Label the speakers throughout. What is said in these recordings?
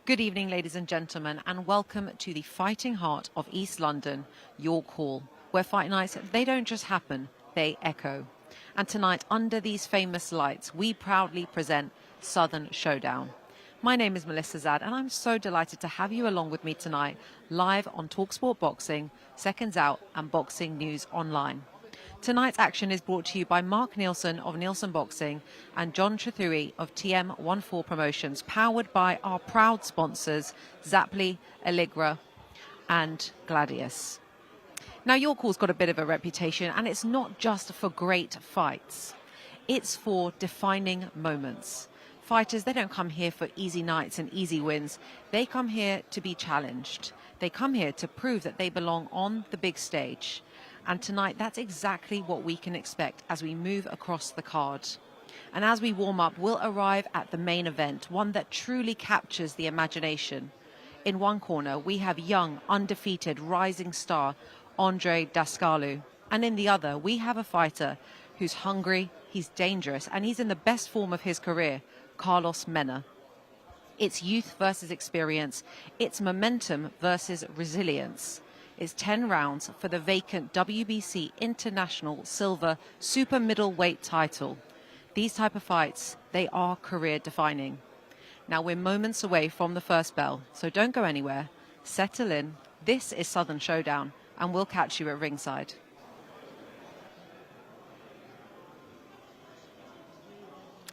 Speaker 1: Good evening, ladies and gentlemen, and welcome to the fighting heart of East London, York Hall, where fight nights, they don't just happen, they echo. And tonight, under these famous lights, we proudly present Southern Showdown. My name is Melissa Zad, and I'm so delighted to have you along with me tonight, live on TalkSport Boxing, Seconds Out, and Boxing News Online. Tonight's action is brought to you by Mark Neilson of Neilson Boxing and John Chathui of TM14 Promotions, powered by our proud sponsors, Zapply, Allegra, and Gladius. Now, York Hall's got a bit of a reputation, and it's not just for great fights. It's for defining moments. Fighters, they don't come here for easy nights and easy wins. They come here to be challenged. They come here to prove that they belong on the big stage. And tonight, that's exactly what we can expect as we move across the card. And as we warm up, we'll arrive at the main event, one that truly captures the imagination. In one corner, we have young, undefeated, rising star, Andre Daskalou. And in the other, we have a fighter who's hungry, he's dangerous, and he's in the best form of his career, Carlos Mena. It's youth versus experience. It's momentum versus resilience. It's 10 rounds for the vacant WBC International Silver Super Middleweight title. These type of fights, they are career-defining. Now, we're moments away from the first bell, so don't go anywhere. Settle in. This is Southern Showdown, and we'll catch you at ringside.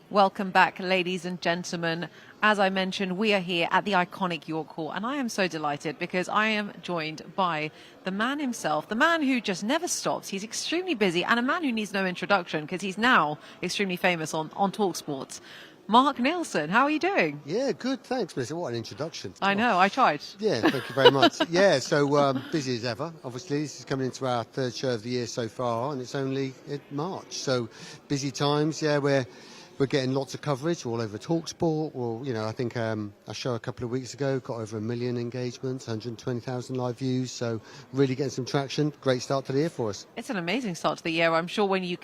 Speaker 1: Welcome back, ladies and gentlemen. As I mentioned, we are here at the iconic York Hall, and I am so delighted because I am joined by the man himself, the man who just never stops. He's extremely busy, and a man who needs no introduction because he's now extremely famous on TalkSport. Mark Neilson, how are you doing?
Speaker 2: Yeah, good, thanks, Melissa. What an introduction.
Speaker 1: I know, I tried.
Speaker 2: Yeah, thank you very much. Yeah, so busy as ever. Obviously, this is coming into our third show of the year so far, and it's only in March. So busy times, yeah, we're getting lots of coverage all over TalkSport. Well, you know, I think our show a couple of weeks ago got over 1 million engagements, 120,000 live views. So really getting some traction. Great start to the year for us.
Speaker 1: It's an amazing start to the year. I'm sure when you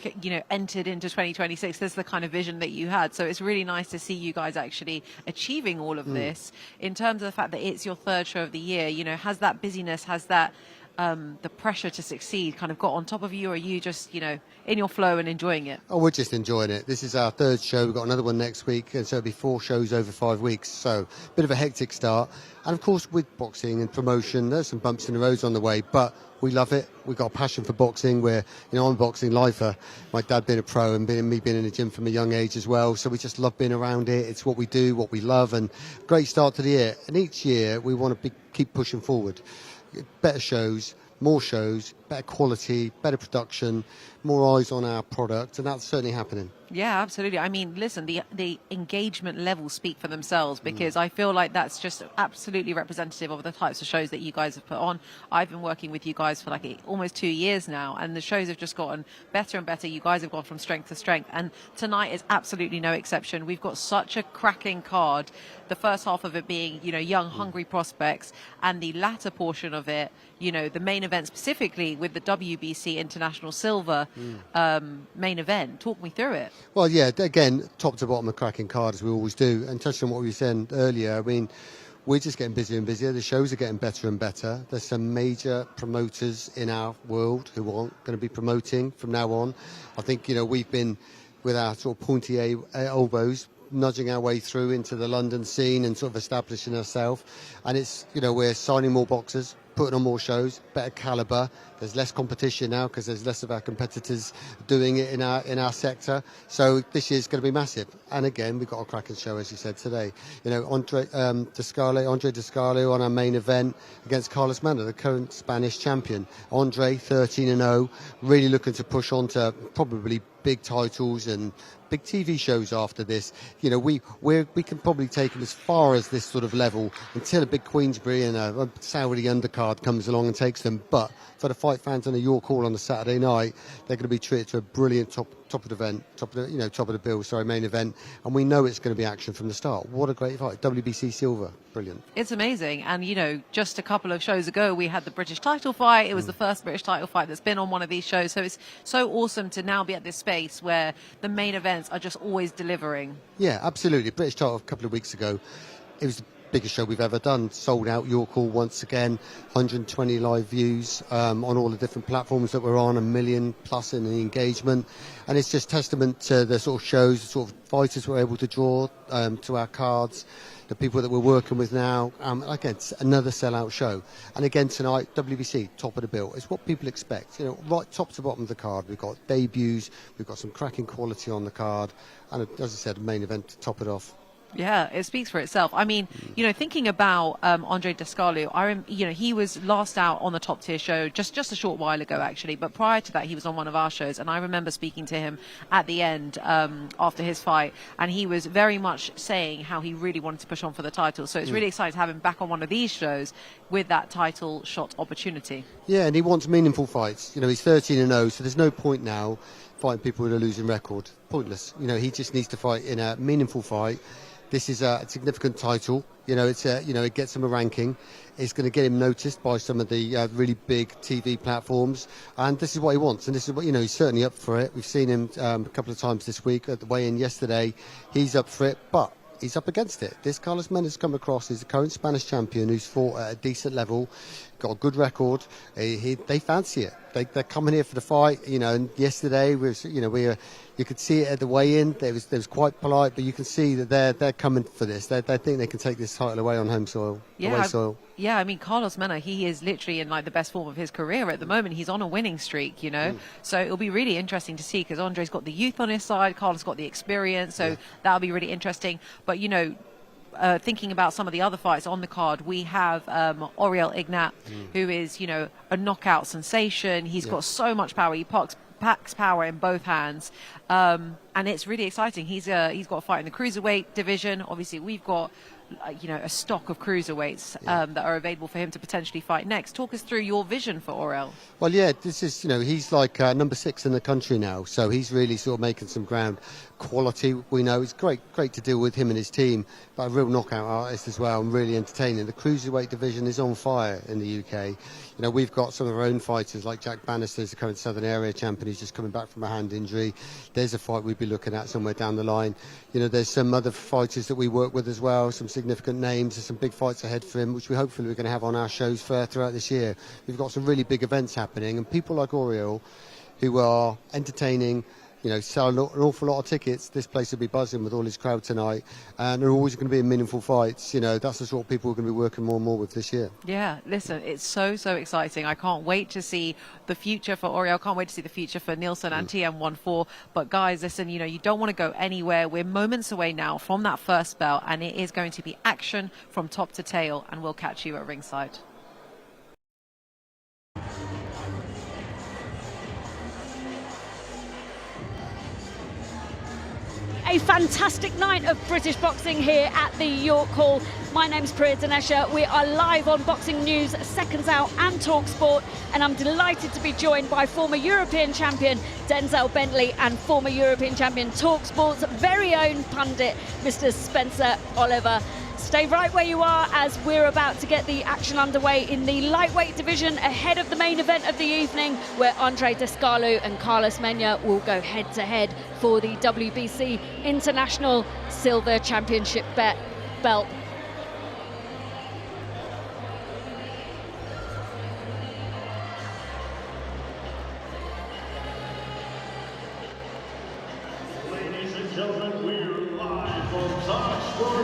Speaker 1: entered into 2026, there's the kind of vision that you had. So it's really nice to see you guys actually achieving all of this. In terms of the fact that it's your third show of the year, you know, has that busyness, has that the pressure to succeed kind of got on top of you, or are you just, you know, in your flow and enjoying it?
Speaker 2: Oh, we're just enjoying it. This is our third show. We've got another one next week, and so it'll be 4 shows over 5 weeks. So a bit of a hectic start. And of course, with boxing and promotion, there's some bumps in the roads on the way, but we love it. We've got a passion for boxing. We're, you know, I'm a boxing lifer. My dad being a pro and me being in the gym from a young age as well. So we just love being around it. It's what we do, what we love, and great start to the year. And each year we want to keep pushing forward. Better shows, more shows, better quality, better production, more eyes on our product, and that's certainly happening.
Speaker 1: Yeah, absolutely. I mean, listen, the engagement levels speak for themselves because I feel like that's just absolutely representative of the types of shows that you guys have put on. I've been working with you guys for like almost 2 years now, and the shows have just gotten better and better. You guys have gone from strength to strength, and tonight is absolutely no exception. We've got such a cracking card. The first half of it being, you know, young, hungry prospects, and the latter portion of it, you know, the main event specifically with the WBC International Silver main event. Talk me through it.
Speaker 2: Well, yeah, again, top to bottom, a cracking card, as we always do. And touching on what we were saying earlier, I mean, we're just getting busier and busier. The shows are getting better and better. There's some major promoters in our world who are going to be promoting from now on. I think, you know, we've been, with our sort of pointy elbows, nudging our way through into the London scene and sort of establishing ourselves. And it's, you know, we're signing more boxers, putting on more shows, better calibre. There's less competition now because there's less of our competitors doing it in our sector. So this year's going to be massive. And again, we've got a cracking show, as you said, today. You know, Andre Daskalou on our main event against Carlos Mena, the current Spanish champion. Andre, 13-0, really looking to push on to probably big titles and big TV shows after this. You know, we can probably take them as far as this sort of level until a big Queensbury and a Saudi undercard comes along and takes them. But for the fight fans on the York Hall on the Saturday night, they're going to be treated to a brilliant top of the event, top of the bill, main event, and we know it's going to be action from the start. What a great fight. WBC silver, brilliant.
Speaker 1: It's amazing. And you know, just a couple of shows ago we had the British title fight. It was the first British title fight that's been on one of these shows, so it's so awesome to now be at this space where the main events are just always delivering.
Speaker 2: Yeah, absolutely. British title a couple of weeks ago. it was the biggest show we've ever done. Sold out York Hall once again, 120 live views on all the different platforms that we're on, 1 million plus in the engagement, and it's just testament to the sort of shows, the sort of fighters we're able to draw to our cards, the people that we're working with now. Again, it's another sellout show, and again tonight, WBC top of the bill. It's what people expect, you know, right top to bottom of the card. We've got debuts, we've got some cracking quality on the card, and as I said, main event to top it off.
Speaker 1: Yeah, it speaks for itself. I mean, you know, thinking about Andre Descalou, you know, he was last out on the top tier show just a short while ago, actually. But prior to that, he was on one of our shows, and I remember speaking to him at the end after his fight, and he was very much saying how he really wanted to push on for the title. So it's really exciting to have him back on one of these shows with that title shot opportunity. Yeah,
Speaker 2: and he wants meaningful fights. You know, he's 13-0, so there's no point now fighting people with a losing record. Pointless. You know, he just needs to fight in a meaningful fight. This is a significant title. You know, it's you know, it gets him a ranking. It's going to get him noticed by some of the really big TV platforms, and this is what he wants. And this is what, you know, he's certainly up for it. We've seen him a couple of times this week at the weigh-in yesterday. He's up for it, but he's up against it. This Carlos Mena's come across. He's the current Spanish champion who's fought at a decent level, got a good record. They fancy it. They're coming here for the fight. You know, and yesterday you could see it at the weigh-in. They was quite polite, but you can see that they're coming for this. They think they can take this title away on home soil, away soil.
Speaker 1: Yeah, I mean, Carlos Mena, he is literally in like the best form of his career at the moment. He's on a winning streak, you know. So it'll be really interesting to see, because Andre's got the youth on his side, Carlos got the experience, so that'll be really interesting. But you know, thinking about some of the other fights on the card, we have Aurel Ignat, who is, you know, a knockout sensation. He's got so much power. He packs power in both hands, and it's really exciting. He's got a fight in the Cruiserweight division. Obviously, we've got you know, a stock of cruiserweights that are available for him to potentially fight next. Talk us through your vision for Aurel.
Speaker 2: Well, yeah, this is, you know, he's like number 6 in the country now, so he's really sort of making some ground. Quality, we know, it's great to deal with him and his team, but a real knockout artist as well, and really entertaining. The Cruiserweight division is on fire in the UK. You know, we've got some of our own fighters like Jack Bannister's the current Southern Area champion. He's just coming back from a hand injury. There's a fight we'd be looking at somewhere down the line. You know, there's some other fighters that we work with as well, some significant names. There's some big fights ahead for him, which we hopefully we're going to have on our shows throughout this year. We've got some really big events happening, and people like Aurel, who are entertaining, you know, selling an awful lot of tickets. This place will be buzzing with all his crowd tonight, and they're always going to be in meaningful fights. You know, that's the sort of people we're going to be working more and more with this year. Yeah,
Speaker 1: listen, it's so exciting. I can't wait to see the future for Aurel. Can't wait to see the future for Neilson and TM14. But guys, listen, you know, you don't want to go anywhere. We're moments away now from that first bell, and it is going to be action from top to tail, and we'll catch you at ringside.
Speaker 3: A fantastic night of British boxing here at the York Hall. My name's Priya Dinesha. We are live on Boxing News, Seconds Out and TalkSport, and I'm delighted to be joined by former European champion Denzel Bentley and former European champion TalkSport's very own pundit, Mr. Spencer Oliver. Stay right where you are as we're about to get the action underway in the lightweight division ahead of the main event of the evening, where Andre Descalou and Carlos Mena will go head-to-head for the WBC International Silver Championship belt.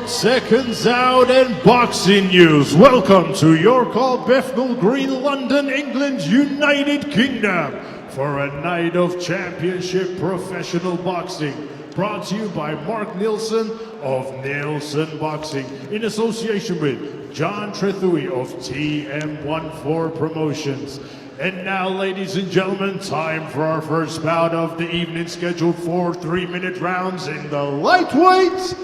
Speaker 4: Seconds Out and Boxing News. Welcome to York Hall, Bethnal Green, London, England, United Kingdom, for a night of championship professional boxing. Brought to you by Mark Neilson of Neilson Boxing, in association with John Trethui of TM14 Promotions. And now, ladies and gentlemen, time for our first bout of the evening, scheduled for 3-minute rounds in the lightweight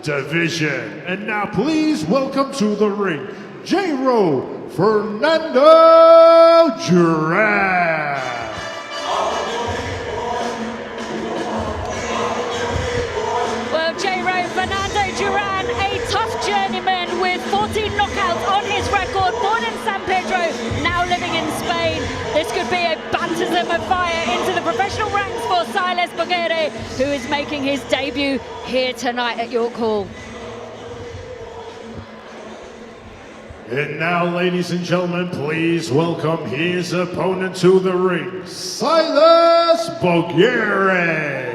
Speaker 4: division. And now please welcome to the ring, Jayro Fernando Duran.
Speaker 3: Well, Jayro Fernando Duran, a tough journeyman with 14 knockouts on his record, born in San Pedro, now living in Spain. This could be a baptism of fire into the professional ranks for Silas Bogyere, who is making his debut here tonight at York Hall.
Speaker 4: And now, ladies and gentlemen, please welcome his opponent to the ring, Silas Bogyere.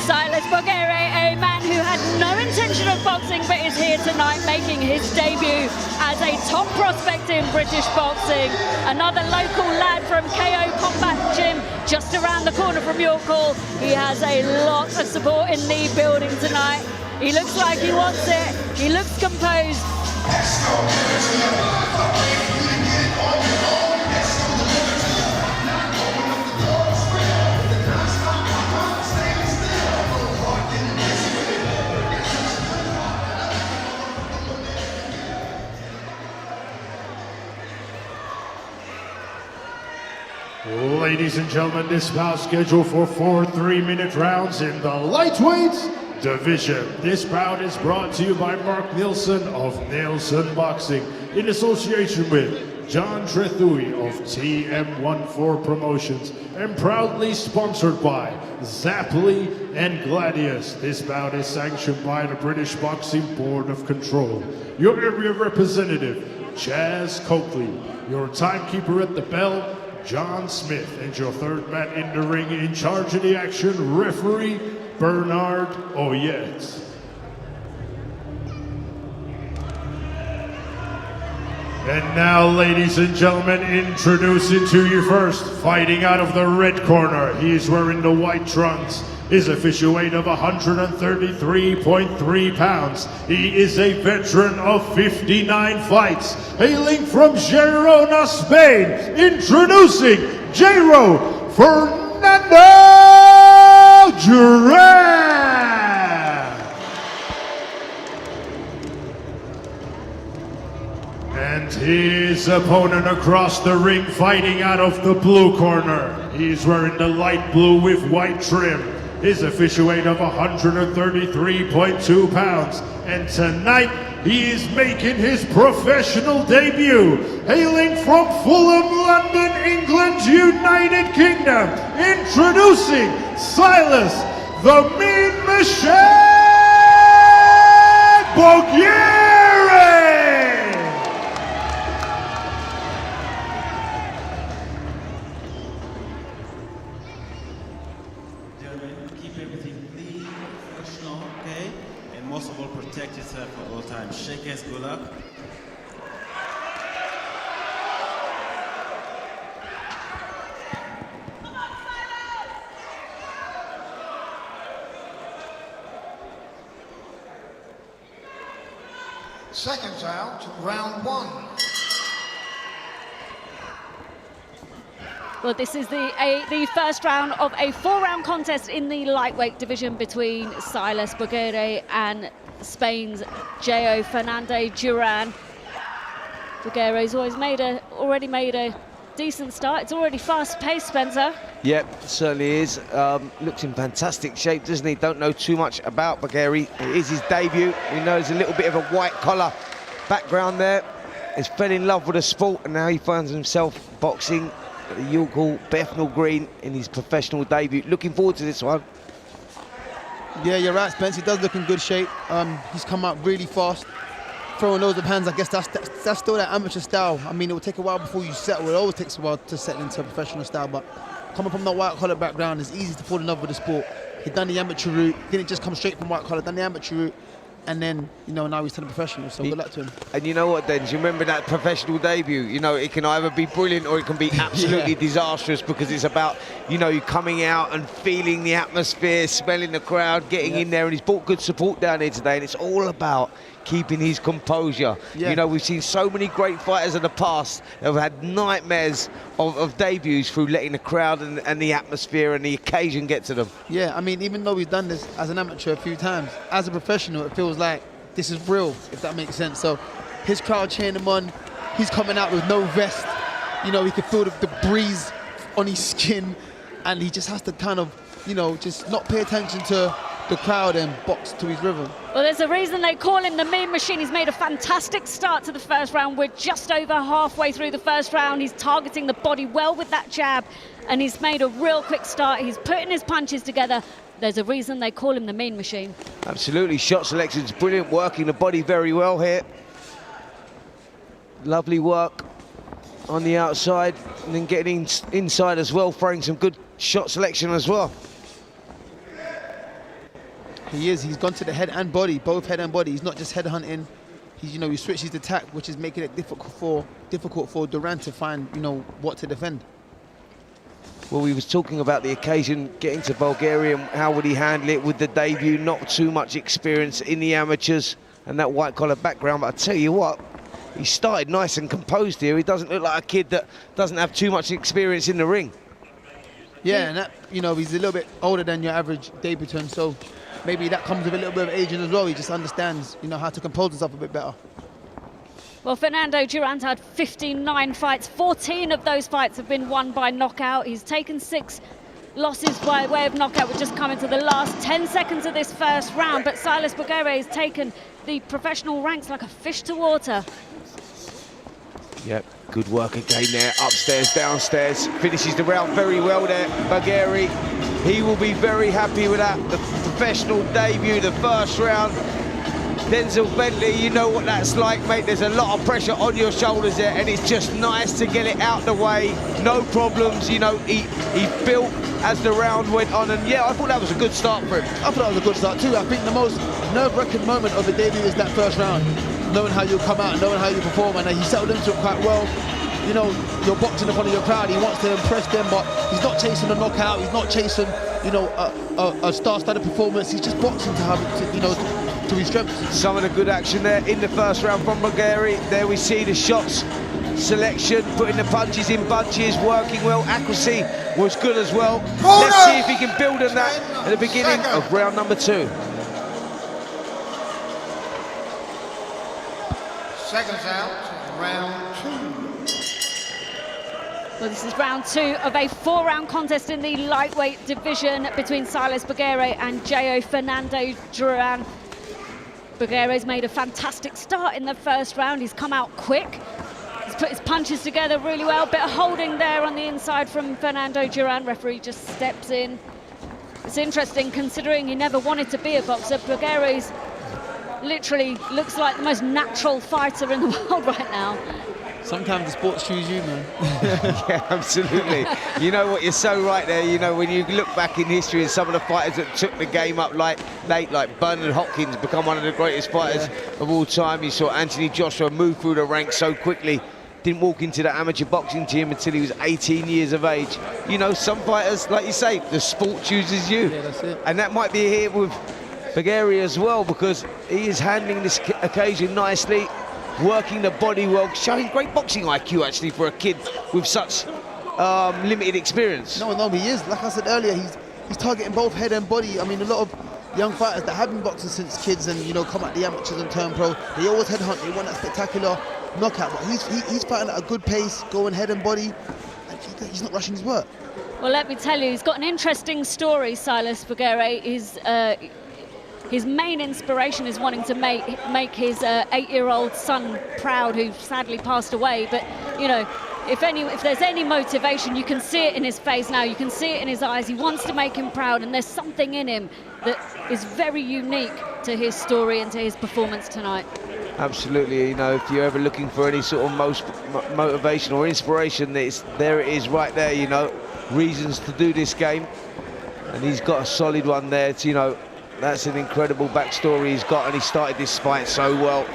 Speaker 3: Silas Bogyere, a man who had no intention of boxing but is here tonight making his debut as a top prospect in British boxing. Another local lad from KO Combat Gym just around the corner from York Hall. He has a lot of support in the building tonight. He looks like he wants it. He looks composed.
Speaker 4: Ladies and gentlemen, this bout scheduled for 4 3-minute rounds in the lightweight division. This bout is brought to you by Mark Neilson of Neilson Boxing in association with John Trethui of TM14 Promotions and proudly sponsored by Zapply and Gladius. This bout is sanctioned by the British Boxing Board of Control. Your area representative, Chaz Coakley. Your timekeeper at the bell, John Smith, and your third man in the ring in charge of the action, referee Bernard Oyet. And now, ladies and gentlemen, introducing to you first, fighting out of the red corner, he's wearing the white trunks. His official weight of 133.3 pounds. He is a veteran of 59 fights. Hailing from Girona, Spain, introducing Jayro Fernando Duran. And his opponent across the ring, fighting out of the blue corner. He's wearing the light blue with white trim. His official weight of 133.2 pounds. And tonight, he is making his professional debut. Hailing from Fulham, London, England, United Kingdom. Introducing Silas, the Mean Machine Bogyere!
Speaker 5: Protect yourself at all times. Shake hands, good luck.
Speaker 6: Seconds out, round 1.
Speaker 3: Well, this is the first round of a 4-round contest in the lightweight division between Silas Bogyere and Spain's Jayro Fernando Duran. Bogyere's already made a decent start. It's already fast-paced, Spencer.
Speaker 7: Yep, certainly is. Looks in fantastic shape, doesn't he? Don't know too much about Bogyere. It is his debut. We know there's a little bit of a white-collar background there. He's fell in love with the sport, and now he finds himself boxing at the York Hall Bethnal Green in his professional debut. Looking forward to this one.
Speaker 8: Yeah, you're right, Spence. He does look in good shape. He's come out really fast, throwing loads of hands. I guess that's still that amateur style. I mean, it will take a while before you settle. It always takes a while to settle into a professional style, but coming from that white collar background, it's easy to fall in love with the sport. He done the amateur route, didn't just come straight from white collar, done the amateur route, and then, you know, now he's turning professional, so good luck to him.
Speaker 7: And you know what, Dens, you remember that professional debut? You know, it can either be brilliant or it can be absolutely disastrous, because it's about, you know, you coming out and feeling the atmosphere, smelling the crowd, getting in there, and he's brought good support down here today, and it's all about keeping his composure. You know, we've seen so many great fighters in the past that have had nightmares of debuts through letting the crowd and the atmosphere and the occasion get to them.
Speaker 8: Yeah, I mean, even though we've done this as an amateur a few times, as a professional, it feels like this is real, if that makes sense. So his crowd cheering him on, he's coming out with no vest. You know, he can feel the breeze on his skin, and he just has to kind of, you know, just not pay attention to the crowd and box to his rhythm.
Speaker 3: Well, there's a reason they call him the Mean Machine. He's made a fantastic start to the first round. We're just over halfway through the first round. He's targeting the body well with that jab, and he's made a real quick start. He's putting his punches together. There's a reason they call him the Mean Machine.
Speaker 7: Absolutely, shot selection's brilliant, working the body very well here. Lovely work on the outside, and then getting inside as well, throwing some good shot selection as well.
Speaker 8: He's gone to the head and body, both head and body. He's not just head hunting. He's, he switched his attack, which is making it difficult for Duran to find, what to defend.
Speaker 7: Well, we was talking about the occasion, getting to Bogyere, and how would he handle it with the debut, not too much experience in the amateurs and that white-collar background, but I tell you what, he started nice and composed here. He doesn't look like a kid that doesn't have too much experience in the ring.
Speaker 8: Yeah, and that, he's a little bit older than your average debutant, so maybe that comes with a little bit of aging as well. He just understands, how to compose himself a bit better.
Speaker 3: Well, Fernando Duran's had 59 fights. 14 of those fights have been won by knockout. He's taken 6 losses by way of knockout. We're just coming to the last 10 seconds of this first round, but Silas Bogyere has taken the professional ranks like a fish to water.
Speaker 7: Yep, good work again there, upstairs, downstairs. Finishes the round very well there, Bogyere. He will be very happy with that. The professional debut, the first round. Denzel Bentley, you know what that's like, mate. There's a lot of pressure on your shoulders there, and it's just nice to get it out the way. No problems, he built as the round went on, and yeah, I thought that was a good start for him.
Speaker 8: I thought that was a good start too. I think the most nerve-wracking moment of the debut is that first round. Knowing how you come out, knowing how you perform, and he settled into it quite well. You're boxing in front of your crowd. He wants to impress them, but he's not chasing a knockout. He's not chasing, a star-studded performance. He's just boxing to have, to his strengths.
Speaker 7: Some of the good action there in the first round from Bogyere. There we see the shots selection, putting the punches in bunches, working well. Accuracy was good as well. Let's see if he can build on that at the beginning of round number 2.
Speaker 6: Seconds out, round 2.
Speaker 3: Well, this is round 2 of a 4-round contest in the lightweight division between Silas Bogyere and Jayro Fernando Duran. Bogyere's made a fantastic start in the first round. He's come out quick. He's put his punches together really well. Bit of holding there on the inside from Fernando Duran. Referee just steps in. It's interesting considering he never wanted to be a boxer. Bogyere's literally looks like the most natural fighter in the world right now.
Speaker 8: Sometimes the sports choose you, man.
Speaker 7: Yeah, absolutely. You know what, you're so right there. When you look back in history and some of the fighters that took the game up like Bernard Hopkins, become one of the greatest fighters of all time. You saw Anthony Joshua move through the ranks so quickly. Didn't walk into the amateur boxing team until he was 18 years of age. Some fighters, like you say, the sport chooses you.
Speaker 8: Yeah, that's it.
Speaker 7: And that might be here with Bogyere as well, because he is handling this occasion nicely, working the body well, showing great boxing IQ actually for a kid with such limited experience.
Speaker 8: No, he is. Like I said earlier, he's targeting both head and body. I mean, a lot of young fighters that have been boxing since kids and come at the amateurs and turn pro, they always headhunt. They want that spectacular knockout, but he's fighting at a good pace, going head and body, and he's not rushing his work.
Speaker 3: Well, let me tell you, he's got an interesting story. Silas Bogyere. His main inspiration is wanting to make his 8-year-old son proud, who sadly passed away. But if there's any motivation, you can see it in his face now. You can see it in his eyes. He wants to make him proud, and there's something in him that is very unique to his story and to his performance tonight.
Speaker 7: Absolutely. If you're ever looking for any sort of motivation or inspiration, there it is right there. Reasons to do this game, and he's got a solid one there. That's an incredible backstory he's got, and he started this fight so well.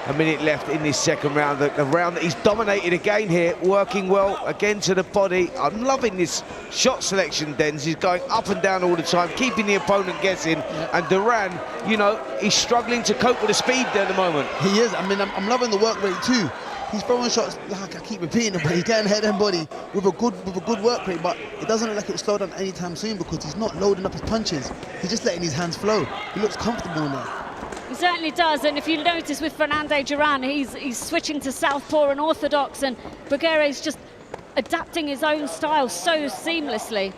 Speaker 7: A minute left in this second round, the round that he's dominated again here, working well again to the body. I'm loving this shot selection, Dens. He's going up and down all the time, keeping the opponent guessing. Yeah. And Duran, he's struggling to cope with the speed there at the moment.
Speaker 8: He is. I mean, I'm loving the work rate too. He's throwing shots, like I keep repeating it, but he's getting head and body with a good work rate, but it doesn't look like it will slow down anytime soon because he's not loading up his punches. He's just letting his hands flow. He looks comfortable now.
Speaker 3: He certainly does, and if you notice with Fernando Duran, he's switching to southpaw and orthodox, and Bogyere's just adapting his own style so seamlessly.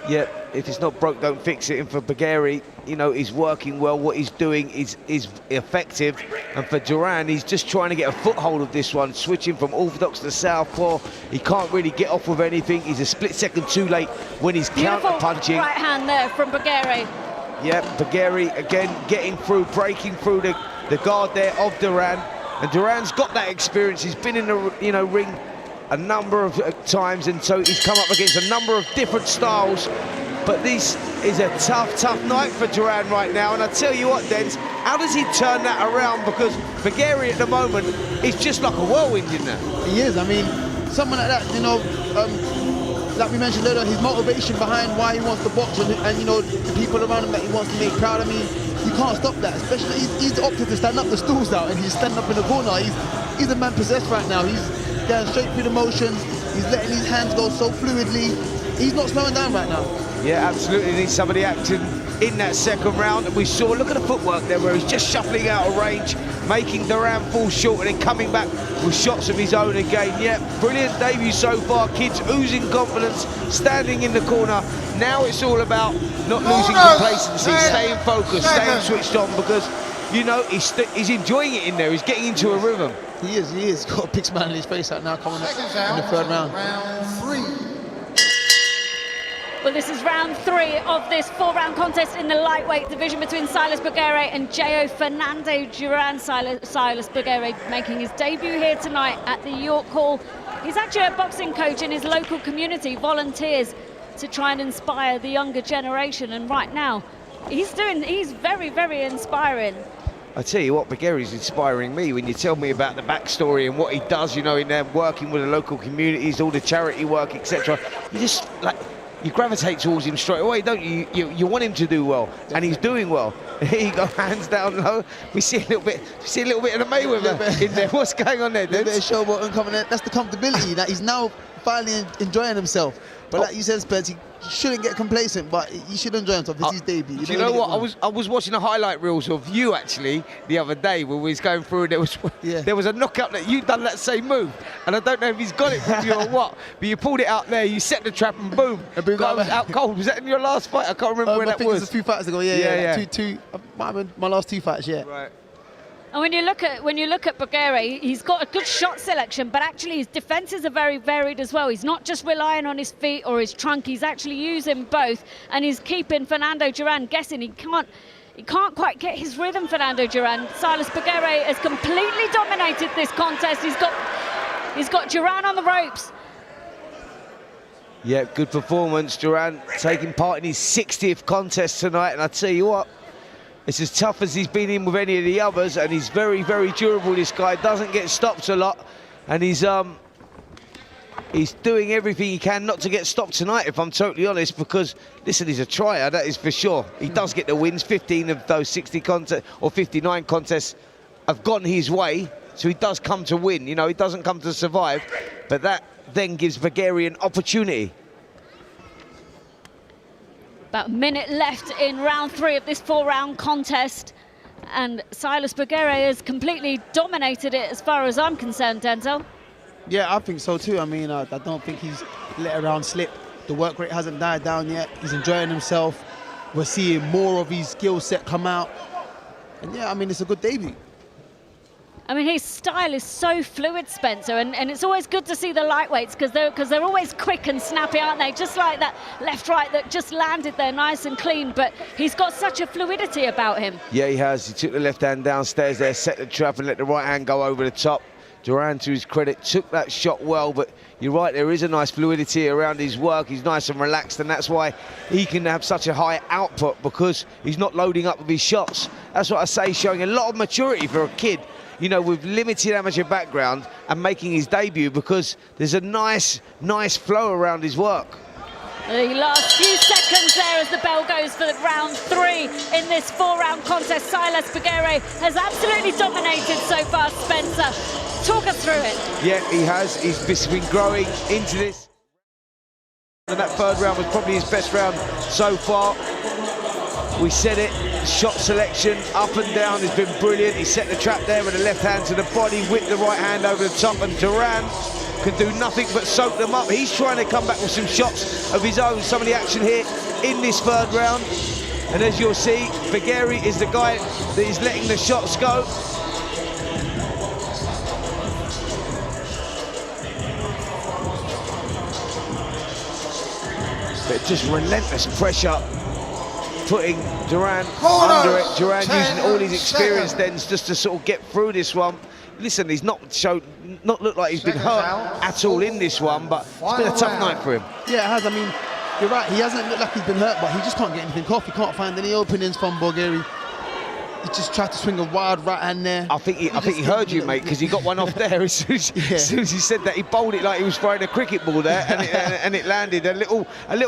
Speaker 7: Yeah, if it's not broke, don't fix it. And for Bogyere, you know, he's working well. What he's doing is effective. And for Duran, he's just trying to get a foothold of this one, switching from orthodox to southpaw. He can't really get off with anything. He's a split second too late when he's counter-punching.
Speaker 3: Right hand there from Bogyere.
Speaker 7: Yeah, Bogyere again getting through, breaking through the guard there of Duran. And Duran's got that experience. He's been in the ring a number of times, and so he's come up against a number of different styles. But this is a tough night for Duran right now. And I tell you what, Dens, how does he turn that around? Because Bogyere at the moment is just like a whirlwind in there.
Speaker 8: He is. I mean, someone like that, you know, like we mentioned earlier, his motivation behind why he wants to box and you know, the people around him that he wants to make proud. I mean, you can't stop that. Especially he's opted to stand up the stools out, and he's standing up in the corner. He's a man possessed right now. He's going straight through the motions. He's letting his hands go so fluidly. He's not slowing down right now.
Speaker 7: Yeah, absolutely needs somebody acting in that second round. And we saw, look at the footwork there, where he's just shuffling out of range, making Duran fall short, and then coming back with shots of his own again. Yeah, brilliant debut so far. Kids oozing confidence, standing in the corner. Now it's all about not losing complacency, staying focused, staying switched on, because, you know, he's enjoying it in there. He's getting into a rhythm.
Speaker 8: He is. He's got a big smile on his face right now coming up in the third round.
Speaker 6: Round 3.
Speaker 3: Well, this is round 3 of this 4-round contest in the lightweight division between Silas Bogyere and Jayro Fernando Duran. Silas Bogyere making his debut here tonight at the York Hall. He's actually a boxing coach in his local community, volunteers to try and inspire the younger generation. And right now, he's very, very inspiring.
Speaker 7: I tell you what, Bogyere's inspiring me when you tell me about the backstory and what he does, you know, in there, working with the local communities, all the charity work, etc. You just, like, you gravitate towards him straight away, don't you? You want him to do well, and he's doing well. Here you go, hands down low. We see a little bit of the Mayweather in there. What's going on there, dude?
Speaker 8: A bit of showboating coming in. That's the comfortability that he's now finally enjoying himself. But like you said, Spence, he shouldn't get complacent, but he should enjoy himself. It's his debut.
Speaker 7: Do you know what? I was watching the highlight reels of you actually the other day when we was going through. There was a knockout that you done that same move, and I don't know if he's got it from you or what. But you pulled it out there. You set the trap and boom, guy was out cold. Was that in your last fight? I can't remember when that was.
Speaker 8: I think it was a few fights ago. Yeah. Two. Might have been my last 2 fights. Yeah.
Speaker 7: Right.
Speaker 3: And when you look at Bogyere, he's got a good shot selection, but actually his defenses are very varied as well. He's not just relying on his feet or his trunk. He's actually using both, and he's keeping Fernando Duran guessing. He can't quite get his rhythm, Fernando Duran. Silas Bogyere has completely dominated this contest. He's got Duran on the ropes.
Speaker 7: Yeah, good performance. Duran taking part in his 60th contest tonight, and I tell you what, it's as tough as he's been in with any of the others, and he's very, very durable. This guy doesn't get stopped a lot, and he's doing everything he can not to get stopped tonight, if I'm totally honest, because, listen, he's a trier, that is for sure. He does get the wins. 15 of those 60 contests, or 59 contests, have gone his way, so he does come to win. You know, he doesn't come to survive, but that then gives Bogyere an opportunity.
Speaker 3: About a minute left in round 3 of this 4-round contest, and Silas Bogyere has completely dominated it as far as I'm concerned, Denzel.
Speaker 8: Yeah, I think so too. I mean, I don't think he's let around slip. The work rate hasn't died down yet. He's enjoying himself. We're seeing more of his skill set come out. And yeah, I mean, it's a good debut.
Speaker 3: I mean, his style is so fluid, Spencer, and it's always good to see the lightweights because they're always quick and snappy, aren't they? Just like that left-right that just landed there nice and clean, but he's got such a fluidity about him.
Speaker 7: Yeah, he has. He took the left hand downstairs there, set the trap and let the right hand go over the top. Duran, to his credit, took that shot well, but you're right, there is a nice fluidity around his work. He's nice and relaxed, and that's why he can have such a high output, because he's not loading up with his shots. That's what I say, showing a lot of maturity for a kid, you know, with limited amateur background and making his debut, because there's a nice flow around his work.
Speaker 3: The last few seconds there as the bell goes for round 3 in this 4-round contest. Silas Bogyere has absolutely dominated so far, Spencer. Talk us through it.
Speaker 7: Yeah, he has. He's been growing into this. And that 3rd round was probably his best round so far. We said it, shot selection up and down has been brilliant. He set the trap there with the left hand to the body, whipped the right hand over the top, and Duran can do nothing but soak them up. He's trying to come back with some shots of his own. Some of the action here in this third round. And as you'll see, Bogyere is the guy that is letting the shots go. But just relentless pressure, putting Duran under it. Duran using all his experience then just to sort of get through this one. Listen, he's not looked like he's been hurt at all in this one, but it's been a tough night for him.
Speaker 8: Yeah, it has. I mean, you're right. He hasn't looked like he's been hurt, but he just can't get anything off. He can't find any openings from Bogyere. He just tried to swing a wild right hand there.
Speaker 7: I think he heard you, mate, because he got one off there as soon as he said that. He bowled it like he was throwing a cricket ball there, and it landed. A little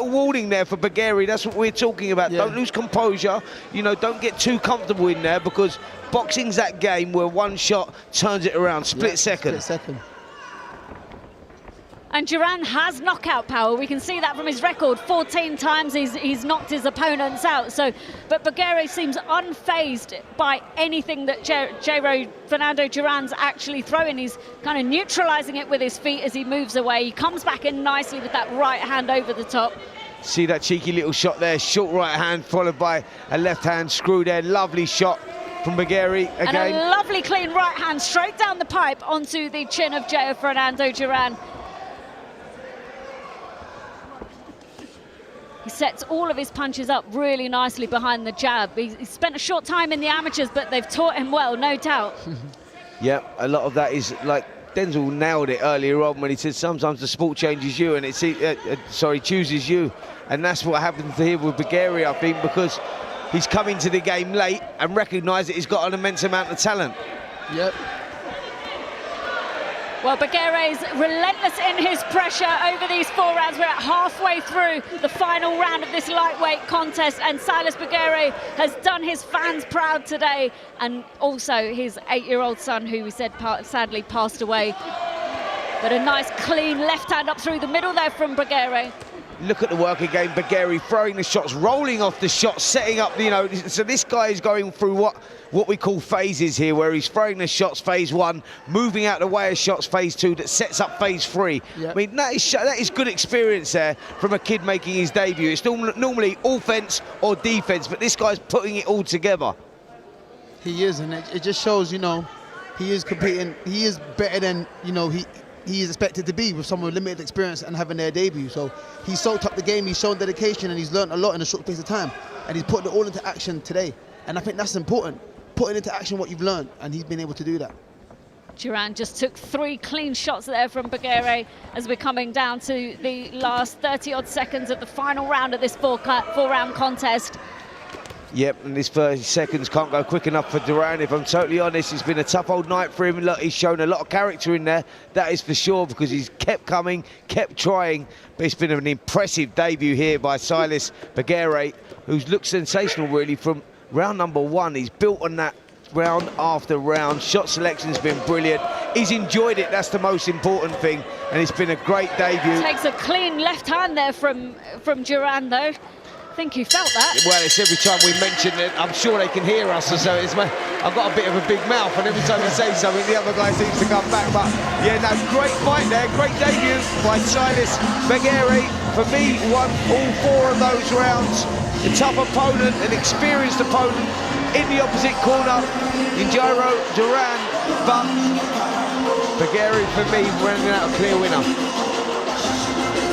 Speaker 7: warning there for Bogyere. That's what we're talking about. Yeah. Don't lose composure. You know, don't get too comfortable in there, because boxing's that game where one shot turns it around. Split second.
Speaker 3: And Duran has knockout power. We can see that from his record. 14 times he's knocked his opponents out. But Bogyere seems unfazed by anything that Jayro Fernando Duran's actually throwing. He's kind of neutralising it with his feet as he moves away. He comes back in nicely with that right hand over the top.
Speaker 7: See that cheeky little shot there, short right hand followed by a left hand screw there. Lovely shot from Bogyere again.
Speaker 3: And a lovely clean right hand straight down the pipe onto the chin of Jayro Fernando Duran. He sets all of his punches up really nicely behind the jab. He spent a short time in the amateurs, but they've taught him well, no doubt.
Speaker 7: Yeah, a lot of that is like Denzel nailed it earlier on when he said sometimes the sport changes you and chooses you. And that's what happened here with Bogyere, I think, because he's come into the game late and recognised that he's got an immense amount of talent.
Speaker 8: Yep.
Speaker 3: Well, Bogyere's relentless in his pressure over these 4 rounds. We're at halfway through the final round of this lightweight contest, and Silas Bogyere has done his fans proud today, and also his 8-year-old son, who we said sadly passed away. But a nice clean left hand up through the middle there from Bogyere.
Speaker 7: Look at the work again, Bogyere throwing the shots, rolling off the shots, setting up, you know, so this guy is going through what we call phases here, where he's throwing the shots, phase 1, moving out the way of shots, phase 2, that sets up phase 3. Yep. I mean, that is good experience there from a kid making his debut. It's normally offense or defense, but this guy's putting it all together.
Speaker 8: He is, and it just shows, you know, he is competing, he is better than, you know, he is expected to be with someone with limited experience and having their debut. So he's soaked up the game, he's shown dedication, and he's learned a lot in a short space of time. And he's putting it all into action today. And I think that's important, putting into action what you've learned, and he's been able to do that.
Speaker 3: Duran just took 3 clean shots there from Bogyere as we're coming down to the last 30-odd seconds of the final round of this 4-round contest.
Speaker 7: Yep, and this 30 seconds can't go quick enough for Duran. If I'm totally honest, it's been a tough old night for him. Look, he's shown a lot of character in there, that is for sure, because he's kept coming, kept trying. But it's been an impressive debut here by Silas Bogyere, who's looked sensational really from round number 1. He's built on that round after round. Shot selection's been brilliant. He's enjoyed it, that's the most important thing, and it's been a great debut.
Speaker 3: Takes a clean left hand there from Duran, though. I think you felt that.
Speaker 7: Well, it's every time we mention it, I'm sure they can hear us, so I've got a bit of a big mouth, and every time we say something, the other guy seems to come back. But yeah, no, great fight there, great debut by Silas Bogyere. For me, won all 4 of those rounds. A tough opponent, an experienced opponent in the opposite corner in Jayro Duran, but Bogyere, for me, running out a clear winner.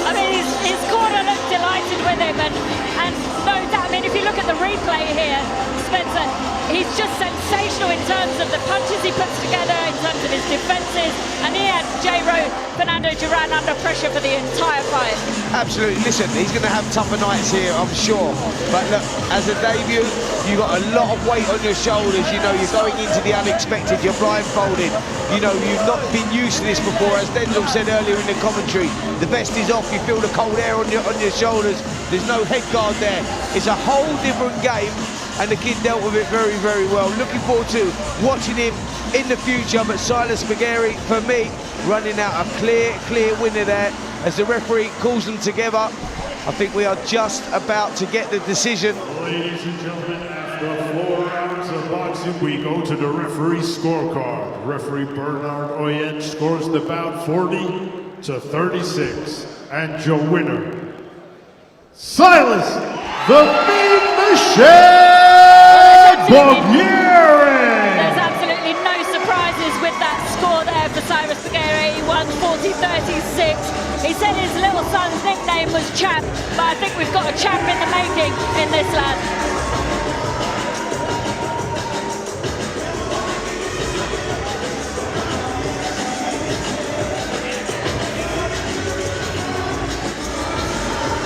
Speaker 3: I mean, his corner looked delighted with him, and no doubt, I mean, if you look at the replay here, Spencer, he's just sensational in terms of the punches he puts together, in terms of his defences, and he had Jayro Fernando Duran under pressure for the entire fight.
Speaker 7: Absolutely. Listen, he's going to have tougher nights here, I'm sure. But look, as a debut, you've got a lot of weight on your shoulders. You know, you're going into the unexpected, you're blindfolded. You know, you've not been used to this before. As Denzel said earlier in the commentary, the vest is off, you feel the cold air on your shoulders. There's no head guard there. It's a whole different game, and the kid dealt with it very, very well. Looking forward to watching him in the future, but Silas Bogyere, for me, running out a clear winner there as the referee calls them together. I think we are just about to get the decision.
Speaker 4: Ladies and gentlemen, after 4 rounds of boxing, we go to the referee scorecard. Referee Bernard Oyent scores the bout 40 to 36. And your winner, Silas, the Mean Machine Bogyere.
Speaker 3: There's absolutely no surprises with that score there for Cyrus Bogyere. He won 40-36. He said his little son's nickname was Champ, but I think we've got a champ in the making in this lad.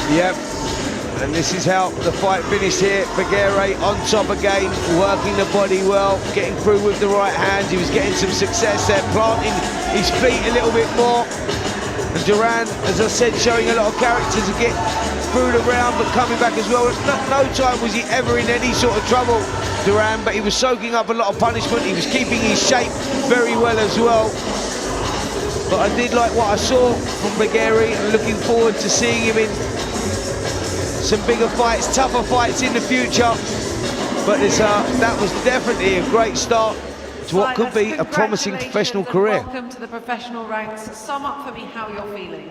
Speaker 7: Yep, and this is how the fight finished here. Bogyere on top again, working the body well, getting through with the right hands. He was getting some success there, planting his feet a little bit more. And Duran, as I said, showing a lot of character to get through the round, but coming back as well. No time was he ever in any sort of trouble, Duran, but he was soaking up a lot of punishment. He was keeping his shape very well as well. But I did like what I saw from Bogyere, and looking forward to seeing him in some bigger fights, tougher fights in the future. But that was definitely a great start to what could be a promising professional career.
Speaker 1: Welcome to the professional ranks. Sum up for me how you're feeling.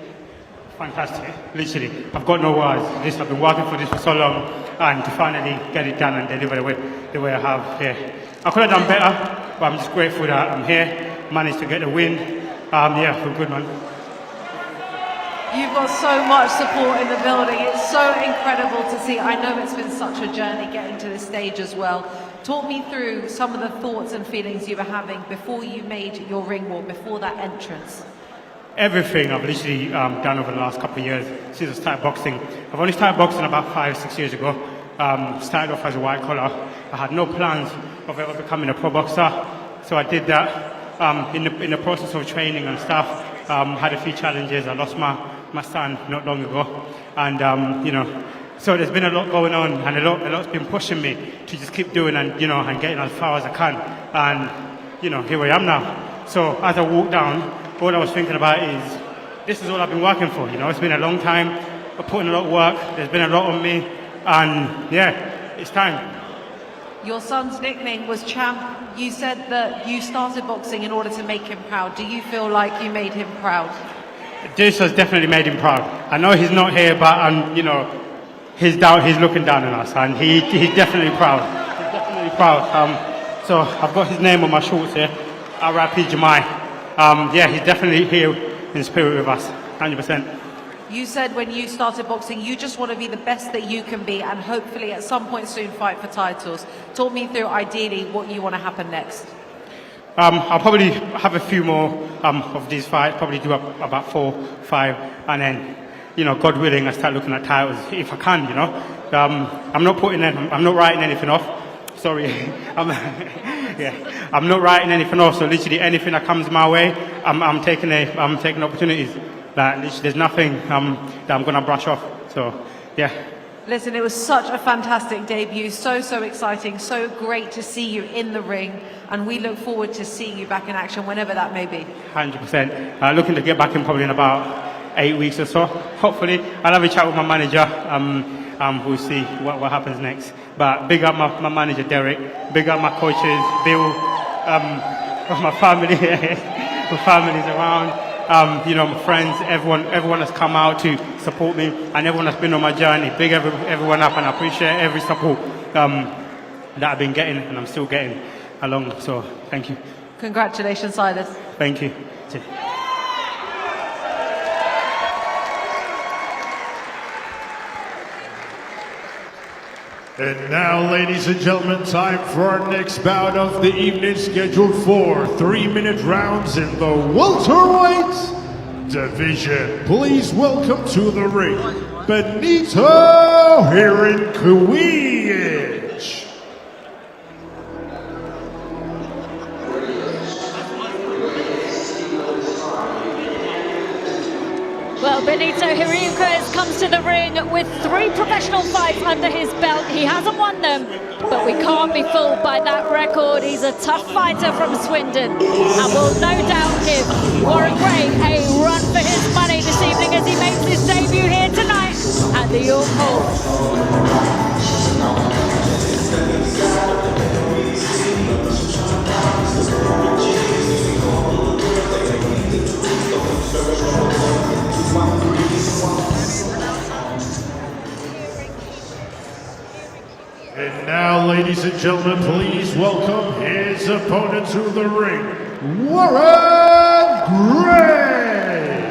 Speaker 9: Fantastic, literally. I've got no words. I've been working for this for so long, and to finally get it done and deliver the way I have here. I could have done better, but I'm just grateful that I'm here, managed to get the win. Yeah, I feel good, man.
Speaker 1: You've got so much support in the building. It's so incredible to see. I know it's been such a journey getting to this stage as well. Talk me through some of the thoughts and feelings you were having before you made your ring walk, before that entrance.
Speaker 9: Everything I've literally done over the last couple of years since I started boxing. I've only started boxing about 5-6 years ago. Started off as a white collar. I had no plans of ever becoming a pro boxer, so I did that. In the process of training and stuff, had a few challenges. I lost my son not long ago, and you know, so there's been a lot going on, and a lot's been pushing me to just keep doing and and getting as far as I can, and here I am now. So as I walk down, all I was thinking about is this is all I've been working for. It's been a long time. I put in a lot of work. There's been a lot on me, and yeah, it's time.
Speaker 1: Your son's nickname was Champ. You said that you started boxing in order to make him proud. Do you feel like you made him proud?
Speaker 9: This has definitely made him proud. I know he's not here, but he's looking down on us, and he's definitely proud. He's definitely proud. So I've got his name on my shorts here, R.I.P. Jamai. Yeah, he's definitely here in spirit with us, 100%.
Speaker 1: You said when you started boxing, you just want to be the best that you can be, and hopefully at some point soon fight for titles. Talk me through ideally what you want to happen next.
Speaker 9: I'll probably have a few more of these fights, probably do about 4, 5, and then, God willing, I start looking at titles if I can, I'm not writing anything off. Sorry, I'm not writing anything off. So literally anything that comes my way, I'm taking opportunities. That literally there's nothing that I'm gonna brush off. So yeah.
Speaker 1: Listen, it was such a fantastic debut, so exciting, so great to see you in the ring, and we look forward to seeing you back in action whenever that may be.
Speaker 9: 100%. Looking to get back in probably in about 8 weeks or so. Hopefully, I'll have a chat with my manager. We'll see what happens next. But big up my manager Derek, big up my coaches, Bill, my family, my family's around. My friends, everyone has come out to support me, and everyone has been on my journey. Big everyone up, and I appreciate every support that I've been getting, and I'm still getting along. So thank you.
Speaker 1: Congratulations, Silas.
Speaker 9: Thank you.
Speaker 4: And now, ladies and gentlemen, time for our next bout of the evening, scheduled for 3-minute rounds in the welterweight division. Please welcome to the ring, Benito Hrynkiewicz.
Speaker 3: Well, Benito Hrynkiewicz comes to the ring with 3 professional fights under his belt. He hasn't won them, but we can't be fooled by that record. He's a tough fighter from Swindon, and will no doubt give Warren Gray a run for his money this evening as he makes his debut here tonight at the York Hall.
Speaker 4: And now, ladies and gentlemen, please welcome his opponent to the ring, Warren Gray.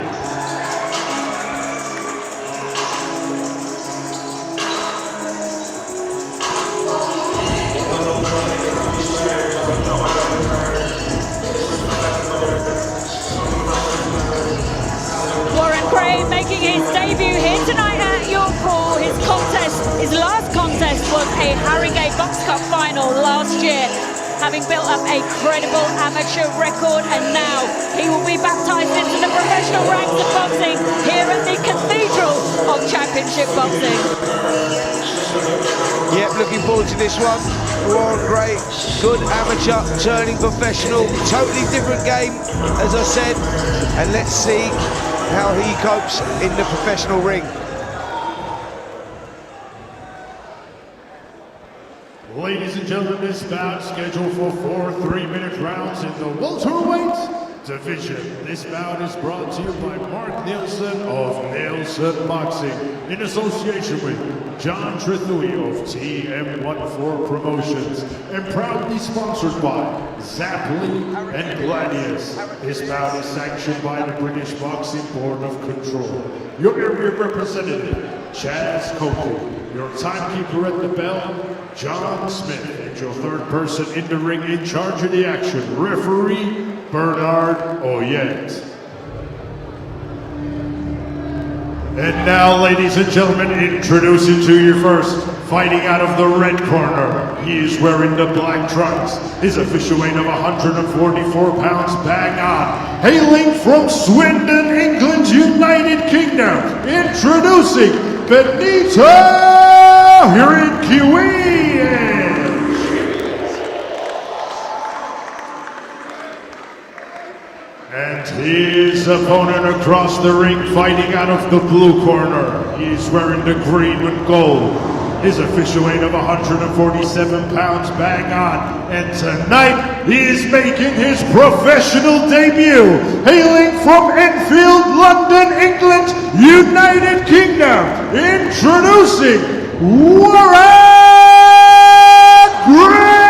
Speaker 3: Warren Gray making his debut here tonight at York Hall. His last contest was a Harringay Box Cup final last year, having built up a credible amateur record, and now he will be baptised into the professional ranks of boxing here at the Cathedral of Championship Boxing.
Speaker 7: Yep, looking forward to this one. Warren Gray, good amateur, turning professional, totally different game, as I said, and let's see how he copes in the professional ring.
Speaker 4: Ladies and gentlemen, this bout scheduled for 4 3-minute rounds in the welterweight division. This bout is brought to you by Mark Neilson of Neilson Boxing in association with John Trithui of TM14 Promotions and proudly sponsored by Zapply and Gladius. This bout is sanctioned by the British Boxing Board of Control. Your area representative, Chaz Coakley. Your timekeeper at the bell, John Smith, and your third person in the ring in charge of the action, referee Bernard Oyet. And now, ladies and gentlemen, introducing to you first, fighting out of the red corner. He is wearing the black trunks. His official weight of 144 pounds bang on. Hailing from Swindon, England, United Kingdom, introducing Benito Hrynkiewicz. And his opponent across the ring, fighting out of the blue corner. He's wearing the green with gold. His official weight of 147 pounds bang on. And tonight, he is making his professional debut. Hailing from Enfield, London, England, United Kingdom. Introducing Warren Gray.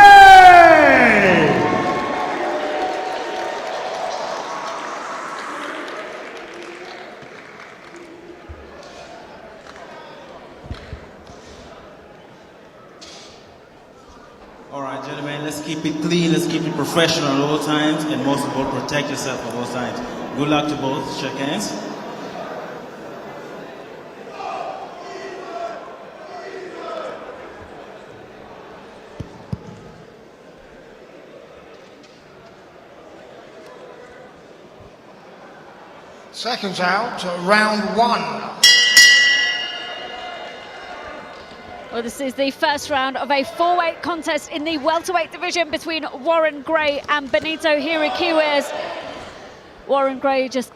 Speaker 5: All right, gentlemen, let's keep it clean, let's keep it professional at all times, and most of all, protect yourself at all times. Good luck to both. Shake hands.
Speaker 6: Seconds out, round 1.
Speaker 3: Well, this is the first round of a 4-weight contest in the welterweight division between Warren Gray and Benito Hrynkiewicz. Warren Gray just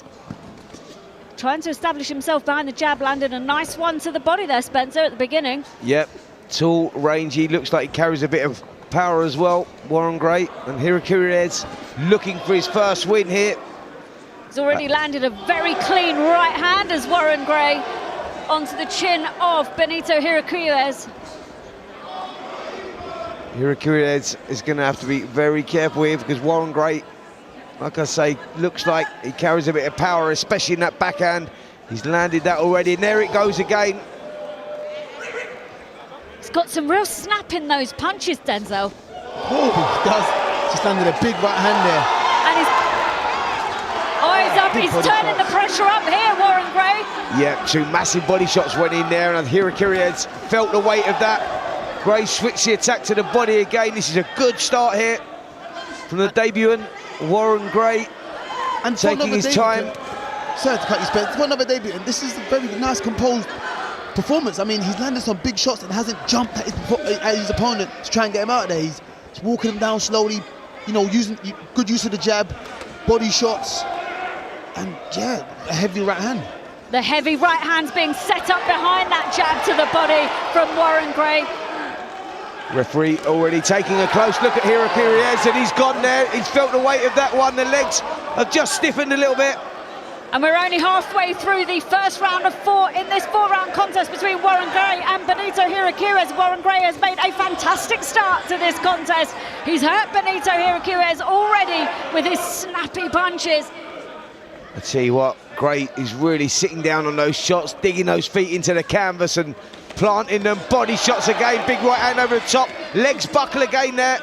Speaker 3: trying to establish himself behind the jab, landed a nice one to the body there, Spencer, at the beginning.
Speaker 7: Yep, tall, rangy, looks like he carries a bit of power as well, Warren Gray. And Hrynkiewicz looking for his first win here.
Speaker 3: He's already landed a very clean right hand as Warren Gray onto the chin of Benito Hrynkiewicz.
Speaker 7: Hrynkiewicz is going to have to be very careful here because Warren Gray, like I say, looks like he carries a bit of power, especially in that backhand. He's landed that already, and there it goes again.
Speaker 3: He's got some real snap in those punches, Denzel.
Speaker 8: Oh, he does. Just landed a big right hand there.
Speaker 3: And he's up, he's turning the pressure up here, Warren Gray.
Speaker 7: Yeah, 2 massive body shots went in there, and Hrynkiewicz felt the weight of that. Gray switched the attack to the body again. This is a good start here from the debutant, Warren Gray,
Speaker 8: And
Speaker 7: taking his time.
Speaker 8: Sorry to cut you, Spence. One other debut, and this is a very nice, composed performance. I mean, he's landed some big shots and hasn't jumped at his opponent to try and get him out there. He's walking him down slowly, you know, using good use of the jab, body shots, and yeah, a heavy right hand.
Speaker 3: The heavy right hand's being set up behind that jab to the body from Warren Gray.
Speaker 7: Referee already taking a close look at Hrynkiewicz, and he's gone there. He's felt the weight of that one. The legs have just stiffened a little bit.
Speaker 3: And we're only halfway through the first round of 4 in this 4-round contest between Warren Gray and Benito Hrynkiewicz. Warren Gray has made a fantastic start to this contest. He's hurt Benito Hrynkiewicz already with his snappy punches.
Speaker 7: I tell you what, Gray is really sitting down on those shots, digging those feet into the canvas and planting them. Body shots again, big right hand over the top, legs buckle again there.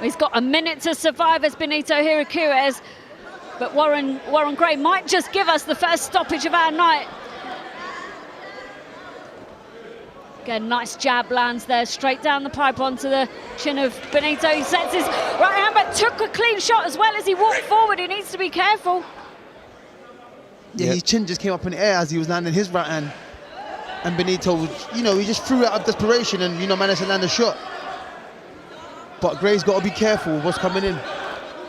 Speaker 3: He's got a minute to survive as Benito Hrynkiewicz. But Warren Gray might just give us the first stoppage of our night. Again, nice jab lands there, straight down the pipe onto the chin of Benito. He sets his right hand, but took a clean shot as well as he walked forward. He needs to be careful.
Speaker 8: Yeah, his chin just came up in the air as he was landing his right hand. And Benito, you know, he just threw it out of desperation and, you know, managed to land a shot. But Gray's got to be careful with what's coming in.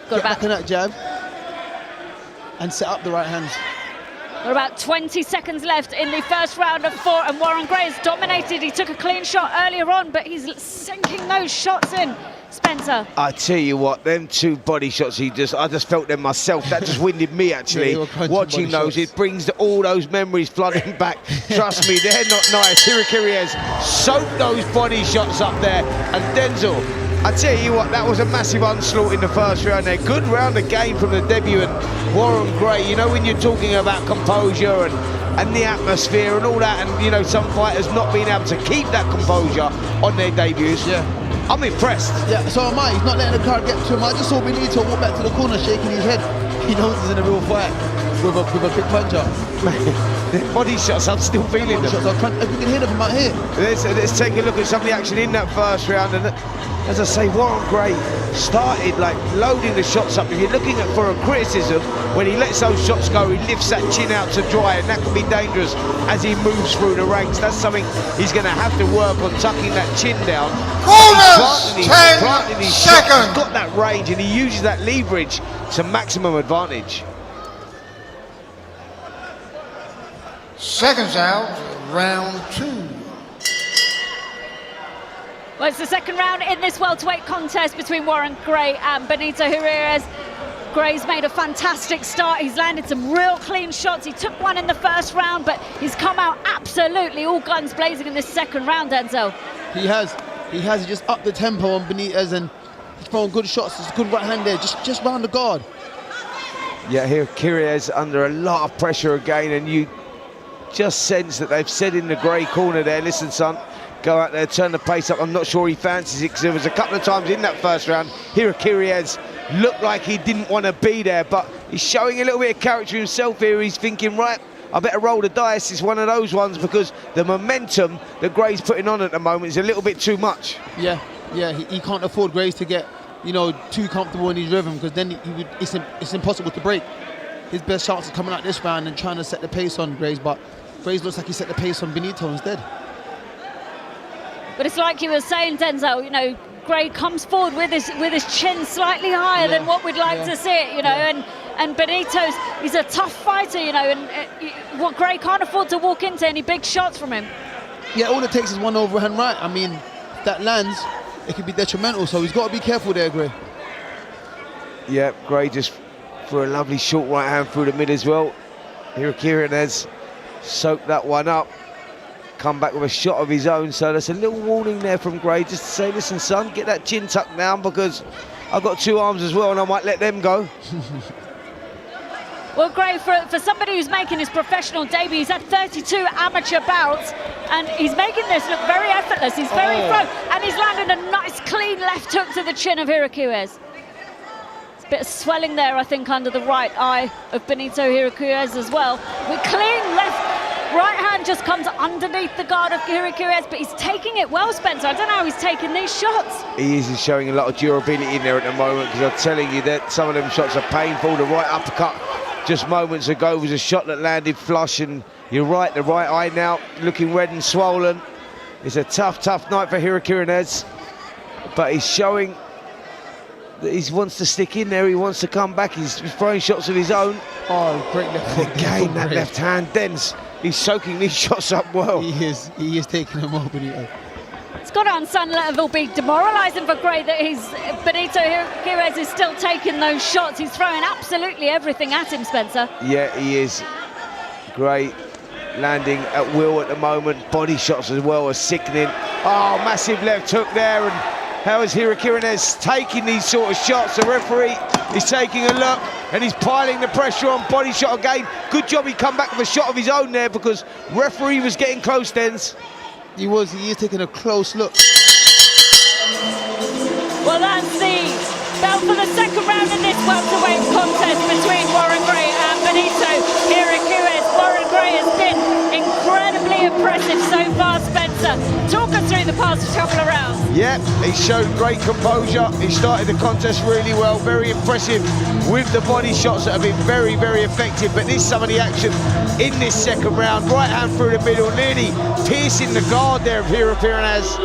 Speaker 8: Get back in that jab and set up the right hands.
Speaker 3: Got about 20 seconds left in the first round of 4, and Warren Gray has dominated. He took a clean shot earlier on, but he's sinking those shots in, Spencer.
Speaker 7: I tell you what, them 2 body shots, I just felt them myself. That just winded me, actually. Watching those, it brings all those memories flooding back. Trust me, they're not nice. Hrynkiewicz soaked those body shots up there, and Denzel, I tell you what, that was a massive onslaught in the first round there. Good round again from the debut, and Warren Gray, you know, when you're talking about composure and the atmosphere and all that, and, you know, some fighters not being able to keep that composure on their debuts. Yeah. I'm impressed.
Speaker 8: Yeah, so am I. He's not letting the crowd get to him. I just saw Benito walk back to the corner shaking his head. He knows he's in a real fight with a big puncher.
Speaker 7: The body shots, I'm still feeling them.
Speaker 8: Shots, we can hear them from out here.
Speaker 7: Let's take a look at some of the action in that first round. And as I say, Warren Gray started like loading the shots up. If you're looking for a criticism, when he lets those shots go, he lifts that chin out to dry, and that can be dangerous as he moves through the ranks. That's something he's going to have to work on, tucking that chin down.
Speaker 6: Corners, 10 seconds.
Speaker 7: He's got that range, and he uses that leverage to maximum advantage.
Speaker 6: Seconds out, round 2.
Speaker 3: Well, it's the second round in this welterweight contest between Warren Gray and Benito Hrynkiewicz. Gray's made a fantastic start. He's landed some real clean shots. He took one in the first round, but he's come out absolutely all guns blazing in this second round, Denzel.
Speaker 8: He has. He just upped the tempo on Benitez, and he's throwing good shots. It's a good right hand there, just round the guard.
Speaker 7: Yeah, here Hrynkiewicz under a lot of pressure again, and you just sense that they've said in the Gray corner there, listen, son, go out there, turn the pace up. I'm not sure he fancies it, because there was a couple of times in that first round, Hrynkiewicz looked like he didn't want to be there, but he's showing a little bit of character himself here. He's thinking, right, I better roll the dice. It's one of those ones, because the momentum that Gray's putting on at the moment is a little bit too much.
Speaker 8: Yeah, he can't afford Grays to get, you know, too comfortable in his rhythm, because then it's impossible to break. His best chance is coming out this round and trying to set the pace on Grays, but Grays looks like he set the pace on Benito instead.
Speaker 3: But it's like you were saying, Denzel, you know, Gray comes forward with his chin slightly higher than what we'd like to see it, you know, and Benito's, he's a tough fighter, you know, and what Gray can't afford to walk into any big shots from him.
Speaker 8: Yeah, all it takes is one overhand right. I mean, if that lands, it could be detrimental, so he's got to be careful there, Gray.
Speaker 7: Yeah, Gray just threw a lovely short right hand through the mid as well. Hrynkiewicz soaked that one up, come back with a shot of his own, so there's a little warning there from Gray just to say, listen, son, get that chin tucked down, because I've got 2 arms as well and I might let them go.
Speaker 3: Well, Gray, for somebody who's making his professional debut, he's had 32 amateur bouts, and he's making this look very effortless. He's very thrown, and he's landed a nice, clean left hook to the chin of Hrynkiewicz. It's a bit of swelling there, I think, under the right eye of Benito Hrynkiewicz as well. With clean right hand just comes underneath the guard of Hrynkiewicz, but he's taking it well, Spencer. I don't know how he's taking these shots.
Speaker 7: He is showing a lot of durability in there at the moment, because I'm telling you that some of them shots are painful. The right uppercut just moments ago was a shot that landed flush, and you're right, the right eye now looking red and swollen. It's a tough night for Hrynkiewicz, but he's showing that he wants to stick in there, he wants to come back, he's throwing shots of his own.
Speaker 8: Oh, great left hand.
Speaker 7: Again, that left hand, Dens, he's soaking these shots up well.
Speaker 8: He is taking them all, Benito.
Speaker 3: It's got to it'll be demoralising for Gray that Benito Hrynkiewicz is still taking those shots. He's throwing absolutely everything at him, Spencer.
Speaker 7: Yeah, he is. Gray landing at will at the moment. Body shots as well are sickening. Oh, massive left hook there. And how is Hrynkiewicz taking these sort of shots? The referee is taking a look and he's piling the pressure on. Body shot again. Good job he come back with a shot of his own there, because referee was getting close, Dens.
Speaker 8: He is taking a close look.
Speaker 3: Well, that's the bell for the second round in this welterweight contest between Warren Gray and Benito Hrynkiewicz. Warren Gray has been incredibly impressive so far, Spencer. Talk us through the past couple of rounds.
Speaker 7: Yeah, he showed great composure. He started the contest really well, very impressive with the body shots that have been very, very effective. But this some of the action in this second round. Right hand through the middle, nearly piercing the guard there of Hrynkiewicz.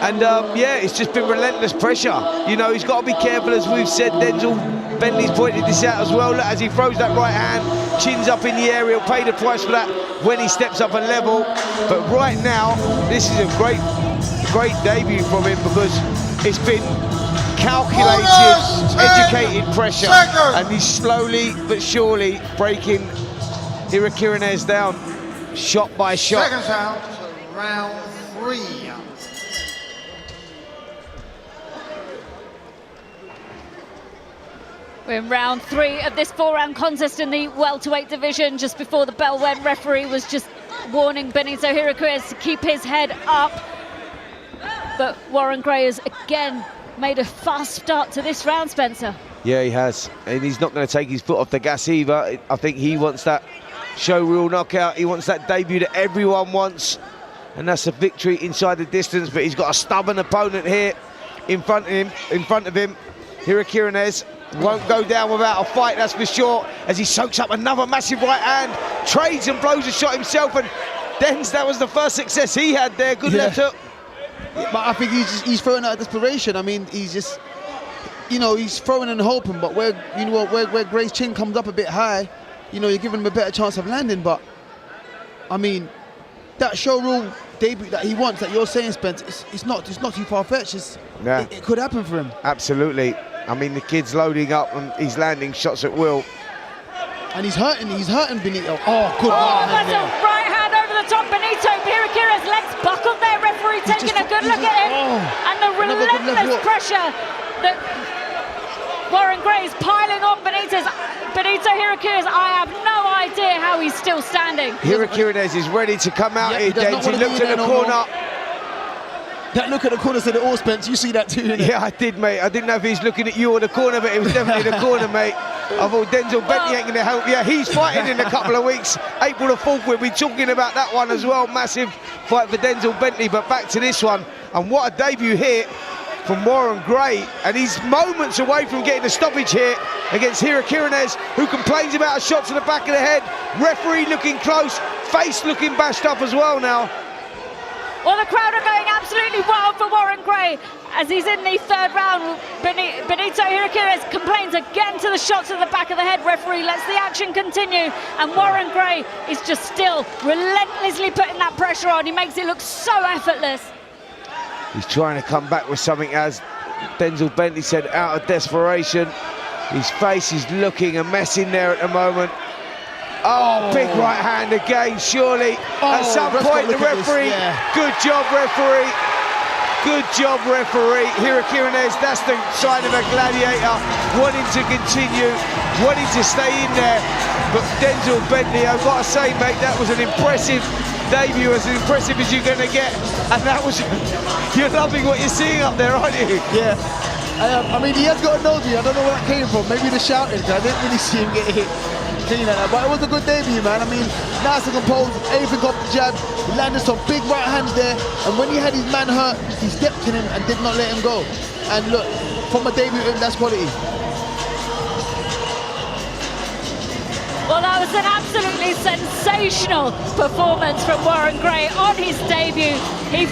Speaker 7: And yeah, it's just been relentless pressure. You know, he's got to be careful, as we've said. Denzel Bentley's pointed this out as well. Look, as he throws that right hand, chins up in the air, he'll pay the price for that when he steps up a level. But right now, this is a great debut from him, because it's been calculated, educated pressure, and he's slowly but surely breaking Hrynkiewicz down, shot by shot.
Speaker 6: Seconds out to round 3.
Speaker 3: We're in round 3 of this 4-round contest in the welterweight division. Just before the bell went, referee was just warning Benito Hrynkiewicz to keep his head up. But Warren Gray has again made a fast start to this round, Spencer.
Speaker 7: Yeah, he has. And he's not going to take his foot off the gas either. I think he wants that show reel knockout. He wants that debut that everyone wants. And that's a victory inside the distance. But he's got a stubborn opponent here in front of him. Hrynkiewicz won't go down without a fight, that's for sure, as he soaks up another massive right hand, trades and blows a shot himself. And Dens, that was the first success he had there. Good left hook.
Speaker 8: Yeah, but I think he's throwing out of desperation. I mean, he's just, you know, he's throwing and hoping, but where Gray's chin comes up a bit high, you know, you're giving him a better chance of landing. But I mean, that show rule debut that he wants, that you're saying, Spence, it's not too far-fetched. It could happen for him.
Speaker 7: Absolutely. I mean, the kid's loading up and he's landing shots at will.
Speaker 8: And he's hurting Benito. Oh, good
Speaker 3: that's a right hand over the top. Benito Hrynkiewicz legs buckled there. Referee taking a good look at him. And the relentless pressure that Warren Gray is piling on Benito Hrynkiewicz. I have no idea how he's still standing.
Speaker 7: Hrynkiewicz is ready to come out here, James. He looked at the corner.
Speaker 8: That look at the corner said it all, Spence. You see that too, didn't you?
Speaker 7: Yeah, I did, mate. I didn't know if he's looking at you or the corner, but it was definitely the corner, mate. I thought Denzel Bentley ain't going to help you. He's fighting in a couple of weeks. April the 4th, we'll be talking about that one as well. Massive fight for Denzel Bentley. But back to this one. And what a debut here from Warren Gray. And he's moments away from getting a stoppage here against Hrynkiewicz, who complains about a shot to the back of the head. Referee looking close. Face looking bashed up as well now.
Speaker 3: Well, the crowd are going absolutely wild for Warren Gray as he's in the 3rd round. Benito Hrynkiewicz complains again to the shot to the back of the head. Referee lets the action continue, and Warren Gray is just still relentlessly putting that pressure on. He makes it look so effortless.
Speaker 7: He's trying to come back with something, as Denzel Bentley said, out of desperation. His face is looking a mess in there at the moment. Oh, big right hand again, surely. At some point, the referee, good job, referee. Good job, referee. Hrynkiewicz, that's the sign of a gladiator, wanting to continue, wanting to stay in there. But Denzel Bentley, I've got to say, mate, that was an impressive debut, as impressive as you're going to get. And that was, you're loving what you're seeing up there, aren't you?
Speaker 8: Yeah. I mean, he has got a nosebleed. I don't know where that came from. Maybe the shouting, because I didn't really see him get hit. But it was a good debut, man. I mean, nice and composed, everything off the jab. He landed some big right hands there, and when he had his man hurt, he stepped in him and did not let him go. And look, from a debut, that's quality.
Speaker 3: Well, that was an absolutely sensational performance from Warren Gray on his debut. He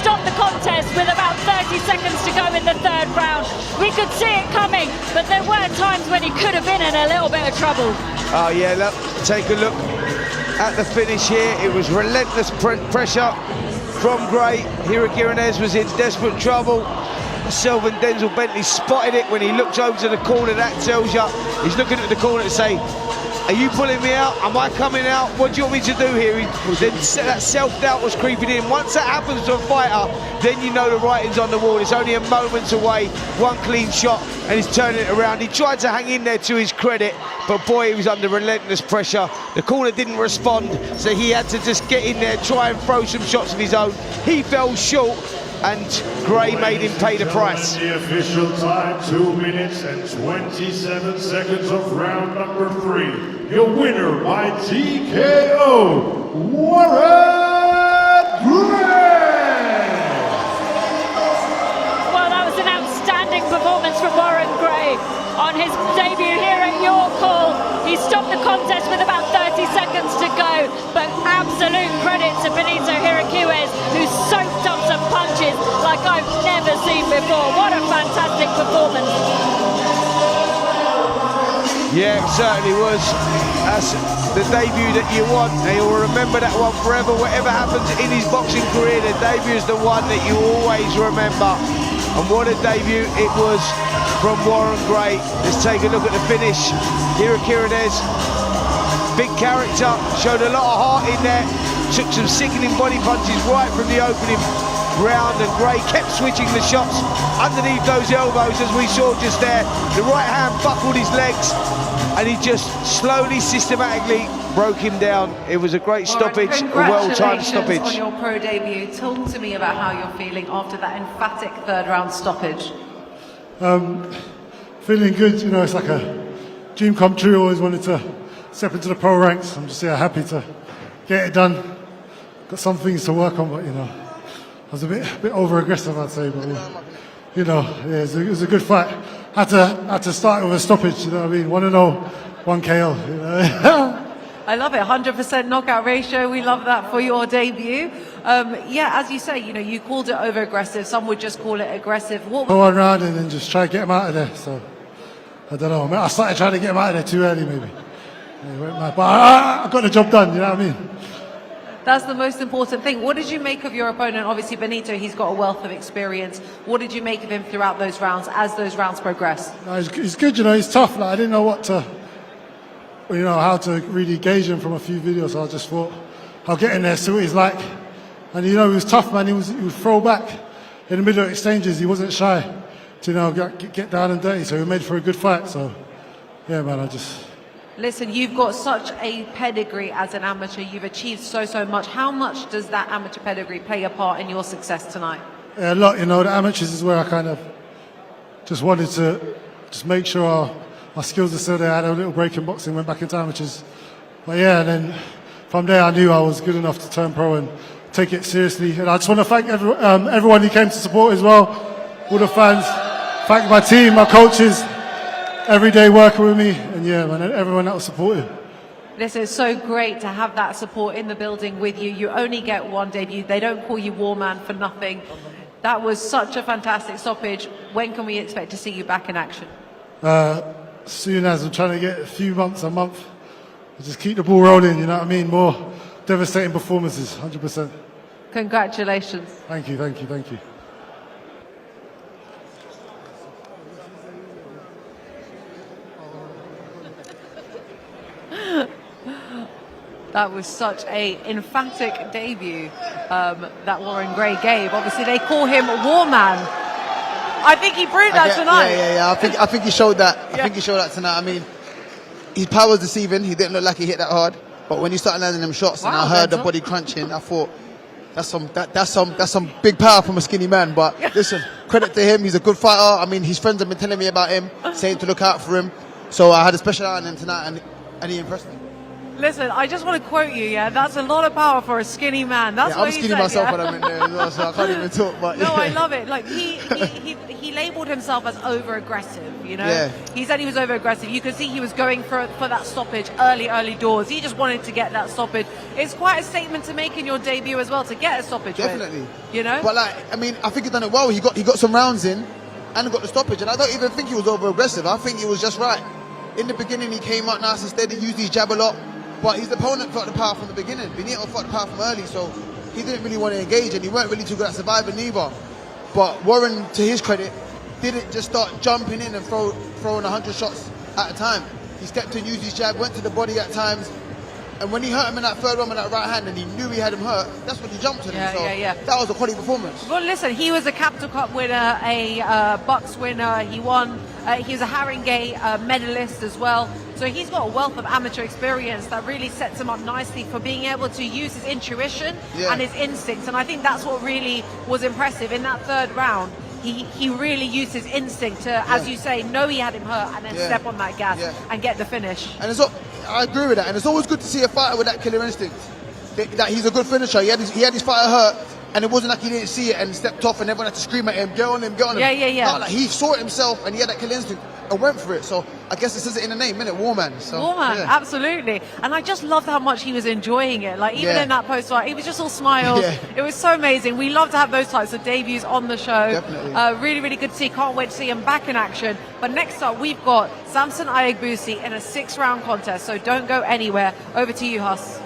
Speaker 3: stopped the contest with about 30 seconds to go in the 3rd round. We could see it coming, but there were times when he could have been in a little bit of trouble.
Speaker 7: Oh yeah, look, take a look at the finish here. It was relentless pressure. from Gray. Hrynkiewicz was in desperate trouble. Sylvan Denzel Bentley spotted it when he looked over to the corner. That tells you he's looking at the corner to say, are you pulling me out? Am I coming out? What do you want me to do here? Then that self-doubt was creeping in. Once that happens to a fighter, then you know the writing's on the wall. It's only a moment away, one clean shot, and he's turning it around. He tried to hang in there to his credit, but boy, he was under relentless pressure. The corner didn't respond, so he had to just get in there, try and throw some shots of his own. He fell short, and Gray made him pay the price.
Speaker 4: The official time, 2 minutes and 27 seconds of round number 3. Your winner by TKO, Warren Gray.
Speaker 3: Well, that was an outstanding performance from Warren Gray on his debut here at York Hall. He stopped the contest with about 30 seconds to go, but absolute credit to Benito Hrynkiewicz, who soaked up some punches like I've never seen before. What a fantastic performance.
Speaker 7: Yeah, it certainly was. That's the debut that you want. They will remember that one forever. Whatever happens in his boxing career, the debut is the one that you always remember. And what a debut it was from Warren Gray. Let's take a look at the finish. Hrynkiewicz, big character, showed a lot of heart in there, took some sickening body punches right from the opening round, and Gray kept switching the shots underneath those elbows, as we saw just there. The right hand buckled his legs, and he just slowly, systematically broke him down. It was a great stoppage, a well-timed stoppage.
Speaker 1: On your pro debut, talk to me about how you're feeling after that emphatic third round stoppage.
Speaker 10: Feeling good, you know, it's like a dream come true. Always wanted to step into the pro ranks. I'm just happy to get it done. Got some things to work on, but you know, I was a bit over-aggressive, I'd say, but you know, yeah, it was a good fight. Had to start with a stoppage, you know what I mean? 1-0, 1 KO, you know.
Speaker 1: I love it, 100% knockout ratio. We love that for your debut. Yeah, as you say, you know, you called it over-aggressive. Some would just call it aggressive. What?
Speaker 10: Go one round and then just try to get him out of there. So I don't know. I started trying to get him out of there too early, maybe. Yeah, but I got the job done. You know what I mean?
Speaker 1: That's the most important thing. What did you make of your opponent? Obviously, Benito, he's got a wealth of experience. What did you make of him throughout those rounds, as those rounds progressed?
Speaker 10: No, he's good, you know, he's tough. Like, I didn't know how to really gauge him from a few videos, so I just thought, I'll get in there, see what he's like. And, you know, he was tough, man. He would throw back in the middle of exchanges. He wasn't shy to, you know, get down and dirty, so he made for a good fight. So, yeah, man,
Speaker 1: Listen, you've got such a pedigree as an amateur. You've achieved so much. How much does that amateur pedigree play a part in your success tonight?
Speaker 10: Yeah, a lot. You know, the amateurs is where I kind of just wanted to just make sure my skills are still there. I had a little break in boxing, went back into amateurs. But yeah, and then from there I knew I was good enough to turn pro and take it seriously. And I just want to thank everyone who came to support as well, all the fans. Thank my team, my coaches, every day working with me, and yeah, man, everyone that was supportive.
Speaker 1: This is so great to have that support in the building with you. You only get one debut. They don't call you Warman for nothing. That was such a fantastic stoppage. When can we expect to see you back in action?
Speaker 10: Soon as. I'm trying to get a few months, a month. Just keep the ball rolling, you know what I mean? More devastating performances, 100%.
Speaker 1: Congratulations.
Speaker 10: Thank you.
Speaker 1: That was such a emphatic debut that Warren Gray gave. Obviously, they call him Warman. I think he proved that tonight.
Speaker 8: Yeah. I think he showed that. I think he showed that tonight. I mean, his power was deceiving. He didn't look like he hit that hard. But when he started landing them shots, and I heard the body crunching, I thought that's some big power from a skinny man. But listen, credit to him. He's a good fighter. I mean, his friends have been telling me about him, saying to look out for him. So I had a special eye on him tonight, and he impressed me.
Speaker 1: Listen, I just want to quote you, that's a lot of power for a skinny man. That's what
Speaker 8: I'm
Speaker 1: he
Speaker 8: skinny
Speaker 1: said,
Speaker 8: myself when I'm in there as well, so I can't even talk. But
Speaker 1: no, I love it. Like he labelled himself as over-aggressive, you know?
Speaker 8: Yeah.
Speaker 1: He said he was over-aggressive. You could see he was going for that stoppage early doors. He just wanted to get that stoppage. It's quite a statement to make in your debut as well, to get a stoppage.
Speaker 8: Definitely.
Speaker 1: You know?
Speaker 8: But I think he done it well. He got some rounds in and got the stoppage, and I don't even think he was over-aggressive. I think he was just right. In the beginning, he came out nice and steady, used his jab a lot. But his opponent fought the power from the beginning. Benito fought the power from early, so he didn't really want to engage, and he weren't really too good at surviving either. But Warren, to his credit, didn't just start jumping in and throwing 100 shots at a time. He stepped in, used his jab, went to the body at times, and when he hurt him in that third round with that right hand and he knew he had him hurt, that's when he jumped at him. So that was a quality performance.
Speaker 1: Well, listen, he was a Capital Cup winner, a Bucks winner. He won. He was a Haringey medalist as well. So he's got a wealth of amateur experience that really sets him up nicely for being able to use his intuition and his instincts. And I think that's what really was impressive in that third round. He really used his instinct to, as you say, know he had him hurt and then step on that gas and get the finish.
Speaker 8: And I agree with that. And it's always good to see a fighter with that killer instinct. That he's a good finisher. He had his fighter hurt, and it wasn't like he didn't see it and stepped off and everyone had to scream at him, get on him, get on him. No, like he saw it himself and he had that killer instinct and went for it. So I guess it says it in the name, innit? Warman. So,
Speaker 1: Warman, absolutely. And I just loved how much he was enjoying it. Like even in that post fight, he was just all smiles. It was so amazing. We love to have those types of debuts on the show.
Speaker 8: Definitely.
Speaker 1: Really, really good to see. Can't wait to see him back in action. But next up, we've got Samson Aiyegbusi in a 6-round contest. So don't go anywhere. Over to you, Huss.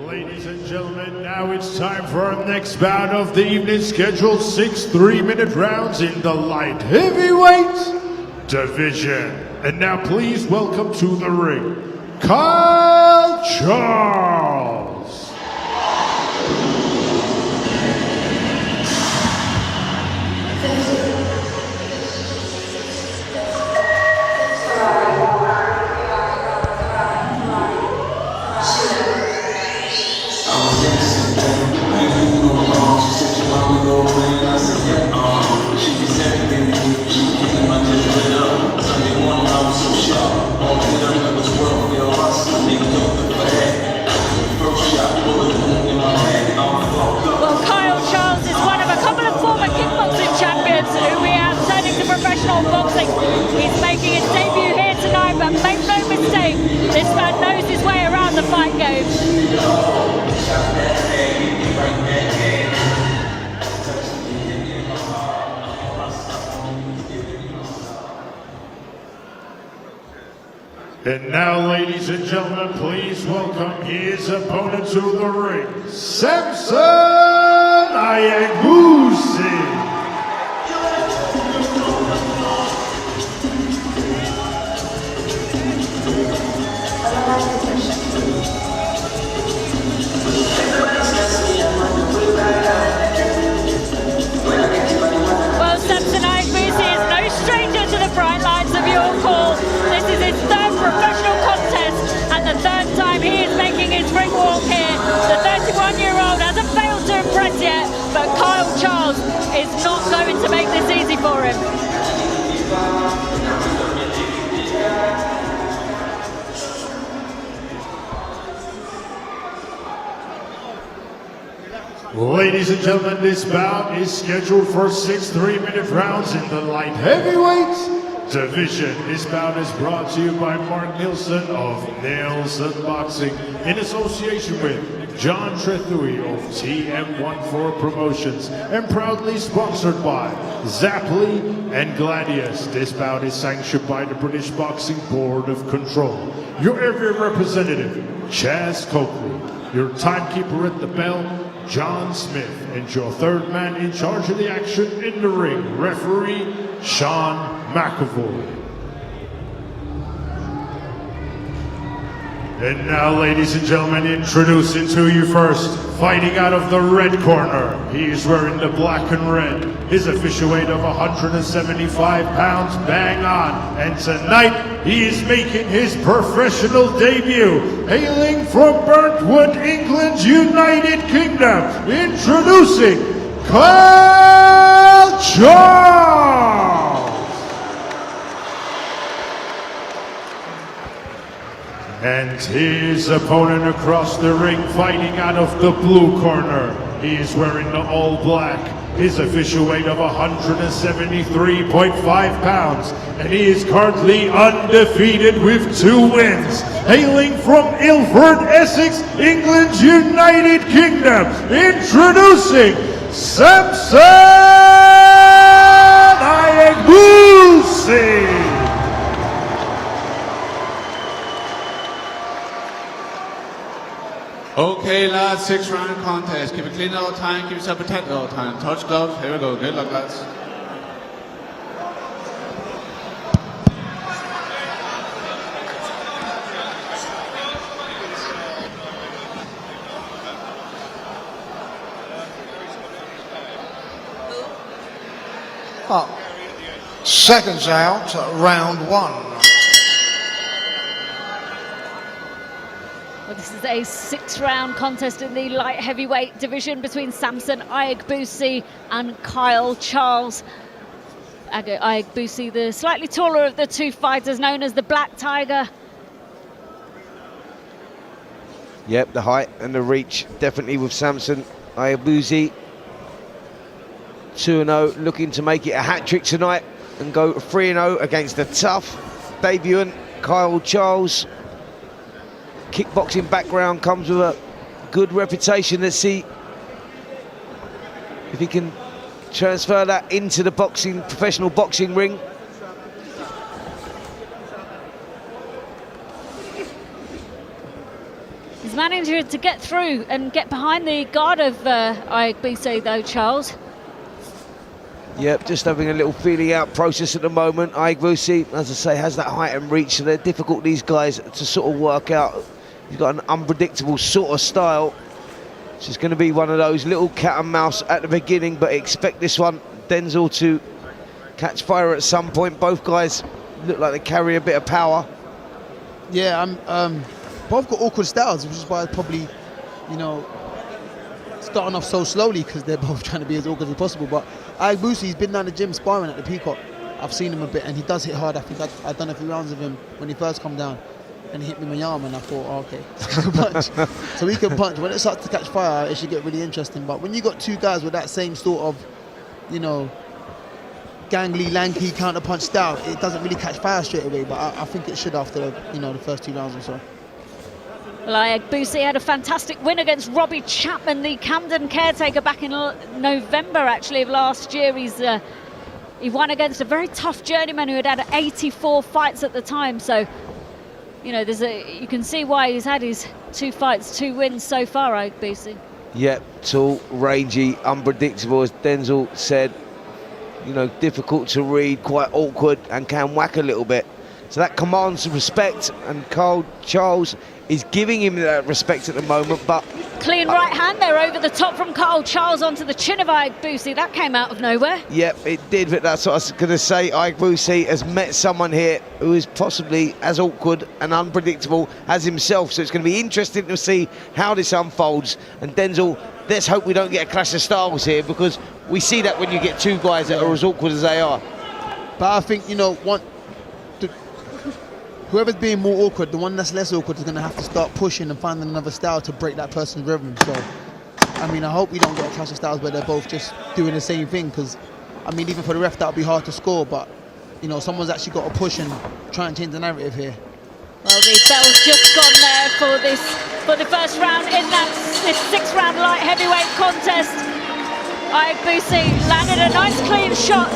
Speaker 4: Ladies and gentlemen, now it's time for our next bout of the evening, scheduled 6 3-minute rounds in the light heavyweight division. And now please welcome to the ring, Kyle Charles.
Speaker 3: Well, Kyle Charles is one of a couple of former kickboxing champions who we are turning to professional boxing. He's making his debut here tonight, but make no mistake, this man knows his way around the fight game.
Speaker 4: And now, ladies and gentlemen, please welcome his opponent to the ring, Samson Aiyegbusi.
Speaker 3: Well, Samson Aiyegbusi is no stranger to the bright lights of your call. This is his third professional contest and the third time he is making his ring walk here. The 31-year-old hasn't failed to impress yet, but Kyle Charles is not going to make this easy for him.
Speaker 4: Ladies and gentlemen, this bout is scheduled for 6 3-minute rounds in the light heavyweight division. This bout is brought to you by Mark Neilson of Neilson Boxing in association with John Trethui of TM14 Promotions and proudly sponsored by Zapley and Gladius. This bout is sanctioned by the British Boxing Board of Control. Your area representative, Chaz Coakley. Your timekeeper at the bell, John Smith, and your third man in charge of the action in the ring, referee Sean McAvoy. And now, ladies and gentlemen, introducing to you first, fighting out of the red corner. He's wearing the black and red. His official weight of 175 pounds, bang on. And tonight, he is making his professional debut, hailing from Burntwood, England, United Kingdom. Introducing Kyle Charles. And his opponent across the ring, fighting out of the blue corner. He is wearing the all black. His official weight of 173.5 pounds. And he is currently undefeated with 2 wins. Hailing from Ilford, Essex, England's United Kingdom. Introducing Samson Aiyegbusi.
Speaker 11: Okay, lads, 6-round contest. Keep it clean all the time, keep yourself protected all the time. Touch gloves, here we go. Good luck, lads.
Speaker 6: Seconds out, round 1.
Speaker 3: Well, this is a 6-round contest in the light heavyweight division between Samson Aiyegbusi and Kyle Charles. Aiyegbusi, the slightly taller of the two fighters, known as the Black Tiger.
Speaker 7: Yep, the height and the reach definitely with Samson Aiyegbusi. 2-0, looking to make it a hat-trick tonight and go 3-0 against the tough debutant Kyle Charles. Kickboxing background, comes with a good reputation. Let's see if he can transfer that into the professional boxing ring.
Speaker 3: He's managed to get through and get behind the guard of Aiyegbusi though, Charles.
Speaker 7: Yep, just having a little feeling out process at the moment. Aiyegbusi, as I say, has that height and reach, so they're difficult, these guys, to sort of work out. He's got an unpredictable sort of style. So it's going to be one of those little cat and mouse at the beginning, but expect this one, Denzel, to catch fire at some point. Both guys look like they carry a bit of power.
Speaker 8: Yeah, both got awkward styles, which is why probably, you know, starting off so slowly because they're both trying to be as awkward as possible. But Aiyegbusi's been down the gym sparring at the Peacock. I've seen him a bit, and he does hit hard. I think I've done a few rounds of him when he first come down, and he hit me in my arm, and I thought, oh, okay, punch. So he can punch. When it starts to catch fire, it should get really interesting. But when you got two guys with that same sort of, you know, gangly, lanky counter punch style, it doesn't really catch fire straight away. But I think it should after the first 2 rounds or so.
Speaker 3: Well, Aiyegbusi had a fantastic win against Robbie Chapman, the Camden caretaker, back in November, actually, of last year. He won against a very tough journeyman who had 84 fights at the time. So, you know, you can see why he's had his 2 fights, 2 wins so far, Aiyegbusi.
Speaker 7: Yep, tall, rangy, unpredictable, as Denzel said. You know, difficult to read, quite awkward, and can whack a little bit. So that commands respect, and Kyle Charles is giving him that respect at the moment. But
Speaker 3: clean right hand there over the top from Kyle Charles onto the chin of Aiyegbusi. That came out of nowhere.
Speaker 7: Yep, it did, but that's what I was going to say. Aiyegbusi has met someone here who is possibly as awkward and unpredictable as himself. So it's going to be interesting to see how this unfolds. And Denzel, let's hope we don't get a clash of styles here, because we see that when you get 2 guys that are as awkward as they are.
Speaker 8: But I think, you know, whoever's being more awkward, the one that's less awkward is going to have to start pushing and finding another style to break that person's rhythm. So, I mean, I hope we don't get a clash of styles where they're both just doing the same thing, because, I mean, even for the ref, that would be hard to score. But, you know, someone's actually got to push and try and change the narrative here.
Speaker 3: Well, the bell's just gone there for the first round in this 6-round light heavyweight contest. Aiyegbusi landed a nice clean shot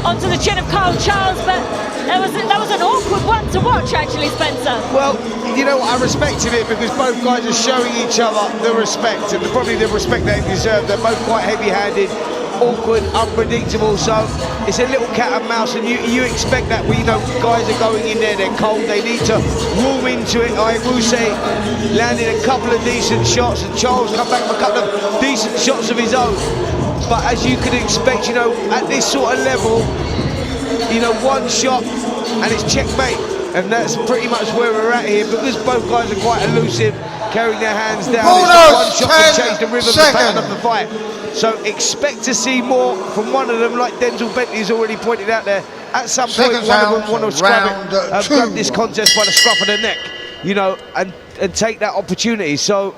Speaker 3: onto the chin of Kyle Charles, but that was an awkward one to watch, actually, Spencer.
Speaker 7: Well, you know, I respected it because both guys are showing each other the respect, and probably the respect they deserve. They're both quite heavy-handed, awkward, unpredictable, so it's a little cat and mouse, and you expect that when, you know, guys are going in there, they're cold, they need to warm into it. Aiyegbusi landed a couple of decent shots, and Charles come back with a couple of decent shots of his own. But as you can expect, you know, at this sort of level, you know, one shot and it's checkmate, and that's pretty much where we're at here, because both guys are quite elusive, carrying their hands down. One shot can change the rhythm, the pattern of the fight. So expect to see more from one of them, like Denzel Bentley's already pointed out there. At some point, one of them want to grab this contest by the scruff of the neck, you know, and take that opportunity. So,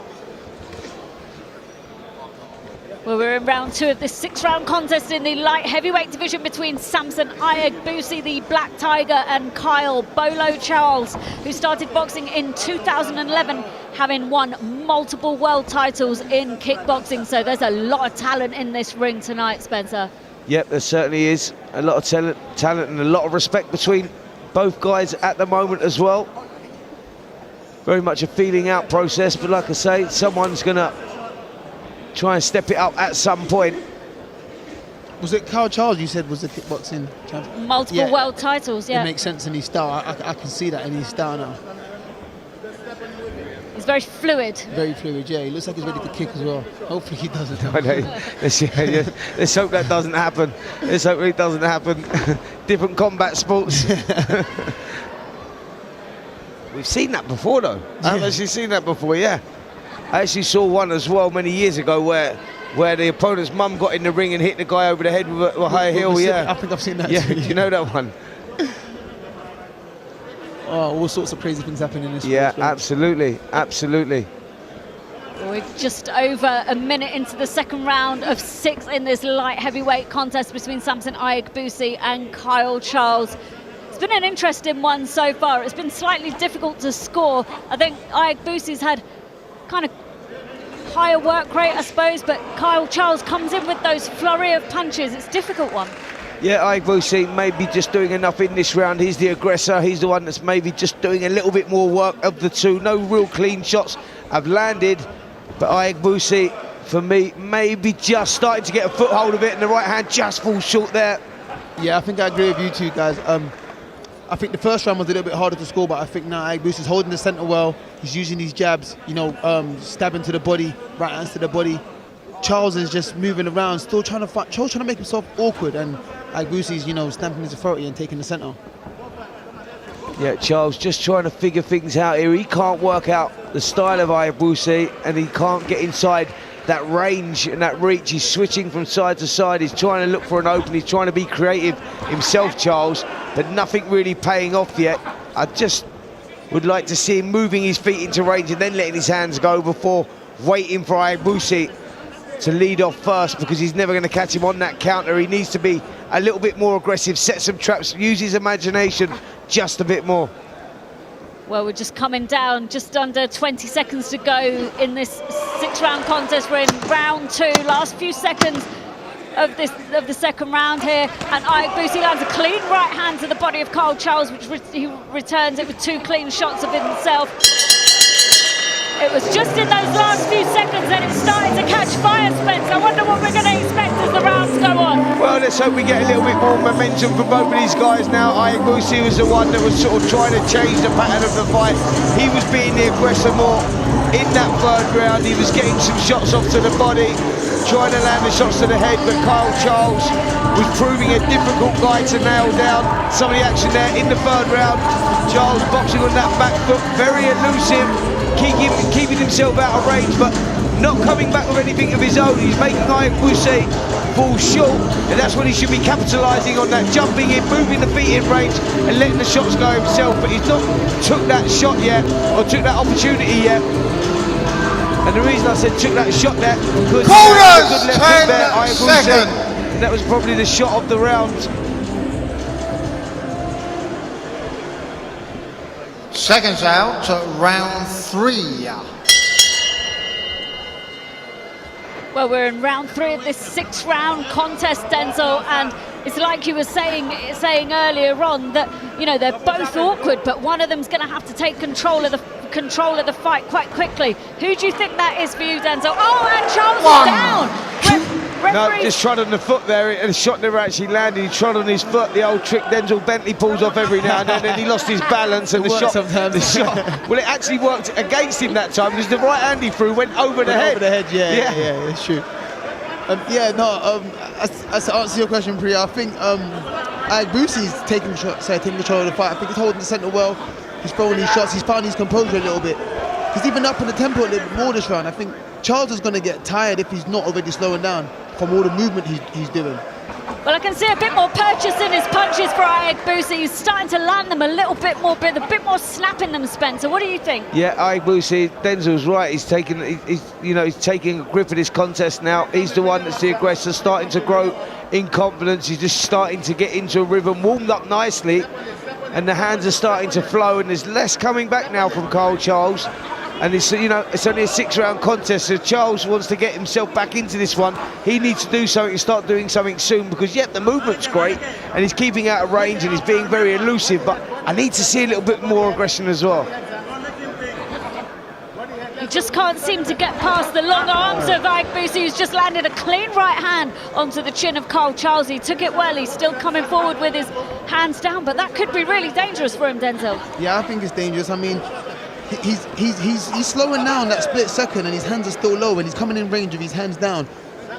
Speaker 3: well, we're in round 2 of this 6-round contest in the light heavyweight division between Samson Aiyegbusi, the Black Tiger, and Kyle Bolo Charles, who started boxing in 2011, having won multiple world titles in kickboxing. So there's a lot of talent in this ring tonight, Spencer.
Speaker 7: Yep, there certainly is a lot of talent and a lot of respect between both guys at the moment as well. very much a feeling out process, but like I say, someone's gonna try and step it up at some point.
Speaker 8: Was it Kyle Charles you said was the kickboxing champion?
Speaker 3: Multiple world titles, yeah.
Speaker 8: It makes sense in his style. I can see that in his style now.
Speaker 3: He's very fluid.
Speaker 8: Very fluid, yeah. He looks like he's ready to kick as well. Hopefully he doesn't.
Speaker 7: I know. Let's hope that doesn't happen. Let's hope it doesn't happen. Different combat sports. We've seen that before, though. I've actually seen that before, yeah. I actually saw one as well many years ago where the opponent's mum got in the ring and hit the guy over the head with a high heel, yeah.
Speaker 8: I think I've seen that
Speaker 7: Yeah,
Speaker 8: too.
Speaker 7: you know that one?
Speaker 8: Oh, all sorts of crazy things happen in this.
Speaker 7: Yeah, absolutely, absolutely.
Speaker 3: We're just over a minute into the second round of 6 in this light heavyweight contest between Samson Aiyegbusi and Kyle Charles. It's been an interesting one so far. It's been slightly difficult to score. I think Aiyegbusi's had kind of higher work rate, I suppose, but Kyle Charles comes in with those flurry of punches. It's a difficult one.
Speaker 7: Yeah, Aiyegbusi maybe just doing enough in this round. He's the aggressor. He's the one that's maybe just doing a little bit more work of the two. No real clean shots have landed, but Aiyegbusi, for me, maybe just starting to get a foothold of it, and the right hand just falls short there.
Speaker 8: Yeah, I think I agree with you two guys. I think the first round was a little bit harder to score, but I think now Aiyegbusi's holding the centre well. He's using these jabs, you know, stabbing to the body, right hands to the body. Charles is just moving around, still trying to fight. Charles trying to make himself awkward, and Aiyegbusi's, you know, stamping his authority and taking the centre.
Speaker 7: Yeah, Charles just trying to figure things out here. He can't work out the style of Aiyegbusi, and he can't get inside that range and that reach. He's switching from side to side. He's trying to look for an open. He's trying to be creative himself, Charles, but nothing really paying off yet. I just would like to see him moving his feet into range and then letting his hands go before waiting for Aiyegbusi to lead off first, because he's never going to catch him on that counter. He needs to be a little bit more aggressive, set some traps, use his imagination just a bit more.
Speaker 3: Well, we're just coming down, just under 20 seconds to go in this 6-round contest. We're in round 2, last few seconds of the second round here, and Aiyegbusi lands a clean right hand to the body of Kyle Charles, which he returns it with 2 clean shots of himself. It was just in those last few seconds that it started to catch fire, Spence. I wonder what we're going to expect as the rounds go on.
Speaker 7: Well, let's hope we get a little bit more momentum from both of these guys now. Aiyegbusi was the one that was sort of trying to change the pattern of the fight. He was being the aggressor more in that third round. He was getting some shots off to the body, trying to land the shots to the head, but Kyle Charles was proving a difficult guy to nail down. Some of the action there in the third round. Charles boxing on that back foot, very elusive, keeping himself out of range, but not coming back with anything of his own. He's making Aiyegbusi fall short, and that's when he should be capitalising on that, jumping in, moving the feet in range, and letting the shots go himself. But he's not took that shot yet, or took that opportunity yet. And the reason I said took that shot there, because
Speaker 6: Corners, 10 seconds.
Speaker 7: And that was probably the shot of the round.
Speaker 6: Seconds out to round 3.
Speaker 3: Well, we're in round 3 of this 6-round contest, Denzel, and it's like you were saying earlier on that, you know, they're both awkward, but one of them's going to have to take control of the fight quite quickly. Who do you think that is for you, Denzel? Oh, and Charles is down.
Speaker 7: No, just trod on the foot there, and the shot never actually landed. He trod on his foot, the old trick Denzel Bentley pulls off every now and then, and he lost his balance, and the shot, well, it actually worked against him that time, because the right hand he threw went over the head.
Speaker 8: Over the head, yeah, it's true. To answer your question, Priya, I think Aiyegbusi's taking control of the fight. I think he's holding the centre well. He's throwing these shots. He's found his composure a little bit. He's even up in the tempo a little bit more this round. I think Charles is going to get tired if he's not already slowing down from all the movement he's doing.
Speaker 3: Well, I can see a bit more purchase in his punches for Aiyegbusi. He's starting to land them a little bit more, but a bit more snap in them, Spencer. What do you think?
Speaker 7: Yeah, Aiyegbusi, Denzel's right. He's taking a grip of this contest now. He's the one that's the aggressor, starting to grow in confidence. He's just starting to get into a rhythm, warmed up nicely, and the hands are starting to flow, and there's less coming back now from Kyle Charles. And it's only a 6-round contest, so Charles wants to get himself back into this one. He needs to do something, start doing something soon, because the movement's great, and he's keeping out of range, and he's being very elusive, but I need to see a little bit more aggression as well.
Speaker 3: just can't seem to get past the long arms of Aiyegbusi, who's just landed a clean right hand onto the chin of Kyle Charles. He took it well. He's still coming forward with his hands down, but that could be really dangerous for him, Denzel.
Speaker 8: Yeah, I think it's dangerous. I mean, he's slowing down that split second, and his hands are still low, and he's coming in range with his hands down.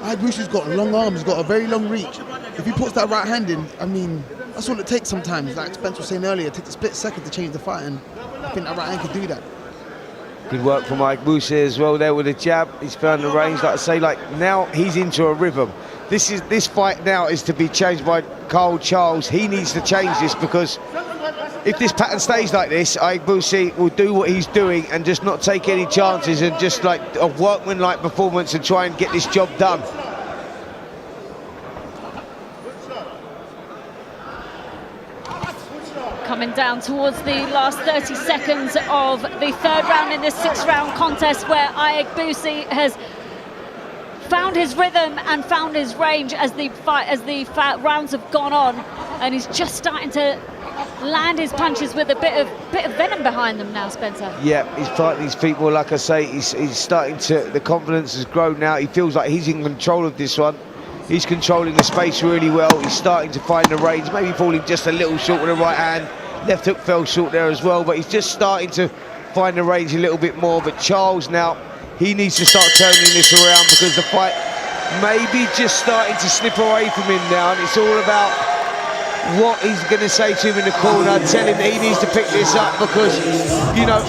Speaker 8: Aiyegbusi's got long arms, he's got a very long reach. If he puts that right hand in, I mean, that's all it takes sometimes. Like Spence was saying earlier, it takes a split second to change the fight, and I think that right hand could do that.
Speaker 7: Good work from Aiyegbusi as well there with a jab. He's found the range, like I say, like now he's into a rhythm. This fight now is to be changed by Kyle Charles. He needs to change this, because if this pattern stays like this, Aiyegbusi will do what he's doing and just not take any chances, and just like a workman-like performance and try and get this job done.
Speaker 3: Coming down towards the last 30 seconds of the third round in this 6-round contest, where Aiyegbusi has found his rhythm and found his range as the rounds have gone on, and he's just starting to land his punches with a bit of venom behind them now, Spencer.
Speaker 7: Yeah, he's fighting his feet more, like I say. He's starting to, the confidence has grown now. He feels like he's in control of this one. He's controlling the space really well. He's starting to find the range, maybe falling just a little short with the right hand. Left hook fell short there as well, but he's just starting to find the range a little bit more. But Charles now, he needs to start turning this around, because the fight may be just starting to slip away from him now, and it's all about what he's going to say to him in the corner. Tell him that he needs to pick this up, because, you know,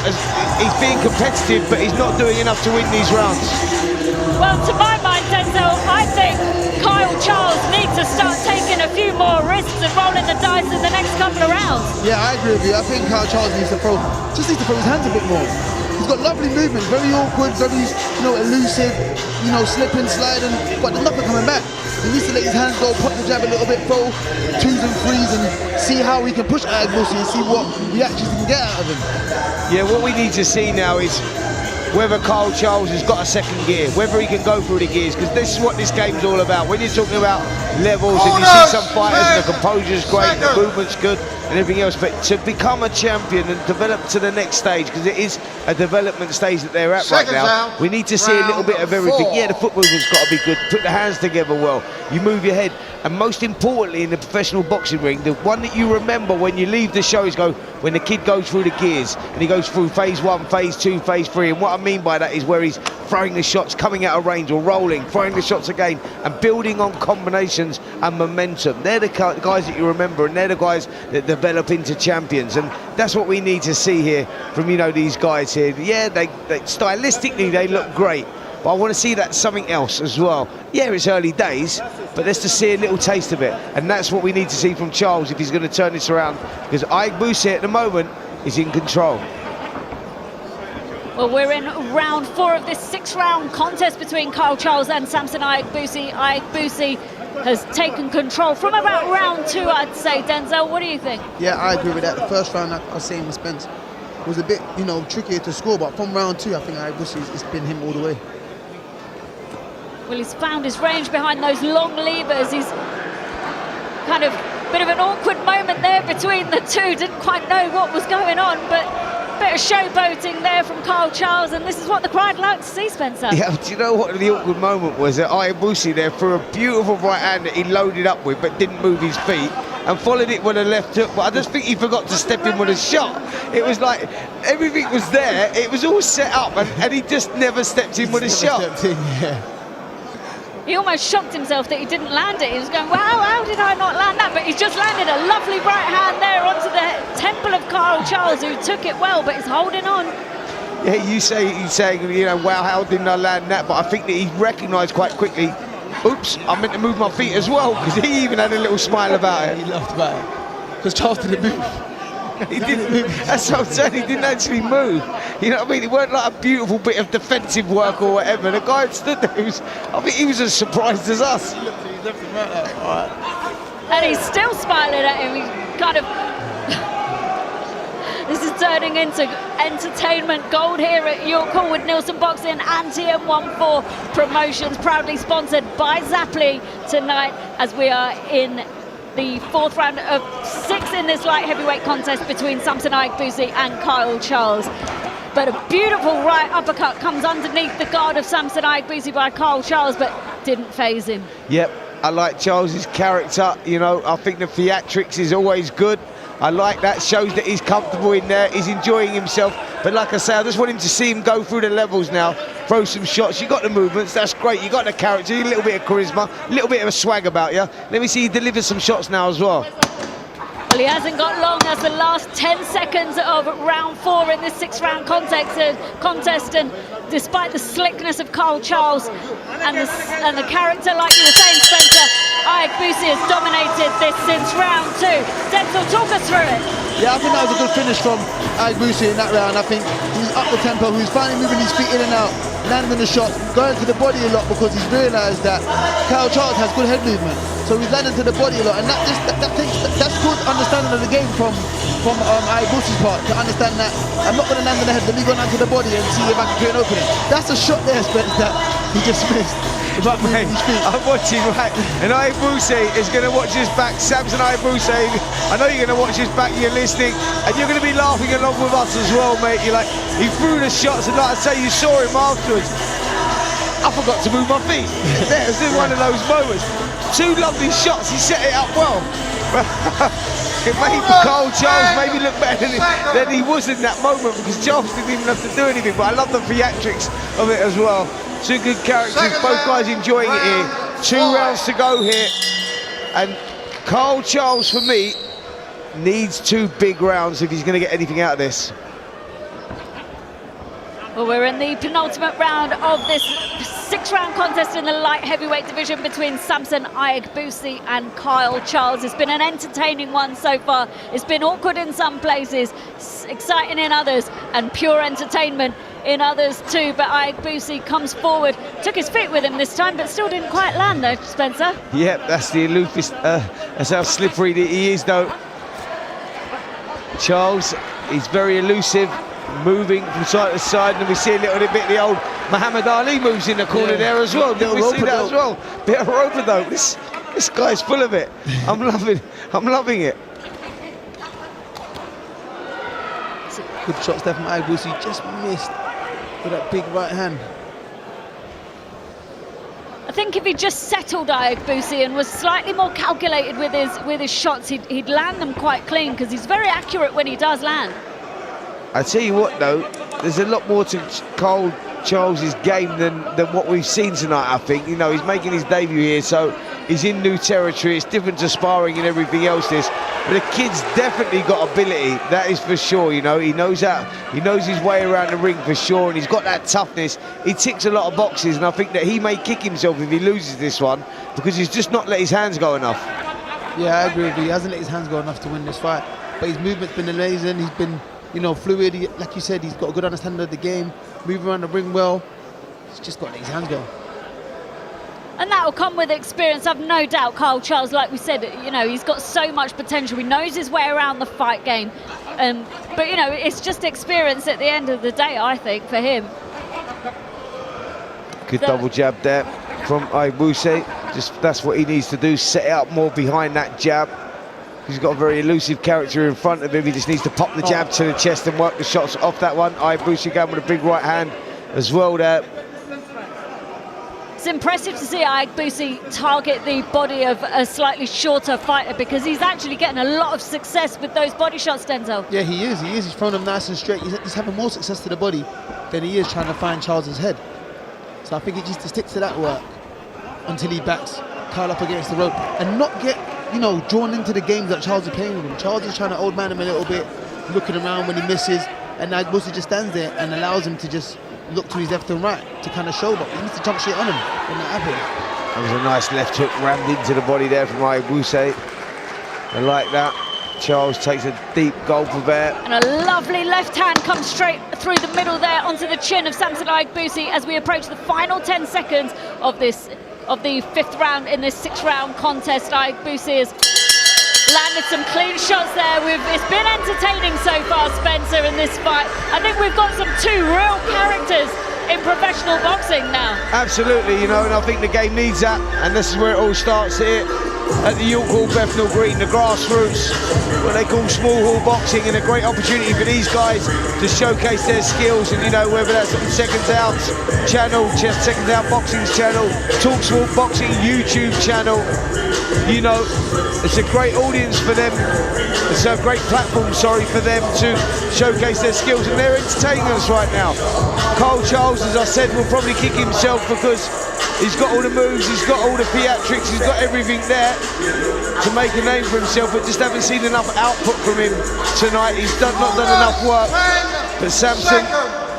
Speaker 7: he's being competitive, but he's not doing enough to win these rounds.
Speaker 3: Well, to my mind, Denzel, I think Kyle Charles needs to start taking a few more risks and rolling the dice in the next couple of rounds.
Speaker 8: Yeah, I agree with you. I think Kyle Charles needs to throw his hands a bit more. He's got lovely movement, very awkward, very, you know, elusive, you know, slipping, sliding, but there's nothing coming back. He needs to let his hands go, put the jab a little bit, throw 2s and 3s, and see how he can push Aiyegbusi and see what reactions he can get out of him.
Speaker 7: Yeah, what we need to see now is whether Kyle Charles has got a second gear, whether he can go through the gears, because this is what this game's all about. When you're talking about levels and you see some fighters and the composure's great, the movement's good and everything else, but to become a champion and develop to the next stage, because it is a development stage that they're at right now, we need to see a little bit of everything. Yeah, the foot movement's got to be good, put the hands together well, you move your head, and most importantly in the professional boxing ring, the one that you remember when you leave the show is when the kid goes through the gears, and he goes through phase 1, phase 2, phase 3, and what I mean by that is where he's throwing the shots, coming out of range or rolling, throwing the shots again, and building on combinations and momentum. They're the guys that you remember, and they're the guys that develop into champions, and that's what we need to see here from, you know, these guys here. Yeah, they stylistically they look great, but I want to see that something else as well. Yeah, it's early days, but let's just see a little taste of it, and that's what we need to see from Charles if he's going to turn this around, because Aiyegbusi at the moment is in control.
Speaker 3: Well, we're in round 4 of this 6-round contest between Kyle Charles and Samson Aiyegbusi. Aiyegbusi has taken control from about round 2, I'd say. Denzel, what do you think?
Speaker 8: Yeah, I agree with that. The first round, I was saying with Spence, was a bit, you know, trickier to score, but from round 2, I think Aiyegbusi has been him all the way.
Speaker 3: Well, he's found his range behind those long levers. He's kind of bit of an awkward moment there between the two. Didn't quite know what was going on, but a bit of showboating there from Kyle Charles, and this is what the crowd like to see, Spencer.
Speaker 7: Yeah, do you know what the awkward moment was? That Aiyegbusi there threw a beautiful right hand that he loaded up with, but didn't move his feet, and followed it with a left hook, but I just think he forgot to step in with a shot. It was like everything was there, it was all set up, and he just never stepped in with a shot.
Speaker 3: He almost shocked himself that he didn't land it. He was going, wow, how did I not land that? But he's just landed a lovely right hand there onto the temple of Kyle Charles, who took it well, but he's holding on.
Speaker 7: Yeah, he's saying, you know, wow, how didn't I land that? But I think that he recognised quite quickly, oops, I meant to move my feet as well, because he even had a little smile about it.
Speaker 8: He laughed about it, because Charles didn't move.
Speaker 7: He didn't move. That's what I'm saying, he didn't actually move. You know what I mean? It weren't like a beautiful bit of defensive work or whatever. The guy stood there, I think he was as surprised as us.
Speaker 8: He left him right there. All right.
Speaker 3: And he's still smiling at him. He's kind of... This is turning into entertainment gold here at York Hall with Neilson Boxing and TM14 Promotions, proudly sponsored by Zaply tonight, as we are in the 4th round of 6 in this light heavyweight contest between Samson Aiyegbusi and Kyle Charles. but a beautiful right uppercut comes underneath the guard of Samson Aiyegbusi by Carl Charles, but didn't faze him.
Speaker 7: Yep, I like Charles's character. You know, I think the theatrics is always good. I like that, shows that he's comfortable in there, he's enjoying himself. But like I say, I just want him to see him go through the levels now, throw some shots. You got the movements, that's great. You got the character, a little bit of charisma, a little bit of a swag about you. Let me see you deliver some shots now as well.
Speaker 3: Well, he hasn't got long. That's the last 10 seconds of round 4 in this 6-round contest, and despite the slickness of Carl Charles and the character, like you were saying, Spencer, Aiyegbusi has dominated this since round 2. Denzel, talk us through it.
Speaker 8: Yeah, I think that was a good finish from Aiyegbusi in that round. I think he's up the tempo, he's finally moving his feet in and out, landing the shots, going to the body a lot because he's realised that Carl Charles has good head movement. So he's landing to the body a lot, and that's good understanding of the game from Aiyegbusi's part, to understand that I'm not going to land on the head, let me go down to the body and see if I can create an opening. That's a shot there, Spence, that he just missed.
Speaker 7: Mate, I'm watching, right, and Aiyegbusi is going to watch his back. Samson Aiyegbusi, I know you're going to watch his back, you're listening, and you're going to be laughing along with us as well, mate. You're like, he threw the shots, and like I say, you saw him afterwards. I forgot to move my feet. There's one of those moments. 2 lovely shots, he set it up well. It made Carl Charles maybe look better than he was in that moment, because Charles didn't even have to do anything, but I love the theatrics of it as well. 2 good characters, both guys enjoying it here. 2 rounds to go here, and Carl Charles, for me, needs 2 big rounds if he's going to get anything out of this.
Speaker 3: Well, we're in the penultimate round of this 6-round contest in the light heavyweight division between Samson Aiyegbusi and Kyle Charles. It's been an entertaining one so far. It's been awkward in some places, exciting in others, and pure entertainment in others too. But Aiyegbusi comes forward, took his feet with him this time, but still didn't quite land though, Spencer.
Speaker 7: Yep, that's the elusive, that's how slippery he is though. Charles, he's very elusive, moving from side to side, and we see a little bit of the old Muhammad Ali moves in the corner there as well. Did we see that as well? Bit of rope-a-dope. This guy's full of it. I'm loving it.
Speaker 8: Good shots there from Aiyegbusi, just missed with that big right hand.
Speaker 3: I think if he just settled Aiyegbusi and was slightly more calculated with his shots, he'd land them quite clean, because he's very accurate when he does land.
Speaker 7: I tell you what though, there's a lot more to Carl Charles's game than what we've seen tonight, I think. You know, he's making his debut here, so he's in new territory. It's different to sparring and everything else this, but the kid's definitely got ability, that is for sure. You know, he knows his way around the ring for sure, and he's got that toughness. He ticks a lot of boxes, and I think that he may kick himself if he loses this one, because he's just not let his hands go enough.
Speaker 8: Yeah, I agree with you. He hasn't let his hands go enough to win this fight, but his movement's been amazing. He's been, you know, fluid. Like you said, he's got a good understanding of the game, moving around the ring well. He's just got to let his hands go.
Speaker 3: And that will come with experience. I've no doubt Kyle Charles, like we said, you know, he's got so much potential. He knows his way around the fight game. But, you know, it's just experience at the end of the day, I think, for him.
Speaker 7: Good double jab there from Aiyegbusi. Just that's what he needs to do, set it up more behind that jab. He's got a very elusive character in front of him. He just needs to pop the jab to the chest and work the shots off that one. Aiyegbusi going with a big right hand as well there.
Speaker 3: It's impressive to see Aiyegbusi target the body of a slightly shorter fighter, because he's actually getting a lot of success with those body shots, Denzel.
Speaker 8: Yeah, he is. He's throwing them nice and straight. He's having more success to the body than he is trying to find Charles's head. So I think he just sticks to that work until he backs Kyle up against the rope and not get, you know, drawn into the games that Charles is playing with him. Charles is trying to old man him a little bit, looking around when he misses, and Aiyegbusi just stands there and allows him to just look to his left and right to kind of show, but he needs to jump straight on him when that happens.
Speaker 7: That was a nice left hook rammed into the body there from Aiyegbusi. I like that. Charles takes a deep gulp of air.
Speaker 3: And a lovely left hand comes straight through the middle there onto the chin of Samson Aiyegbusi as we approach the final 10 seconds of the 5th round in this 6-round contest. Aiyegbusi has landed some clean shots there. It's been entertaining so far, Spencer, in this fight. I think we've got two real characters in professional boxing now.
Speaker 7: Absolutely, you know, and I think the game needs that, and this is where it all starts here. at the York Hall, Bethnal Green, the grassroots, what they call small hall boxing, and a great opportunity for these guys to showcase their skills. And you know, whether that's on Seconds Out's channel, just Seconds Out Boxing's channel, TalkSport Boxing YouTube channel, you know, it's a great audience for them. It's a great platform, sorry, for them to showcase their skills, and they're entertaining us right now. Kyle Charles, as I said, will probably kick himself because he's got all the moves, he's got all the theatrics, he's got everything there to make a name for himself, but just haven't seen enough output from him tonight. He's not done enough work. But Samson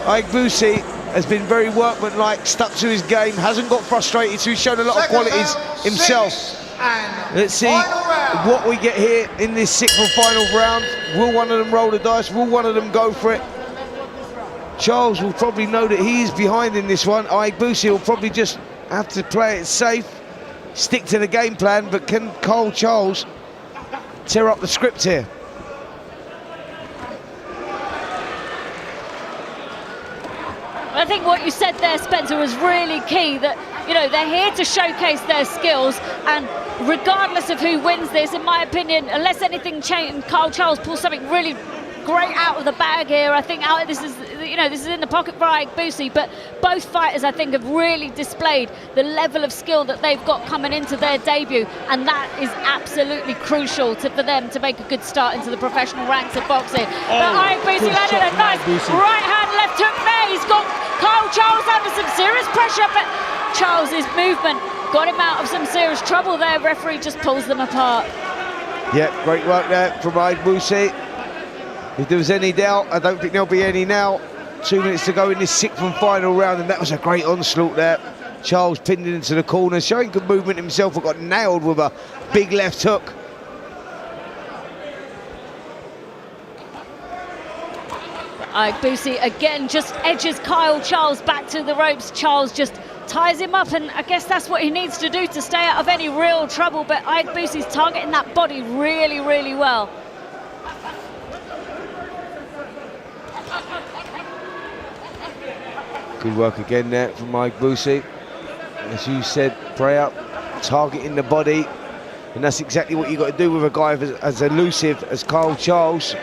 Speaker 7: Aiyegbusi has been very workmanlike, stuck to his game, hasn't got frustrated, so he's shown a lot of qualities himself. Let's see what we get here in this sixth and final round. Will one of them roll the dice? Will one of them go for it? Charles will probably know that he is behind in this one. Aiyegbusi will probably just have to play it safe, stick to the game plan, but can Kyle Charles tear up the script here?
Speaker 3: I think what you said there, Spencer, was really key, that, you know, they're here to showcase their skills, and regardless of who wins this, in my opinion, unless anything changes, Kyle Charles pulls something really great out of the bag here. I think this is in the pocket for Aiyegbusi, but both fighters, I think, have really displayed the level of skill that they've got coming into their debut, and that is absolutely crucial for them to make a good start into the professional ranks of boxing. But Aiyegbusi landed a nice right hand left hook there. He's got Kyle Charles under some serious pressure, but Charles's movement got him out of some serious trouble there. Referee just pulls them apart.
Speaker 7: Yeah, great work there from Aiyegbusi. If there was any doubt, I don't think there'll be any now. 2 minutes to go in this sixth and final round, and that was a great onslaught there. Charles pinned it into the corner, showing good movement himself, but got nailed with a big left hook.
Speaker 3: Aiyegbusi again just edges Kyle Charles back to the ropes. Charles just ties him up, and I guess that's what he needs to do to stay out of any real trouble, but Aiyegbusi's targeting that body really, really well.
Speaker 7: Good work again there from Aiyegbusi. As you said, pray up, targeting the body, and that's exactly what you got to do with a guy as elusive as Kyle Charles.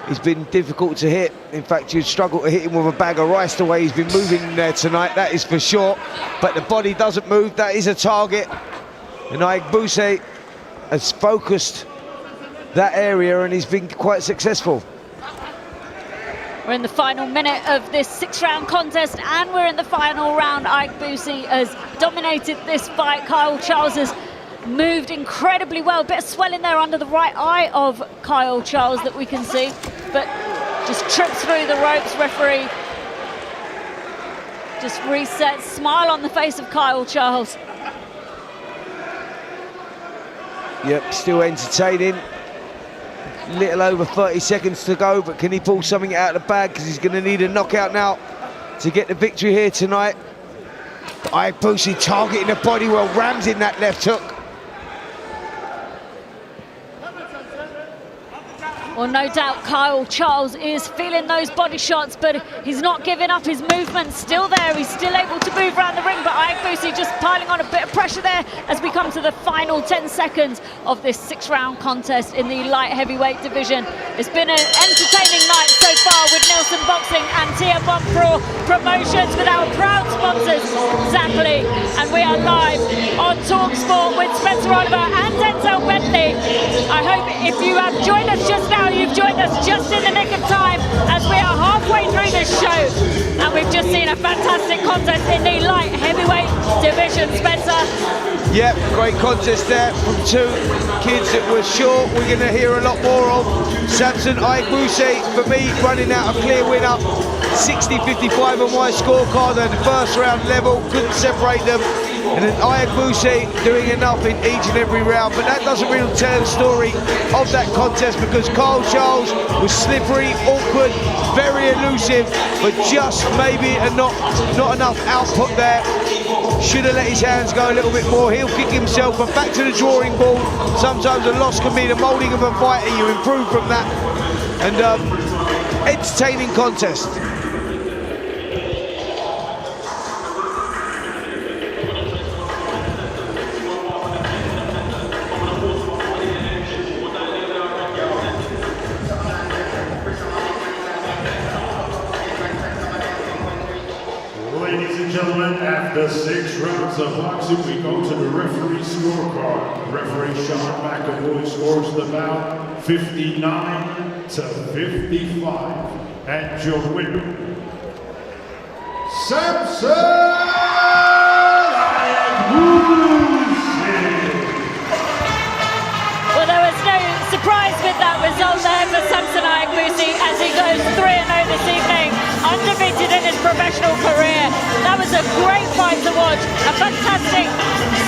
Speaker 7: He's been difficult to hit. In fact, you'd struggle to hit him with a bag of rice the way he's been moving there tonight, that is for sure. But the body doesn't move, that is a target. And Aiyegbusi has focused that area, and he's been quite successful.
Speaker 3: We're in the final minute of this six-round contest, and we're in the final round. Aiyegbusi has dominated this fight. Kyle Charles has moved incredibly well. A bit of swelling there under the right eye of Kyle Charles that we can see, but just trips through the ropes. Referee just resets. Smile on the face of Kyle Charles.
Speaker 7: Yep, still entertaining. Little over 30 seconds to go, but can he pull something out of the bag? Because he's going to need a knockout now to get the victory here tonight. Aiyegbusi targeting the body well, rams in that left hook.
Speaker 3: Well, no doubt Kyle Charles is feeling those body shots, but he's not giving up. His movement's still there. He's still able to move around the ring, but Aiyegbusi just piling on a bit of pressure there as we come to the final 10 seconds of this six-round contest in the light heavyweight division. It's been an entertaining night so far with Neilson Boxing and TM14 Promotions, with our proud sponsors, Zapply, and we are live on TalkSport with Spencer Oliver and Denzel Bentley. I hope if you have joined us just now, you've joined us just in the nick of time, as we are halfway through this show, and we've just seen a fantastic contest in the light heavyweight division. Spencer?
Speaker 7: Yep, great contest there from two kids that we're sure we're going to hear a lot more of. Samson Aiyegbusi, for me, running out a clear winner. 60-55 on my scorecard at the first round level, couldn't separate them. And then Aiyegbusi doing enough in each and every round, but that doesn't really tell the story of that contest, because Kyle Charles was slippery, awkward, very elusive, but just maybe not enough output there. Should have let his hands go a little bit more. He'll kick himself, but back to the drawing board. Sometimes a loss can be the moulding of a fighter. You improve from that. And entertaining contest.
Speaker 4: Ladies and gentlemen, after 6 rounds of boxing, we go to the referee scorecard. Referee Sean McAvoy scores the bout 59 to 55. And your winner, Samson Aiyegbusi.
Speaker 3: Well, there was no surprise with that result there for Samson Aiyegbusi as he goes 3-0 this evening, undefeated in his professional career. That was a great fight to watch, a fantastic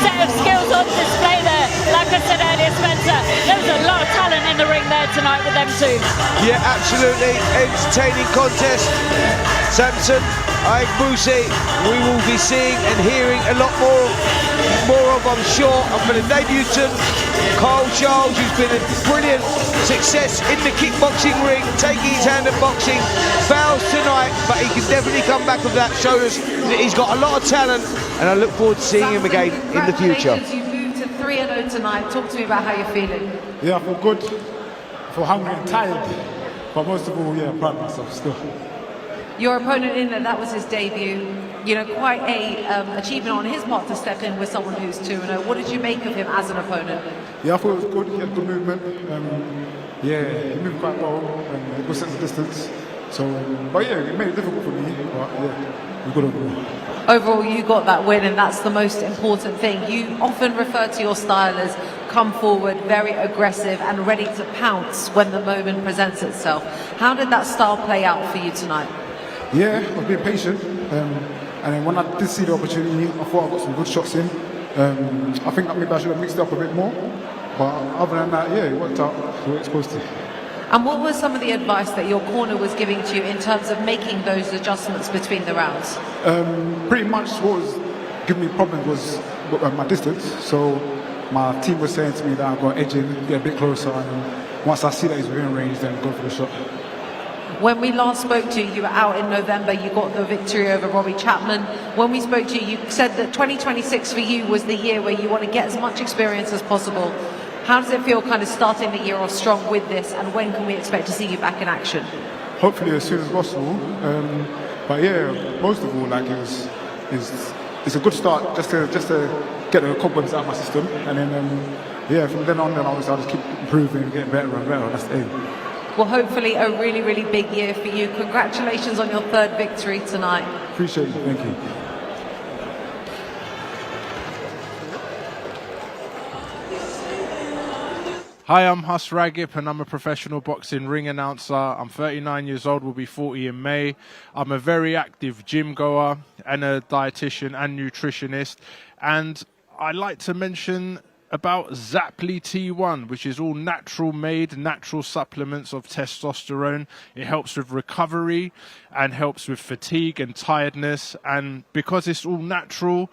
Speaker 3: set of skills on display there. Like I said earlier, Spencer, there was a lot of talent in the ring there tonight with them two.
Speaker 7: Yeah, absolutely entertaining contest. Samson Aiyegbusi, we will be seeing and hearing a lot more of, I'm sure. And for the debutant, Carl Charles, who's been a brilliant success in the kickboxing ring, taking his hand at boxing, fails tonight, but he can definitely come back with that. Show us that he's got a lot of talent, and I look forward to seeing him again in the future.
Speaker 1: You moved to 3-0 tonight. Talk to me about how you're feeling.
Speaker 12: Yeah, I feel good. I feel hungry and tired, but most of all, yeah, I'm proud of myself still.
Speaker 1: Your opponent in there, that was his debut. You know, quite a achievement on his part to step in with someone who's 2-0. What did you make of him as an opponent?
Speaker 12: Yeah, I thought it was good. He had good movement. Yeah, he moved quite well. He good sense of distance. So, but yeah, it made it difficult for me. But yeah, we got overall.
Speaker 1: Overall, you got that win, and that's the most important thing. You often refer to your style as come forward, very aggressive and ready to pounce when the moment presents itself. How did that style play out for you tonight?
Speaker 12: Yeah, I was being patient. And then when I did see the opportunity, I thought I got some good shots in. I think that maybe I should have mixed it up a bit more. But other than that, yeah, it worked out the way it's supposed to.
Speaker 1: And what was some of the advice that your corner was giving to you in terms of making those adjustments between the rounds?
Speaker 12: Pretty much what was giving me problems was my distance. So my team was saying to me that I've got edge in, get a bit closer, and once I see that he's within range, then go for the shot.
Speaker 1: When we last spoke to you, you were out in November, you got the victory over Robbie Chapman. When we spoke to you, you said that 2026 for you was the year where you want to get as much experience as possible. How does it feel kind of starting the year off strong with this, and when can we expect to see you back in action?
Speaker 12: Hopefully as soon as possible. But yeah, most of all, like it's a good start just to get the cobwebs out of my system, and then yeah, from then on, I'll just keep improving, getting better and better. That's the aim.
Speaker 1: Well, hopefully a really, really big year for you. Congratulations on your 3rd victory tonight.
Speaker 12: Appreciate it. Thank you.
Speaker 13: Hi, I'm Hus Ragip and I'm a professional boxing ring announcer. I'm 39 years old, will be 40 in May. I'm a very active gym goer and a dietitian and nutritionist. And I like to mention about Zaply T1, which is all natural made, natural supplements of testosterone. It helps with recovery and helps with fatigue and tiredness. And because it's all natural,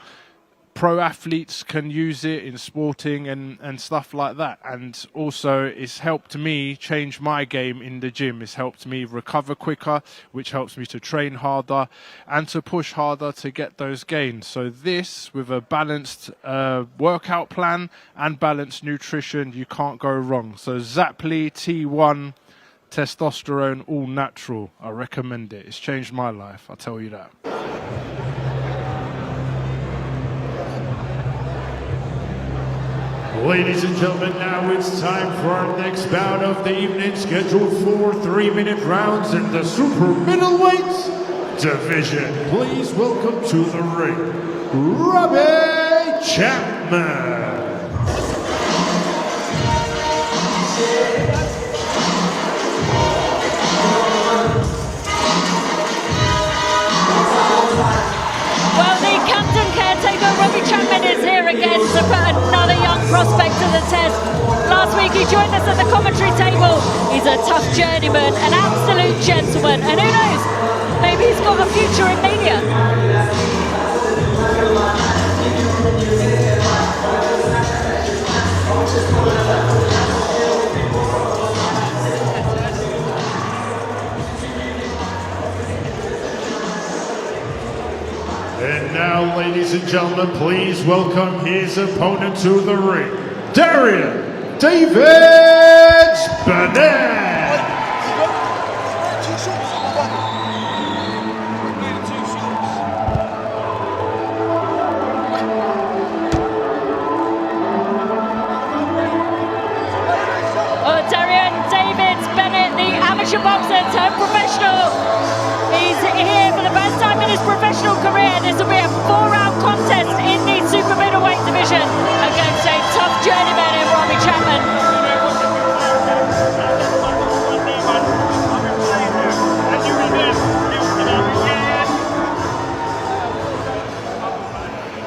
Speaker 13: pro athletes can use it in sporting and stuff like that. And also it's helped me change my game in the gym. It's helped me recover quicker, which helps me to train harder and to push harder to get those gains. So this, with a balanced workout plan and balanced nutrition, you can't go wrong. So Zaply T1 testosterone, all natural. I recommend it. It's changed my life, I'll tell you that.
Speaker 4: Ladies and gentlemen, now it's time for our next bout of the evening, scheduled for 3-minute rounds in the Super Middleweight division. Please welcome to the ring, Robbie Chapman.
Speaker 3: Well, the captain caretaker, Robbie Chapman, is here again to put another young prospect to the test. Last week he joined us at the commentary table. He's a tough journeyman, an absolute gentleman, and who knows, maybe he's got a future in media.
Speaker 4: And now, ladies and gentlemen, please welcome his opponent to the ring, Daryion Davids-Bennett.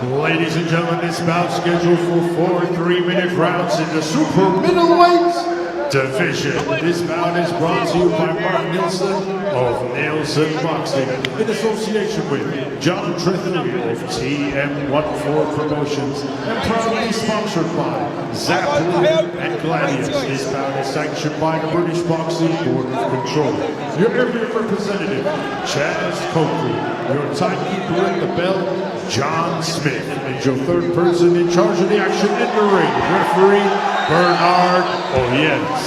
Speaker 4: Ladies and gentlemen, this bout scheduled for 4 3-minute rounds in the Super Middleweight division. This bout is brought to you by Mark Neilson of Neilson Boxing in association with John Trethewey of TM14 Promotions and proudly sponsored by Zappoo and Gladius. This bout is sanctioned by the British Boxing Board of Control. Your area representative, Chaz Coakley. Your timekeeper at the bell, John Smith, and your third person in charge of the action in the ring, referee Bernard Oyens.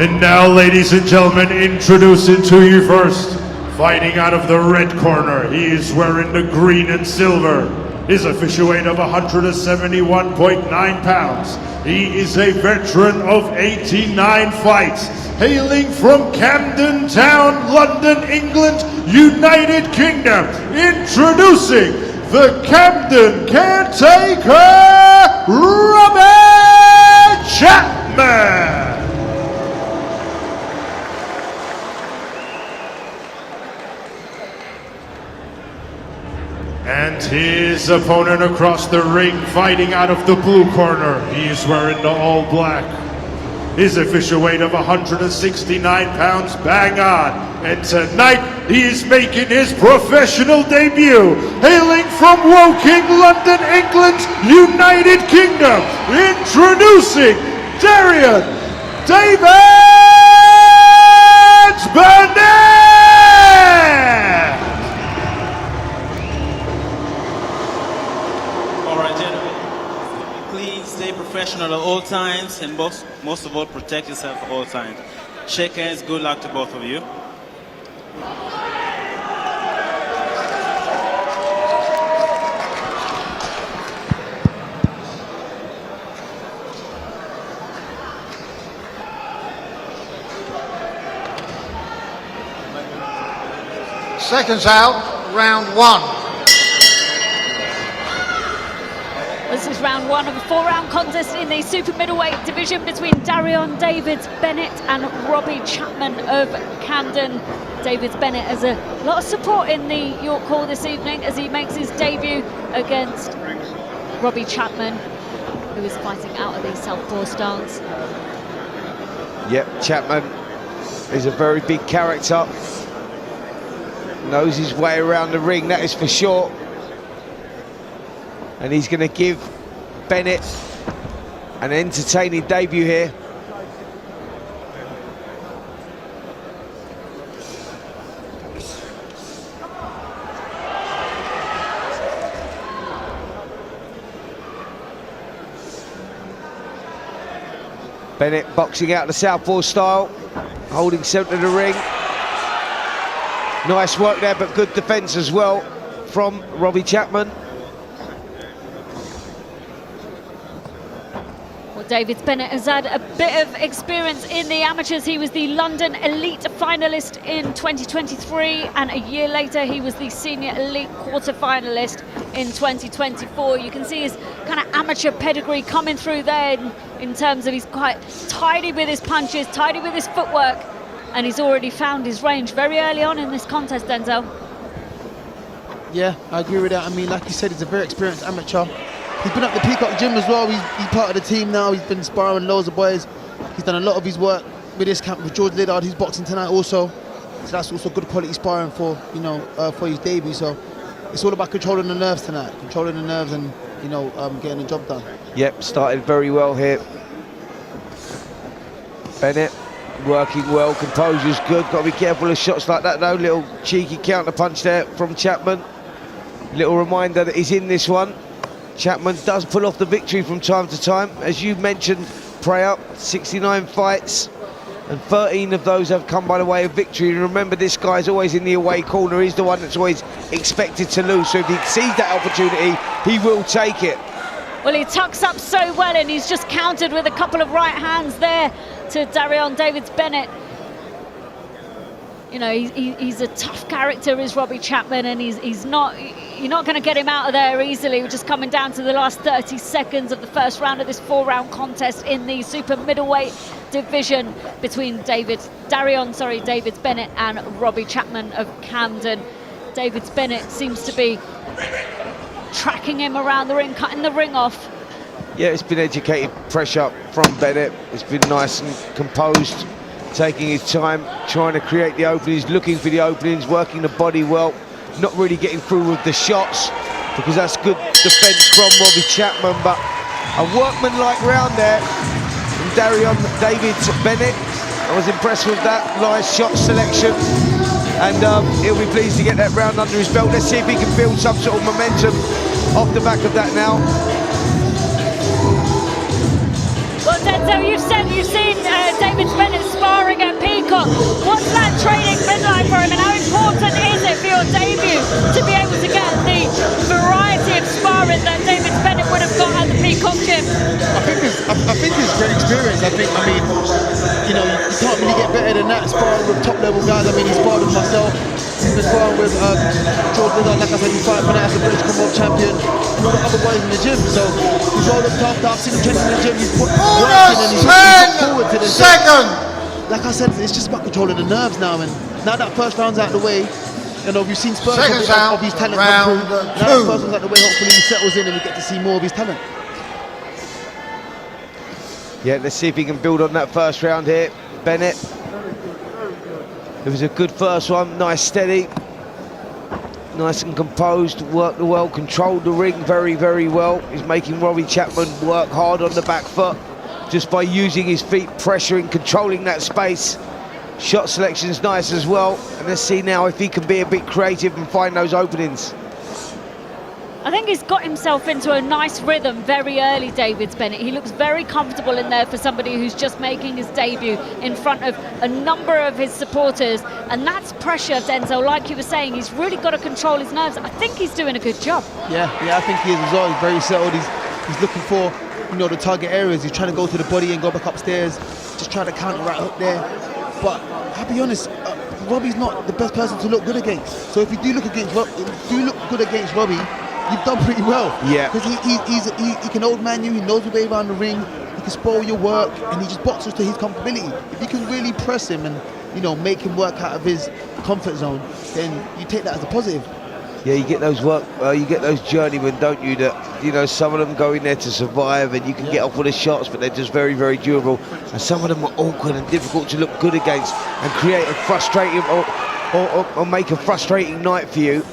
Speaker 4: And now, ladies and gentlemen, introducing to you first, fighting out of the red corner, he is wearing the green and silver. His official weight of 171.9 pounds. He is a veteran of 89 fights, hailing from Camden Town, London, England, United Kingdom. Introducing the Camden caretaker, Robbie Chapman. And his opponent across the ring, fighting out of the blue corner. He is wearing the all black. His official weight of 169 pounds, bang on. And tonight, he is making his professional debut, hailing from Woking, London, England, United Kingdom. Introducing Daryion Davids-Bennett.
Speaker 5: Stay professional at all times, and most of all, protect yourself at all times. Shake hands, good luck to both of you.
Speaker 6: Seconds out, round 1.
Speaker 3: This is round 1 of a 4-round contest in the Super Middleweight division between Daryion Davids-Bennett and Robbie Chapman of Camden. Davids-Bennett has a lot of support in the York Hall this evening as he makes his debut against Robbie Chapman, who is fighting out of the southpaw stance.
Speaker 7: Yep, Chapman is a very big character. Knows his way around the ring, that is for sure. And he's going to give Bennett an entertaining debut here. Bennett boxing out the southpaw style, holding centre of the ring. Nice work there, but good defence as well from Robbie Chapman.
Speaker 3: Davids-Bennett has had a bit of experience in the amateurs. He was the London Elite finalist in 2023, and a year later he was the Senior Elite quarter-finalist in 2024. You can see his kind of amateur pedigree coming through there in terms of he's quite tidy with his punches, tidy with his footwork, and he's already found his range very early on in this contest, Denzel.
Speaker 8: Yeah, I agree with that. I mean, like you said, he's a very experienced amateur. He's been at the Peacock Gym as well. He's part of the team now. He's been sparring loads of boys. He's done a lot of his work with this camp with George Liddard, who's boxing tonight also. So that's also good quality sparring for, you know, for his debut. So it's all about controlling the nerves tonight, controlling the nerves and, you know, getting the job done. Yep, started very well here. Bennett working well, composure's good. Got to be careful of shots like that though. Little cheeky counter punch there from Chapman. Little reminder that he's in this one. Chapman does pull off the victory from time to time. As you mentioned, Prayer, 69 fights, and 13 of those have come by the way of victory. And remember, this guy's always in the away corner. He's the one that's always expected to lose. So if he sees that opportunity, he will take it.
Speaker 3: Well, he tucks up so well, and he's just countered with a couple of right hands there to Daryion Davids-Bennett. You know, he's a tough character, is Robbie Chapman, and you're not going to get him out of there easily. We're just coming down to the last 30 seconds of the first round of this 4-round contest in the super middleweight division between Davids-Bennett and Robbie Chapman of Camden. Davids-Bennett seems to be tracking him around the ring, cutting the ring off.
Speaker 7: Yeah, it's been educated pressure from Bennett. It's been nice and composed, taking his time, trying to create the openings, looking for the openings, working the body well, not really getting through with the shots, because that's good defence from Robbie Chapman, but a workman-like round there from Daryion Davids-Bennett. I was impressed with that, nice shot selection, and he'll be pleased to get that round under his belt. Let's see if he can build some sort of momentum off the back of that now.
Speaker 3: Well, Denzel, you've seen Davids-Bennett sparring at Peacock. What's that training been like for him, and how important is it for your debut to be able to get the variety of sparring that Davids-Bennett would have got at the Peacock gym?
Speaker 8: I think it's great experience. I mean, you know, you can't really get better than that, sparring with top-level guys. I mean, he's sparred with myself. He's been sparring with George Redman, like I said, he's fighting for that as a British Commonwealth champion. And all the other boys in the gym, so he's all looked after. I've seen him training in the gym. He's put work in and he's looking forward to this. Like I said, it's just about controlling the nerves now. And now that first round's out of the way, you know, we've seen spurts of his talent come through. Now that first round's out of the way, hopefully he settles in and we get to see more of his talent.
Speaker 7: Yeah, let's see if he can build on that first round here. Bennett. It was a good first one, nice, steady. Nice and composed, worked well, controlled the ring very, very well. He's making Robbie Chapman work hard on the back foot just by using his feet, pressuring, controlling that space. Shot selection's nice as well. And let's see now if he can be a bit creative and find those openings.
Speaker 3: I think he's got himself into a nice rhythm very early, Davids-Bennett. He looks very comfortable in there for somebody who's just making his debut in front of a number of his supporters. And that's pressure, Denzel. Like you were saying, he's really got to control his nerves. I think he's doing a good job. Yeah,
Speaker 8: I think he is as well. He's very settled. He's looking for, you know, the target areas. He's trying to go to the body and go back upstairs, just trying to counter right hook there. But I'll be honest, Robbie's not the best person to look good against. So if you do look good against Robbie, you've done pretty well. Yeah. Because he can old man you, he knows the way around the ring, he can spoil your work, and he just boxes to his comfortability. If you can really press him and, you know, make him work out of his comfort zone, then you take that as a positive.
Speaker 7: Yeah, you get those you get those journeymen, don't you? That, you know, some of them go in there to survive, and you can get off with the shots, but they're just very, very durable. And some of them are awkward and difficult to look good against, and create a frustrating or make a frustrating night for you.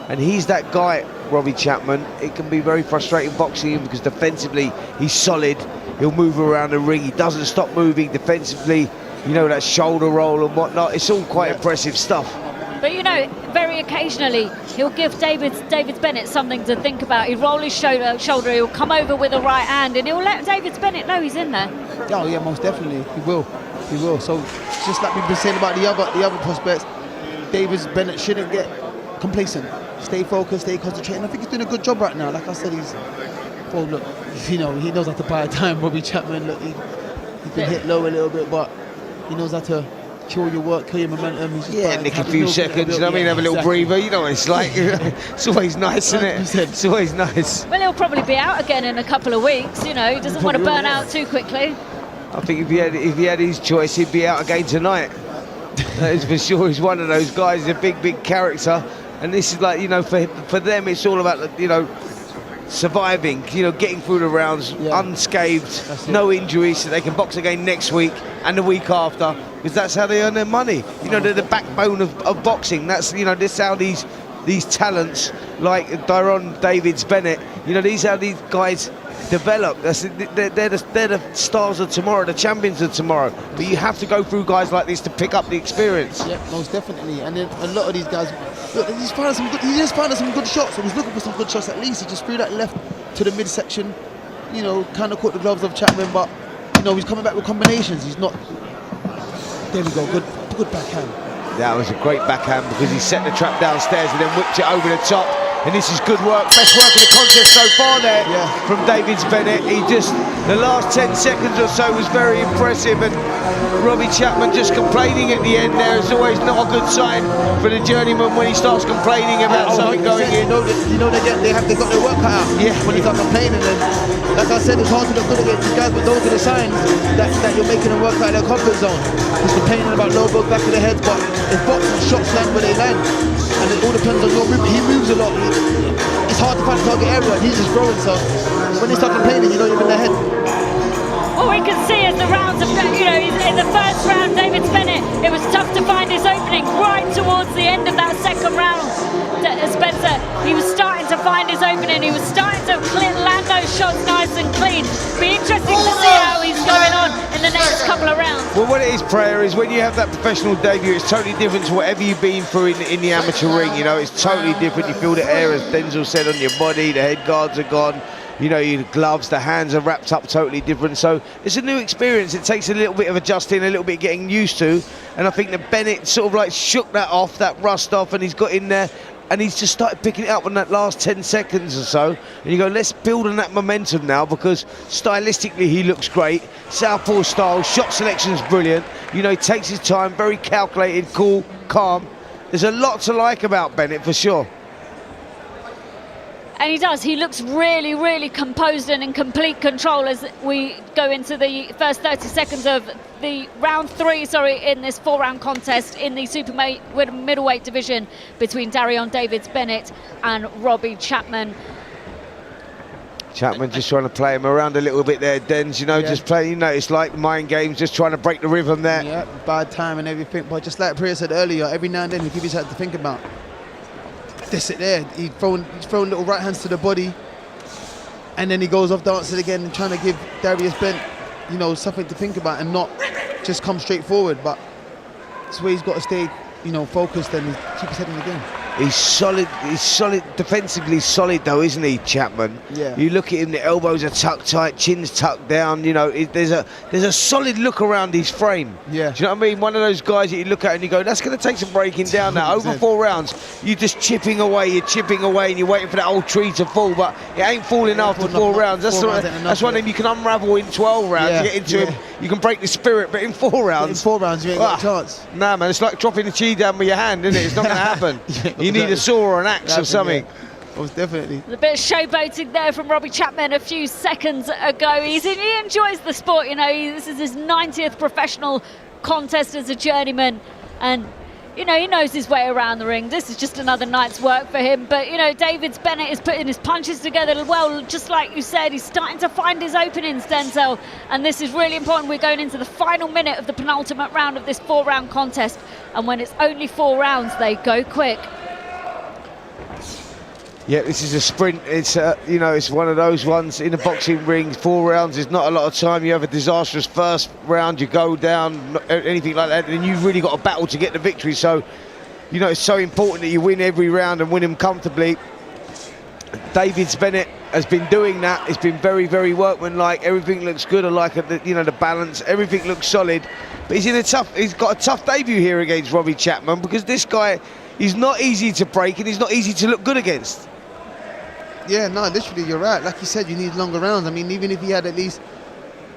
Speaker 7: And he's that guy, Robbie Chapman. It can be very frustrating boxing him because defensively he's solid. He'll move around the ring. He doesn't stop moving defensively. You know, that shoulder roll and whatnot. It's all quite impressive stuff.
Speaker 3: But you know, very occasionally he'll give Davids-Bennett something to think about. He'll roll his shoulder, he'll come over with a right hand, and he'll let Davids-Bennett know he's in there.
Speaker 8: Oh yeah, most definitely, he will. So just like we've been saying about the other prospects, Davids-Bennett shouldn't get complacent. Stay focused, stay concentrated. I think he's doing a good job right now. Like I said, look, you know, he knows how to buy time. Robbie Chapman, look, he's been hit low a little bit, but he knows how to kill your work, kill your momentum.
Speaker 7: Nick a few seconds, you know what I mean? Have a little breather, you know what it's like. It's always nice, isn't it? It's always nice.
Speaker 3: Well, he'll probably be out again in a couple of weeks, you know. He doesn't want to burn out too quickly.
Speaker 7: I think if he had his choice, he'd be out again tonight. That is for sure. He's one of those guys, he's a big character. And this is like, you know, for them, it's all about, you know, surviving, you know, getting through the rounds unscathed, no injuries, so they can box again next week and the week after, because that's how they earn their money. You know, they're the backbone of boxing. That's, you know, this is how these talents like Davion Davids-Bennett, you know, these are how these guys develop. They're the stars of tomorrow, the champions of tomorrow. But you have to go through guys like this to pick up the experience.
Speaker 8: Yeah, most definitely. And then a lot of these guys, look, he just found some good shots. So he's looking for some good shots at least. He just threw that left to the midsection, you know, kind of caught the gloves of Chapman, but, you know, he's coming back with combinations. He's not. There we go, good backhand.
Speaker 7: That was a great backhand because he set the trap downstairs and then whipped it over the top. And this is good work, best work in the contest so far there from Davids-Bennett. The last 10 seconds or so was very impressive, and Robbie Chapman just complaining at the end there is always not a good sign for the journeyman when he starts complaining about something going in.
Speaker 8: They've got their work cut out when they start complaining. And like I said, it's hard to look good against these guys, but those are the signs that you're making them work out of their comfort zone. He's complaining about low blows back of the heads, but if boxing shots land where they land, and it all depends on your move. He moves a lot. It's hard to find a target area, and he's just throwing. So when they start complaining, you know you're in their head.
Speaker 3: What we can see as the rounds of, in the first round, Davids-Bennett, it was tough to find his opening right towards the end of that second round. Spencer, he was starting to find his opening. He was starting to land those shots nice and clean. Be interesting to see how he's going on in the next couple of rounds.
Speaker 7: Well, what it is, Prayer, is when you have that professional debut, it's totally different to whatever you've been through in the amateur ring. You know, it's totally different. You feel the air, as Denzel said, on your body. The head guards are gone. You know, your gloves, the hands are wrapped up totally different. So it's a new experience. It takes a little bit of adjusting, a little bit of getting used to. And I think that Bennett sort of like shook that off, that rust off, and he's got in there. And he's just started picking it up in that last 10 seconds or so. And you go, let's build on that momentum now, because stylistically he looks great. Southpaw style, shot selection's brilliant. You know, he takes his time, very calculated, cool, calm. There's a lot to like about Bennett, for sure.
Speaker 3: And he does. He looks really, really composed and in complete control as we go into the first 30 seconds of the round 3, in this 4-round contest in the Super Middleweight division between Daryion Davids-Bennett and Robbie Chapman.
Speaker 7: Chapman just trying to play him around a little bit there, Dens, you know, just playing, you know, it's like mind games, just trying to break the rhythm there.
Speaker 8: Yeah, bad time and everything, but just like Priya said earlier, every now and then he gives you something to think about. That's it there. He's throwing little right hands to the body, and then he goes off dancing again, trying to give Davids-Bennett, you know, something to think about and not just come straight forward. But that's where he's got to stay, you know, focused and keep his head in the game.
Speaker 7: He's solid, defensively solid though, isn't he, Chapman?
Speaker 8: Yeah.
Speaker 7: You look at him, the elbows are tucked tight, chin's tucked down, you know, there's a solid look around his frame.
Speaker 8: Yeah.
Speaker 7: Do you know what I mean? One of those guys that you look at and you go, that's going to take some breaking down now. Over 4 rounds, you're just chipping away, and you're waiting for that old tree to fall, but it ain't falling after 4 rounds. That's one of them you can unravel in 12 rounds, you get into him, you can break the spirit, but in 4 rounds...
Speaker 8: In 4 rounds, you ain't got a chance.
Speaker 7: Nah, man, it's like dropping the chi down with your hand, isn't it? It's not going to happen. You need a saw or an axe or something.
Speaker 8: Most definitely.
Speaker 3: A bit of showboating there from Robbie Chapman a few seconds ago. He enjoys the sport, you know. This is his 90th professional contest as a journeyman, and you know, he knows his way around the ring. This is just another night's work for him. But, you know, Davids-Bennett is putting his punches together well. Just like you said, he's starting to find his openings, Denzel. And this is really important. We're going into the final minute of the penultimate round of this 4-round contest. And when it's only 4 rounds, they go quick.
Speaker 7: Yeah, this is a sprint. It's you know, it's one of those ones in the boxing ring. 4 rounds is not a lot of time. You have a disastrous first round, you go down, anything like that, and you've really got a battle to get the victory. So, you know, it's so important that you win every round and win them comfortably. Davids-Bennett has been doing that. It's been very, very workmanlike. Everything looks good. I like it, you know, the balance. Everything looks solid. But he's got a tough debut here against Robbie Chapman, because this guy, he's not easy to break and he's not easy to look good against.
Speaker 8: Yeah, no, literally, you're right. Like you said, you need longer rounds. I mean, even if he had at least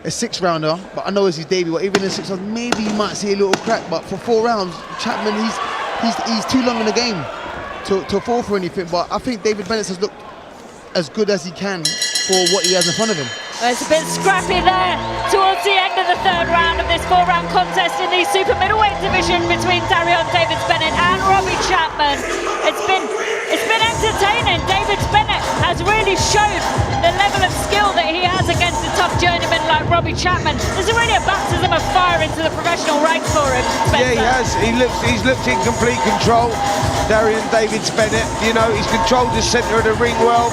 Speaker 8: a 6-rounder, but I know it's his debut, but even in 6 rounds, maybe you might see a little crack. But for 4 rounds, Chapman, he's too long in the game to fall for anything. But I think Davids-Bennett has looked as good as he can for what he has in front of him.
Speaker 3: It's a bit scrappy there towards the end of the 3rd round of this 4-round contest in the Super Middleweight division between Daryion Davids-Bennett and Robbie Chapman. It's been entertaining. Davids-Bennett has really shown the level of skill that he has against a tough journeyman like Robbie Chapman. There's really a baptism of fire into the professional ranks for him, Spencer.
Speaker 7: Yeah, he has. He's looked in complete control. Daryion Davids-Bennett, you know, he's controlled the centre of the ring well.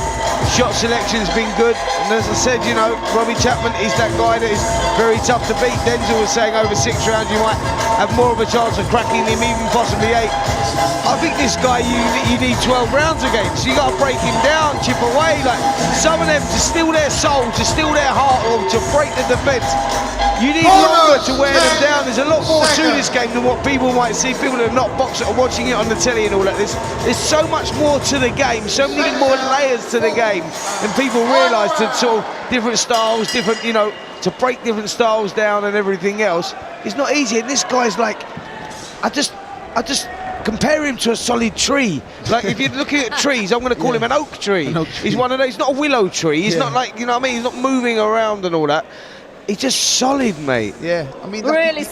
Speaker 7: Shot selection's been good, and as I said, you know, Robbie Chapman is that guy that is very tough to beat. Denzel was saying over 6 rounds you might have more of a chance of cracking him, even possibly 8. I think this guy you need 12 rounds against. You got to break him down, chip away, like some of them to steal their soul, to steal their heart, or to break the defence. You need longer to wear them down. There's a lot more to this game than what people might see. People that are not boxing or watching it on the telly and all that. There's so much more to the game, so many more layers to the game than people realise. To sort of different styles, different, you know, to break different styles down and everything else. It's not easy. And this guy's like, I just compare him to a solid tree. Like, if you're looking at trees, I'm going to call him an oak tree. He's one of those. He's not a willow tree. He's not like, you know what I mean? He's not moving around and all that. He's just solid, mate.
Speaker 8: Yeah, I mean,
Speaker 3: really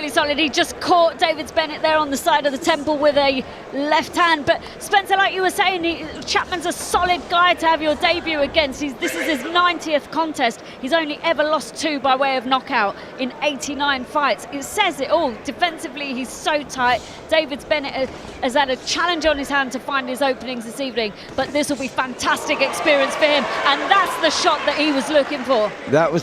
Speaker 3: solid. He just caught Davids-Bennett there on the side of the temple with a left hand. But Spencer, like you were saying, Chapman's a solid guy to have your debut against. This is his 90th contest. He's only ever lost 2 by way of knockout in 89 fights. It says it all. Defensively, he's so tight. Davids-Bennett has had a challenge on his hand to find his openings this evening, but this will be fantastic experience for him, and that's the shot that he was looking for.
Speaker 7: That was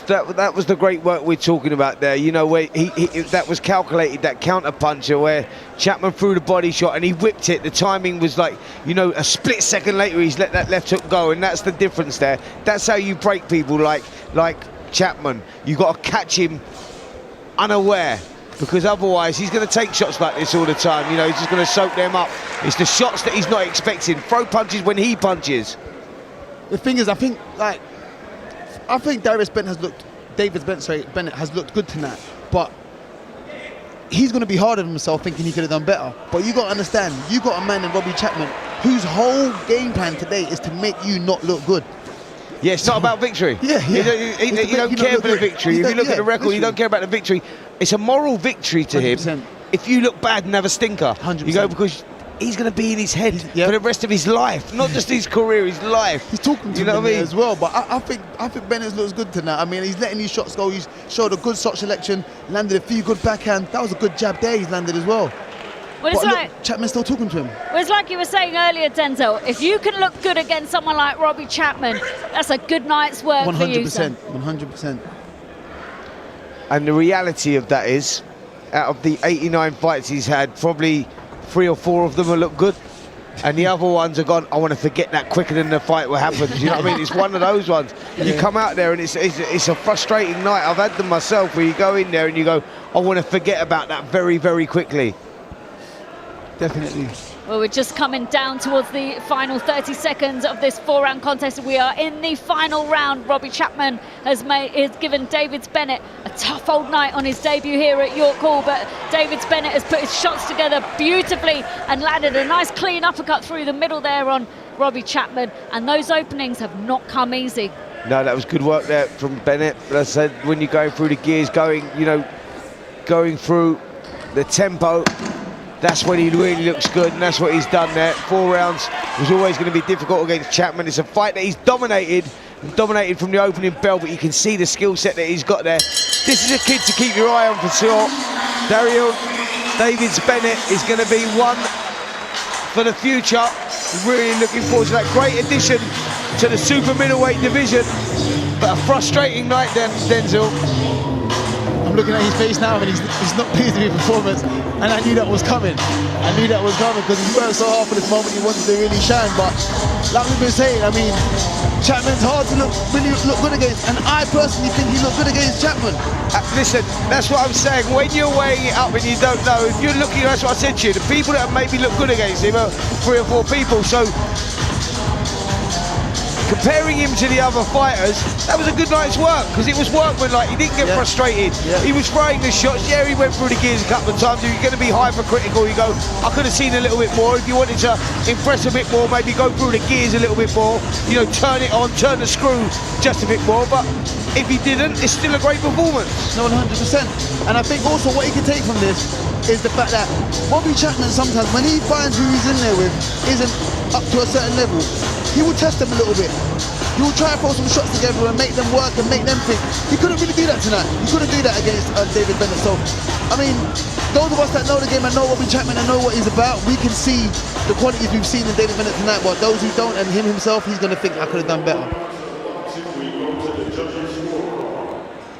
Speaker 7: the great work we're talking about there. You know, where that was calculated, that counter puncher where Chapman threw the body shot and he whipped it. The timing was like, you know, a split second later he's let that left hook go, and that's the difference there. That's how you break people like Chapman. You got to catch him unaware, because otherwise he's going to take shots like this all the time. You know, he's just going to soak them up. It's the shots that he's not expecting. Throw punches when he punches.
Speaker 8: The thing is, I think Davids-Bennett has looked good tonight, but he's going to be hard on himself, thinking he could have done better. But you got to understand, you got a man in Robbie Chapman whose whole game plan today is to make you not look good.
Speaker 7: Yeah, it's not about victory.
Speaker 8: Yeah.
Speaker 7: You don't care for the victory. If you look at the record, you don't care about the victory. It's a moral victory to
Speaker 8: 100%.
Speaker 7: him. If you look bad and have a stinker,
Speaker 8: 100%.
Speaker 7: you go, because he's going to be in his head for the rest of his life, not just his career, his life.
Speaker 8: He's talking to
Speaker 7: you know
Speaker 8: him
Speaker 7: what I mean?
Speaker 8: as well, but I think Bennett looks good tonight. I mean, he's letting these shots go. He's showed a good shot selection, landed a few good backhand. That was a good jab there he's landed as well.
Speaker 3: Well, it's
Speaker 8: but
Speaker 3: like,
Speaker 8: look, Chapman's still talking to him.
Speaker 3: Well, it's like you were saying earlier, Denzel. If you can look good against someone like Robbie Chapman, that's a good night's work for you, son.
Speaker 8: 100%.
Speaker 7: And the reality of that is, out of the 89 fights he's had, probably 3 or 4 of them will look good, and the other ones are gone, I want to forget that quicker than the fight will happen. You know what I mean? It's one of those ones. You come out there and it's a frustrating night. I've had them myself, where you go in there and you go, I want to forget about that very, very quickly.
Speaker 8: Definitely.
Speaker 3: Well, we're just coming down towards the final 30 seconds of this 4-round contest. We are in the final round. Robbie Chapman has given Davids-Bennett a tough old night on his debut here at York Hall, but Davids-Bennett has put his shots together beautifully and landed a nice clean uppercut through the middle there on Robbie Chapman, and those openings have not come easy.
Speaker 7: No, that was good work there from Bennett. As I said, when you're going through the gears, going through the tempo, that's when he really looks good, and that's what he's done there. 4 rounds was always going to be difficult against Chapman. It's a fight that he's dominated from the opening bell, but you can see the skill set that he's got there. This is a kid to keep your eye on for sure. Daryion, Davids-Bennett is going to be one for the future. Really looking forward to that. Great addition to the super middleweight division, but a frustrating night then, Denzel.
Speaker 8: I'm looking at his face now, and he's not pleased with his performance, and I knew that was coming. Because he worked so hard for this moment. He wanted to really shine, but like we've been saying, I mean, Chapman's hard to really look good against, and I personally think he looked good against Chapman.
Speaker 7: Listen, that's what I'm saying. When you're weighing it up and you don't know, if you're looking, that's what I said to you, the people that maybe look good against him are 3 or 4 people. So comparing him to the other fighters, that was a good night's work, because it was workmanlike. He didn't get frustrated. He was throwing the shots. Yeah, he went through the gears a couple of times. If you're going to be hypercritical, you go, I could have seen a little bit more. If you wanted to impress a bit more, maybe go through the gears a little bit more. You know, turn it on, turn the screw just a bit more. But if he didn't, it's still a great performance.
Speaker 8: No, 100%. And I think also what he can take from this is the fact that Robbie Chapman sometimes, when he finds who he's in there with isn't up to a certain level, he will test them a little bit. He will try and throw some shots together and make them work and make them think. He couldn't really do that tonight. He couldn't do that against Davids-Bennett. So, I mean, those of us that know the game and know Robbie Chapman and know what he's about, we can see the qualities we've seen in Davids-Bennett tonight. But those who don't, and him himself, he's going to think, I could have done better.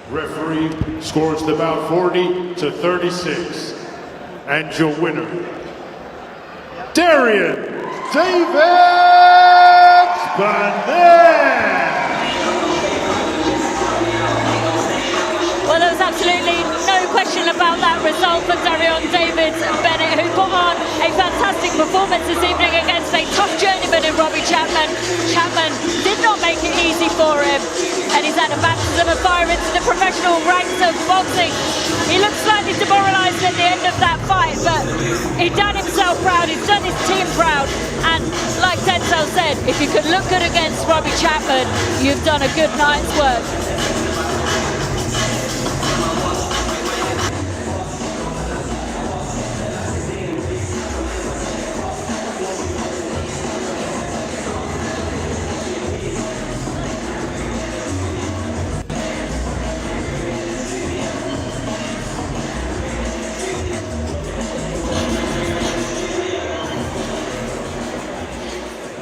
Speaker 4: Referee scores the bout 40 to 36. And your winner, Daryion Davids-Bennett.
Speaker 3: Well, that was absolutely no question about that result for Daryion Davids-Bennett, who put on a fantastic performance this evening against a tough journeyman in Robbie Chapman. Chapman did not make it easy for him, and he's had a baptism of fire into the professional ranks of boxing. He looked slightly demoralised at the end of that fight, but he done himself proud, he's done his team proud, and like Denzel said, if you could look good against Robbie Chapman, you've done a good night's work.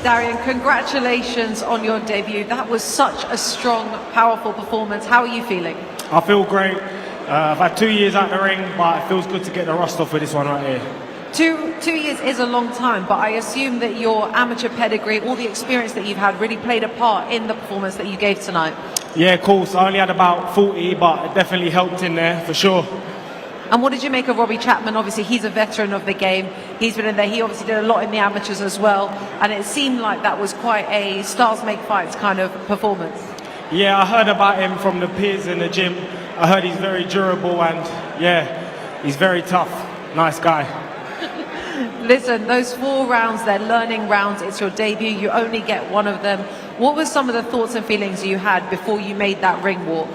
Speaker 1: Daryion, congratulations on your debut. That was such a strong, powerful performance. How are you feeling?
Speaker 9: I feel great. I've had 2 years out the ring, but it feels good to get the rust off with this one right here.
Speaker 1: Two years is a long time, but I assume that your amateur pedigree, all the experience that you've had, really played a part in the performance that you gave tonight.
Speaker 9: Yeah, of course. I only had about 40, but it definitely helped in there, for sure.
Speaker 1: And what did you make of Robbie Chapman? Obviously, he's a veteran of the game. He's been in there. He obviously did a lot in the amateurs as well. And it seemed like that was quite a stars make fights kind of performance.
Speaker 9: Yeah, I heard about him from the peers in the gym. I heard he's very durable and, yeah, he's very tough. Nice guy.
Speaker 1: Listen, those 4 rounds, they're learning rounds. It's your debut. You only get one of them. What were some of the thoughts and feelings you had before you made that ring walk?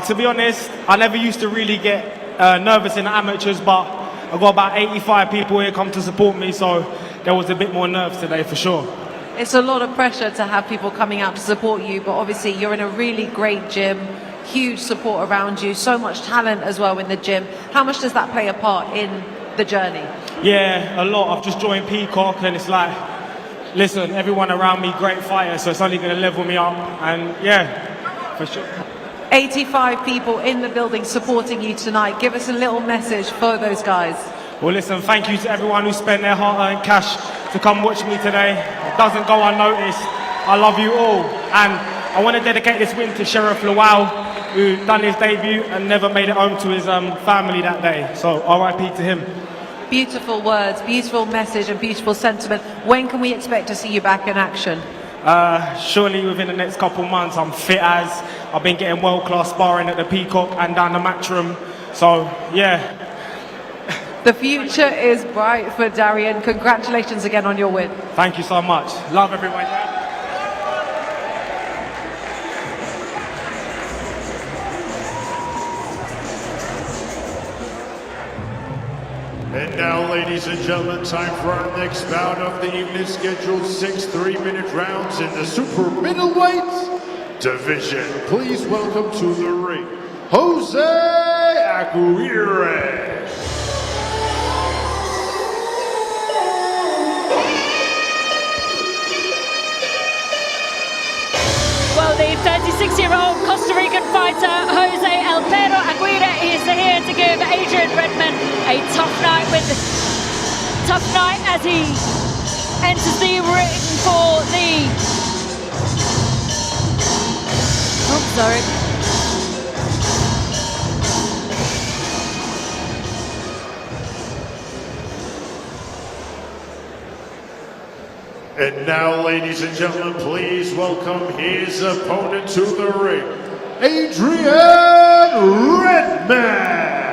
Speaker 9: To be honest, I never used to really get nervous in the amateurs, but I've got about 85 people here come to support me, so there was a bit more nerves today for sure.
Speaker 1: It's a lot of pressure to have people coming out to support you, but obviously you're in a really great gym, huge support around you, so much talent as well in the gym. How much does that play a part in the journey?
Speaker 9: Yeah, a lot. I've just joined Peacock and it's like, listen, everyone around me, great fighters, so it's only going to level me up, and yeah, for sure.
Speaker 1: 85 people in the building supporting you tonight. Give us a little message for those guys.
Speaker 9: Well, listen, thank you to everyone who spent their hard-earned cash to come watch me today. It doesn't go unnoticed. I love you all. And I want to dedicate this win to Sheriff Lawal, who done his debut and never made it home to his family that day. So RIP to him.
Speaker 1: Beautiful words, beautiful message and beautiful sentiment. When can we expect to see you back in action?
Speaker 9: Surely within the next couple months. I'm fit as I've been getting world-class sparring at the Peacock and down the Matchroom. So, yeah.
Speaker 1: The future is bright for Daryion. Congratulations again on your win.
Speaker 9: Thank you so much. Love everyone.
Speaker 4: And now, ladies and gentlemen, time for our next bout of the evening, scheduled 6 3-minute rounds in the Super Middleweight division. Please welcome to the ring, Jose Aguire.
Speaker 3: Well, the 36-year-old Costa Rican fighter, Jose El Perro Aguire, is here to give Adrian Redman a tough night as he enters the ring for the... Oh, sorry.
Speaker 4: And now, ladies and gentlemen, please welcome his opponent to the ring, Adrian Redman.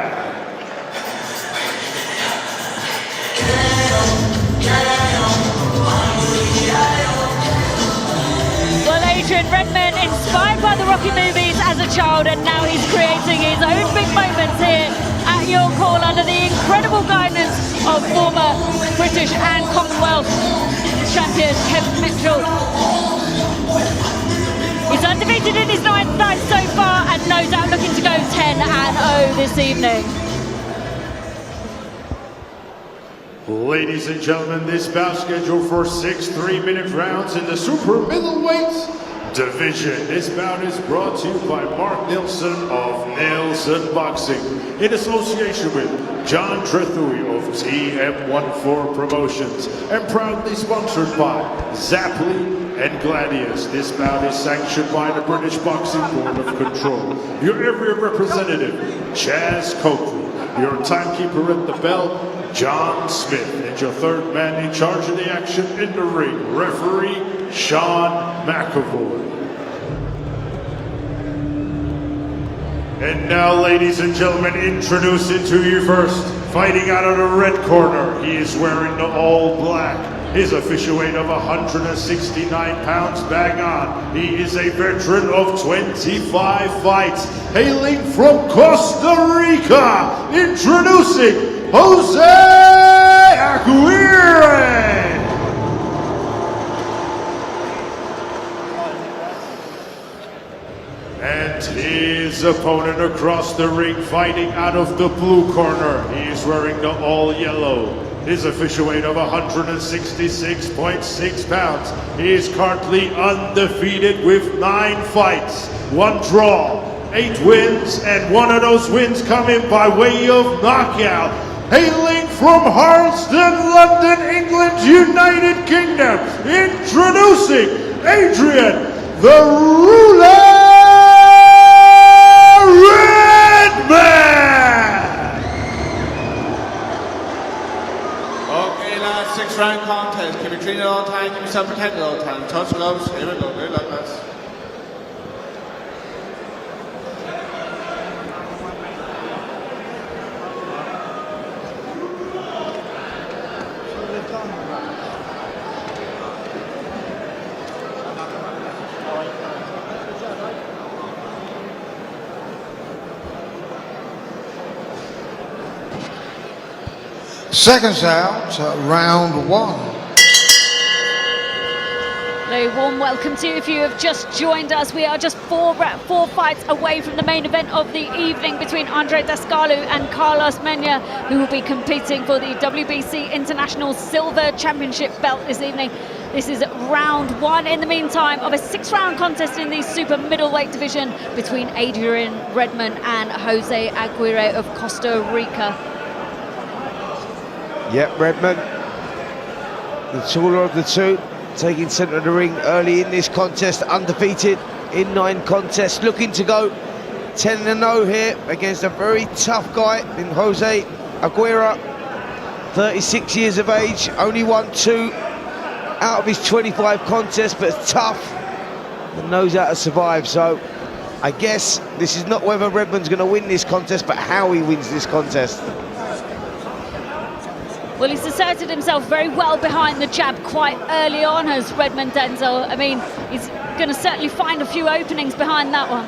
Speaker 3: Well, Adrian Redman, inspired by the Rocky movies as a child, and now he's creating his own big moments here at your call under the incredible guidance of former British and Commonwealth champion Kevin Mitchell. He's undefeated in his 9th night so far, and no doubt looking to go 10-0 this evening.
Speaker 4: Ladies and gentlemen, this bout scheduled for 6 3-minute rounds in the Super Middleweight division. This bout is brought to you by Mark Neilson of Neilson Boxing in association with John Trethui of TM14 Promotions and proudly sponsored by Zapply and Gladius. This bout is sanctioned by the British Boxing Board of Control. Your area representative, Chaz Coakley. Your timekeeper at the bell, John Smith. And your third man in charge of the action in the ring, referee Sean McAvoy. And now, ladies and gentlemen, introducing to you first, fighting out of the red corner, he is wearing the all black. His official weight of 169 pounds bang on. He is a veteran of 25 fights, hailing from Costa Rica, introducing Jose Aguire. And his opponent across the ring, fighting out of the blue corner. He is wearing the all yellow. His official weight of 166.6 pounds. He is currently undefeated with 9 fights, 1 draw, 8 wins, and 1 of those wins coming by way of knockout. Hailing from Harlesden, London, England, United Kingdom, introducing Adrian, the ruler Redman!
Speaker 11: 6-round contest. Keep it clean at all times. Keep yourself protected at all times. Touch gloves. Here we go. Good luck, lads.
Speaker 6: Seconds out, round 1.
Speaker 3: A warm welcome to you if you have just joined us. We are just four fights away from the main event of the evening between Andre Dascalu and Carlos Mena, who will be competing for the WBC International Silver Championship belt this evening. This is round 1 in the meantime of a 6-round contest in the super middleweight division between Adrian Redman and Jose Aguire of Costa Rica.
Speaker 7: Yep, Redman, the taller of the two, taking centre of the ring early in this contest, undefeated in 9 contests, looking to go 10-0 here against a very tough guy in Jose Aguire, 36 years of age, only won 2 out of his 25 contests, but it's tough and knows how to survive. So I guess this is not whether Redman's going to win this contest, but how he wins this contest.
Speaker 3: Well, he's asserted himself very well behind the jab quite early on, as Redman Denzel. I mean, he's going to certainly find a few openings behind that one.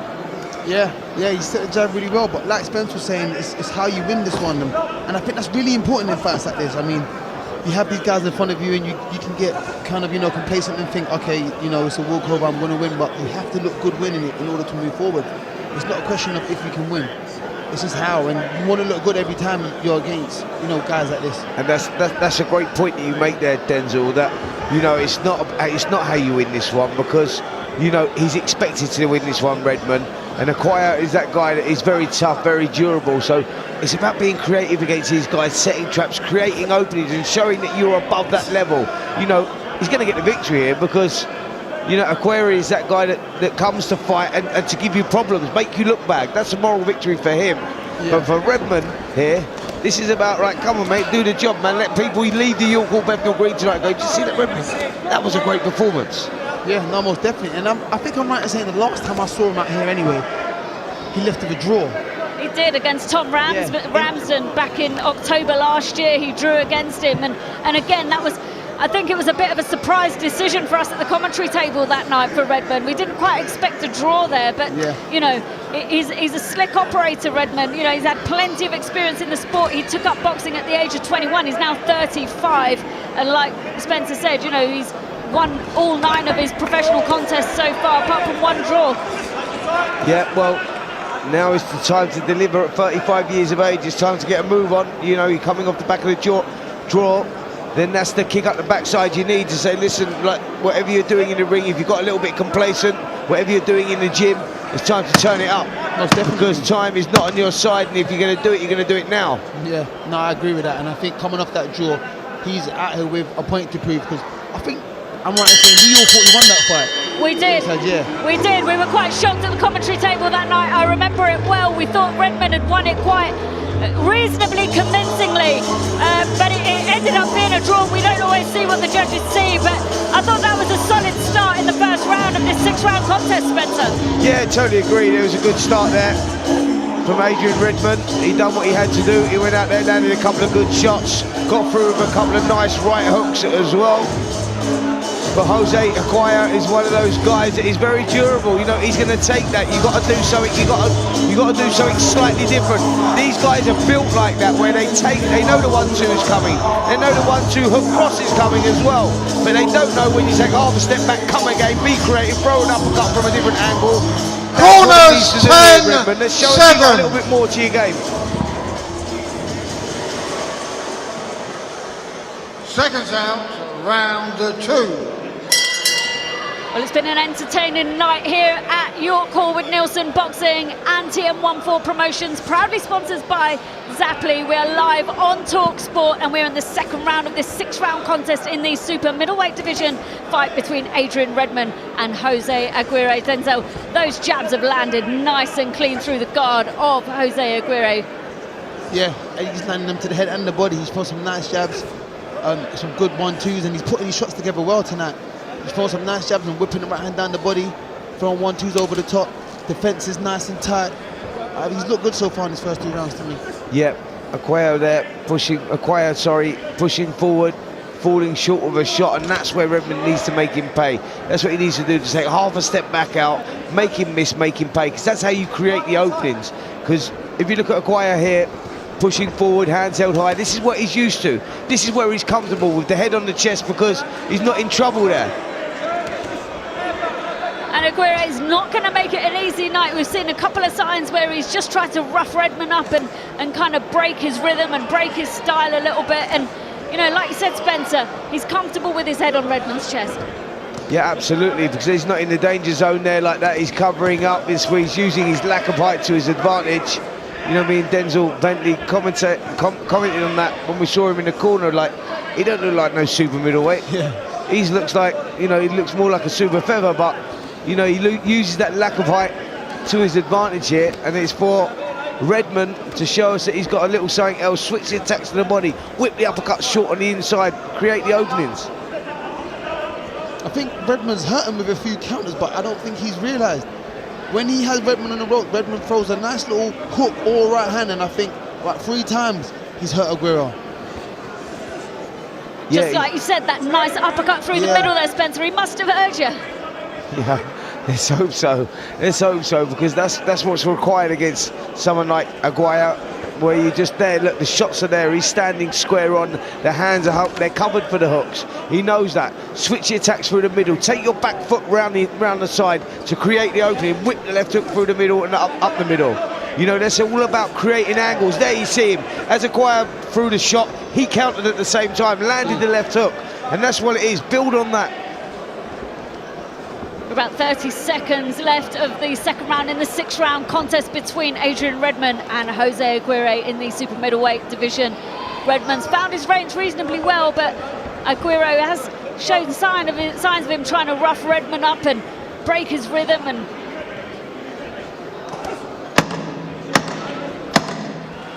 Speaker 8: Yeah, he set the jab really well, but like Spence was saying, it's how you win this one. And I think that's really important in fights like this. I mean, you have these guys in front of you and you can get kind of, complacent and think, okay, it's a walkover, I'm going to win, but you have to look good winning it in order to move forward. It's not a question of if you can win. It's just how, and you want to look good every time you're against, guys like this.
Speaker 7: And that's a great point that you make there, Denzel. That it's not how you win this one, because he's expected to win this one, Redman. And Aguire is that guy that is very tough, very durable. So it's about being creative against these guys, setting traps, creating openings, and showing that you're above that level. He's going to get the victory here because Aguire is that guy that comes to fight and to give you problems, make you look bad. That's a moral victory for him. Yeah. But for Redman here, this is about, right, come on, mate, do the job, man. Let people leave the York Hall Bethnal Green tonight. Go, did you see that, Redman? That was a great performance.
Speaker 8: Yeah, no, most definitely. And I think I'm right in saying the last time I saw him out here anyway, he left with a draw.
Speaker 3: He did against Tom Ramsden back in October last year. He drew against him. And again, I think it was a bit of a surprise decision for us at the commentary table that night for Redman. We didn't quite expect a draw there, but he's a slick operator, Redman. He's had plenty of experience in the sport. He took up boxing at the age of 21. He's now 35, and like Spencer said, he's won all 9 of his professional contests so far, apart from 1 draw.
Speaker 7: Yeah, well, now is the time to deliver at 35 years of age. It's time to get a move on. You're coming off the back of the draw. Then that's the kick up the backside you need to say, listen, like whatever you're doing in the ring, if you've got a little bit complacent, whatever you're doing in the gym, it's time to turn it up. Because time is not on your side, and if you're going to do it, you're going to do it now.
Speaker 8: Yeah, no, I agree with that, and I think coming off that draw, he's out here with a point to prove, because I think, I'm right in saying, we all thought he won that fight.
Speaker 3: We did. We did. We were quite shocked at the commentary table that night. I remember it well. We thought Redman had won it quite reasonably convincingly, but it ended up being a draw. We don't always see what the judges see, but I thought that was a solid start in the first round of this 6-round contest, Spencer.
Speaker 7: Yeah, totally agree. There was a good start there from Adrian Redman. He done what he had to do. He went out there, landed a couple of good shots, got through with a couple of nice right hooks as well. But Jose Aguire is one of those guys that is very durable. You know, he's going to take that. You got to do something. You got to do something slightly different. These guys are built like that, where they know the 1-2 is coming. They know the 1-2 hook cross is coming as well. But they don't know when you take half a step back, come again, be creative, throw an uppercut from a different angle.
Speaker 6: Corners 10
Speaker 7: Let's show you a little bit more to your game.
Speaker 6: Seconds out, round 2.
Speaker 3: Well, it's been an entertaining night here at York Hall with Neilson Boxing and TM14 Promotions, proudly sponsored by Zapply. We are live on TalkSport, and we're in the second round of this 6-round contest in the Super Middleweight division. Fight between Adrian Redman and Jose Aguire. Denzel, those jabs have landed nice and clean through the guard of Jose Aguire.
Speaker 8: Yeah, he's landing them to the head and the body. He's put some nice jabs, some good 1-2s, and he's putting these shots together well tonight. He's throwing some nice jabs and whipping the right hand down the body, throwing 1-2s over the top. Defense is nice and tight. He's looked good so far in his first 2 rounds to me.
Speaker 7: Yeah, Aguire there, pushing forward, falling short of a shot, and that's where Redman needs to make him pay. That's what he needs to do, to take half a step back out, make him miss, make him pay, because that's how you create the openings. Because if you look at Aguire here, pushing forward, hands held high, this is what he's used to. This is where he's comfortable, with the head on the chest, because he's not in trouble there.
Speaker 3: And Aguire is not going to make it an easy night. We've seen a couple of signs where he's just tried to rough Redman up and kind of break his rhythm and break his style a little bit. And, you know, like you said, Spencer, he's comfortable with his head on Redman's chest.
Speaker 7: Yeah, absolutely, because he's not in the danger zone there like that. He's covering up. He's using his lack of height to his advantage. You know what I mean? Denzel Bentley commented on that when we saw him in the corner. Like, he don't look like no super middleweight.
Speaker 8: Yeah.
Speaker 7: He looks like, you know, he looks more like a super feather, but, you know, he uses that lack of height to his advantage here, and it's for Redman to show us that he's got a little something else. Switch the attacks to the body, whip the uppercut short on the inside, create the openings.
Speaker 8: I think Redman's hurt him with a few counters, but I don't think he's realised. When he has Redman on the rope, Redman throws a nice little hook or right hand, and I think like 3 times he's hurt Aguire.
Speaker 3: Just like you said, that nice uppercut through the middle there, Spencer. He must have hurt you.
Speaker 7: Yeah, let's hope so. Let's hope so, because that's what's required against someone like Aguire, where you're just there. Look, the shots are there. He's standing square on. The hands are up. They're covered for the hooks. He knows that. Switch the attacks through the middle. Take your back foot round the side to create the opening. Whip the left hook through the middle and up the middle. You know, that's all about creating angles. There you see him. As Aguire threw the shot, he countered at the same time, landed the left hook. And that's what it is. Build on that.
Speaker 3: About 30 seconds left of the second round in the 6-round contest between Adrian Redman and Jose Aguire in the super middleweight division. Redman's found his range reasonably well, but Aguire has shown signs of him trying to rough Redman up and break his rhythm. And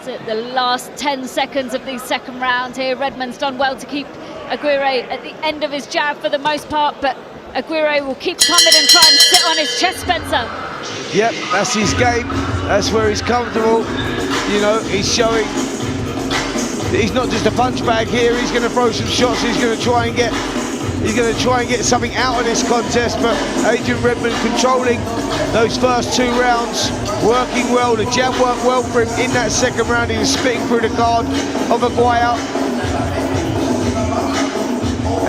Speaker 3: it's the last 10 seconds of the second round here. Redman's done well to keep Aguire at the end of his jab for the most part, but Aguire will keep coming and try and sit on his chest, Spencer.
Speaker 7: Yep, that's his game. That's where he's comfortable. You know, he's showing that he's not just a punch bag here. He's going to throw some shots. He's going to try and get something out of this contest. But Adrian Redman controlling those first 2 rounds, working well. The jab worked well for him in that second round. He was spitting through the guard of Aguire.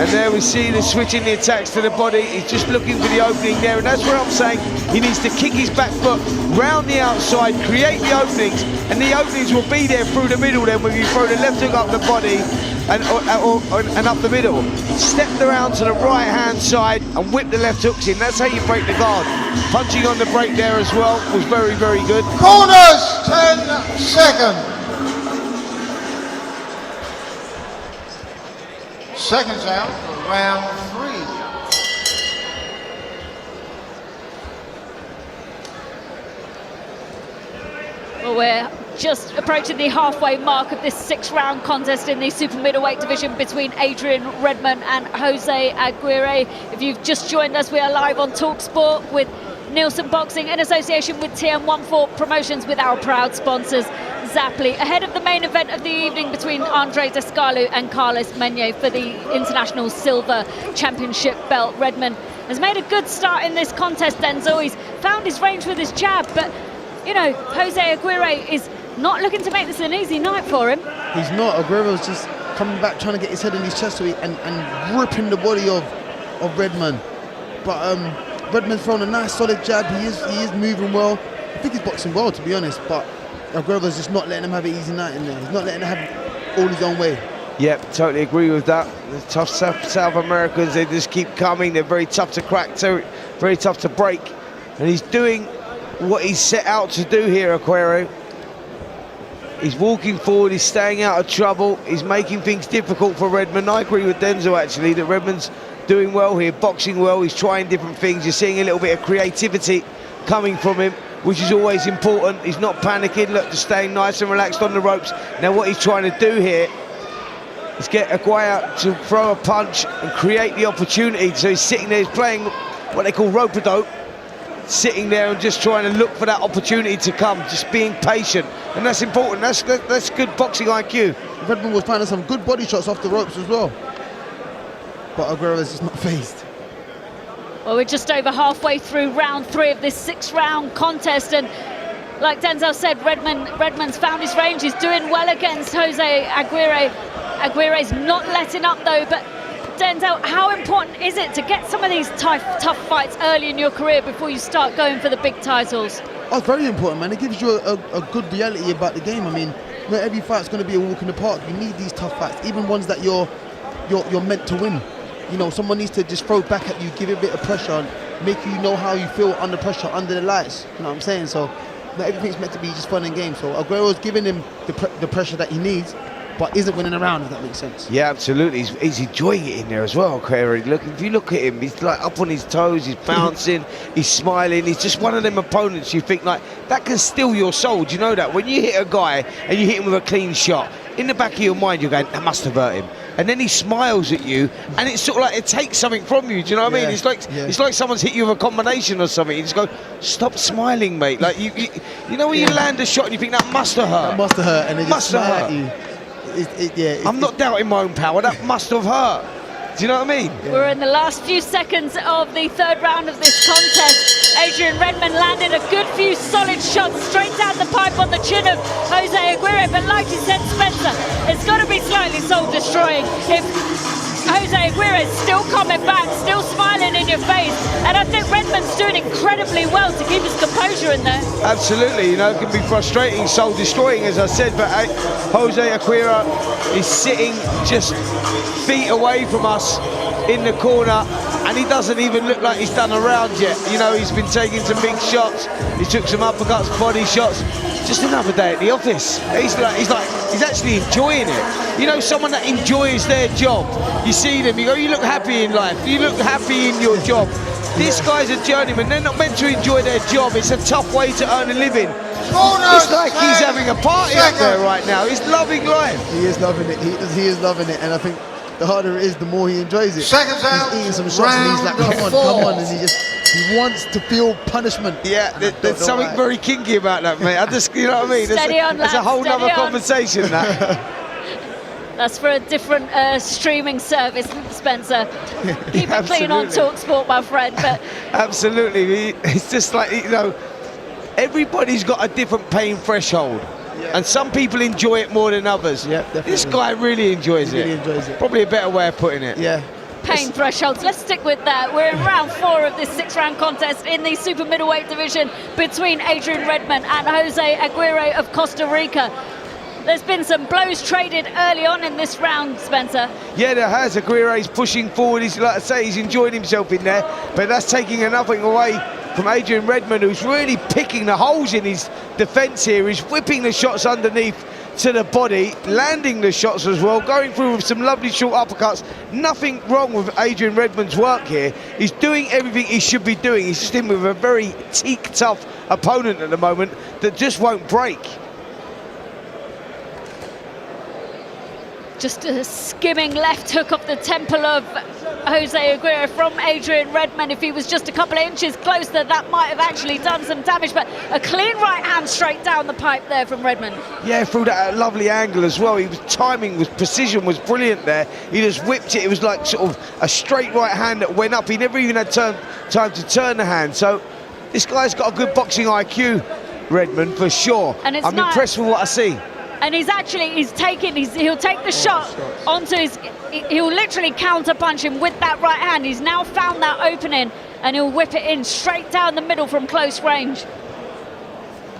Speaker 7: And there we see the switching the attacks to the body. He's just looking for the opening there, and that's where I'm saying he needs to kick his back foot round the outside, create the openings, and the openings will be there through the middle then when you throw the left hook up the body and up the middle. Stepped around to the right-hand side and whipped the left hooks in. That's how you break the guard. Punching on the break there as well was very, very good.
Speaker 6: Corners, 10 seconds. Seconds out for round 3.
Speaker 3: Well, we're just approaching the halfway mark of this 6-round contest in the super middleweight division between Adrian, Redman and Jose Aguire. If you've just joined us, we are live on TalkSport with Neilson Boxing in association with TM14 Promotions with our proud sponsors Zaply. Ahead of the main event of the evening between Andre Descalou and Carlos Meunier for the International Silver Championship belt. Redman has made a good start in this contest, Denzel. He's found his range with his jab, but you know, Jose Aguire is not looking to make this an easy night for him.
Speaker 8: He's not. Aguire's just coming back, trying to get his head in his chest and ripping the body of Redman. But Redman's thrown a nice solid jab. He is moving well. I think he's boxing well, to be honest, but Aguire's just not letting him have an easy night in there. He's not letting him have all his own way.
Speaker 7: Yep, totally agree with that. The tough South Americans, they just keep coming. They're very tough to crack, very tough to break. And he's doing what he's set out to do here, Aguire. He's walking forward, he's staying out of trouble, he's making things difficult for Redman. I agree with Denzel, actually, that Redman's doing well here, boxing well, he's trying different things. You're seeing a little bit of creativity coming from him, which is always important. He's not panicking, look, just staying nice and relaxed on the ropes. Now what he's trying to do here is get Aguire to throw a punch and create the opportunity. So he's sitting there, he's playing what they call rope-a-dope, sitting there and just trying to look for that opportunity to come, just being patient, and that's important. That's good boxing IQ.
Speaker 8: Redman was finding some good body shots off the ropes as well, but Aguire is just not phased.
Speaker 3: Well, we're just over halfway through round 3 of this 6-round contest, and like Denzel said, Redman's found his range. He's doing well against Jose Aguire. Aguire's not letting up though, but Denzel, how important is it to get some of these tough fights early in your career before you start going for the big titles?
Speaker 8: Oh, it's very important, man. It gives you a good reality about the game. I mean, not every fight's going to be a walk in the park. You need these tough fights, even ones that you're meant to win. You know, someone needs to just throw back at you, give you a bit of pressure, and make you know how you feel under pressure, under the lights. You know what I'm saying? So not everything's meant to be just fun and games. So Aguire's giving him the pressure that he needs, but isn't winning around, if that makes sense.
Speaker 7: Yeah, absolutely. He's enjoying it in there as well, Aguire. Look, if you look at him, he's like up on his toes, he's bouncing, he's smiling. He's just one of them opponents you think like, that can steal your soul. Do you know that? When you hit a guy and you hit him with a clean shot, in the back of your mind you're going, that must have hurt him. And then he smiles at you, and it's sort of like it takes something from you. Do you know what I mean? It's like someone's hit you with a combination or something. You just go, stop smiling, mate. Like you know when you land a shot and you think that must have hurt.
Speaker 8: That must have hurt, and it just smile at you.
Speaker 7: I'm not doubting my own power. That must have hurt. Do you know what I mean?
Speaker 3: We're in the last few seconds of the 3rd round of this contest. Adrian Redman landed a good few solid shots straight down the pipe on the chin of Jose Aguire, but like you said, Spencer, it's got to be slightly soul-destroying if Jose Aguire is still coming back, still smiling in your face, and I think Redman's doing incredibly well to keep his composure in there.
Speaker 7: Absolutely, you know, it can be frustrating, soul-destroying, as I said, but Jose Aguire is sitting just feet away from us in the corner, and he doesn't even look like he's done a round yet. You know, he's been taking some big shots, he took some uppercuts, body shots. Just another day at the office. He's actually enjoying it. You know, someone that enjoys their job. You see them, you go, you look happy in life, you look happy in your job. This guy's a journeyman, they're not meant to enjoy their job. It's a tough way to earn a living. It's like he's having a party up there right now. He's loving life.
Speaker 8: He is loving it, he is loving it, and I think the harder it is, the more he enjoys it.
Speaker 6: Seconds out.
Speaker 8: He's eating some shots and he's like, come on, and he wants to feel punishment.
Speaker 7: Yeah, there's something very kinky about that, mate. You know what I mean? There's a whole other conversation, that.
Speaker 3: That's for a different streaming service, Spencer. Keep it clean on TalkSport, my friend. But
Speaker 7: absolutely, it's just like, you know, everybody's got a different pain threshold. Yeah. And some people enjoy it more than others.
Speaker 8: Yeah, definitely.
Speaker 7: This guy really enjoys it.
Speaker 8: Really enjoys it.
Speaker 7: Probably a better way of putting it.
Speaker 8: Yeah.
Speaker 3: Pain thresholds. Let's stick with that. We're in round 4 of this 6-round contest in the super middleweight division between Adrian Redman and Jose Aguire of Costa Rica. there's been some blows traded early on in this round, Spencer.
Speaker 7: Yeah, there has. Aguire's pushing forward. He's, like I say, he's enjoying himself in there, but that's taking nothing away from Adrian Redman, who's really picking the holes in his defence here. He's whipping the shots underneath to the body, landing the shots as well, going through with some lovely short uppercuts. Nothing wrong with Adrian Redman's work here. He's doing everything he should be doing. He's just in with a very teak tough opponent at the moment that just won't break.
Speaker 3: Just a skimming left hook off the temple of Jose Aguire from Adrian Redman. If he was just a couple of inches closer, that might have actually done some damage, but a clean right hand straight down the pipe there from Redman.
Speaker 7: Yeah, through that lovely angle as well. He was timing, was precision was brilliant there. He just whipped it. It was like sort of a straight right hand that went up. He never even had time to turn the hand. So this guy's got a good boxing IQ, Redman, for sure.
Speaker 3: And
Speaker 7: I'm impressed with what I see.
Speaker 3: And he'll take the shot onto his, he'll literally counter punch him with that right hand. He's now found that opening and he'll whip it in straight down the middle from close range.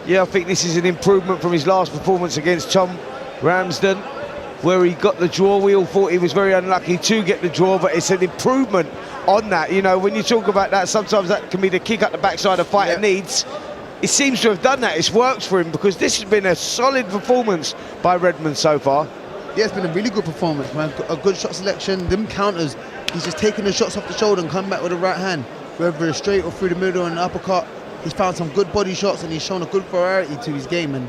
Speaker 7: Yeah, I think this is an improvement from his last performance against Tom Ramsden, where he got the draw. We all thought he was very unlucky to get the draw, but it's an improvement on that. You know, when you talk about that, sometimes that can be the kick up the backside a fighter needs. It seems to have done that. It's worked for him, because this has been a solid performance by Redman so far.
Speaker 8: Yeah, it's been a really good performance, man. A good shot selection, them counters. He's just taking the shots off the shoulder and come back with a right hand, whether it's straight or through the middle and an uppercut. He's found some good body shots and he's shown a good variety to his game. And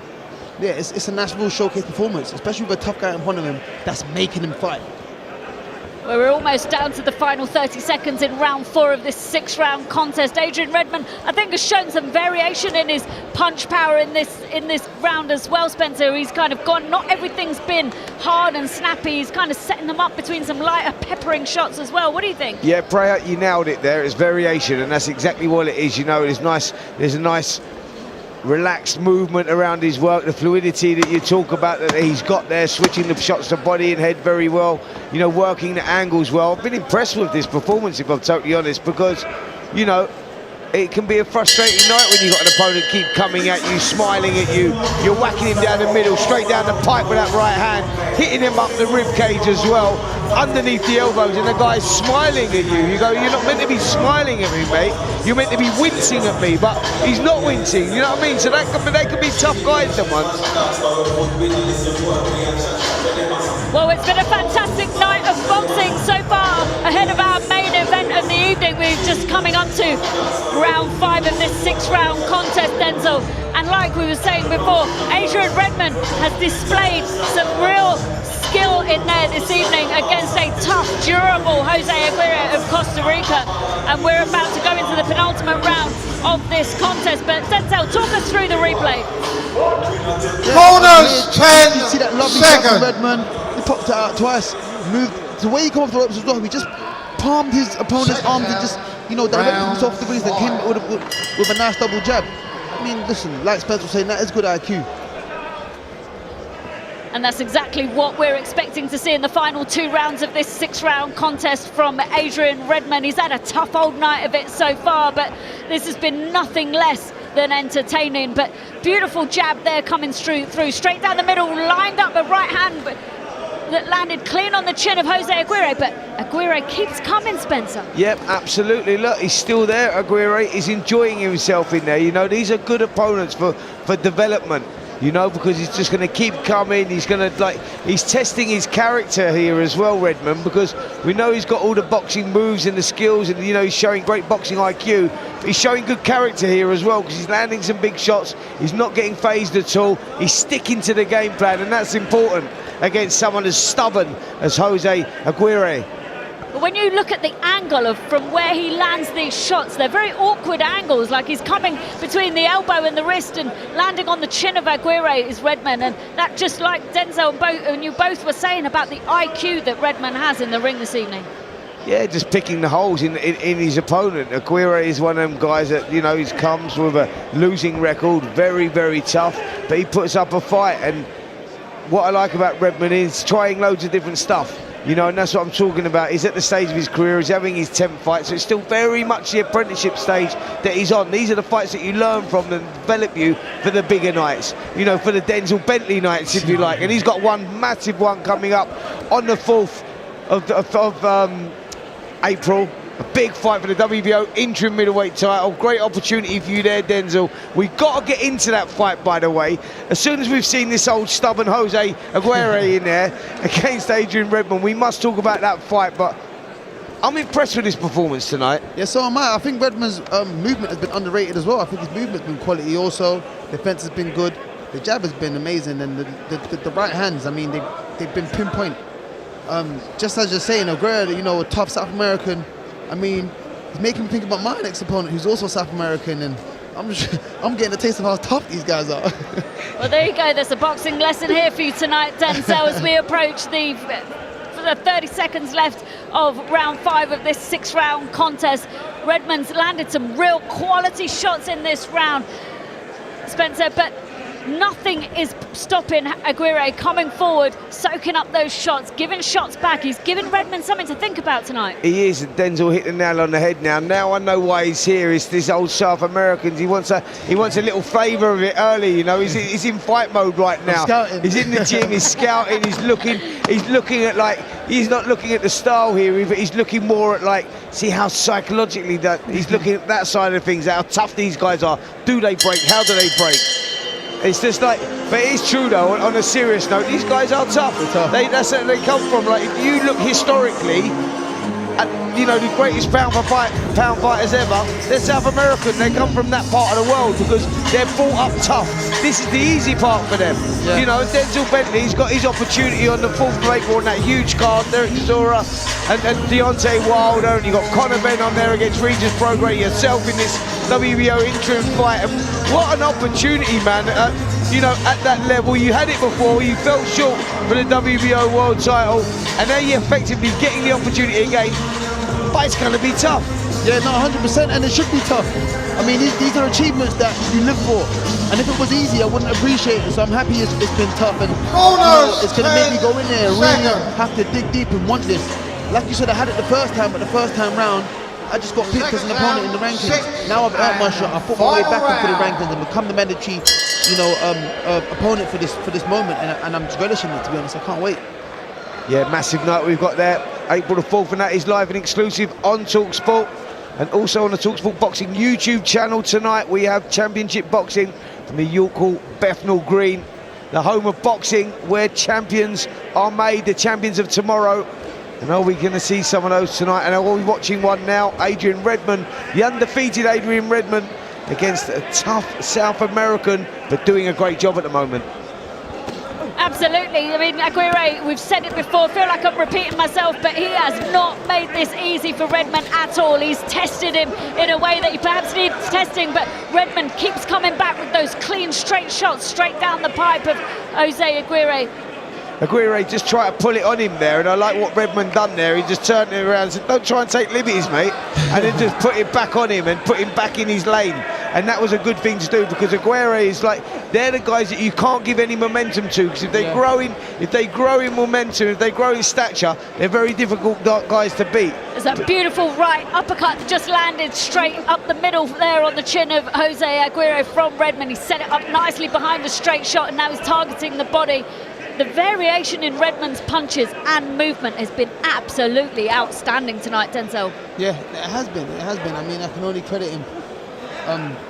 Speaker 8: yeah, it's a national showcase performance, especially with a tough guy in front of him that's making him fight.
Speaker 3: Well, we're almost down to the final 30 seconds in round 4 of this 6-round contest. Adrian Redman, I think, has shown some variation in his punch power in this round as well, Spencer. He's kind of gone, not everything's been hard and snappy. He's kind of setting them up between some lighter, peppering shots as well. What do you think?
Speaker 7: Yeah, Prayer, you nailed it there. It's variation, and that's exactly what it is. You know, it's nice. There's a nice relaxed movement around his work, the fluidity that you talk about that he's got there, switching the shots to body and head very well, you know, working the angles well. I've been impressed with this performance, if I'm totally honest, because, you know, it can be a frustrating night when you've got an opponent keep coming at you, smiling at you. You're whacking him down the middle, straight down the pipe with that right hand, hitting him up the rib cage as well, underneath the elbows, and the guy's smiling at you. You go, you're not meant to be smiling at me, mate. You're meant to be wincing at me, but he's not wincing, you know what I mean? So they can be tough guys sometimes.
Speaker 3: Well, it's been a fantastic night of boxing so far ahead of our main event of the evening. We're just coming up to round 5 of this 6-round contest, Denzel. And like we were saying before, Adrian Redman has displayed some real skill in there this evening against a tough, durable Jose Aguire of Costa Rica. And we're about to go into the penultimate round of this contest. But Denzel, talk us through the replay.
Speaker 6: Corners, 10
Speaker 8: you see that lovely
Speaker 6: seconds.
Speaker 8: Redman, he popped it out twice, moved the way he came off the ropes as well. He just palmed his opponent's arms and just, you know, directed himself off the grease and came with a nice double jab. I mean, listen, like Spencer was saying, that is good IQ.
Speaker 3: And that's exactly what we're expecting to see in the final 2 rounds of this 6-round contest from Adrian Redman. He's had a tough old night of it so far, but this has been nothing less than entertaining. But beautiful jab there coming through, straight down the middle, lined up a right hand that landed clean on the chin of Jose Aguire, but Aguire keeps coming, Spencer.
Speaker 7: Yep, absolutely. Look, he's still there, Aguire. He's enjoying himself in there. You know, these are good opponents for development, you know, because he's just going to keep coming. He's going to, he's testing his character here as well, Redman, because we know he's got all the boxing moves and the skills, and, you know, he's showing great boxing IQ. He's showing good character here as well, because he's landing some big shots. He's not getting phased at all. He's sticking to the game plan, and that's important against someone as stubborn as Jose Aguire.
Speaker 3: But when you look at the angle of from where he lands these shots, they're very awkward angles, like he's coming between the elbow and the wrist and landing on the chin of Aguire is Redman, and that, just like Denzel and you both were saying about the IQ that Redman has in the ring this evening.
Speaker 7: Yeah, just picking the holes in his opponent. Aguire is one of them guys that, you know, he comes with a losing record, very, very tough, but he puts up a fight. And what I like about Redman is trying loads of different stuff. You know, and that's what I'm talking about. He's at the stage of his career, he's having his 10th fight, so it's still very much the apprenticeship stage that he's on. These are the fights that you learn from and develop you for the bigger nights, you know, for the Denzel Bentley nights, if you like. And he's got one massive one coming up on the 4th of April. A big fight for the WBO interim middleweight title. Great opportunity for you there, Denzel. We've got to get into that fight, by the way. As soon as we've seen this old stubborn Jose Aguire in there against Adrian Redman, we must talk about that fight. But I'm impressed with his performance tonight.
Speaker 8: Yeah, so am I. I think Redman's movement has been underrated as well. I think his movement's been quality also. Defense has been good. The jab has been amazing. And the right hands, I mean, they've been pinpoint. Just as you're saying, Aguire, you know, a tough South American. I mean, he's making me think about my next opponent, who's also South American, and I'm getting a taste of how tough these guys are.
Speaker 3: Well, there you go. There's a boxing lesson here for you tonight, Denzel, as we approach the 30 seconds left of round 5 of this 6-round contest. Redman's landed some real quality shots in this round, Spencer, but nothing is stopping Aguire coming forward, soaking up those shots, giving shots back. He's giving Redman something to think about tonight.
Speaker 7: He is. Denzel hit the nail on the head now. Now I know why he's here. It's this old South Americans. He wants a little flavour of it early. You know, he's in fight mode right now. He's in the gym. He's scouting. He's looking at, like, he's not looking at the style here, but he's looking more at, like, see how psychologically that he's looking at that side of things. How tough these guys are. Do they break? How do they break? It's just like, but it is true though, on a serious note, these guys are tough. That's where they come from. Like, if you look historically at, you know, the greatest pound fighters ever, they're South American. They come from that part of the world because they're brought up tough. This is the easy part for them. Yeah. You know, Denzel Bentley's got his opportunity on the 4th of April on that huge card. Derek Chisora and Deontay Wilder, and you got Conor Benn on there against Regis Prograis, yourself in this WBO interim fight. And what an opportunity, man. You know, at that level, you had it before, you fell short for the WBO world title, and now you're effectively getting the opportunity again. But it's going to be tough.
Speaker 8: Yeah, no, 100%, and it should be tough. I mean, these are achievements that you live for, and if it was easy, I wouldn't appreciate it. So I'm happy it's been tough, and you know, it's going to make me go in there and really have to dig deep and want this. Like you said, I had it the first time, but the first time round, I just got picked as an opponent in the rankings. Now I've earned my shot. I put my way back into the rankings and become the mandatory, you know, opponent for this moment, and I'm relishing it, to be honest. I can't wait.
Speaker 7: Yeah, massive night we've got there. April the 4th, and that is live and exclusive on TalkSport, and also on the TalkSport Boxing YouTube channel tonight. We have championship boxing from the York Hall, Bethnal Green, the home of boxing, where champions are made, the champions of tomorrow. And are we going to see some of those tonight? And are we watching one now? Adrian Redman, the undefeated Adrian Redman, against a tough South American, but doing a great job at the moment.
Speaker 3: Absolutely. I mean, Aguire, we've said it before, I feel like I'm repeating myself, but he has not made this easy for Redman at all. He's tested him in a way that he perhaps needs testing, but Redman keeps coming back with those clean, straight shots straight down the pipe of Jose Aguire.
Speaker 7: Aguire just tried to pull it on him there, and I like what Redman done there. He just turned it around and said, don't try and take liberties, mate, and then just put it back on him and put him back in his lane. And that was a good thing to do, because Aguire is like, they're the guys that you can't give any momentum to, because if they grow in momentum, if they grow in stature, they're very difficult guys to beat.
Speaker 3: There's that beautiful right uppercut that just landed straight up the middle there on the chin of Jose Aguire from Redman. He set it up nicely behind the straight shot, and now he's targeting the body. The variation in Redman's punches and movement has been absolutely outstanding tonight, Denzel.
Speaker 8: Yeah, it has been. It has been. I mean, I can only credit him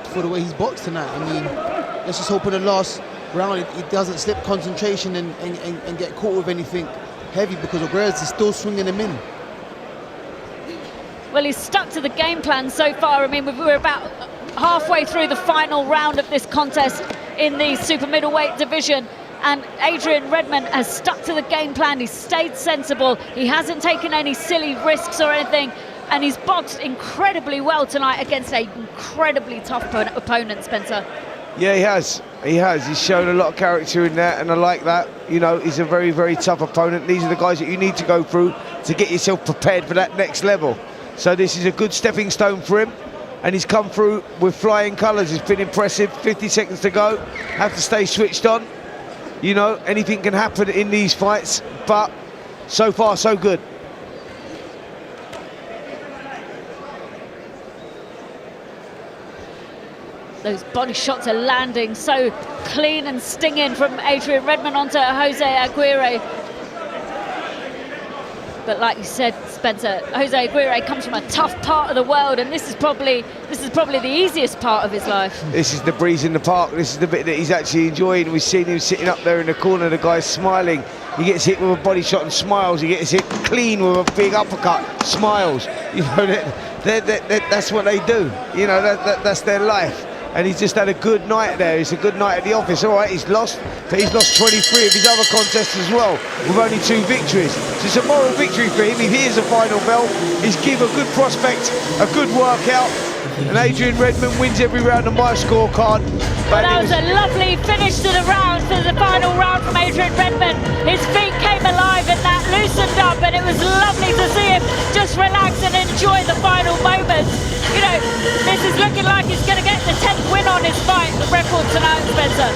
Speaker 8: for the way he's boxed tonight. I mean, let's just hope in the last round he doesn't slip concentration and get caught with anything heavy, because Aguire is still swinging him in.
Speaker 3: Well, he's stuck to the game plan so far. I mean, we're about halfway through the final round of this contest in the super middleweight division, and Adrian Redman has stuck to the game plan. He's stayed sensible. He hasn't taken any silly risks or anything, and he's boxed incredibly well tonight against an incredibly tough opponent, Spencer.
Speaker 7: Yeah, he has. He has. He's shown a lot of character in there, and I like that. You know, he's a very, very tough opponent. These are the guys that you need to go through to get yourself prepared for that next level. So this is a good stepping stone for him, and he's come through with flying colours. It's been impressive. 50 seconds to go. Have to stay switched on. You know, anything can happen in these fights, but So far, so good.
Speaker 3: Those body shots are landing so clean and stinging from Adrian Redman onto Jose Aguire. But like you said, Spencer, Jose Aguire comes from a tough part of the world, and this is probably the easiest part of his life.
Speaker 7: This is the breeze in the park. This is the bit that he's actually enjoying. We've seen him sitting up there in the corner. The guy's smiling. He gets hit with a body shot and smiles. He gets hit clean with a big uppercut, smiles. You know, that's what they do. You know, that's their life. And he's just had a good night there. It's a good night at the office. All right, he's lost, but he's lost 23 of his other contests as well, with only 2 victories. So it's a moral victory for him. If he hears a final bell, he's given a good prospect, a good workout, and Adrian Redman wins every round on my scorecard.
Speaker 3: Well, that was a lovely finish to the round, to the final round from Adrian Redman. His feet came alive and that loosened up, and it was lovely to see him just relax and enjoy the final moments. You know, this is looking like he's going to get the 10th win on his fight record tonight, Spencer.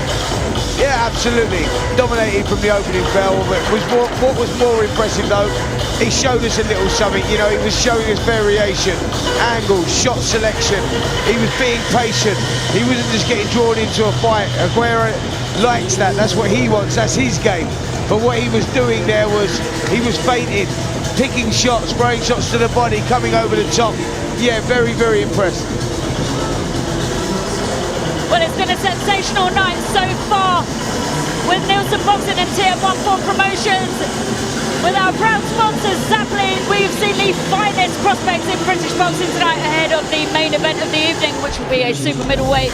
Speaker 7: Yeah, absolutely. Dominated from the opening bell. But what was more impressive, though, he showed us a little something. You know, he was showing us variation, angles, shot selection. He was being patient. He wasn't just getting drawn into a fight. Aguire likes that. That's what he wants. That's his game. But what he was doing there was he was feinting, picking shots, throwing shots to the body, coming over the top. Yeah, very, very impressed.
Speaker 3: Well, it's been a sensational night so far with Neilson Boxing and TM14 Promotions. With our proud sponsors, Zappling, we've seen the finest prospects in British boxing tonight ahead of the main event of the evening, which will be a super middleweight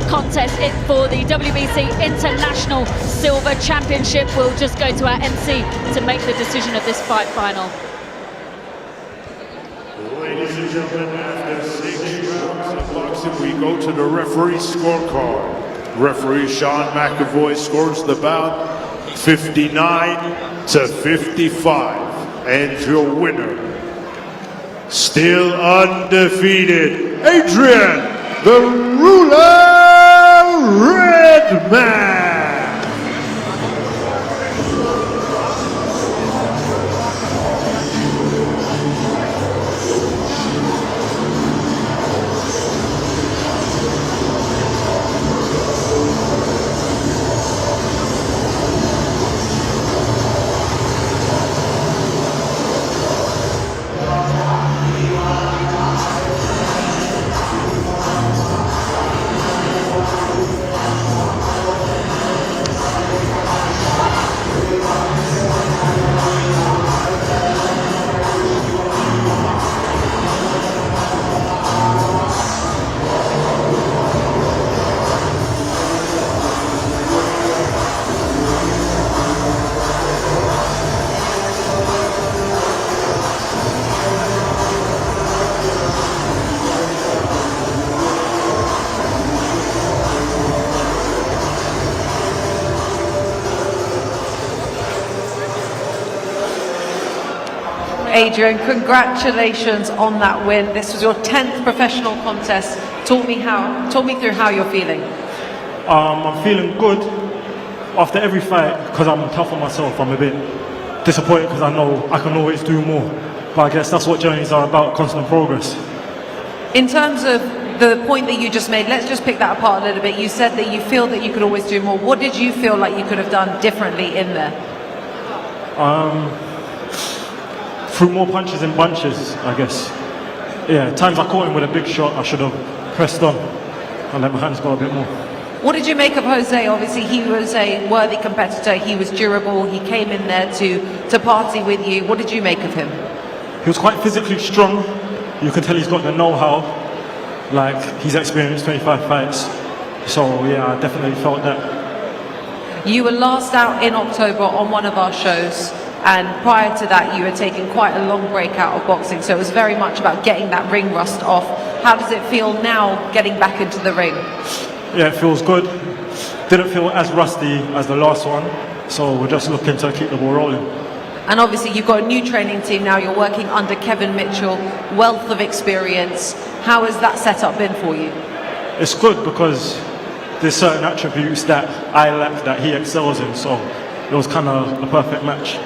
Speaker 3: contest for the WBC International Silver Championship. We'll just go to our MC to make the decision of this fight final.
Speaker 4: Ladies and gentlemen, after 6 rounds of boxing, we go to the referee scorecard. Referee Sean McAvoy scores the bout 59 to 55. And your winner, still undefeated, Adrian, the ruler, Redman.
Speaker 1: Adrian, congratulations on that win. This was your 10th professional contest. Talk me through how you're feeling.
Speaker 14: I'm feeling good after every fight because I'm tough on myself. I'm a bit disappointed because I know I can always do more. But I guess that's what journeys are about, constant progress.
Speaker 1: In terms of the point that you just made, let's just pick that apart a little bit. You said that you feel that you could always do more. What did you feel like you could have done differently in there?
Speaker 14: Threw more punches in bunches, I guess. Yeah, times I caught him with a big shot, I should have pressed on and let my hands go a bit more.
Speaker 1: What did you make of Jose? Obviously, he was a worthy competitor. He was durable. He came in there to party with you. What did you make of him?
Speaker 14: He was quite physically strong. You can tell he's got the know-how. Like, he's experienced 25 fights. So, yeah, I definitely felt that.
Speaker 1: You were last out in October on one of our shows. And prior to that, you were taking quite a long break out of boxing. So it was very much about getting that ring rust off. How does it feel now getting back into the ring?
Speaker 14: Yeah, it feels good. Didn't feel as rusty as the last one. So we're just looking to keep the ball rolling.
Speaker 1: And obviously you've got a new training team now. You're working under Kevin Mitchell, wealth of experience. How has that setup been for you?
Speaker 14: It's good because there's certain attributes that I lack that he excels in. So it was kind of a perfect match.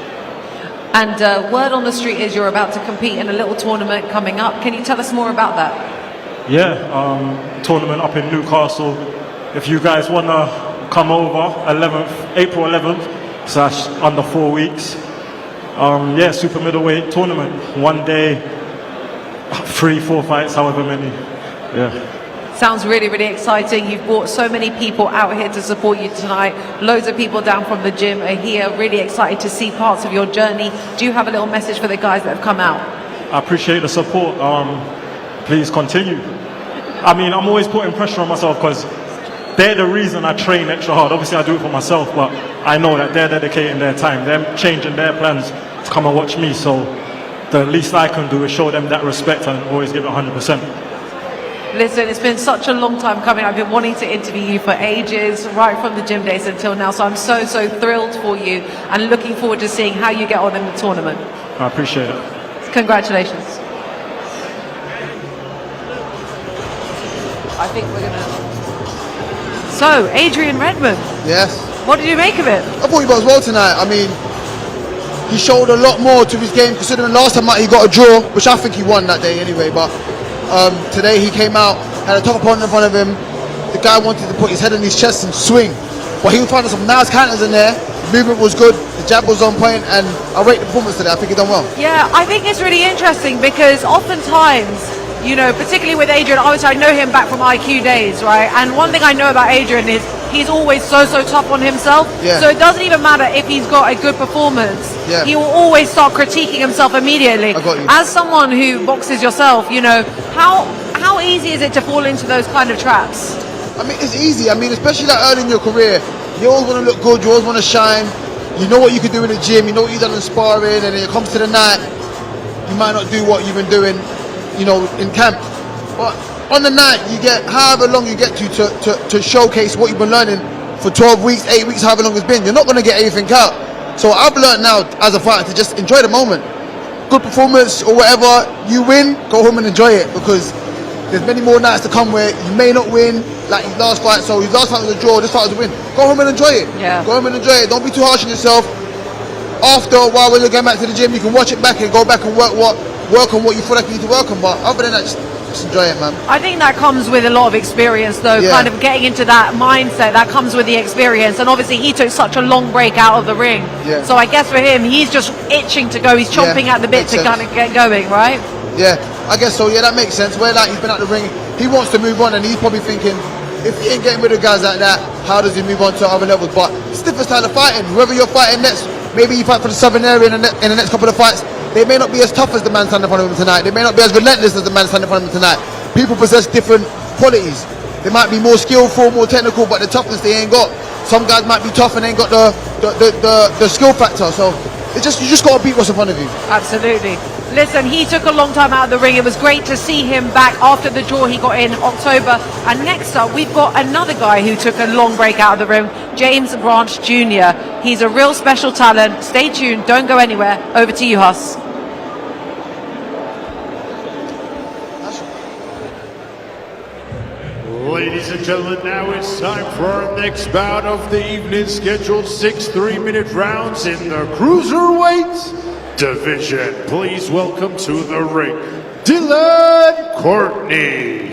Speaker 1: And word on the street is you're about to compete in a little tournament coming up. Can you tell us more about that?
Speaker 14: Yeah, tournament up in Newcastle. If you guys want to come over, April 11th, / under 4 weeks. Yeah, super middleweight tournament. 1 day, 3-4 fights, however many. Yeah.
Speaker 1: Sounds really, really exciting. You've brought so many people out here to support you tonight. Loads of people down from the gym are here, really excited to see parts of your journey. Do you have a little message for the guys that have come out?
Speaker 14: I appreciate the support. Please continue. I mean, I'm always putting pressure on myself because they're the reason I train extra hard. Obviously, I do it for myself, but I know that they're dedicating their time. They're changing their plans to come and watch me. So the least I can do is show them that respect and always give it 100%.
Speaker 1: Listen, it's been such a long time coming. I've been wanting to interview you for ages, right from the gym days until now. So I'm so, so thrilled for you and looking forward to seeing how you get on in the tournament.
Speaker 14: I appreciate it.
Speaker 1: Congratulations. I think we're going to... So, Adrian Redman.
Speaker 8: Yes.
Speaker 1: What did you make of it?
Speaker 8: I thought he was well tonight. I mean, he showed a lot more to his game considering last time he got a draw, which I think he won that day anyway, but today he came out, had a top opponent in front of him. The guy wanted to put his head on his chest and swing, but he was finding some nice counters in there. The movement was good, the jab was on point, and I rate the performance today. I think he done well.
Speaker 1: Yeah, I think it's really interesting because oftentimes, you know, particularly with Adrian, obviously I know him back from IQ days, right? And one thing I know about Adrian is he's always so tough on himself.
Speaker 8: Yeah.
Speaker 1: So it doesn't even matter if he's got a good performance.
Speaker 8: Yeah.
Speaker 1: He will always start critiquing himself immediately.
Speaker 8: I got you.
Speaker 1: As someone who boxes yourself, you know, how easy is it to fall into those kind of traps?
Speaker 8: I mean, it's easy. I mean, especially like early in your career, you always want to look good, you always want to shine. You know what you can do in the gym, you know what you've done in sparring, and then it comes to the night, you might not do what you've been doing, you know, in camp. But on the night, you get however long you get to showcase what you've been learning for 12 weeks, 8 weeks, however long it's been. You're not going to get anything out. So I've learned now as a fighter to just enjoy the moment. Good performance or whatever, you win, go home and enjoy it, because there's many more nights to come where you may not win, like his last fight. So his last fight was a draw, this fight was a win. Go home and enjoy it.
Speaker 1: Yeah.
Speaker 8: Go home and enjoy it. Don't be too harsh on yourself. After a while, when you're going back to the gym, you can watch it back and go back and work on what you feel like you need to work on. But other than that, just enjoy it, man.
Speaker 1: I think that comes with a lot of experience, though, kind of getting into that mindset. That comes with the experience. And obviously, he took such a long break out of the ring.
Speaker 8: Yeah.
Speaker 1: So I guess for him, he's just itching to go. He's chomping at the bit to kind of get going, right?
Speaker 8: Yeah, I guess so. Yeah, that makes sense. Where like he's been out the ring, he wants to move on, and he's probably thinking, if he ain't getting rid of guys like that, how does he move on to other levels? But it's different style of fighting. Whoever you're fighting next, maybe you fight for the southern area in the next couple of fights. They may not be as tough as the man standing in front of him tonight. They may not be as relentless as the man standing in front of him tonight. People possess different qualities. They might be more skillful, more technical, but the toughness they ain't got. Some guys might be tough and ain't got the skill factor. So it's just, you just got to beat what's in front of you.
Speaker 1: Absolutely. Listen, he took a long time out of the ring. It was great to see him back after the draw he got in October. And next up, we've got another guy who took a long break out of the ring, James Branch Jr. He's a real special talent. Stay tuned. Don't go anywhere. Over to you, Huss.
Speaker 4: Ladies and gentlemen, now it's time for our next bout of the evening, scheduled 6 3-minute rounds in the Cruiserweight division. Please welcome to the ring, Dylan Courtney.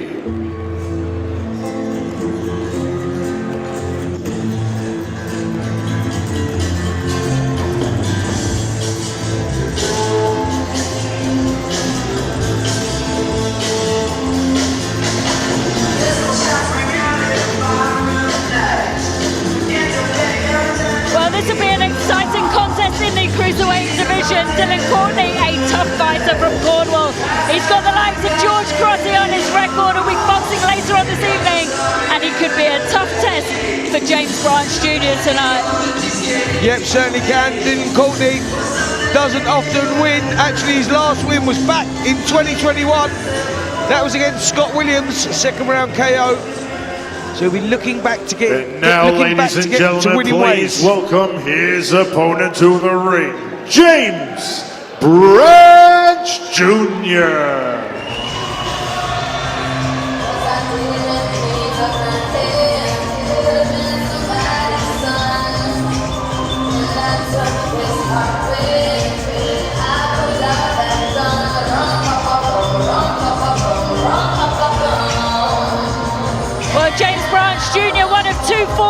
Speaker 3: Cruiserweight division. Dylan Courtney, a tough fighter from Cornwall. He's got the likes of George Crotty on his record, a week boxing later on this evening, and he could be a tough test for James Branch Jr. tonight.
Speaker 7: Yep, certainly can. Dylan Courtney doesn't often win. Actually, his last win was back in 2021. That was against Scott Williams, second round KO. So we'll be looking back to get.
Speaker 4: And now, ladies and gentlemen, please welcome his opponent to the ring, James Branch Jr.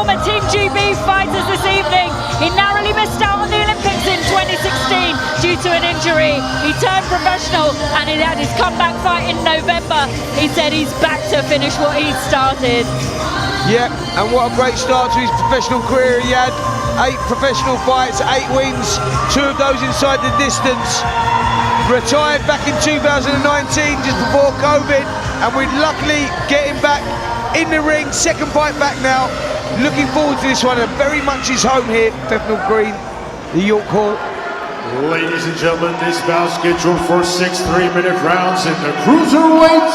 Speaker 3: former Team GB fighters this evening. He narrowly missed out on the Olympics in 2016 due to an injury. He turned professional and he had his comeback fight in November. He said he's back to finish what he started.
Speaker 7: Yeah, and what a great start to his professional career. He had 8 professional fights, 8 wins, 2 of those inside the distance. Retired back in 2019, just before COVID, and we'd luckily get him back in the ring. Second fight back now. Looking forward to this one, and very much his home here, Bethnal Green, the York Hall.
Speaker 4: Ladies and gentlemen, this bout scheduled for 6 3-minute rounds in the Cruiserweight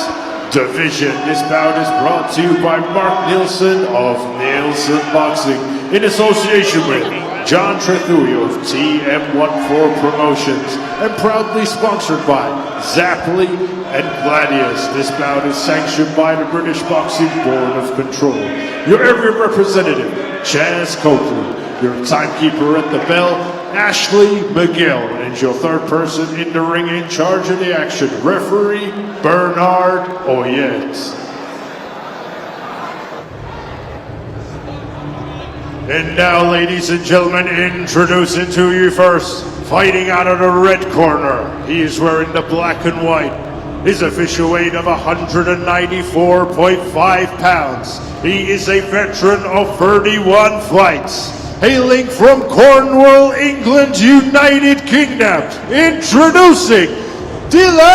Speaker 4: division. This bout is brought to you by Mark Neilson of Neilson Boxing in association with John Trethuyo of TM14 Promotions and proudly sponsored by Zapply and Gladius. This bout is sanctioned by the British Boxing Board of Control. Your area representative, Chaz Copeland. Your timekeeper at the bell, Ashley McGill. And your third person in the ring in charge of the action, referee Bernard Oyet. And now, ladies and gentlemen, introducing to you first, fighting out of the red corner. He is wearing the black and white. His official weight of 194.5 pounds. He is a veteran of 31 fights. Hailing from Cornwall, England, United Kingdom, introducing Dylan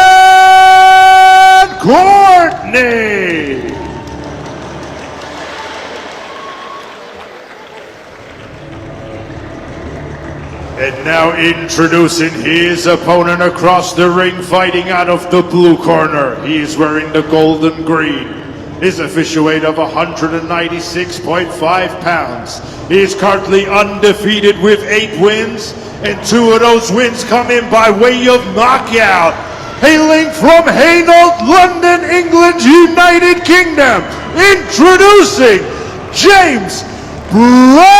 Speaker 4: Courtney. And now introducing his opponent across the ring, fighting out of the blue corner. He is wearing the golden green. His official weight of 196.5 pounds. He is currently undefeated with 8 wins, and 2 of those wins come in by way of knockout. Hailing from Hainault, London, England, United Kingdom, introducing James Jr.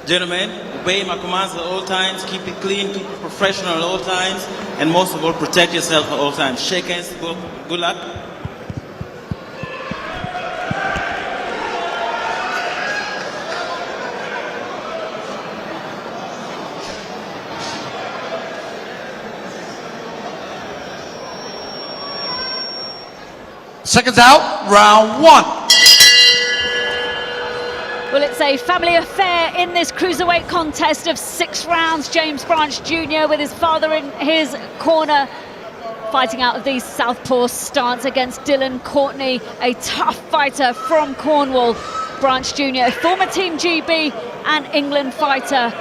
Speaker 5: Gentlemen, obey my commands at all times, keep it clean, keep it professional at all times, and most of all, protect yourself at all times. Shake hands, good luck.
Speaker 6: Seconds out, round 1.
Speaker 3: Well, it's a family affair in this cruiserweight contest of 6 rounds. James Branch Jr. with his father in his corner, fighting out of the southpaw stance against Dylan Courtney, a tough fighter from Cornwall. Branch Jr., a former Team GB and England fighter,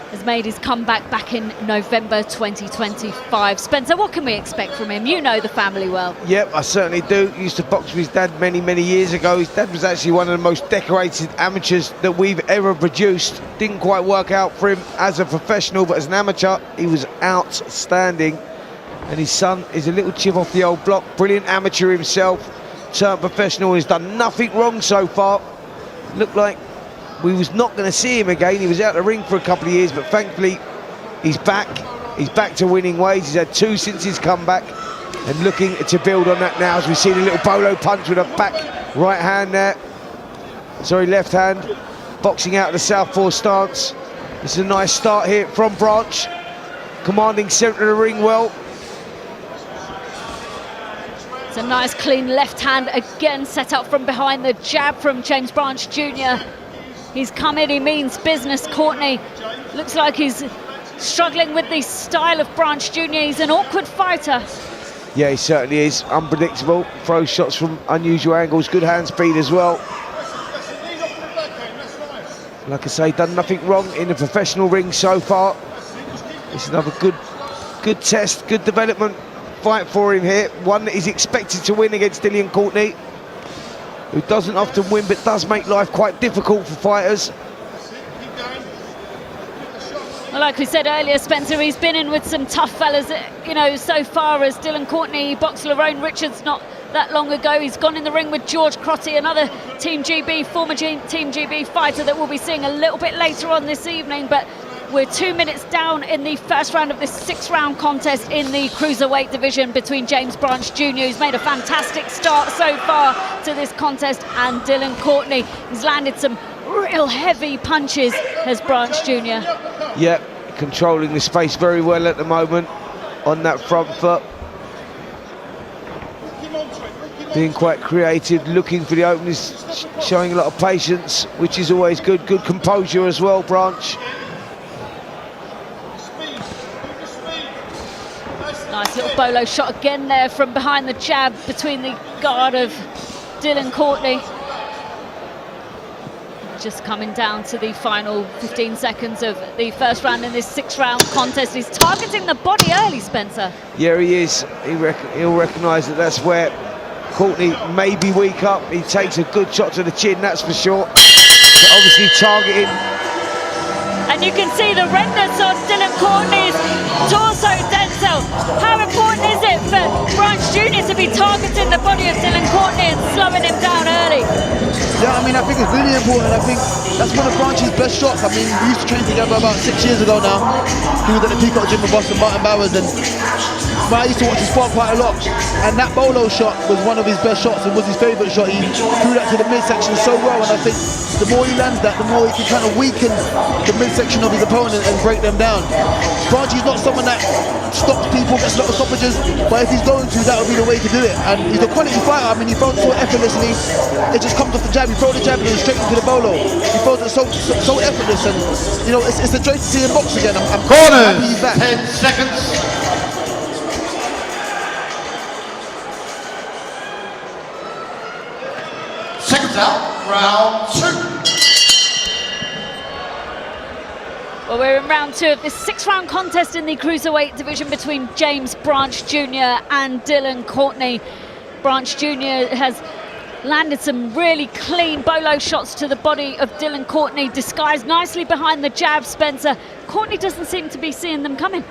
Speaker 3: has made his comeback back in November 2025. Spencer, what can we expect from him? You know the family well.
Speaker 7: Yep, I certainly do. Used to box with his dad many, many years ago. His dad was actually one of the most decorated amateurs that we've ever produced. Didn't quite work out for him as a professional, but as an amateur, he was outstanding. And his son is a little chip off the old block. Brilliant amateur himself. Turned professional, he's done nothing wrong so far. Looked like we was not going to see him again. He was out the ring for a couple of years, but thankfully he's back. He's back to winning ways. He's had 2 since his comeback, and looking to build on that now as we see the little bolo punch with a back right hand there. Sorry, left hand. Boxing out of the southpaw stance. This is a nice start here from Branch. Commanding centre of the ring well.
Speaker 3: It's a nice clean left hand again, set up from behind. The jab from James Branch Jr. He's come in, he means business. Courtney looks like he's struggling with the style of Branch Jr. He's an awkward fighter.
Speaker 7: Yeah, he certainly is. Unpredictable. Throws shots from unusual angles. Good hand speed as well. Like I say, done nothing wrong in the professional ring so far. It's another good test, good development fight for him here. One that he's expected to win against Dylan Courtney, who doesn't often win but does make life quite difficult for fighters.
Speaker 3: Well, like we said earlier, Spencer, he's been in with some tough fellas, you know, so far as Dylan Courtney. Boxed Lerone Richards not that long ago. He's gone in the ring with George Crotty, another Team GB, former Team GB fighter that we'll be seeing a little bit later on this evening. But we're 2 minutes down in the first round of this 6-round contest in the Cruiserweight division between James Branch Jr., who's made a fantastic start so far to this contest, and Dylan Courtney. He's landed some real heavy punches as Branch Jr.
Speaker 7: Yeah, controlling the space very well at the moment on that front foot. Being quite creative, looking for the openings, showing a lot of patience, which is always good. Good composure as well, Branch.
Speaker 3: Nice little bolo shot again there from behind the jab between the guard of Dylan Courtney. Just coming down to the final 15 seconds of the first round in this 6-round contest. He's targeting the body early, Spencer.
Speaker 7: Yeah, he is. He'll recognise that that's where Courtney may be weak up. He takes a good shot to the chin, that's for sure. But obviously targeting.
Speaker 3: And you can see the redness on Dylan Courtney's torso, Denzel. How important is it for Branch Jr. to be targeting the body of Dylan Courtney and slowing him down early?
Speaker 8: Yeah, I mean, I think it's really important. I think that's one of Branch's best shots. I mean, we used to train together about 6 years ago now. He was at the Peacock Gym with Boston Martin Bowers, and I used to watch his sport quite a lot. And that bolo shot was one of his best shots and was his favourite shot. He threw that to the midsection so well, and I think the more he lands that, the more he can kind of weaken the midsection of his opponent and break them down. Branch is not someone that stops people, gets a lot of stoppages, but if he's going to, that would be the way to do it. And he's a quality fighter. I mean, he throws it so effortlessly. It just comes off the jab. He throws the jab and then straight into the bolo. He throws it so effortless, and you know, it's a joy to see him box again. I'm happy he's back.
Speaker 6: 10 seconds. Seconds out, round 2.
Speaker 3: Well, we're in round 2 of this 6-round contest in the Cruiserweight division between James Branch Jr. and Dylan Courtney. Branch Jr. has landed some really clean bolo shots to the body of Dylan Courtney, disguised nicely behind the jab, Spencer. Courtney doesn't seem to be seeing them coming.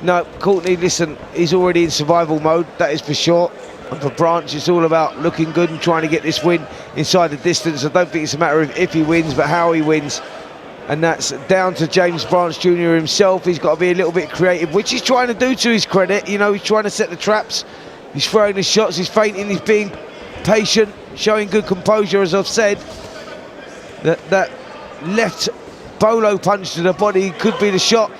Speaker 7: No, Courtney, listen, he's already in survival mode, that is for sure. And for Branch, it's all about looking good and trying to get this win inside the distance. I don't think it's a matter of if he wins, but how he wins. And that's down to James Branch Jr. himself. He's got to be a little bit creative, which he's trying to do to his credit. You know, he's trying to set the traps. He's throwing the shots, he's feinting, he's being patient, showing good composure, as I've said. That left bolo punch to the body could be the shot.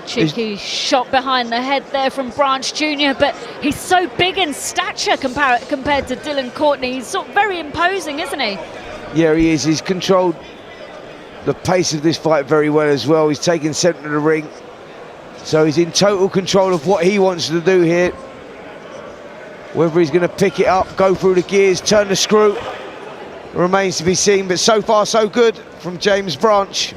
Speaker 3: Cheeky shot behind the head there from Branch Jr., but he's so big in stature compared to Dylan Courtney. He's sort of very imposing, isn't he?
Speaker 7: Yeah, he is. He's controlled the pace of this fight very well as well. He's taken centre of the ring, so he's in total control of what he wants to do here. Whether he's going to pick it up, go through the gears, turn the screw, remains to be seen, but so far so good from James Branch.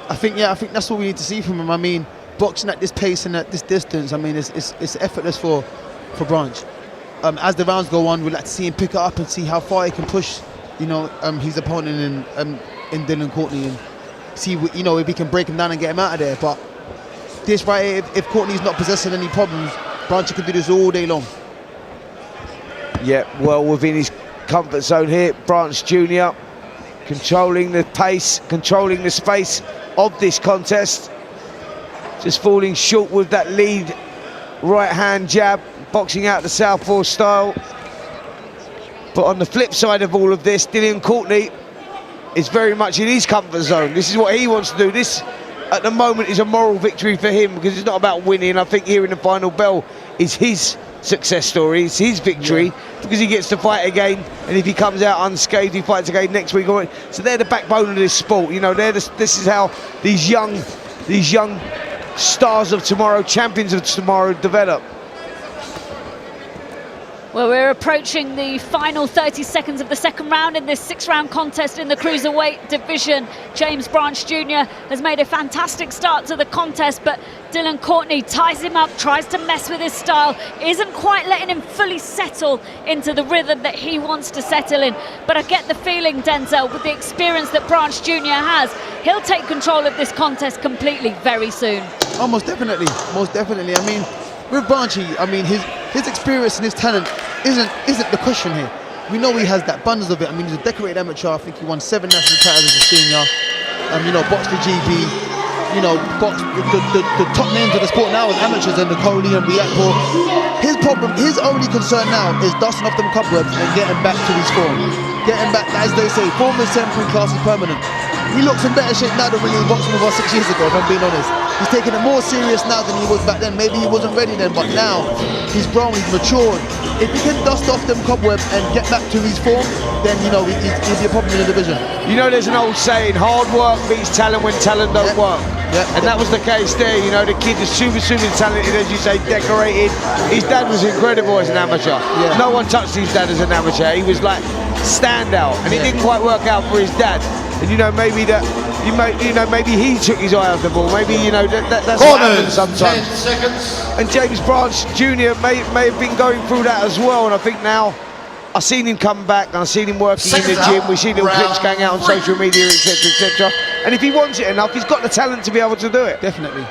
Speaker 8: I think that's what we need to see from him. I mean, boxing at this pace and at this distance, I mean, it's effortless for Branch. As the rounds go on, we'd like to see him pick it up and see how far he can push, you know, his opponent in Dylan Courtney, and see, you know, if he can break him down and get him out of there. But this right here, if Courtney's not possessing any problems, Branch can do this all day long.
Speaker 7: Yeah, well within his comfort zone here, Branch Jr. controlling the pace, controlling the space of this contest. Just falling short with that lead right hand jab, boxing out the southpaw style. But on the flip side of all of this, Dylan Courtney is very much in his comfort zone. This is what he wants to do. This, at the moment, is a moral victory for him, because it's not about winning. I think hearing the final bell is his success story, it's his victory, because he gets to fight again, and if he comes out unscathed, he fights again next week. So they're the backbone of this sport. You know, this is how these young stars of tomorrow, champions of tomorrow, develop.
Speaker 3: Well, we're approaching the final 30 seconds of the second round in this 6-round contest in the Cruiserweight division. James Branch Jr. has made a fantastic start to the contest, but Dylan Courtney ties him up, tries to mess with his style, isn't quite letting him fully settle into the rhythm that he wants to settle in. But I get the feeling, Denzel, with the experience that Branch Jr. has, he'll take control of this contest completely very soon.
Speaker 8: Oh, most definitely, most definitely. I mean, with Branchy, I mean, his experience and his talent isn't the question here. We know he has that bundles of it. I mean, he's a decorated amateur. I think he won 7 national titles as a senior. You know, boxed the GB. You know, boxed the top names of the sport now as amateurs, and the Cody and Biakpo. His problem, his only concern now is dusting off them cobwebs and getting back to his form. Getting back, as they say, form is temporary, class is permanent. He looks in better shape now than when he was boxing with us 6 years ago, if I'm being honest. He's taking it more serious now than he was back then. Maybe he wasn't ready then, but now he's grown, he's matured. If he can dust off them cobwebs and get back to his form, then, you know, he'll be a problem in the division.
Speaker 7: You know, there's an old saying, hard work beats talent when talent don't work. And that was the case there. You know, the kid is super talented, as you say, decorated. His dad was incredible as an amateur. No one touched his dad as an amateur. He was like standout, and it didn't quite work out for his dad. And you know, maybe that, maybe he took his eye off the ball. Maybe, you know, that's what happens sometimes.
Speaker 6: 10 seconds.
Speaker 7: And James Branch Jr. may have been going through that as well. And I think now I've seen him come back, and I've seen him working in the gym. We've seen little clips going out on social media, etc., etc. And if he wants it enough, he's got the talent to be able to do it.
Speaker 8: Definitely.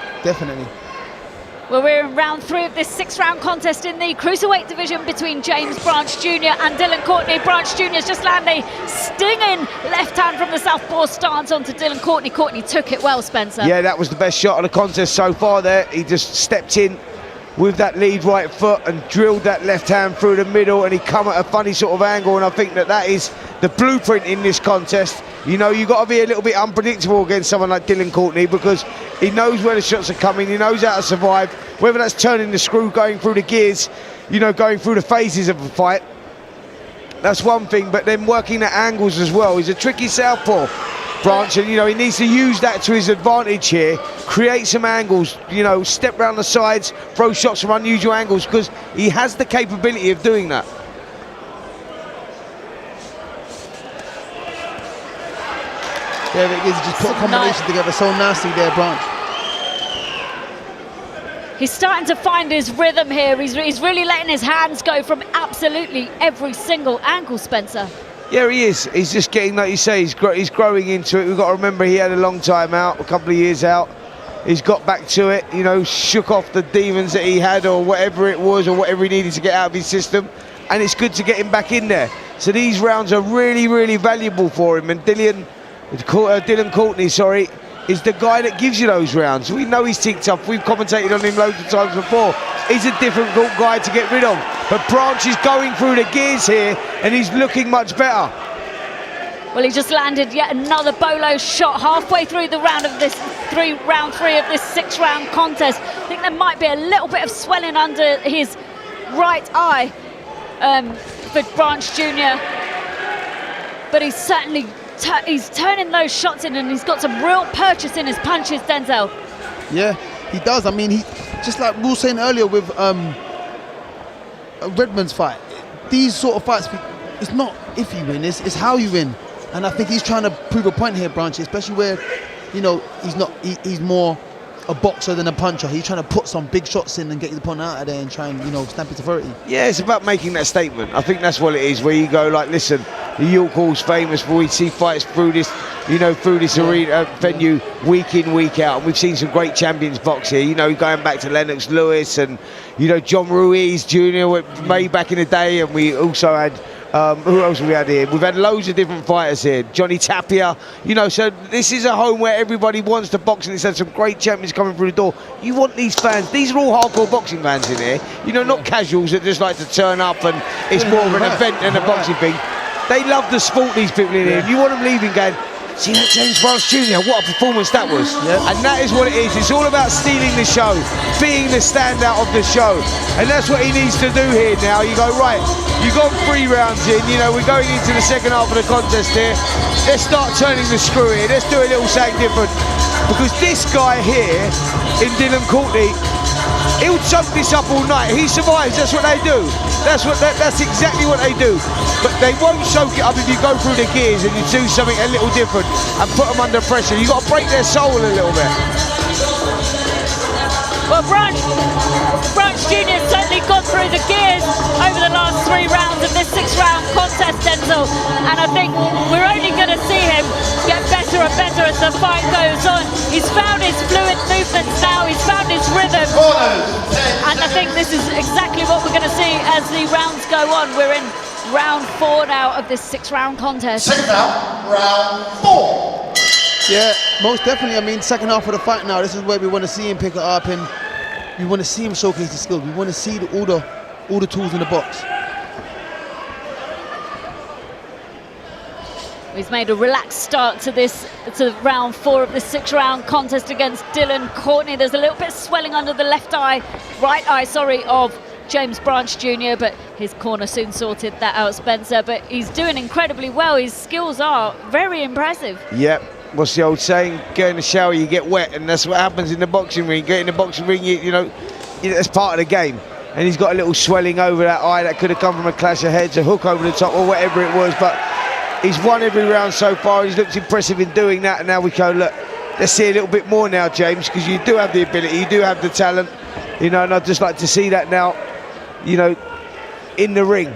Speaker 3: Well, we're in round 3 of this 6-round contest in the Cruiserweight division between James Branch Jr. and Dylan Courtney. Branch Jr.'s just landed a stinging left hand from the southpaw stance onto Dylan Courtney. Courtney took it well, Spencer.
Speaker 7: Yeah, that was the best shot of the contest so far there. He just stepped in with that lead right foot and drilled that left hand through the middle, and he come at a funny sort of angle, and I think that is the blueprint in this contest. You know, you've got to be a little bit unpredictable against someone like Dylan Courtney, because he knows where the shots are coming, he knows how to survive, whether that's turning the screw, going through the gears, you know, going through the phases of a fight. That's one thing, but then working at angles as well. He's a tricky southpaw, Branch, and you know, he needs to use that to his advantage here, create some angles, you know, step round the sides, throw shots from unusual angles, because he has the capability of doing that.
Speaker 8: There it is, just put a combination together so nasty there, Branch.
Speaker 3: He's starting to find his rhythm here. He's really letting his hands go from absolutely every single angle, Spencer.
Speaker 7: Yeah, he is. He's just getting, like you say, he's growing into it. We've got to remember he had a long time out, a couple of years out. He's got back to it, you know, shook off the demons that he had, or whatever it was, or whatever he needed to get out of his system. And it's good to get him back in there. So these rounds are really, really valuable for him. And Dylan Courtney, is the guy that gives you those rounds. We know he's ticked up. We've commentated on him loads of times before. He's a difficult guy to get rid of. But Branch is going through the gears here, and he's looking much better.
Speaker 3: Well, he just landed yet another bolo shot halfway through the round of this round 3 of this 6-round contest. I think there might be a little bit of swelling under his right eye for Branch Jr. But he's certainly he's turning those shots in, and he's got some real purchase in his punches, Denzel.
Speaker 8: Yeah, he does. I mean, he just like we were saying earlier with Redman's fight. These sort of fights, it's not if you win, it's how you win. And I think he's trying to prove a point here, Branch, especially where, you know, he's more a boxer than a puncher. He's trying to put some big shots in and get the opponent out of there and try and, you know, stamp his authority.
Speaker 7: Yeah, it's about making that statement. I think that's what it is, where you go like, listen, the York Hall's famous for, we see fights through this, you know, through this arena venue week in, week out. And we've seen some great champions box here, you know, going back to Lennox Lewis and, you know, John Ruiz Jr. made back in the day, and we also had who else have we had here? We've had loads of different fighters here. Johnny Tapia, you know, so this is a home where everybody wants to box, and it's had some great champions coming through the door. You want these fans, these are all hardcore boxing fans in here, you know, not casuals that just like to turn up and it's more of an event than a boxing thing. They love the sport, these people in here. You want them leaving going, see that James Branch Jr., what a performance that was. And that is what it is. It's all about stealing the show, being the standout of the show. And that's what he needs to do here now. You go, right, you got 3 rounds in, you know, we're going into the second half of the contest here. Let's start turning the screw here. Let's do a little something different. Because this guy here, in Dylan Courtney, he'll choke this up all night. He survives, that's what they do. That's exactly what they do. But they won't soak it up if you go through the gears and you do something a little different and put them under pressure. You've got to break their soul a little bit.
Speaker 3: Well, Branch Jr. certainly gone through the gears over the last 3 rounds of this 6-round contest, Denzel. And I think we're only going to see him get better better and better as the fight goes on. He's found his fluid movements now, he's found his rhythm. And I think this is exactly what we're going to see as the rounds go on. We're in round 4 now of this 6-round contest.
Speaker 6: Second round, round 4.
Speaker 8: Yeah, most definitely. I mean, second half of the fight now, this is where we want to see him pick it up, and we want to see him showcase his skills. We want to see all the tools in the box.
Speaker 3: He's made a relaxed start to round 4 of the 6-round contest against Dylan Courtney. There's a little bit of swelling under the right eye, of James Branch Jr., but his corner soon sorted that out, Spencer. But he's doing incredibly well. His skills are very impressive.
Speaker 7: Yep. What's the old saying? Get in the shower, you get wet, and that's what happens in the boxing ring. Get in the boxing ring, you know, that's part of the game. And he's got a little swelling over that eye that could have come from a clash of heads, a hook over the top, or whatever it was. But he's won every round so far. He's looked impressive in doing that, and now we go, look, let's see a little bit more now, James, because you do have the ability, you do have the talent, you know, and I'd just like to see that now, you know, in the ring.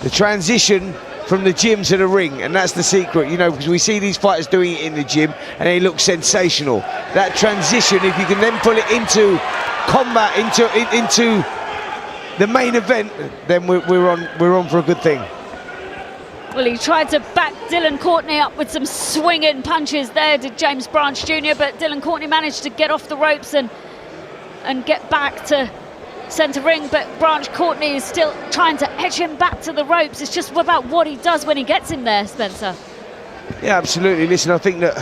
Speaker 7: The transition from the gym to the ring, and that's the secret, you know, because we see these fighters doing it in the gym and they look sensational. That transition, if you can then pull it into combat, into the main event, then we're on for a good thing.
Speaker 3: Well, he tried to back Dylan Courtney up with some swinging punches there, did James Branch Jr., but Dylan Courtney managed to get off the ropes and get back to centre ring, but Branch Courtney is still trying to edge him back to the ropes. It's just about what he does when he gets him there, Spencer.
Speaker 7: Yeah, absolutely. Listen, I think that,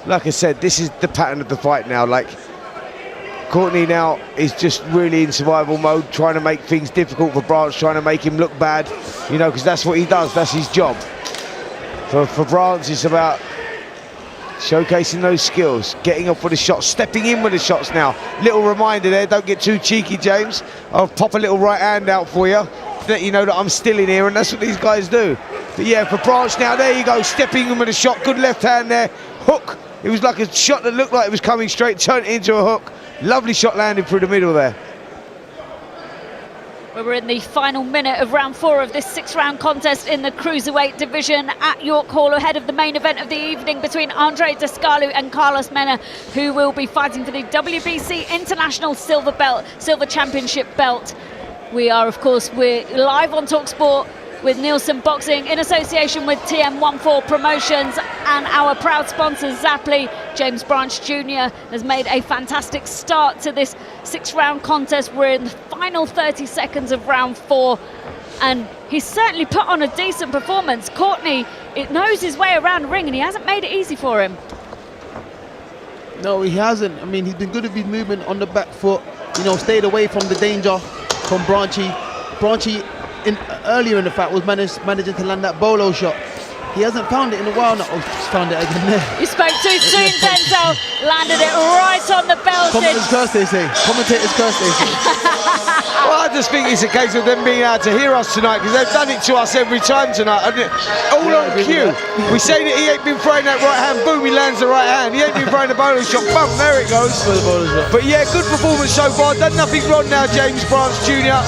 Speaker 7: like I said, this is the pattern of the fight now. Like, Courtney now is just really in survival mode, trying to make things difficult for Branch, trying to make him look bad, you know, because that's what he does, that's his job. For Branch, it's about showcasing those skills, getting up with the shots, stepping in with the shots now. Little reminder there, don't get too cheeky, James. I'll pop a little right hand out for you, let you know that I'm still in here, and that's what these guys do. But yeah, for Branch now, there you go, stepping in with a shot, good left hand there, hook. It was like a shot that looked like it was coming straight, turned it into a hook. Lovely shot landed through the middle there.
Speaker 3: We're in the final minute of round 4 of this 6-round contest in the Cruiserweight division at York Hall, ahead of the main event of the evening between Andre Descalu and Carlos Mena, who will be fighting for the WBC International Silver Championship belt. We are, of course, we're live on TalkSport with Neilson Boxing in association with TM14 Promotions and our proud sponsor Zaply. James Branch Jr. has made a fantastic start to this 6-round contest. We're in the final 30 seconds of round 4, and he's certainly put on a decent performance. Courtney, it knows his way around the ring, and he hasn't made it easy for him.
Speaker 8: No, he hasn't. I mean, he's been good with his movement on the back foot, you know, stayed away from the danger from Branchy. Branchy, earlier in the fight, was managing to land that bolo shot. He hasn't found it in a while now. Oh, just found it again there.
Speaker 3: You spoke too soon, Denzel. Landed it right on the belt.
Speaker 8: Commentators curse, they say. Commentators curse, they say.
Speaker 7: Well, I just think it's a case of them being able to hear us tonight, because they've done it to us every time tonight. All on cue. We say that he ain't been throwing that right hand, boom, he lands the right hand. He ain't been throwing the bowling shot, bum, there it goes. But yeah, good performance so far. Done nothing wrong now, James Branch Jr.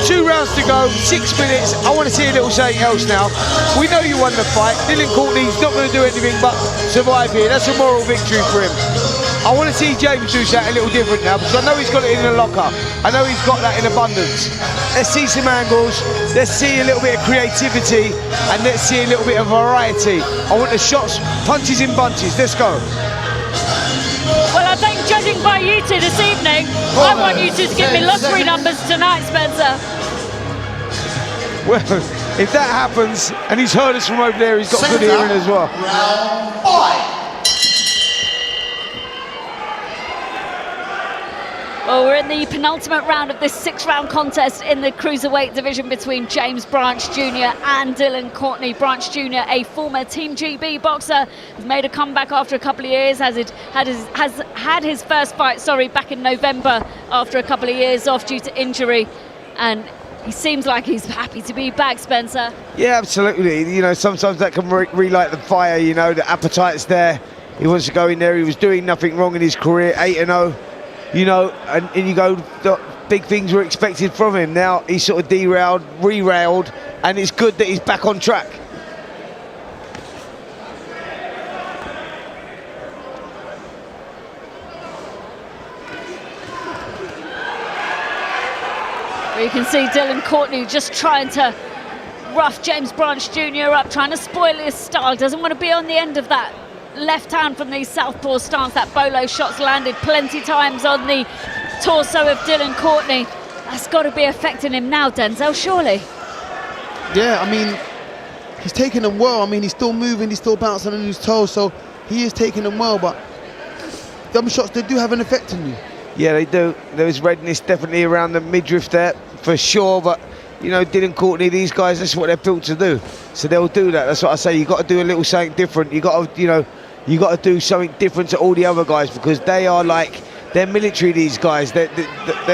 Speaker 7: 2 rounds to go, 6 minutes. I want to see a little something else now. We know you won the fight. Dylan Courtney's not going to do anything but survive here. That's a moral victory for him. I want to see James do something a little different now, because I know he's got it in the locker. I know he's got that in abundance. Let's see some angles. Let's see a little bit of creativity, and let's see a little bit of variety. I want the shots, punches in bunches. Let's go.
Speaker 3: Well, I think judging by you two this evening, I want you two to give me lottery numbers tonight, Spencer.
Speaker 7: Well, if that happens, and he's heard us from over there, he's got good hearing as well.
Speaker 6: Round 5.
Speaker 3: Well, we're in the penultimate round of this 6-round contest in the Cruiserweight division between James Branch Jr. and Dylan Courtney. Branch Jr., a former Team GB boxer, has made a comeback after a couple of years, has had his first fight, back in November after a couple of years off due to injury. And he seems like he's happy to be back, Spencer.
Speaker 7: Yeah, absolutely. You know, sometimes that can relight the fire, you know, the appetite's there. He wants to go in there. He was doing nothing wrong in his career, 8-0. You know, and you go, big things were expected from him. Now he's sort of re-railed, and it's good that he's back on track.
Speaker 3: Where you can see Dylan Courtney just trying to rough James Branch Jr. up, trying to spoil his style. Doesn't want to be on the end of that left hand from the southpaw stance. That bolo shot's landed plenty times on the torso of Dylan Courtney. That's got to be affecting him now, Denzel, surely.
Speaker 8: Yeah, I mean, he's taking them well. I mean, he's still moving, he's still bouncing on his toes, so he is taking them well, but them shots, they do have an effect on you.
Speaker 7: Yeah, they do. There was redness definitely around the midriff there, for sure, but you know, Dylan Courtney, these guys, that's what they're built to do. So they'll do that. That's what I say. You got to do a little something different. You got to, you know, you got to do something different to all the other guys, because they are like, they're military, these guys. They're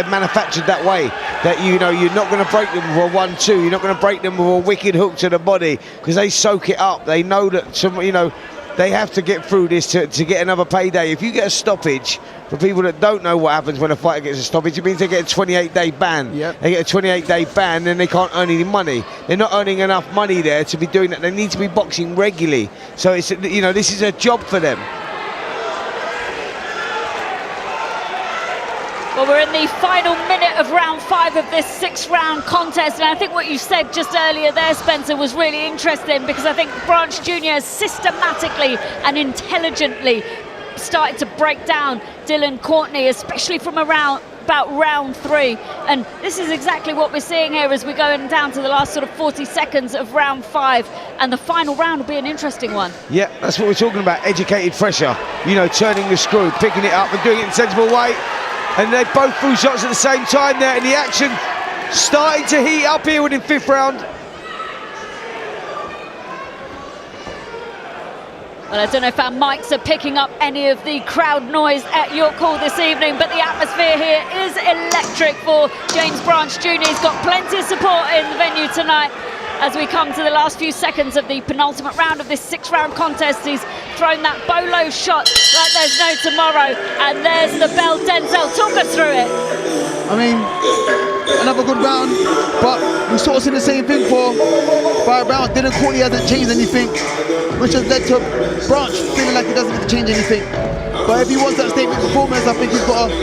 Speaker 7: manufactured that way. That, you know, you're not going to break them with a 1-2. You're not going to break them with a wicked hook to the body, because they soak it up. They know that, you know, they have to get through this to get another payday. If you get a stoppage, for people that don't know what happens when a fighter gets a stoppage, it means they get a 28-day ban.
Speaker 8: Yep.
Speaker 7: They get a 28-day ban, then they can't earn any money. They're not earning enough money there to be doing that. They need to be boxing regularly. So it's, you know, this is a job for them.
Speaker 3: Well, we're in the final minute of round 5 of this 6-round contest, and I think what you said just earlier there, Spencer, was really interesting, because I think Branch Jr. systematically and intelligently started to break down Dylan Courtney, especially from about round 3, and this is exactly what we're seeing here as we're going down to the last sort of 40 seconds of round 5, and the final round will be an interesting one.
Speaker 7: Yeah, that's what we're talking about, educated pressure, you know, turning the screw, picking it up and doing it in a sensible way. And they both threw shots at the same time there, and the action starting to heat up here within 5th round.
Speaker 3: Well, I don't know if our mics are picking up any of the crowd noise at York Hall this evening, but the atmosphere here is electric for James Branch Jr. He's got plenty of support in the venue tonight. As we come to the last few seconds of the penultimate round of this 6-round contest, he's thrown that bolo shot like there's no tomorrow. And there's the bell. Denzel, talk us through it.
Speaker 8: I mean, another good round, but we sort of see the same thing for 5 rounds. Dylan Courtney hasn't changed anything, which has led to Branch feeling like he doesn't need to change anything. But if he wants that statement performance, I think he's got to,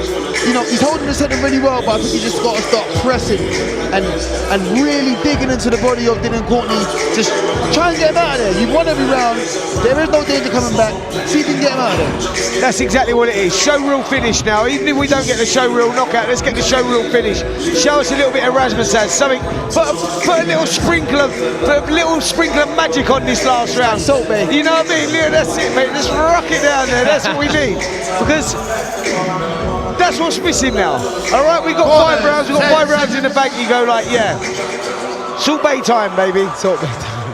Speaker 8: you know, he's holding his head in really well, but I think he's just got to start pressing and really digging into the body of Dylan Courtney. Just try and get him out of there. You've won every round. There is no danger coming back. See if you can get him out of there.
Speaker 7: That's exactly what it is. Show real finish now. Even if we don't get the show real knockout, let's get the show real finish. Show us a little bit of razzmatazz, something. Put a little sprinkle of magic on this last round.
Speaker 8: Salt, mate.
Speaker 7: You know what I mean? Yeah, that's it, mate. Let's rock it down there. That's what we need, because that's what's missing now. All right, we got 5 rounds. We got 5 rounds in the bank. You go like, yeah, Salt Bay time, baby. Salt Bay time.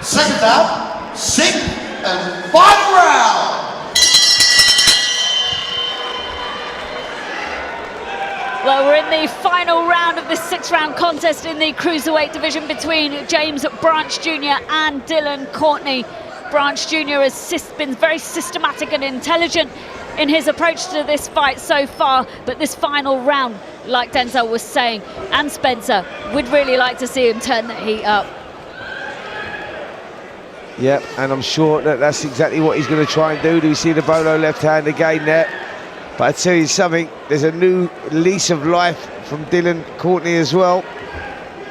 Speaker 6: Second out, 6th and final round.
Speaker 3: Well, we're in the final round of this 6-round contest in the Cruiserweight division between James Branch Jr. and Dylan Courtney. Branch Jr. has been very systematic and intelligent in his approach to this fight so far, but this final round, like Denzel was saying, and Spencer, we'd really like to see him turn the heat up.
Speaker 7: Yep, and I'm sure that that's exactly what he's going to try and do. Do you see the bolo left hand again there? But I tell you something, there's a new lease of life from Dylan Courtney as well.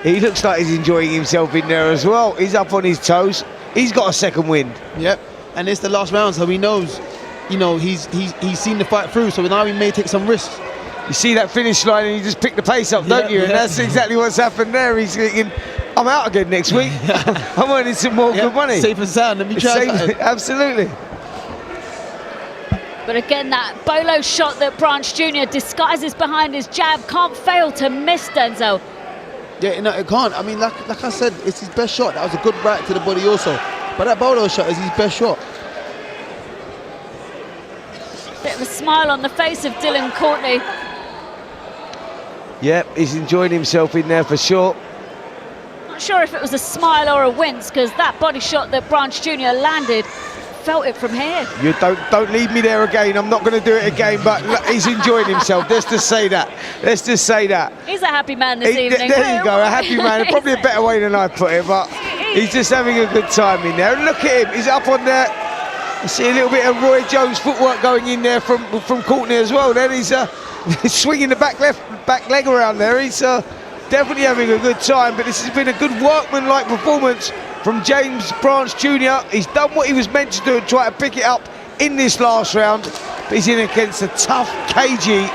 Speaker 7: He looks like he's enjoying himself in there as well. He's up on his toes. He's got a second wind.
Speaker 8: Yep, and it's the last round, so he knows, you know, he's seen the fight through, so now he may take some risks.
Speaker 7: You see that finish line and you just pick the pace up, don't you? And that's exactly what's happened there. He's thinking, I'm out again next week. I'm earning some more good money.
Speaker 8: Safe and sound, let me try something.
Speaker 7: Absolutely.
Speaker 3: But again, that bolo shot that Branch Jr. disguises behind his jab can't fail to miss, Denzel.
Speaker 8: Yeah, no, it can't. I mean, like I said, it's his best shot. That was a good right to the body also. But that bolo shot is his best shot.
Speaker 3: Bit of a smile on the face of Dylan Courtney.
Speaker 7: Yep, he's enjoying himself in there for sure.
Speaker 3: Not sure if it was a smile or a wince, because that body shot that Branch Jr. landed, felt it from here.
Speaker 7: You don't leave me there again. I'm not going to do it again, but he's enjoying himself. Let's just say that. Let's just say that.
Speaker 3: He's a happy man this evening.
Speaker 7: There you go, a happy man. Probably a better way than I put it, but he's just having a good time in there. And look at him, he's up on there. You see a little bit of Roy Jones footwork going in there from Courtney as well. Then he's swinging the back leg around there. He's definitely having a good time, but this has been a good workman-like performance from James Branch Jr. He's done what he was meant to do and try to pick it up in this last round, but he's in against a tough, cagey,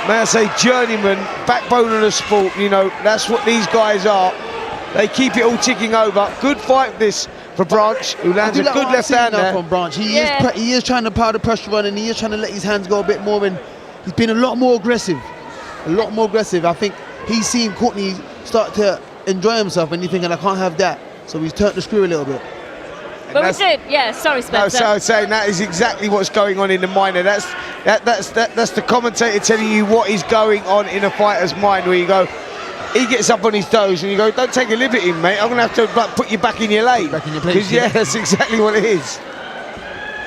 Speaker 7: may I say, journeyman, backbone of the sport. You know, that's what these guys are. They keep it all ticking over. Good fight this for Branch, who lands a good left hand there.
Speaker 8: From Branch. He is trying to power the pressure on, and he is trying to let his hands go a bit more, and he's been a lot more aggressive. I think he's seen Courtney start to enjoy himself, and he's thinking, I can't have that. So he's turned the screw a little bit.
Speaker 3: But we did, yeah, sorry Spencer.
Speaker 7: No, so I was saying that is exactly what's going on in the mind. That's the commentator telling you what is going on in a fighter's mind, where you go, he gets up on his toes and you go, don't take a liberty, mate, I'm going to have to put you back in your lane.
Speaker 8: Back in your place.
Speaker 7: Yeah, that's exactly what it is.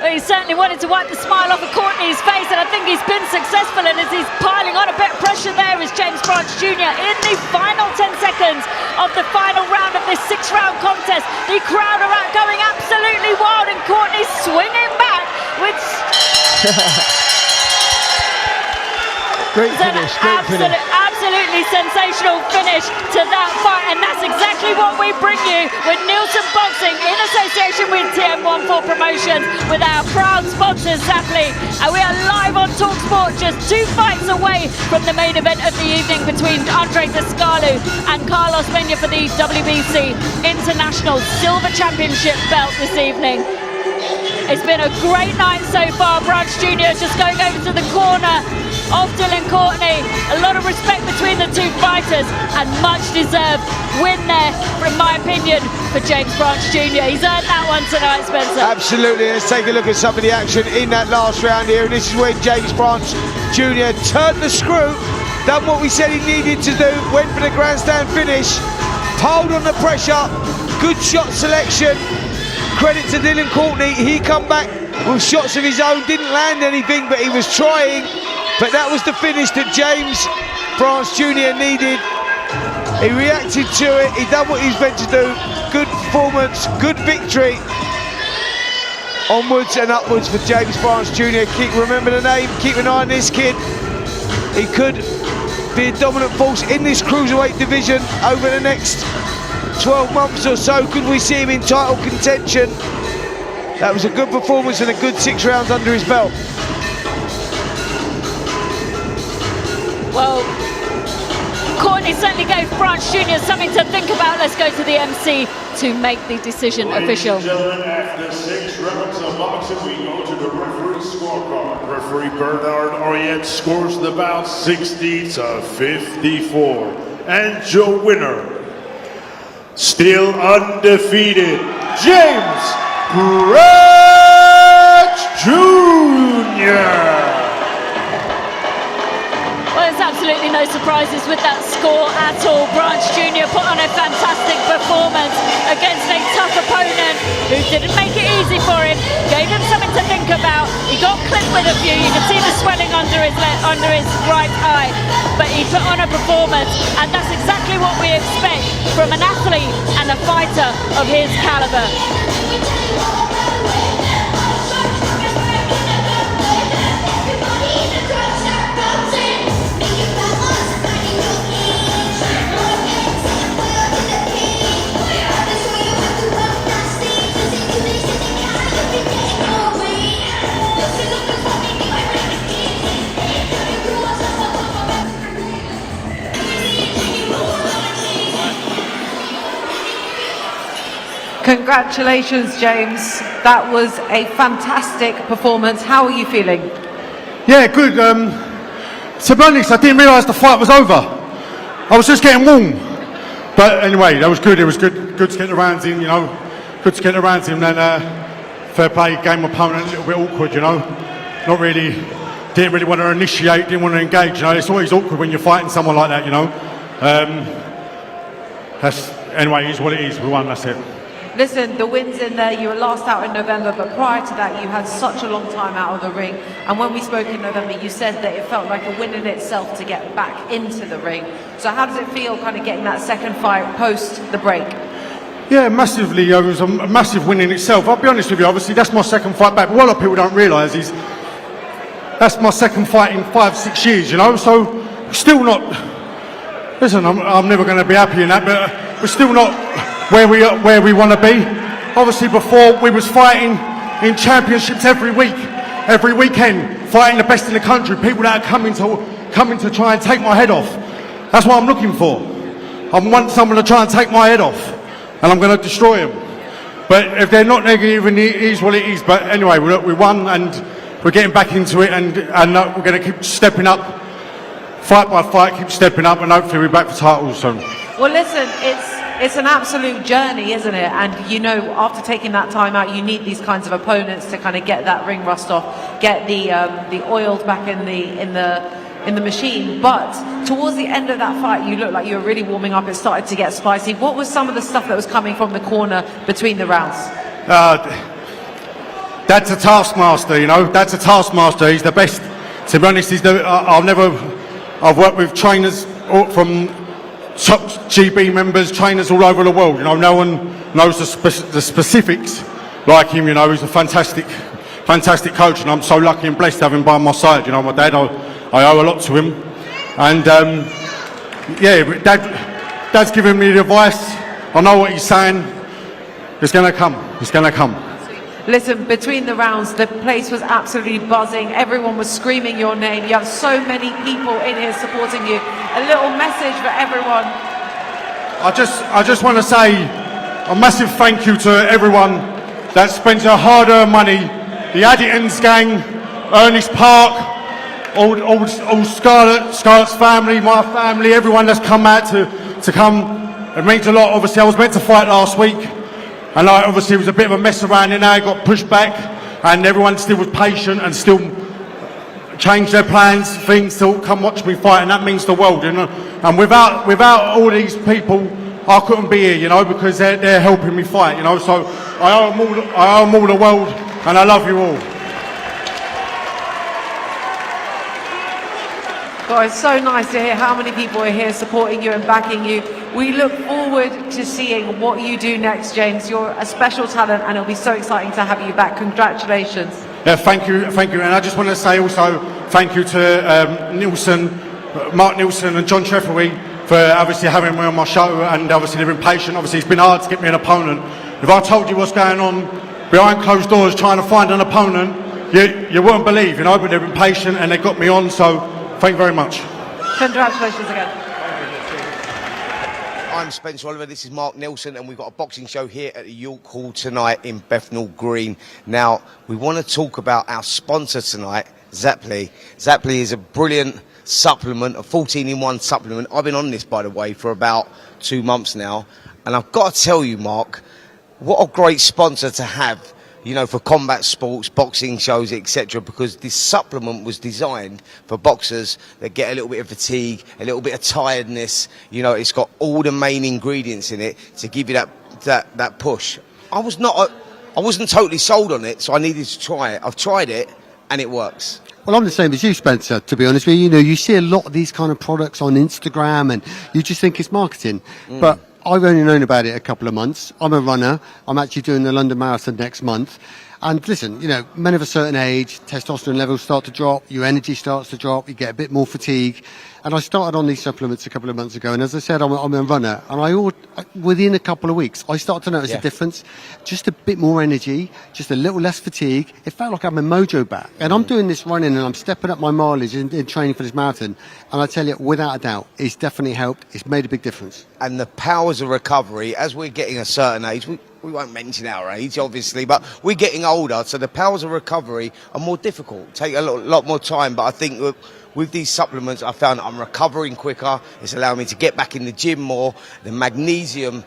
Speaker 3: Well, he certainly wanted to wipe the smile off of Courtney's face, and I think he's been successful, and as he's piling on a bit of pressure there is James Branch Jr. in the final 10 seconds of the final round of this 6-round contest. The crowd are going absolutely wild, and Courtney swinging back with...
Speaker 8: Great finish,
Speaker 3: absolutely sensational finish to that fight, and that's exactly what we bring you with Neilson Boxing in association with TM14 Promotions, with our proud sponsors Zapply, and we are live on TalkSport, just 2 fights away from the main event of the evening between Andre Descalu and Carlos Peña for the WBC International Silver Championship belt this evening. It's been a great night so far. Branch Jr. just going over to the corner of Dylan Courtney. A lot of respect between the two fighters, and much deserved win there, in my opinion, for James Branch Jr. He's earned that one tonight, Spencer.
Speaker 7: Absolutely. Let's take a look at some of the action in that last round here, and this is when James Branch Jr. turned the screw, done what we said he needed to do, went for the grandstand finish, piled on the pressure, good shot selection. Credit to Dylan Courtney, he come back with shots of his own, didn't land anything, but he was trying. But that was the finish that James Branch Jr. needed. He reacted to it, he done what he was meant to do. Good performance, good victory. Onwards and upwards for James Branch Jr. Remember the name, keep an eye on this kid. He could be a dominant force in this Cruiserweight division over the next 12 months or so. Could we see him in title contention? That was a good performance and a good 6 rounds under his belt.
Speaker 3: Well, Courtney certainly gave Branch Jr. something to think about. Let's go to the MC to make the decision official.
Speaker 4: Ladies and gentlemen, after 6 rounds of boxing, we go to the referee scorecard. Referee Bernard Ariette scores the bout 60-54. And your winner, still undefeated, James Branch Jr.
Speaker 3: Well, there's absolutely no surprises with that score at all. Branch Jr. put on a fantastic performance against a tough opponent who didn't make it easy for him, gave him something to think about. He got clipped with a few, you can see the swelling under his right eye, but he put on a performance, and that's exactly what we expect from an athlete and a fighter of his caliber.
Speaker 1: Congratulations, James. That was a fantastic performance. How are you feeling?
Speaker 10: Yeah, good. To be honest, I didn't realise the fight was over. I was just getting warm. But anyway, that was good. It was good to get the rounds in, you know. Good to get the rounds in. And fair play, game opponent a little bit awkward, you know. Not really, didn't really want to initiate, didn't want to engage, you know. It's always awkward when you're fighting someone like that, you know. Anyway, it is what it is. We won, that's it.
Speaker 1: Listen, the win's in there. You were last out in November, but prior to that, you had such a long time out of the ring. And when we spoke in November, you said that it felt like a win in itself to get back into the ring. So how does it feel kind of getting that second fight post the break?
Speaker 10: Yeah, massively. It was a massive win in itself. I'll be honest with you, obviously, that's my second fight back. But what a lot of people don't realise is that's my second fight in 5-6 years, you know. So still not. Listen, I'm never going to be happy in that, but we're still not where we want to be. Obviously, before we was fighting in championships every week, every weekend, fighting the best in the country. People that are coming to try and take my head off. That's what I'm looking for. I want someone to try and take my head off, and I'm going to destroy them. But if they're not negative, it is what it is. But anyway, we won, and we're getting back into it, and we're going to keep stepping up. Fight by fight, keep stepping up, and hopefully we're back for titles soon.
Speaker 1: Well, listen, it's an absolute journey, isn't it? And you know, after taking that time out, you need these kinds of opponents to kind of get that ring rust off, get the oils back in the machine. But towards the end of that fight, you looked like you were really warming up. It started to get spicy. What was some of the stuff that was coming from the corner between the rounds?
Speaker 10: That's a taskmaster, you know. That's a taskmaster. He's the best. To be honest, I've worked with trainers from top GB members, trainers all over the world. You know, no one knows the specifics like him. You know, he's a fantastic coach, and I'm so lucky and blessed to have him by my side. You know, my dad, I owe a lot to him, and Dad's giving me the advice. I know what he's saying. It's going to come. It's going to come.
Speaker 1: Listen, between the rounds, the place was absolutely buzzing. Everyone was screaming your name. You have so many people in here supporting you. A little message for everyone.
Speaker 10: I just want to say a massive thank you to everyone that spends their hard-earned money. The Addians gang, Ernest Park, all Scarlett's family, my family, everyone that's come out to come. It means a lot. Obviously, I was meant to fight last week. And obviously it was a bit of a mess around and now it got pushed back, and everyone still was patient and still changed their plans, things to come watch me fight, and that means the world, you know. And without all these people, I couldn't be here, you know, because they're helping me fight, you know. So I owe them all the world, and I love you all.
Speaker 1: God, it's so nice to hear how many people are here supporting you and backing you. We look forward to seeing what you do next, James. You're a special talent, and it'll be so exciting to have you back. Congratulations.
Speaker 10: Yeah, thank you. And I just want to say also thank you to Mark Neilson and John Treffery for obviously having me on my show, and obviously they've been patient. Obviously it's been hard to get me an opponent. If I told you what's going on behind closed doors trying to find an opponent, you wouldn't believe, you know, but they've been patient and they got me on, so thank you very much.
Speaker 1: Congratulations again.
Speaker 7: I'm Spencer Oliver, this is Mark Neilson, and we've got a boxing show here at the York Hall tonight in Bethnal Green. Now, we want to talk about our sponsor tonight, Zaply. Zaply is a brilliant supplement, a 14-in-1 supplement. I've been on this, by the way, for about 2 months now, and I've got to tell you, Mark, what a great sponsor to have, you know, for combat sports, boxing shows, etc., because this supplement was designed for boxers that get a little bit of fatigue, a little bit of tiredness. You know, it's got all the main ingredients in it to give you that push. I wasn't totally sold on it, so I needed to try it. I've tried it, and it works.
Speaker 2: Well, I'm the same as you, Spencer, to be honest with you. You know, you see a lot of these kind of products on Instagram, and you just think it's marketing. But I've only known about it a couple of months. I'm a runner. I'm actually doing the London Marathon next month. And listen, you know, men of a certain age, testosterone levels start to drop, your energy starts to drop, you get a bit more fatigue. And I started on these supplements a couple of months ago. And as I said, I'm a runner. And within a couple of weeks, I started to notice a difference. Just a bit more energy, just a little less fatigue. It felt like I'm a mojo back. And I'm doing this running and I'm stepping up my mileage in training for this marathon. And I tell you, without a doubt, it's definitely helped. It's made a big difference.
Speaker 7: And the powers of recovery, as we're getting a certain age, we won't mention our age, obviously, but we're getting older, so the powers of recovery are more difficult, take a lot more time. But I think with these supplements, I found I'm recovering quicker. It's allowing me to get back in the gym more. The magnesium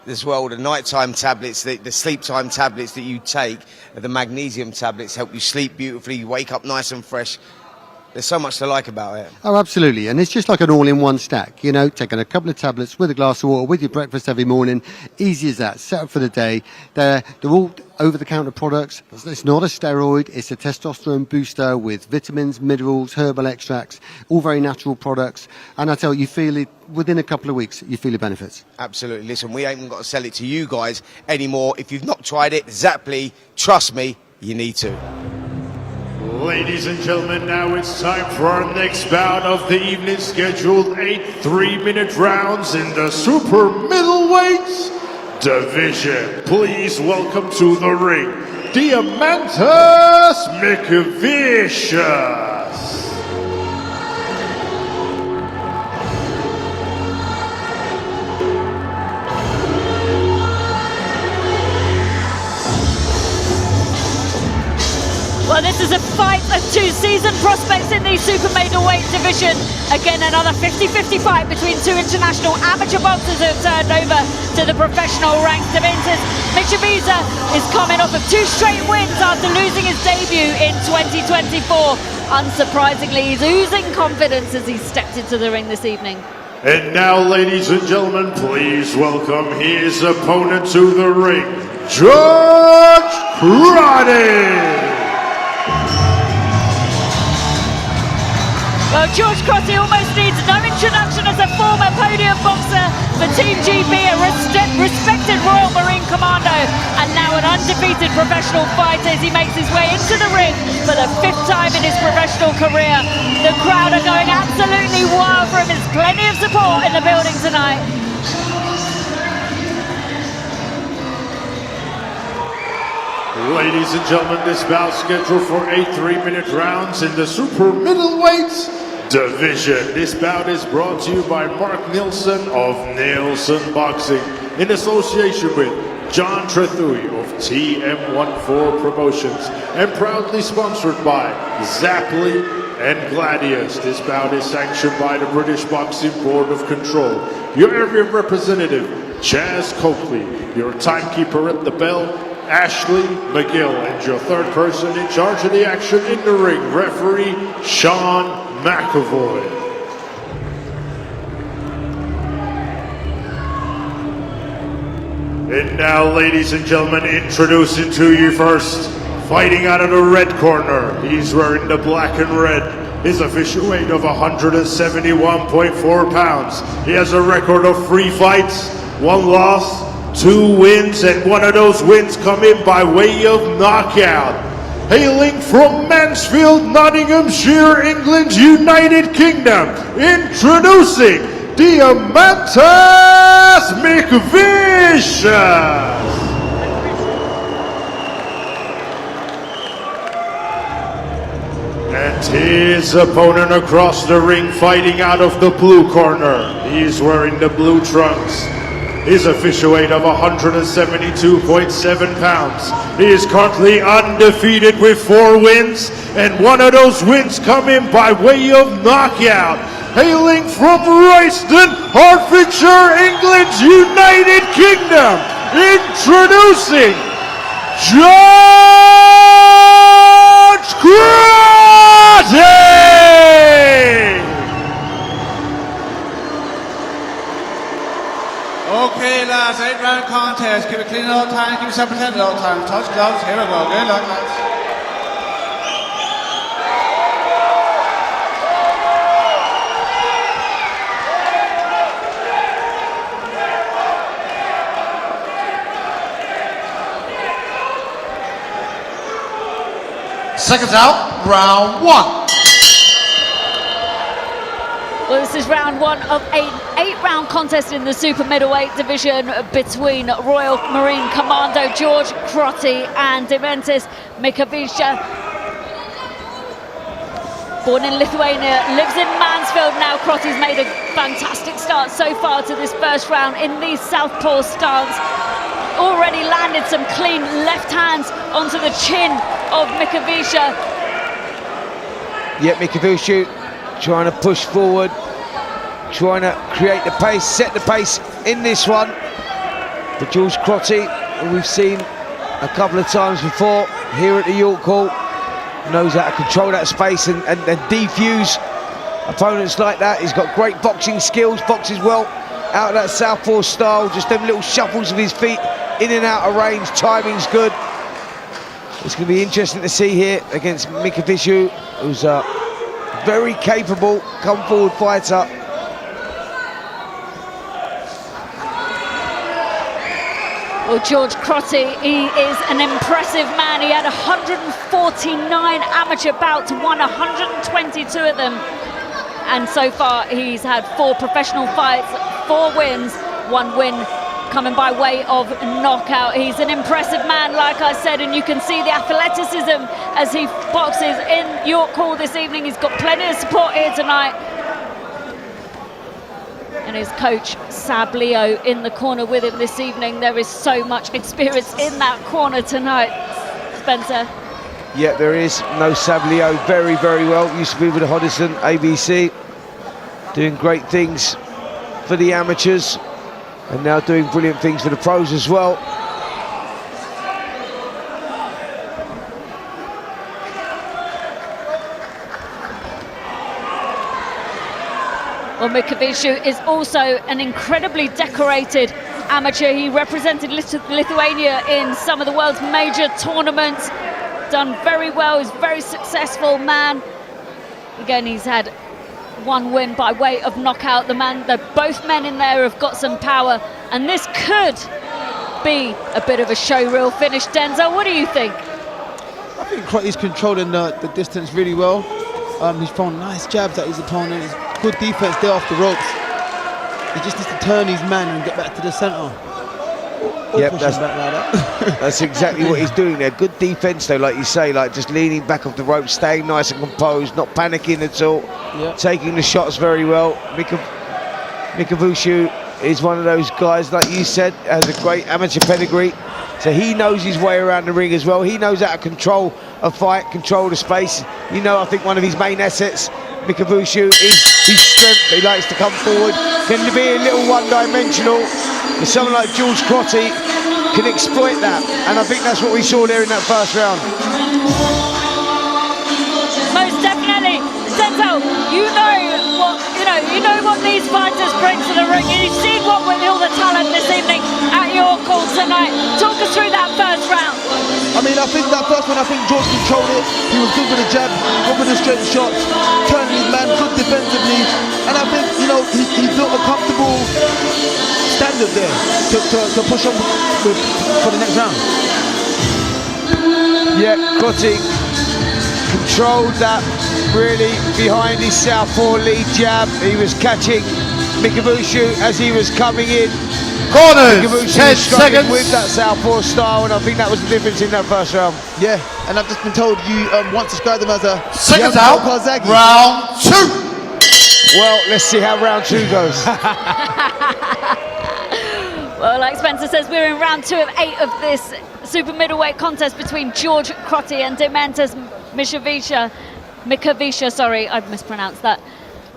Speaker 7: as well, the nighttime tablets, the sleep time tablets that you take, the magnesium tablets help you sleep beautifully, you wake up nice and fresh. There's so much to like about it.
Speaker 2: Oh, absolutely. And it's just like an all-in-one stack, you know, taking a couple of tablets with a glass of water with your breakfast every morning. Easy as that. Set up for the day. They're all over-the-counter products. It's not a steroid. It's a testosterone booster with vitamins, minerals, herbal extracts, all very natural products. And I tell you, feel it within a couple of weeks, you feel the benefits.
Speaker 7: Absolutely. Listen, we ain't got to sell it to you guys anymore. If you've not tried it, Zaply, trust me, you need to.
Speaker 4: Ladies and gentlemen, now it's time for our next bout of the evening, scheduled 8 3-minute rounds in the Super Middleweight division. Please welcome to the ring, Deimantas Mickevicius.
Speaker 3: Well, this is a fight of two seasoned prospects in the super middleweight division. Again, another 50-50 fight between two international amateur boxers who have turned over to the professional ranks. Deimantas Mickevicius is coming off of 2 straight wins after losing his debut in 2024. Unsurprisingly, he's oozing confidence as he stepped into the ring this evening.
Speaker 4: And now, ladies and gentlemen, please welcome his opponent to the ring, Crotty.
Speaker 3: Well, Crotty almost needs no introduction as a former podium boxer for Team GB, a respected Royal Marine Commando, and now an undefeated professional fighter as he makes his way into the ring for the 5th time in his professional career. The crowd are going absolutely wild for him. There's plenty of support in the building tonight.
Speaker 4: Ladies and gentlemen, this bout scheduled for 8 3-minute rounds in the Super Middleweight division. This bout is brought to you by Mark Neilson of Neilson Boxing in association with John Trethui of TM14 Promotions and proudly sponsored by Zapply and Gladius. This bout is sanctioned by the British Boxing Board of Control. Your area representative, Chaz Coakley, your timekeeper at the bell, Ashley McGill, and your third person in charge of the action in the ring, referee Sean McAvoy. And now, ladies and gentlemen, introducing to you first, fighting out of the red corner, he's wearing the black and red. His official weight of 171.4 pounds. He has a record of 3 fights, 1 loss, 2 wins, and 1 of those wins come in by way of knockout. Hailing from Mansfield, Nottinghamshire, England's United Kingdom, introducing Deimantas Mickevicius. And his opponent across the ring, fighting out of the blue corner. He's wearing the blue trunks. His official weight of 172.7 pounds. He is currently undefeated with 4 wins, and 1 of those wins come in by way of knockout. Hailing from Royston, Hertfordshire, England's United Kingdom, introducing Crotty!
Speaker 11: Okay, lads, 8-round contest. Keep it clean at all times, keep yourself protected at all times. Touch gloves, here we go. Good luck, lads.
Speaker 6: Seconds out, round 1.
Speaker 3: Well, this is round 1 of an 8-round contest in the super middleweight division between Royal Marine Commando Crotty and Deimantas Mickevicius. Born in Lithuania, lives in Mansfield now. Crotty's made a fantastic start so far to this first round in the southpaw stance. Already landed some clean left hands onto the chin of Mickevicius.
Speaker 7: Yeah, Mickevicius trying to push forward, trying to create the pace, set the pace in this one. But Crotty, who we've seen a couple of times before here at the York Hall, knows how to control that space and defuse opponents like that. He's got great boxing skills, boxes well out of that southpaw style, just them little shuffles of his feet in and out of range, timing's good. It's going to be interesting to see here against Mickevicius, who's a very capable come forward fighter.
Speaker 3: Well, George Crotty, he is an impressive man. He had 149 amateur bouts, won 122 of them. And so far, he's had 4 professional fights, 4 wins, 1 win coming by way of knockout. He's an impressive man, like I said, and you can see the athleticism as he boxes in York Hall this evening. He's got plenty of support here tonight. And his coach, Sab Leo, in the corner with him this evening. There is so much experience in that corner tonight, Spencer.
Speaker 7: Yeah, there is. No Sab Leo, very, very well. Used to be with the Hodgson, ABC. Doing great things for the amateurs. And now doing brilliant things for the pros as well.
Speaker 3: Well, Mickevicius is also an incredibly decorated amateur. He represented Lithuania in some of the world's major tournaments. Done very well, he's a very successful man. Again, he's had 1 win by way of knockout. Both men in there have got some power, and this could be a bit of a showreel finish. Denzel, what do you think?
Speaker 8: I think Crotty's controlling the distance really well. He's throwing nice jabs at his opponent. It's good defense there off the ropes. He just needs to turn his man and get back to the centre.
Speaker 7: Yep, that's exactly what he's doing there. Good defence though, like you say, like just leaning back off the ropes, staying nice and composed, not panicking at all, taking the shots very well. Mickevicius is one of those guys, like you said, has a great amateur pedigree, so he knows his way around the ring as well. He knows how to control a fight, control the space. You know, I think one of his main assets, Mickevicius, is his strength. He likes to come forward, can be a little one-dimensional. But someone like George Crotty can exploit that, and I think that's what we saw there in that first round.
Speaker 3: Most definitely, Denzel. You know what these fighters bring to the ring. You've seen what with all the talent this evening at York Hall tonight. Talk us through that first round.
Speaker 8: I mean, I think that first one, George controlled it. He was good with the jab, good with the straight shots, turning his man good defensively, and I think he built a comfortable standard there to push on for the next round.
Speaker 7: Yeah, Crotty controlled that really behind his southpaw lead jab. He was catching Mickevicius as he was coming in.
Speaker 6: Corners, 10
Speaker 7: seconds with that southpaw style, and I think that was the difference in that first round.
Speaker 8: Yeah, and I've just been told you once described him as a
Speaker 6: seconds out, round 2.
Speaker 7: Well, let's see how round 2 goes.
Speaker 3: Well, like Spencer says, we're in round 2 of 8 of this super middleweight contest between George Crotty and Deimantas Mickevicius, sorry, I've mispronounced that.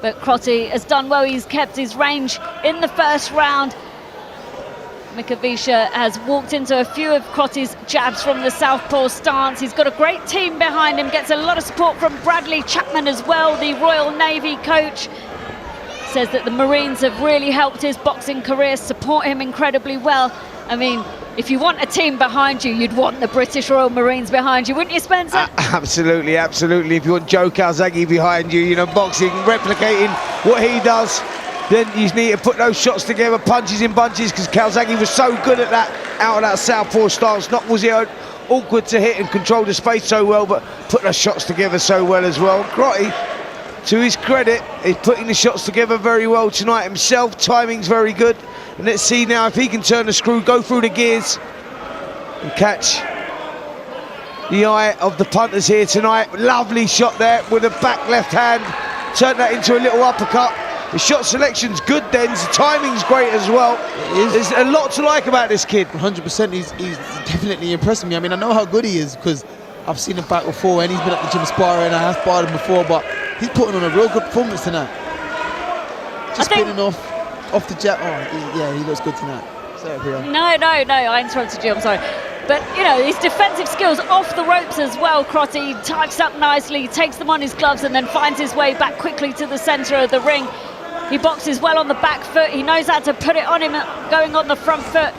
Speaker 3: But Crotty has done well, he's kept his range in the first round. Mickevicius has walked into a few of Crotty's jabs from the southpaw stance. He's got a great team behind him, gets a lot of support from Bradley Chapman as well, the Royal Navy coach. Says that the Marines have really helped his boxing career, support him incredibly well. I mean, if you want a team behind you, you'd want the British Royal Marines behind you, wouldn't you, Spencer?
Speaker 7: Absolutely, absolutely. If you want Joe Calzaghe behind you, boxing, replicating what he does, then you need to put those shots together, punches in bunches, because Calzaghe was so good at that, out of that southpaw stance. Not was he awkward to hit and control the space so well, but put the shots together so well as well. Crotty, to his credit, is putting the shots together very well tonight himself. Timing's very good. And let's see now if he can turn the screw, go through the gears, and catch the eye of the punters here tonight. Lovely shot there with a back left hand. Turned that into a little uppercut. The shot selection's good, Dens. The timing's great as well.
Speaker 8: It is.
Speaker 7: There's a lot to like about this kid.
Speaker 8: 100%, he's definitely impressing me. I mean, I know how good he is because I've seen him fight before, and he's been at the gym sparring, I have sparred him before, but he's putting on a real good performance tonight. Just spinning off the jab. Oh, he looks good tonight. Sorry, Priya.
Speaker 3: No, I interrupted you, I'm sorry. But, his defensive skills off the ropes as well, Crotty types up nicely, takes them on his gloves and then finds his way back quickly to the centre of the ring. He boxes well on the back foot, he knows how to put it on him going on the front foot.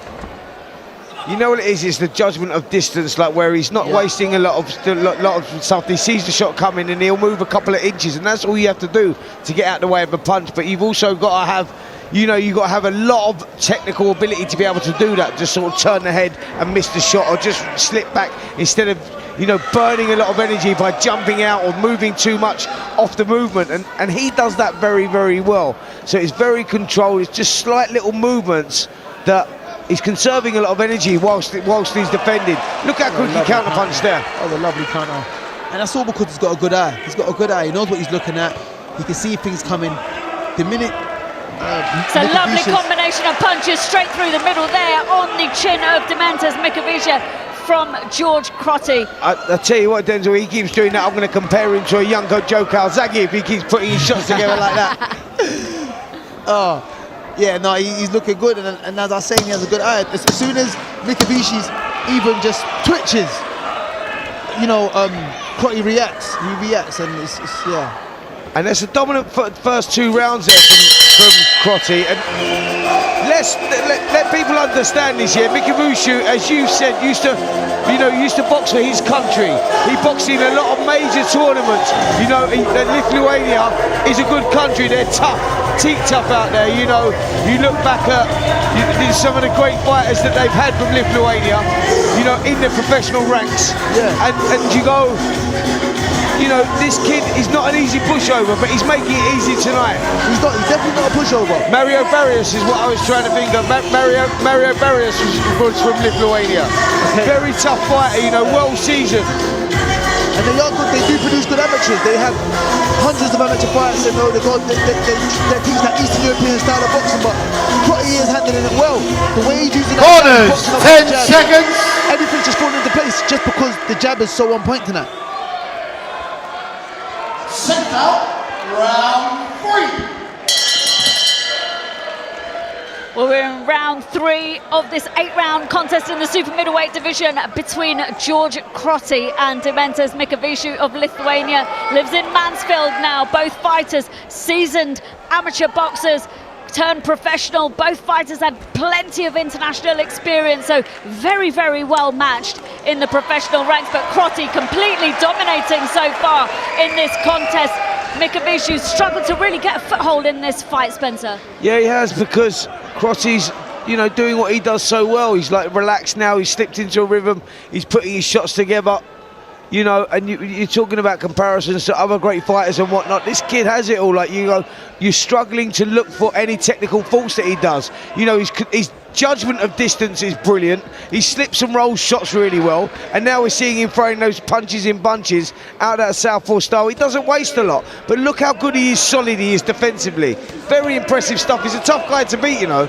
Speaker 7: You know what it is? It's the judgment of distance, like where he's not wasting a lot of stuff. He sees the shot coming and he'll move a couple of inches, and that's all you have to do to get out the way of a punch. But you've also got to have you know, you've got to have a lot of technical ability to be able to do that, just sort of turn the head and miss the shot, or just slip back instead of, you know, burning a lot of energy by jumping out or moving too much off the movement. And he does that very, very well. So it's very controlled. It's just slight little movements that he's conserving a lot of energy whilst he's defending. Look how quick he counterpunched there.
Speaker 8: Oh, the lovely counter. And that's all because he's got a good eye. He's got a good eye. He knows what he's looking at. He can see things coming. The minute...
Speaker 3: it's a lovely combination of punches straight through the middle there on the chin of Deimantas Mickevicius from George Crotty.
Speaker 7: I tell you what, Denzel, he keeps doing that. I'm going to compare him to a younger Joe Calzaghe if he keeps putting his shots together like that.
Speaker 8: Oh, yeah, no, he's looking good. And as I was saying, he has a good eye. As soon as Mickevicius even just twitches, you know, Crotty reacts. He reacts, and it's yeah.
Speaker 7: And there's a dominant first 2 rounds there from Crotty. And let people understand this here. Mickevicius, as you said, used to box for his country. He boxed in a lot of major tournaments. You know, Lithuania is a good country. They're tough, tough out there. You know, you look back at some of the great fighters that they've had from Lithuania, you know, in the professional ranks.
Speaker 8: Yeah.
Speaker 7: And you go, you know, this kid is not an easy pushover, but he's making it easy tonight.
Speaker 8: He's definitely not a pushover.
Speaker 7: Mario Barrios is what I was trying to think of. Mario Barrios was from Lithuania. Okay. Very tough fighter, you know, well seasoned.
Speaker 8: And they are good. They do produce good amateurs. They have hundreds of amateur fighters. They know they teach that Eastern European style of boxing, but Crotty is handling it well. The way he's using
Speaker 4: corners, 10 seconds.
Speaker 8: Everything's just falling into place just because the jab is so on point tonight.
Speaker 11: Sent out, round 3.
Speaker 3: Well, we're in round 3 of this 8-round contest in the super middleweight division between George Crotty and Deimantas Mickevicius of Lithuania. Lives in Mansfield now. Both fighters seasoned amateur boxers turned professional. Both fighters had plenty of international experience, so very, very well matched in the professional ranks, but Crotty completely dominating so far in this contest. Mickevicius struggled to really get a foothold in this fight, Spencer.
Speaker 7: Yeah, he has, because Crotty's, you know, doing what he does so well. He's like relaxed now, he's slipped into a rhythm, he's putting his shots together. You know, and you're talking about comparisons to other great fighters and whatnot. This kid has it all. Like, you go, you're struggling to look for any technical faults that he does. You know, his judgment of distance is brilliant. He slips and rolls shots really well. And now we're seeing him throwing those punches in bunches out of that southpaw style. He doesn't waste a lot. But look how good he is, solid he is defensively. Very impressive stuff. He's a tough guy to beat, you know.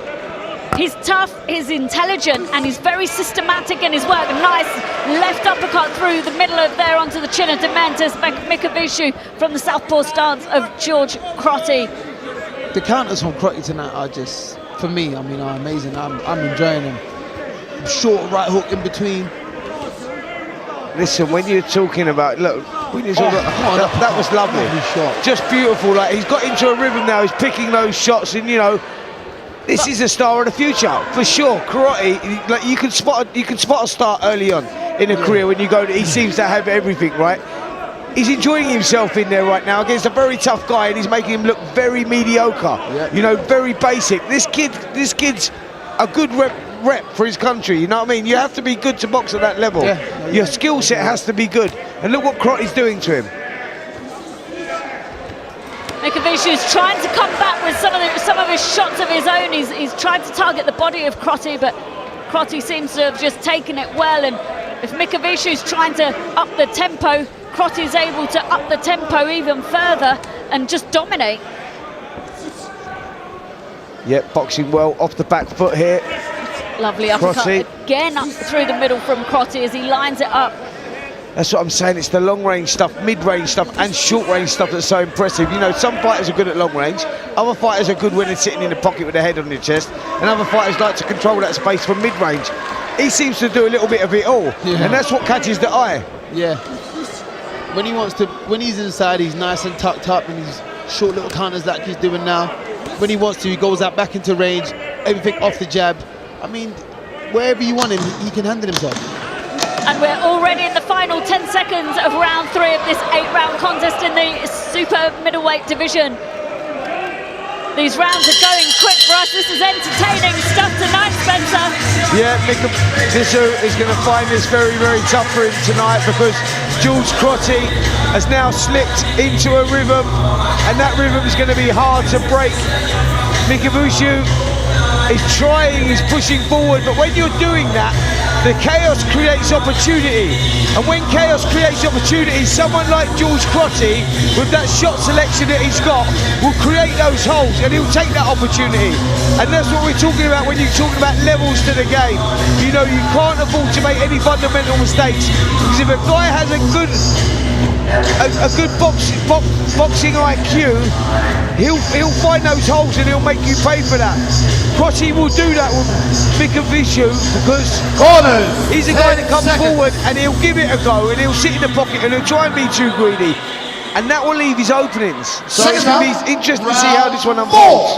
Speaker 3: He's tough, he's intelligent, and he's very systematic in his work. A nice left uppercut through the middle of there onto the chin of Deimantas Mickevicius from the southpaw stance of George Crotty.
Speaker 8: The counters from Crotty tonight are just, for me, I mean, are amazing. I'm enjoying them. Short right hook in between.
Speaker 7: Listen, when you're talking about, look, when you're talking about, that was lovely.
Speaker 8: Shot.
Speaker 7: Just beautiful. Like, he's got into a rhythm now. He's picking those shots, and you know, this is a star of the future for sure. Crotty, like, you can spot a star early on in a career when you go. He seems to have everything, right? He's enjoying himself in there right now against a very tough guy, and he's making him look very mediocre. Yeah. You know, very basic. This kid's a good rep for his country. You know what I mean? You have to be good to box at that level. Yeah. Your skill set has to be good. And look what Crotty's doing to him.
Speaker 3: Mickevicius trying to come back with some of his shots of his own. He's tried to target the body of Crotty, but Crotty seems to have just taken it well. And if Mickevicius trying to up the tempo, Crotty's able to up the tempo even further and just dominate.
Speaker 7: Yep, boxing well off the back foot here.
Speaker 3: Lovely uppercut again up through the middle from Crotty as he lines it up.
Speaker 7: That's what I'm saying. It's the long-range stuff, mid-range stuff, and short-range stuff that's so impressive. You know, some fighters are good at long-range. Other fighters are good when they're sitting in the pocket with their head on their chest. And other fighters like to control that space from mid-range. He seems to do a little bit of it all. Yeah. And that's what catches the eye.
Speaker 8: Yeah. When he's inside, he's nice and tucked up, and he's short little counters like he's doing now. When he wants to, he goes out back into range, everything off the jab. I mean, wherever you want him, he can handle himself.
Speaker 3: And we're already in the final 10 seconds of round 3 of this 8-round contest in the super middleweight division. These rounds are going quick for us. This is entertaining stuff tonight, Spencer.
Speaker 7: Yeah, Mickevicius is going to find this very, very tough for him tonight because Crotty has now slipped into a rhythm, and that rhythm is going to be hard to break. Mickevicius is trying, he's pushing forward, but when you're doing that, the chaos creates opportunity. And when chaos creates opportunity, someone like Crotty, with that shot selection that he's got, will create those holes and he'll take that opportunity. And that's what we're talking about when you're talking about levels to the game. You know, you can't afford to make any fundamental mistakes, because if a guy has a good boxing IQ, he'll find those holes and he'll make you pay for that. Crotty will do that with Mickevicius because he's a guy that comes forward and he'll give it a go and he'll sit in the pocket and he'll try and be too greedy, and that will leave his openings. So it's going to be interesting to see how this one unfolds.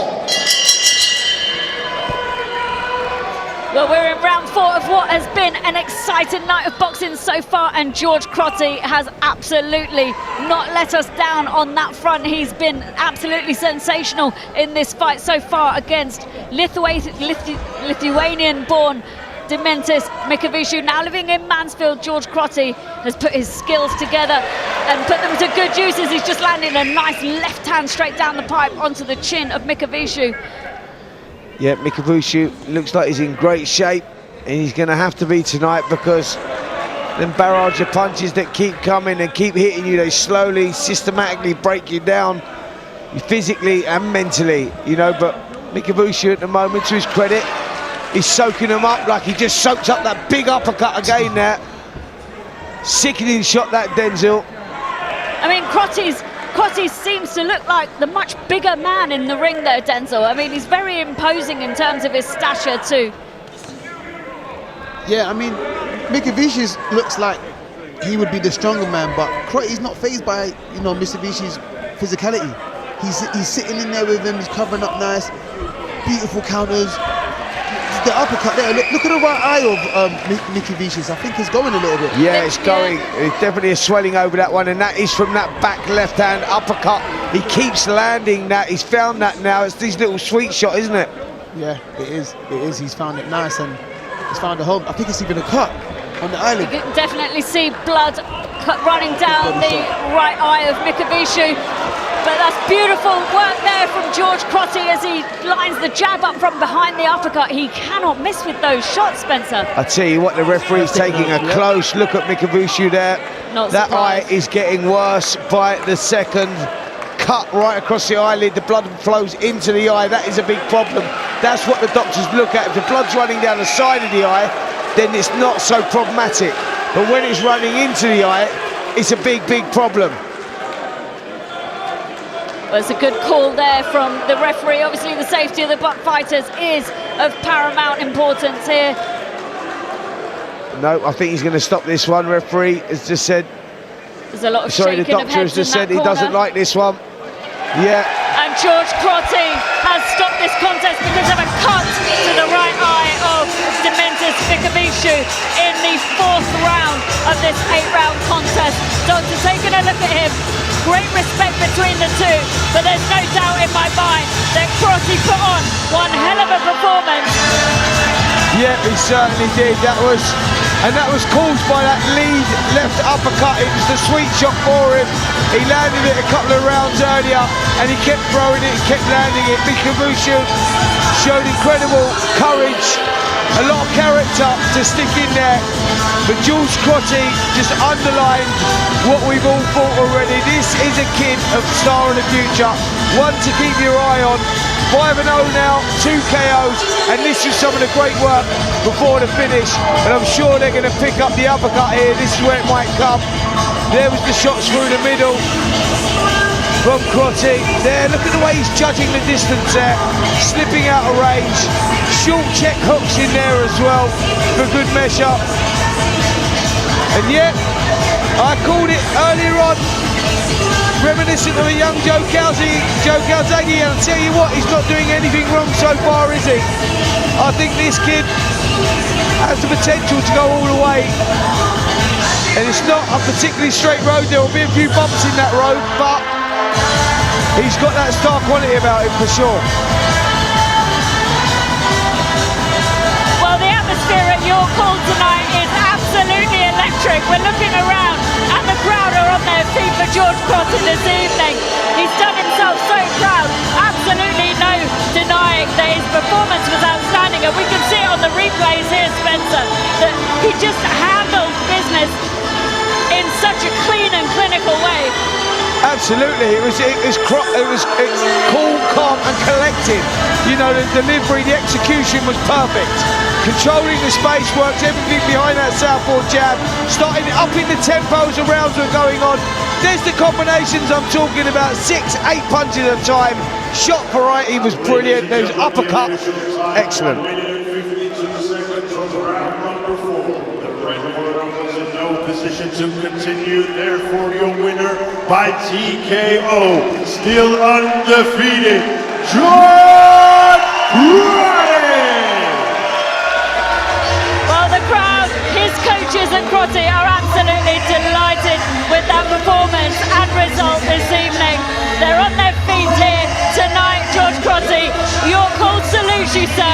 Speaker 3: Well, we're in round 4 of what has been an exciting night of boxing so far, and Crotty has absolutely not let us down on that front. He's been absolutely sensational in this fight so far against Lithuanian-born Deimantas Mickevicius. Now living in Mansfield, Crotty has put his skills together and put them to good use as he's just landing a nice left hand straight down the pipe onto the chin of Mickevicius.
Speaker 7: Yeah, Mickevicius looks like he's in great shape, and he's going to have to be tonight because them barrage of punches that keep coming and keep hitting you, they slowly, systematically break you down physically and mentally, you know. But Mickevicius at the moment, to his credit, he's soaking them up like he just soaked up that big uppercut again there. Sickening shot that, Denzel.
Speaker 3: I mean, Crotty seems to look like the much bigger man in the ring there, Denzel. I mean, he's very imposing in terms of his stature too.
Speaker 8: Yeah, I mean, Mickevicius looks like he would be the stronger man, but Crotty's not fazed by, you know, Mickevicius' physicality. He's sitting in there with him, he's covering up nice, beautiful counters. The uppercut there, look at the right eye of Mickevicius. I think it's going a little bit.
Speaker 7: Yeah, it's going. There's definitely a swelling over that one, and that is from that back left hand uppercut. He keeps landing that. He's found that now. It's this little sweet shot, isn't it?
Speaker 8: Yeah, it is. It is. He's found it nice, and he's found a home. I think it's even a cut on the eyelid.
Speaker 3: You can definitely see blood running down the right eye of Mickevicius. But that's beautiful work there from Crotty as he lines the jab up from behind the uppercut. He cannot miss with those shots, Spencer.
Speaker 7: I tell you what, the referee's taking a close look at Mickevicius there. That eye is getting worse by the second. Cut right across the eyelid, the blood flows into the eye. That is a big problem. That's what the doctors look at. If the blood's running down the side of the eye, then it's not so problematic. But when it's running into the eye, it's a big, big problem.
Speaker 3: Well, it's a good call there from the referee. Obviously, the safety of the fighters is of paramount importance here.
Speaker 7: No, I think he's going to stop this one. Referee has just said...
Speaker 3: There's a lot of
Speaker 7: sorry, the
Speaker 3: shaking
Speaker 7: doctor
Speaker 3: of
Speaker 7: has
Speaker 3: heads
Speaker 7: just said he
Speaker 3: corner.
Speaker 7: doesn't like this one. Yeah.
Speaker 3: And Crotty has stopped this contest because of a cut to the right eye of Deimantas Mickevicius in the 4th round of this 8-round contest. Doctor taking a look at him. Great respect between the two, but there's no doubt in my mind that Crotty put on one hell of a performance.
Speaker 7: Yeah, he certainly did. That was caused by that lead left uppercut. It was the sweet shot for him. He landed it a couple of rounds earlier, and he kept throwing it, he kept landing it. Mickevicius showed incredible courage, a lot of character to stick in there. But Crotty just underlined what we've all thought already. This is a kid of star in the future, one to keep your eye on. 5-0 now, 2 KOs, and this is some of the great work before the finish. And I'm sure they're going to pick up the uppercut here. This is where it might come. There was the shots through the middle from Crotty. There, look at the way he's judging the distance there, slipping out of range. Short check hooks in there as well for good measure. And yet, I called it earlier on, reminiscent of a young Joe Calzaghe, and I'll tell you what, he's not doing anything wrong so far, is he? I think this kid has the potential to go all the way. And it's not a particularly straight road. There will be a few bumps in that road, but He's got that star quality about him for sure.
Speaker 3: Well, the atmosphere at York Hall tonight is absolutely electric. We're looking around and the crowd are on their feet for George Crotty this evening. He's done himself so proud. Absolutely no denying that his performance was outstanding, and we can see it on the replays here, Spencer, that he just handled business in such a clean and clinical way.
Speaker 7: Absolutely, it was cool, calm and collected. You know, the delivery, the execution was perfect. Controlling the space, worked everything behind that southpaw jab, starting up in the tempos the rounds were going on. There's the combinations I'm talking about, 6-8 punches at a time. Shot variety was brilliant, there's uppercut, excellent.
Speaker 4: Position to continue, therefore your winner by TKO, still undefeated, George Crotty!
Speaker 3: Well, the crowd, his coaches and Crotty are absolutely delighted with that performance and result this evening. They're on their feet here tonight, George Crotty. Your call salutes you, sir.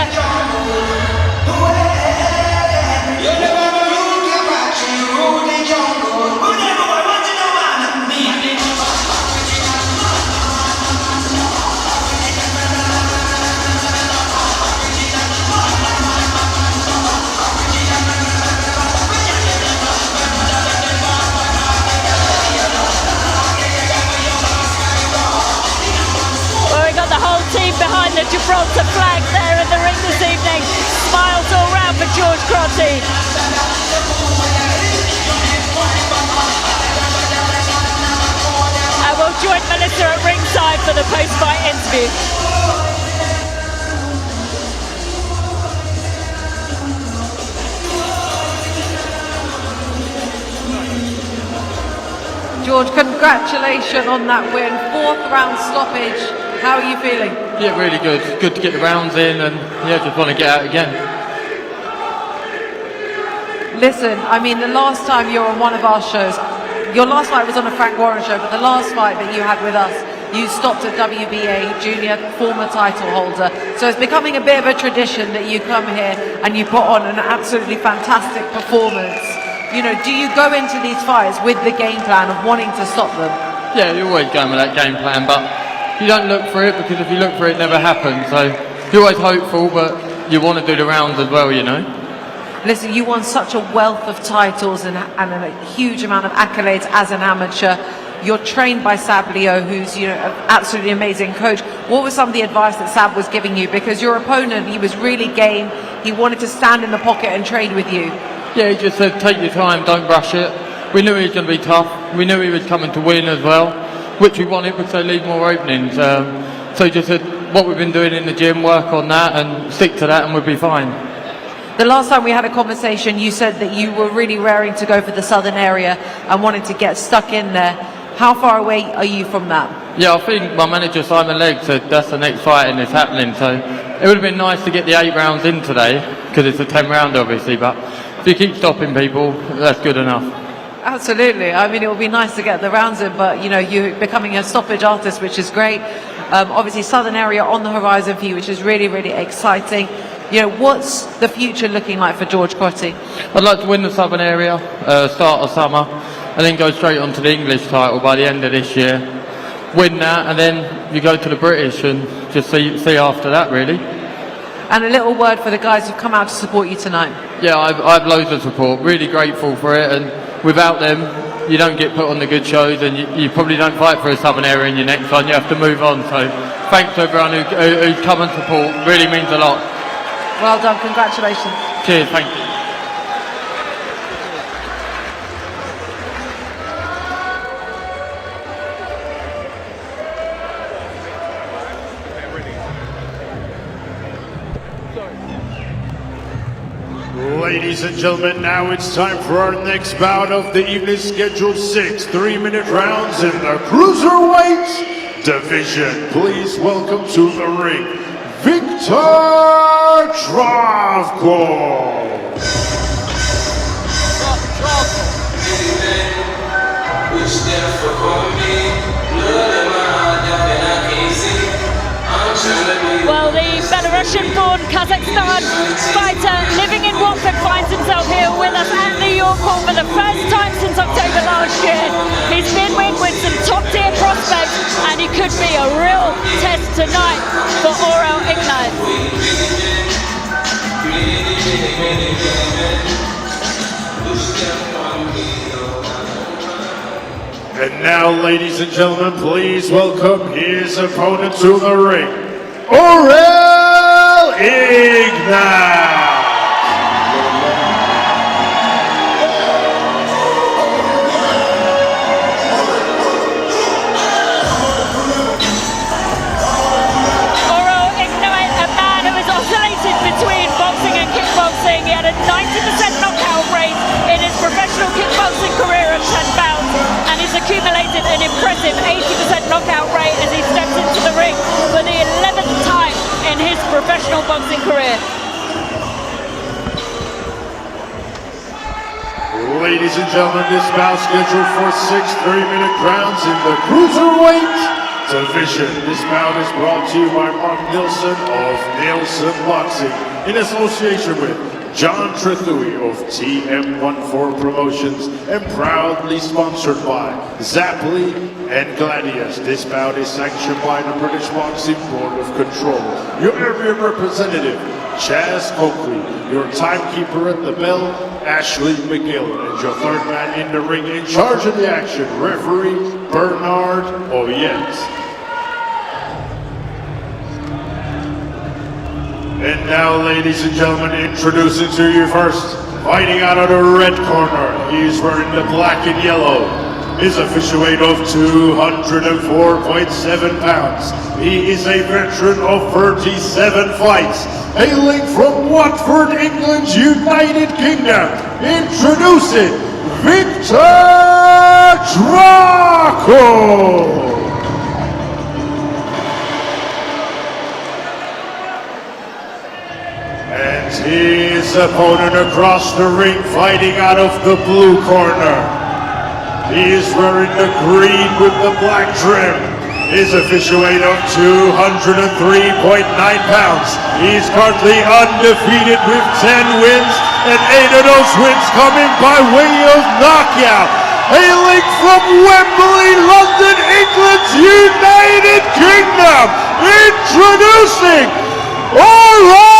Speaker 3: Behind the Gibraltar flag there in the ring this evening. Smiles all round for George Crotty. And we'll join Melissa at ringside for the post-fight interview.
Speaker 1: George, congratulations on that win. 4th round stoppage. How are you feeling?
Speaker 15: Yeah, really good. Good to get the rounds in, and yeah, just want to get out again.
Speaker 1: Listen, I mean, the last time you were on one of our shows, your last fight was on a Frank Warren show, but the last fight that you had with us, you stopped a WBA junior former title holder. So it's becoming a bit of a tradition that you come here and you put on an absolutely fantastic performance. You know, do you go into these fights with the game plan of wanting to stop them?
Speaker 15: Yeah, you're always going with that game plan, but you don't look for it, because if you look for it, it never happens. So you're always hopeful, but you want to do the rounds as well, you know.
Speaker 1: Listen, you won such a wealth of titles and a huge amount of accolades as an amateur. You're trained by Sab Leo, who's, you know, an absolutely amazing coach. What was some of the advice that Sab was giving you? Because your opponent, he was really game. He wanted to stand in the pocket and trade with you.
Speaker 15: Yeah, he just said, take your time, don't rush it. We knew he was going to be tough. We knew he was coming to win as well, which we wanted, because they leave more openings. So he just said, what we've been doing in the gym, work on that and stick to that and we'll be fine.
Speaker 1: The last time we had a conversation, you said that you were really raring to go for the southern area and wanted to get stuck in there. How far away are you from that?
Speaker 15: Yeah, I think my manager Simon Legg said that's the next fight and it's happening. So it would have been nice to get the 8 rounds in today, because it's a 10 round obviously, but if you keep stopping people, that's good enough.
Speaker 1: Absolutely. I mean, it would be nice to get the rounds in, but you know, you're becoming a stoppage artist, which is great. Obviously, southern area on the horizon for you, which is really, really exciting. You know, what's the future looking like for George Crotty?
Speaker 15: I'd like to win the southern area, start of summer, and then go straight on to the English title by the end of this year. Win that, and then you go to the British and just see after that, really.
Speaker 1: And a little word for the guys who've come out to support you tonight.
Speaker 15: Yeah, I've loads of support. Really grateful for it, and without them, you don't get put on the good shows, and you probably don't fight for a southern area in your next one. You have to move on. So thanks to everyone who's come and support. Really means a lot.
Speaker 1: Well done. Congratulations.
Speaker 15: Cheers. Thank you.
Speaker 4: Ladies and gentlemen, now it's time for our next bout of the evening, scheduled 6 3-minute rounds in the Cruiserweight division. Please welcome to the ring, Viktar Chvarkou.
Speaker 16: We stand for me, blood in my heart,
Speaker 3: Russian-born Kazakhstan fighter living in Watford finds himself here with us at the York Hall for the first time since October last year. He's been with some top-tier prospects, and he could be a real test tonight for Aurel Ignat.
Speaker 4: And now, ladies and gentlemen, please welcome his opponent to the ring, Aurel Ignat.
Speaker 3: He had a 90% knockout rate in his professional kickboxing career of 10 bouts, and he's accumulated an impressive 80% knockout rate as he steps into the ring for the 11th time in his professional boxing career.
Speaker 4: Ladies and gentlemen, this bout scheduled for 6 3-minute rounds in the Cruiserweight division. This bout is brought to you by Mark Neilson of Neilson Boxing in association with John Trethui of TM14 Promotions and proudly sponsored by Zapply and Gladius. This bout is sanctioned by the British Boxing Board of Control. Your area representative, Chaz Coakley. Your timekeeper at the bell, Ashley McGill. And your third man in the ring in charge of the action, referee Bernard Oyet. And now, ladies and gentlemen, introducing to you first, fighting out of the red corner. He's wearing the black and yellow. His official weight of 204.7 pounds. He is a veteran of 37 fights. Hailing from Watford, England's United Kingdom. Introducing Viktar Chvarkou. And his opponent across the ring, fighting out of the blue corner. He is wearing the green with the black trim. His official weight of 203.9 pounds. He's currently undefeated with 10 wins, and 8 of those wins coming by way of knockout. Hailing from Wembley, London, England's United Kingdom, introducing Aurel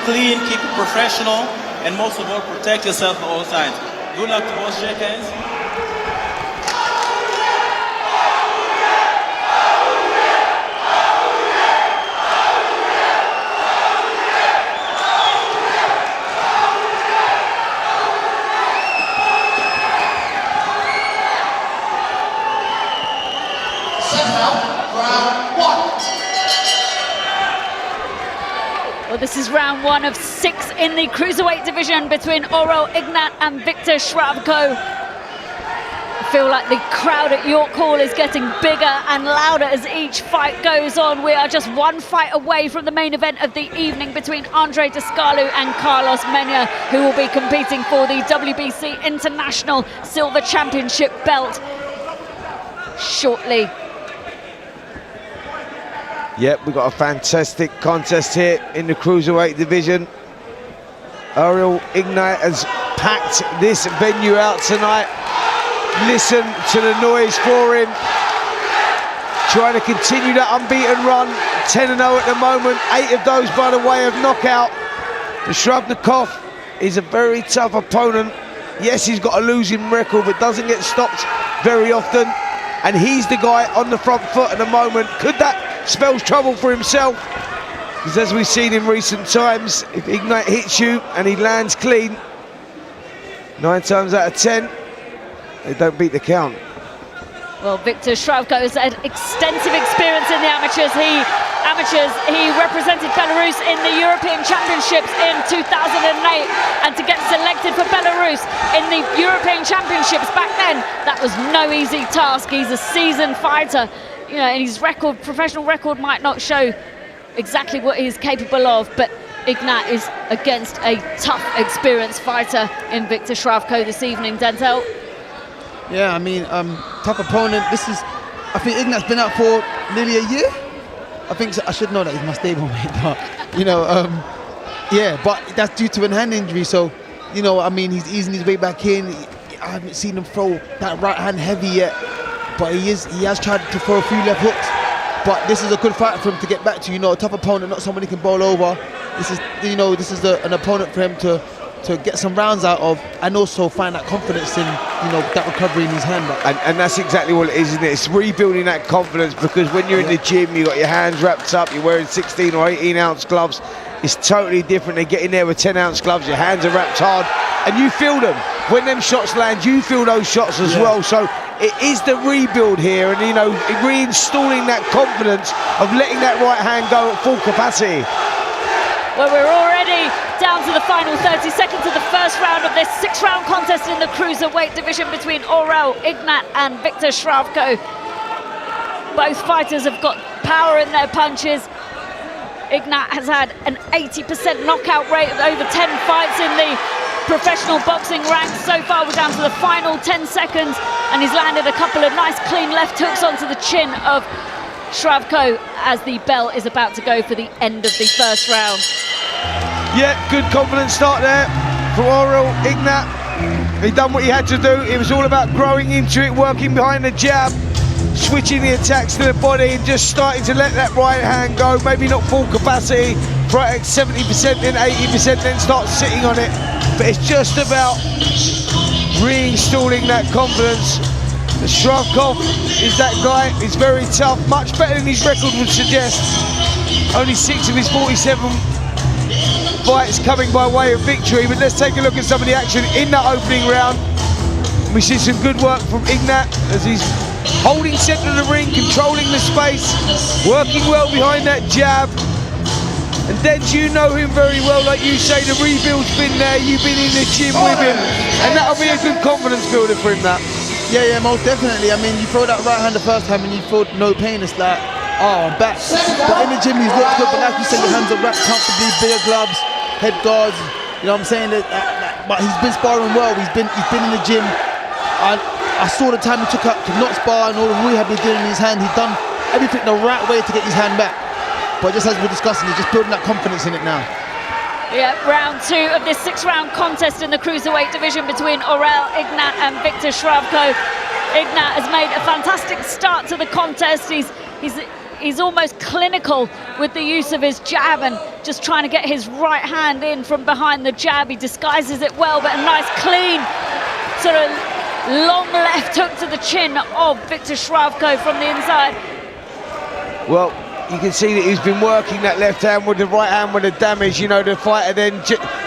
Speaker 5: clean, keep it professional, and most of all, protect yourself at all times. Good luck to both shake hands.
Speaker 3: Well, this is round 1 of 6 in the Cruiserweight division between Aurel Ignat and Viktar Chvarkou. I feel like the crowd at York Hall is getting bigger and louder as each fight goes on. We are just one fight away from the main event of the evening between Andre Descalu and Carlos Mena, who will be competing for the WBC International Silver Championship belt shortly.
Speaker 7: Yep, we've got a fantastic contest here in the Cruiserweight division. Aurel Ignat has packed this venue out tonight. Listen to the noise for him. Trying to continue that unbeaten run. 10-0 at the moment, 8 of those by the way of knockout. The Shrubnikov is a very tough opponent. Yes, he's got a losing record, but doesn't get stopped very often. And he's the guy on the front foot at the moment. Could that spells trouble for himself? Because as we've seen in recent times, if Ignat hits you and he lands clean, 9 times out of 10, they don't beat the count.
Speaker 3: Well, Viktar Chvarkou has had extensive experience in the amateurs. He represented Belarus in the European Championships in 2008, and to get selected for Belarus in the European Championships back then, that was no easy task. He's a seasoned fighter, you know, and his professional record might not show exactly what he's capable of, but Ignat is against a tough, experienced fighter in Viktar Chvarkou this evening, Denzel.
Speaker 8: Yeah, I mean, tough opponent. I think Ignat's been out for nearly a year. I think so. I should know that he's my stablemate, but, you know, yeah, but that's due to a hand injury, so, you know, I mean, he's easing his way back in. I haven't seen him throw that right hand heavy yet, but he has tried to throw a few left hooks. But this is a good fight for him to get back to, you know, a tough opponent, not someone he can bowl over. This is, you know, an opponent for him to get some rounds out of, and also find that confidence in, you know, that recovery in his hand.
Speaker 7: And that's exactly what it is, isn't it? It's rebuilding that confidence, because when you're in the gym, you've got your hands wrapped up, you're wearing 16 or 18 ounce gloves. It's totally different. They get in there with 10 ounce gloves, your hands are wrapped hard, and you feel them. When them shots land, you feel those shots as well. So it is the rebuild here, and, you know, reinstalling that confidence of letting that right hand go at full capacity.
Speaker 3: Well, we're already down to the final 30 seconds of the first round of this 6-round contest in the Cruiserweight division between Aurel, Ignat and Viktar Chvarkou. Both fighters have got power in their punches. Ignat has had an 80% knockout rate of over 10 fights in the professional boxing ranks. So far, we're down to the final 10 seconds, and he's landed a couple of nice clean left hooks onto the chin of Chvarkou as the bell is about to go for the end of the first round.
Speaker 7: Yeah, good confident start there for Aurel. Ignat, he done what he had to do. It was all about growing into it, working behind the jab, switching the attacks to the body, and just starting to let that right hand go. Maybe not full capacity, right at 70%, then 80%, then start sitting on it. But it's just about reinstalling that confidence. Chvarkou is that guy. He's very tough, much better than his record would suggest. Only 6 of his 47 fights coming by way of victory. But let's take a look at some of the action in that opening round. We see some good work from Ignat as he's holding centre of the ring, controlling the space, working well behind that jab. And Dens, you know him very well, like you say, the rebuild's been there, you've been in the gym with him, and that'll be a good confidence builder for him, that.
Speaker 8: Yeah, most definitely. I mean, you throw that right hand the first time and you feel no pain, it's like, oh, I'm back. But in the gym, he's looked good, but like you said, your hands are wrapped comfortably, bigger gloves, head guards, you know what I'm saying? But he's been sparring well, he's been in the gym. I saw the time he took up to not spar and all the rehab he's doing in his hand. He's done everything the right way to get his hand back. But just as we're discussing, he's just building that confidence in it now.
Speaker 3: Yeah, round 2 of this 6-round contest in the Cruiserweight division between Aurel, Ignat and Viktar Chvarkou. Ignat has made a fantastic start to the contest. He's almost clinical with the use of his jab and just trying to get his right hand in from behind the jab. He disguises it well, but a nice clean sort of long left hook to the chin of Viktar Chvarkou from the inside.
Speaker 7: Well, you can see that he's been working that left hand with the right hand with the damage. You know, the fighter then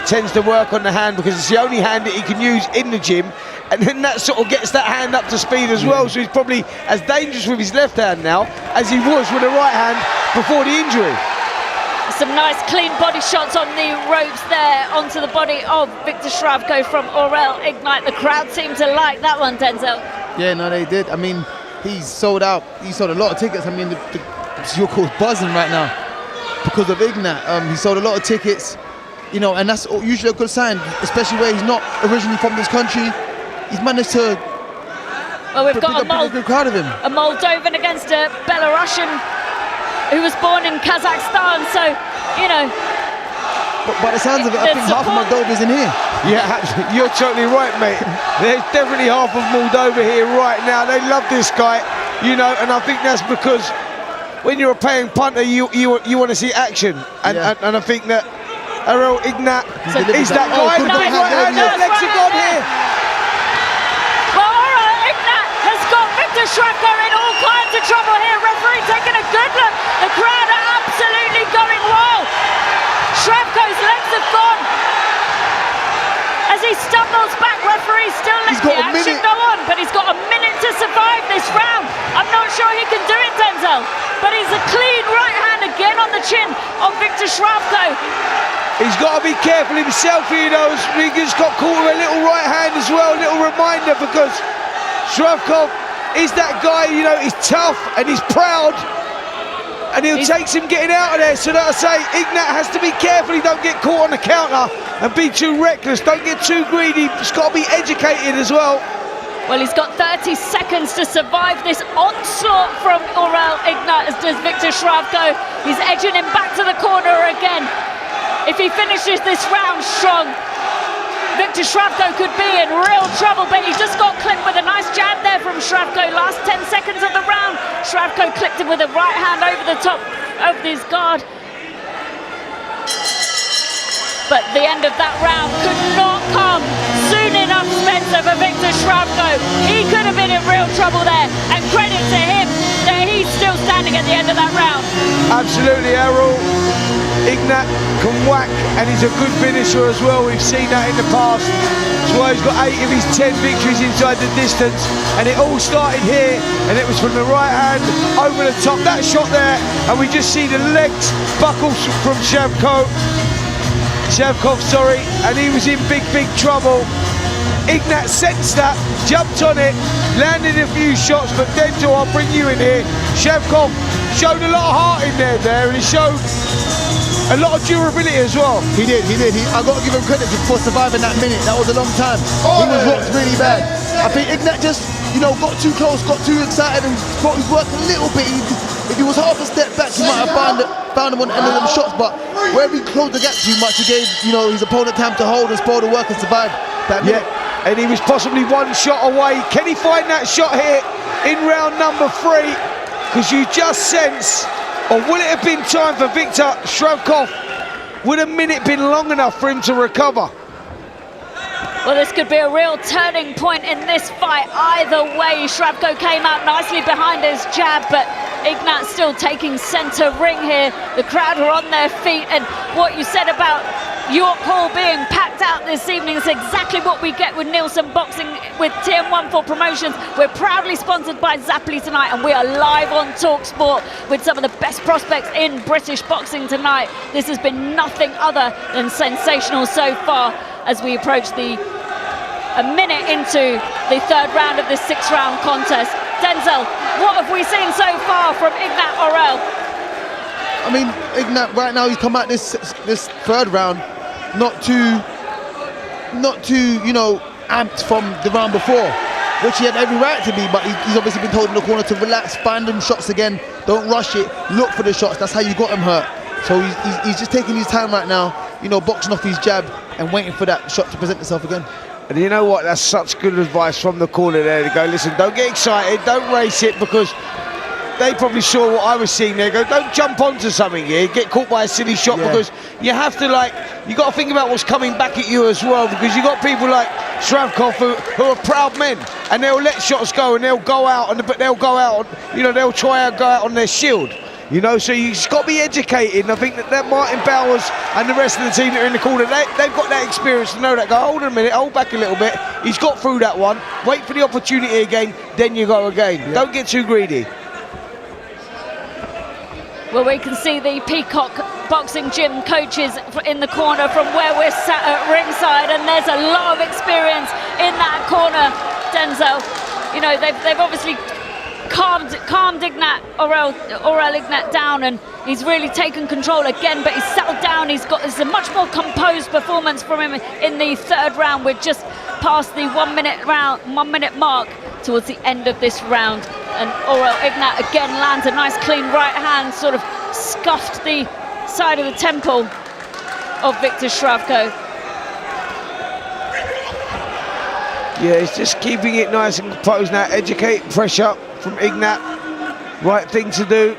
Speaker 7: tends to work on the hand because it's the only hand that he can use in the gym, and then that sort of gets that hand up to speed as well. So he's probably as dangerous with his left hand now as he was with the right hand before the injury.
Speaker 3: Some nice clean body shots on the ropes there onto the body of Viktar Chvarkou from Aurel, Ignat. The crowd seemed to like that one, Denzel.
Speaker 8: Yeah, no, they did. I mean, he's sold out. He sold a lot of tickets. I mean, your call's buzzing right now because of Ignat. He sold a lot of tickets, you know, and that's usually a good sign, especially where he's not originally from this country. He's managed to.
Speaker 3: Well, we've got a
Speaker 8: good crowd of him.
Speaker 3: A Moldovan against a Belarusian who was born in Kazakhstan, so, you know.
Speaker 8: But by the sounds of it, I think half of Moldova's in here.
Speaker 7: Yeah, you're totally right, mate. There's definitely half of Moldova here right now. They love this guy, you know, and I think that's because when you're a paying punter, you want to see action, and I think that Aurel Ignat is that guy. Legs are gone here.
Speaker 3: Well, Aurel Ignat has got Viktar Chvarkou in all kinds of trouble here. Referee taking a good look. The crowd are absolutely going wild. Chvarkou's legs have gone. As he stumbles back, referee still lets the action go on, but he's got a minute to survive this round. I'm not sure he can do it, Denzel, but he's a clean right hand again on the chin of Viktar Chvarkou.
Speaker 7: He's got to be careful himself, you know. He just got caught with a little right hand as well, a little reminder, because Chvarkou is that guy, you know, he's tough and he's proud, And he'll take some getting out of there. So that I say, Ignat has to be careful he don't get caught on the counter and be too reckless. Don't get too greedy. He's got to be educated as well.
Speaker 3: Well, he's got 30 seconds to survive this onslaught from Aurel Ignat, as does Viktar Chvarkou. He's edging him back to the corner again. If he finishes this round strong, Viktar Chvarkou could be in real trouble, but he just got clipped with a nice jab there from Chvarkou. Last 10 seconds of the round, Chvarkou clipped him with a right hand over the top, over his guard. But the end of that round could not come soon enough, Spencer, for Viktar Chvarkou. He could have been in real trouble there, and credit to him that he's still standing at the end of that round.
Speaker 7: Absolutely, Aurel. Ignat can whack, and he's a good finisher as well. We've seen that in the past. That's why he's got 8 of his 10 victories inside the distance, and it all started here, and it was from the right hand over the top. That shot there, and we just see the legs buckle from Chvarkou, and he was in big trouble. Ignat sensed that, jumped on it, landed a few shots, but Denzel, I'll bring you in here. Chvarkou showed a lot of heart in there, and he showed a lot of durability as well.
Speaker 8: He did. I got to give him credit for surviving that minute. That was a long time. He was rocked really bad. I think Ignat just, got too close, got too excited, and thought he worked a little bit. If he was half a step back, he might have found him on the end of them shots, but where he closed the gap too much, he gave his opponent time to hold and spoil the work and survive that minute.
Speaker 7: And he was possibly one shot away. Can he find that shot here in round number 3? Because you just sense, or will it have been time for Viktar Chvarkou? Would a minute been long enough for him to recover?
Speaker 3: Well, this could be a real turning point in this fight. Either way, Chvarkou came out nicely behind his jab, but Ignat still taking centre ring here. The crowd are on their feet, and what you said about York Hall being packed out this evening is exactly what we get with Neilson Boxing, with TM14 Promotions. We're proudly sponsored by Zapply tonight, and we are live on TalkSport with some of the best prospects in British boxing tonight. This has been nothing other than sensational so far as we approach a minute into the 3rd round of this 6-round contest. Denzel, what have we seen so far from Ignat Aurel?
Speaker 8: I mean, Ignat right now, he's come out this 3rd round not too amped from the round before, which he had every right to be, but he's obviously been told in the corner to relax, find them shots again, don't rush it, look for the shots. That's how you got him hurt. So he's just taking his time right now, boxing off his jab and waiting for that shot to present itself again.
Speaker 7: And you know what, that's such good advice from the corner there to go, listen, don't get excited, don't race it, because they probably saw what I was seeing there. Go, don't jump onto something here, get caught by a silly shot, because you have to, you got to think about what's coming back at you as well, because you got people like Chvarkou who are proud men, and they'll let shots go, and they'll go out, but they'll go out, they'll try and go out on their shield. So you've got to be educated, and I think that Martin Bowers and the rest of the team that are in the corner, they've got that experience to know that. Go, hold on a minute, hold back a little bit. He's got through that one. Wait for the opportunity again, then you go again. Don't get too greedy.
Speaker 3: Well, we can see the Peacock Boxing Gym coaches in the corner from where we're sat at ringside, and there's a lot of experience in that corner, Denzel. They've obviously calmed Aurel Ignat down, and he's really taken control again, but he's settled down. It's a much more composed performance from him in the 3rd round. We're just past the 1 minute mark towards the end of this round, and Aurel Ignat again lands a nice clean right hand, sort of scuffed the side of the temple of Viktar Chvarkou.
Speaker 7: Yeah, he's just keeping it nice and composed now. Educate pressure from Ignat. Right thing to do.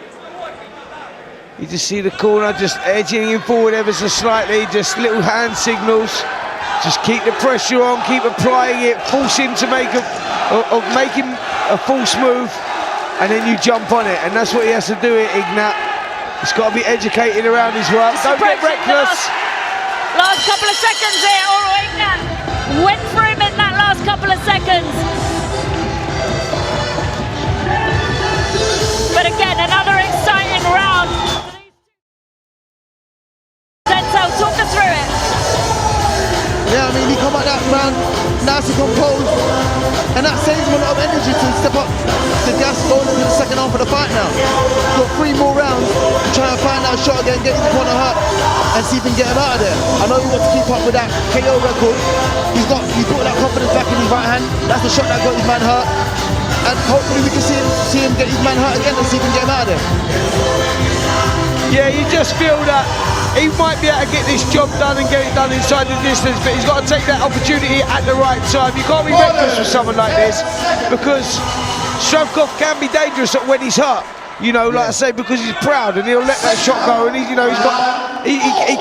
Speaker 7: You just see the corner just edging him forward ever so slightly. Just little hand signals. Just keep the pressure on, keep applying it, force him to make him a false move, and then you jump on it. And that's what he has to do here, Ignat. He's got to be educated around his work. Don't get reckless.
Speaker 3: Last couple of seconds here, Aurel Ignat went for him in that last couple of seconds. But again, another exciting round. Denzel, talk us through it.
Speaker 8: Yeah, I mean, he come out that round, nice and composed, and that saves him a lot of energy to step up the gas going into the second half of the fight now. Got 3 more rounds to try and find that shot again, get his corner hurt, and see if he can get him out of there. I know he wants to keep up with that KO record. He's got that confidence back in his right hand. That's the shot that got his man hurt. And hopefully we can see him get his man hurt again and see if we can get him out of there.
Speaker 7: Yeah, you just feel that he might be able to get this job done and get it done inside the distance, but he's got to take that opportunity at the right time. You can't be reckless with someone like this, because Shravkou can be dangerous when he's hurt. You know, like I say, because he's proud and he'll let that shot go, and he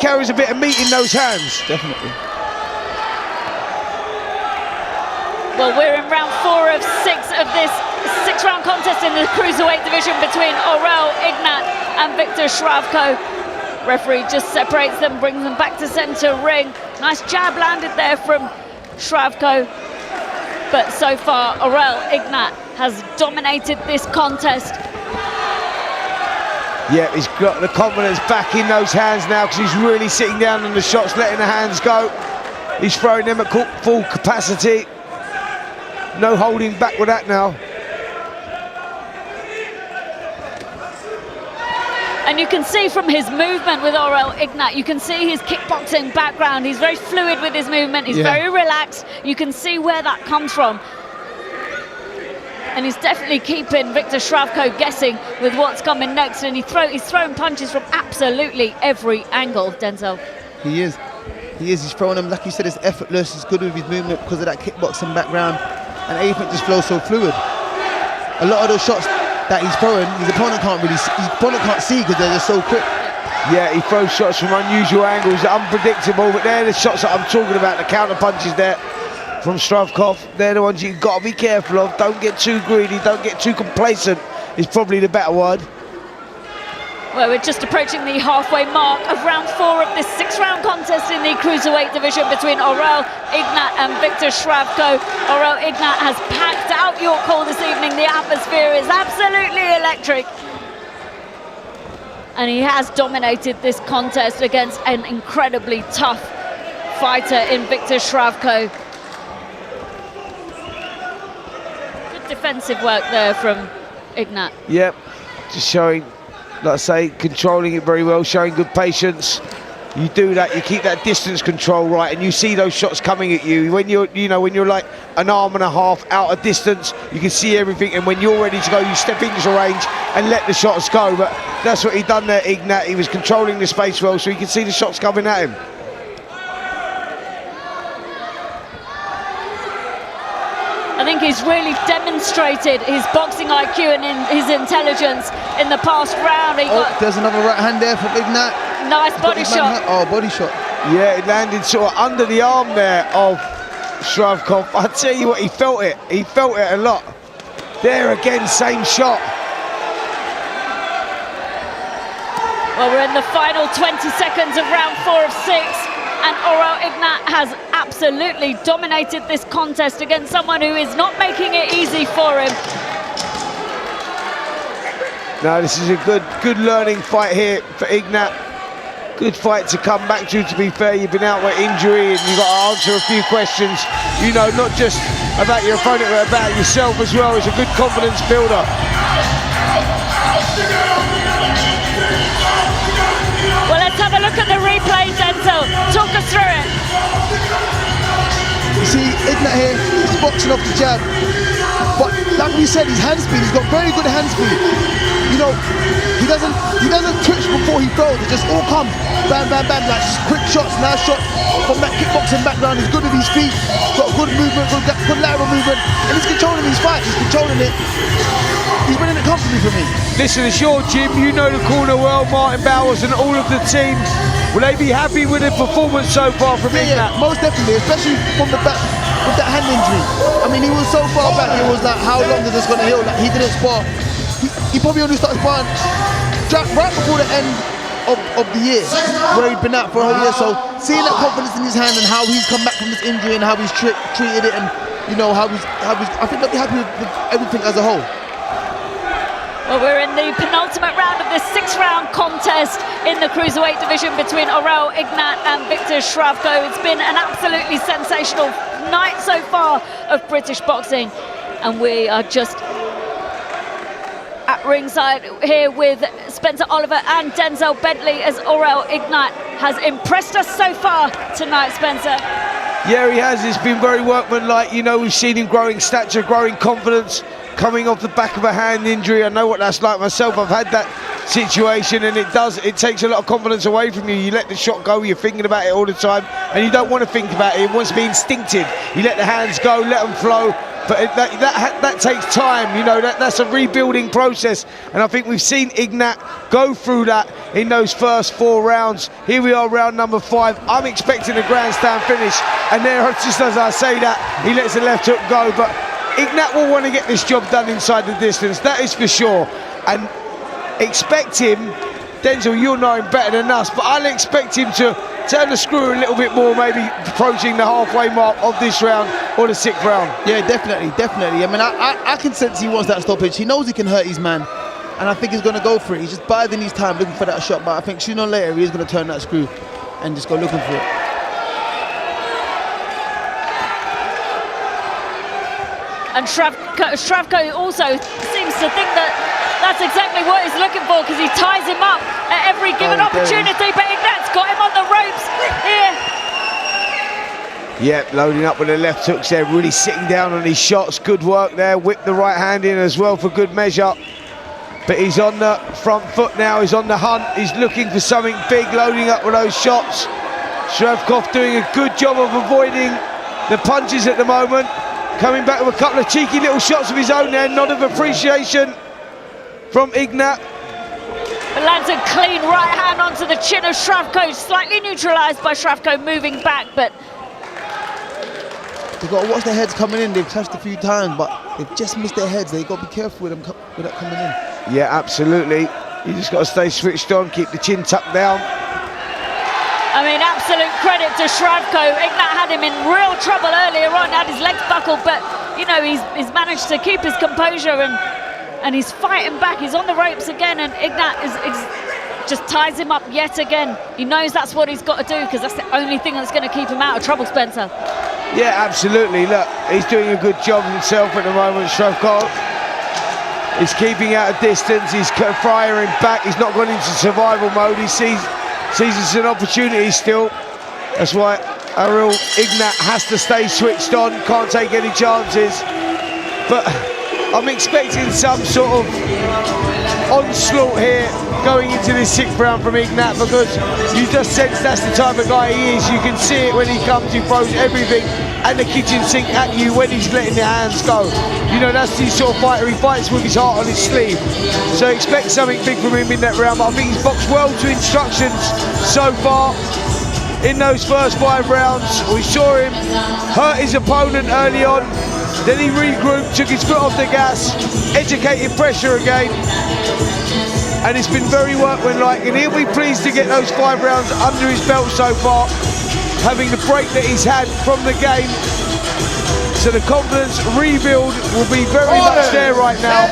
Speaker 7: carries a bit of meat in those hands.
Speaker 8: Definitely.
Speaker 3: Well, we're in round 4 of 6 of this 6-round contest in the Cruiserweight division between Aurel, Ignat and Viktar Shravkou. Referee just separates them, brings them back to centre ring. Nice jab landed there from Shravkou. But so far, Aurel Ignat has dominated this contest.
Speaker 7: Yeah, he's got the confidence back in those hands now, because he's really sitting down on the shots, letting the hands go. He's throwing them at full capacity. No holding back with that now.
Speaker 3: And you can see from his movement with Aurel Ignat, you can see his kickboxing background. He's very fluid with his movement. He's very relaxed. You can see where that comes from. And he's definitely keeping Viktar Shravkou guessing with what's coming next. And he's throwing punches from absolutely every angle, Denzel.
Speaker 8: He is. He's throwing them, like you said, it's effortless. He's good with his movement because of that kickboxing background. And everything just flows so fluid. A lot of those shots that he's throwing, his opponent can't see because they're just so quick.
Speaker 7: Yeah, he throws shots from unusual angles, unpredictable, but they're the shots that I'm talking about, the counter punches there from Shravkou. They're the ones you've got to be careful of. Don't get too greedy, don't get too complacent, is probably the better word.
Speaker 3: Well, we're just approaching the halfway mark of round 4 of this 6-round contest in the Cruiserweight division between Aurel Ignat and Viktar Shravkou. Aurel Ignat has packed out York Hall this evening. The atmosphere is absolutely electric. And he has dominated this contest against an incredibly tough fighter in Viktar Shravkou. Good defensive work there from Ignat.
Speaker 7: Yep, just showing, like I say, controlling it very well, showing good patience. You do that, you keep that distance control right, and you see those shots coming at you. When when you're like an arm and a half out of distance, you can see everything, and when you're ready to go, you step into range and let the shots go. But that's what he done there, Ignat. He was controlling the space well, so you can see the shots coming at him.
Speaker 3: I think he's really demonstrated his boxing IQ and his intelligence in the past round.
Speaker 8: There's another right hand there from Ignat.
Speaker 3: Nice body shot.
Speaker 8: Oh, body shot.
Speaker 7: Yeah, it landed sort of under the arm there of Shravkou. I tell you what, he felt it. He felt it a lot. There again, same shot.
Speaker 3: Well, we're in the final 20 seconds of round 4 of 6. And Aurel Ignat has absolutely dominated this contest against someone who is not making it easy for him.
Speaker 7: No, this is a good learning fight here for Ignat. Good fight to come back to be fair. You've been out with injury and you've got to answer a few questions, you know, not just about your opponent, but about yourself as well. It's a good confidence builder.
Speaker 3: Well, let's have a look at the replay, Denzel. Talk us through it.
Speaker 8: You see, Ignat here, he's boxing off the jab. But like we said, his hand speed, he's got very good hand speed. You know, he doesn't twitch before he throws. It just all comes, bam, bam, bam, like quick shots, nice shots from that kickboxing background. He's good with his feet, got good movement, good lateral movement, and he's controlling his fights. He's controlling it. He's winning it comfortably for me.
Speaker 7: Listen, it's your gym. You know the corner well, Martin Bowers and all of the team. Will they be happy with the performance so far from Ignat?
Speaker 8: Yeah, most definitely, especially from the back with that hand injury. I mean, he was so far back. It was like, how long is this going to heal? Like, he didn't spar. He probably only started sparring right before the end of the year, where he'd been out for a whole year. So seeing that confidence in his hand and how he's come back from this injury and how he's treated it, and you know how he's I think they'll be happy with everything as a whole.
Speaker 3: Well, we're in the penultimate round of this 6-round contest in the Cruiserweight division between Aurel, Ignat and Viktar Chvarkou. It's been an absolutely sensational night so far of British boxing, and we are just at ringside here with Spencer Oliver and Denzel Bentley as Aurel Ignat has impressed us so far tonight, Spencer.
Speaker 7: Yeah, he has. It's been very workmanlike. You know, we've seen him growing stature, growing confidence, coming off the back of a hand injury. I know what that's like myself. I've had that situation, and it takes a lot of confidence away from you. You let the shot go, you're thinking about it all the time, and you don't want to think about it. It wants to be instinctive. You let the hands go, let them flow. But that takes time, you know, that's a rebuilding process. And I think we've seen Ignat go through that in those first 4 rounds. Here we are, round number 5. I'm expecting a grandstand finish. And there, just as I say that, he lets the left hook go. But Ignat will want to get this job done inside the distance, that is for sure. And expect him, Denzel, you'll know him better than us, but I'll expect him to turn the screw a little bit more, maybe approaching the halfway mark of this round or the 6th round.
Speaker 8: Yeah, definitely. I mean, I can sense he wants that stoppage. He knows he can hurt his man, and I think he's going to go for it. He's just biding his time, looking for that shot, but I think sooner or later he is going to turn that screw and just go looking for it.
Speaker 3: And Chvarkou also seems to think that that's exactly what he's looking for, because he ties him up at every given opportunity, but Ignat's got him on the ropes here.
Speaker 7: Yep, loading up with the left hooks there, really sitting down on his shots. Good work there, whipped the right hand in as well for good measure. But he's on the front foot now, he's on the hunt, he's looking for something big, loading up with those shots. Chvarkou doing a good job of avoiding the punches at the moment. Coming back with a couple of cheeky little shots of his own there, nod of appreciation from Ignat.
Speaker 3: But lands a clean right hand onto the chin of Chvarkou, slightly neutralised by Chvarkou moving back, but
Speaker 8: they've got to watch their heads coming in. They've touched a few times, but they've just missed their heads. They've got to be careful with them with that coming in.
Speaker 7: Yeah, absolutely. You just got to stay switched on, keep the chin tucked down.
Speaker 3: I mean, absolute credit to Chvarkou. Ignat had him in real trouble earlier on, had his legs buckled, but you know, he's managed to keep his composure and he's fighting back. He's on the ropes again, and Ignat just ties him up yet again. He knows that's what he's got to do, because that's the only thing that's going to keep him out of trouble, Spencer.
Speaker 7: Yeah, absolutely. Look, he's doing a good job himself at the moment. Chvarkou is keeping out of distance. He's firing back. He's not gone into survival mode. He sees it's an opportunity still. That's why Aurel Ignat has to stay switched on, can't take any chances. But I'm expecting some sort of onslaught here going into this 6th round from Ignat, because you just sense that's the type of guy he is. You can see it when he comes, he throws everything and the kitchen sink at you when he's letting the hands go. You know, that's the sort of fighter. He fights with his heart on his sleeve. So expect something big from him in that round, but I think he's boxed well to instructions so far in those first 5 rounds. We saw him hurt his opponent early on, then he regrouped, took his foot off the gas, educated pressure again, and it's been very workmanlike, and he'll be pleased to get those 5 rounds under his belt so far, having the break that he's had from the game. So the confidence rebuild will be very much there right now.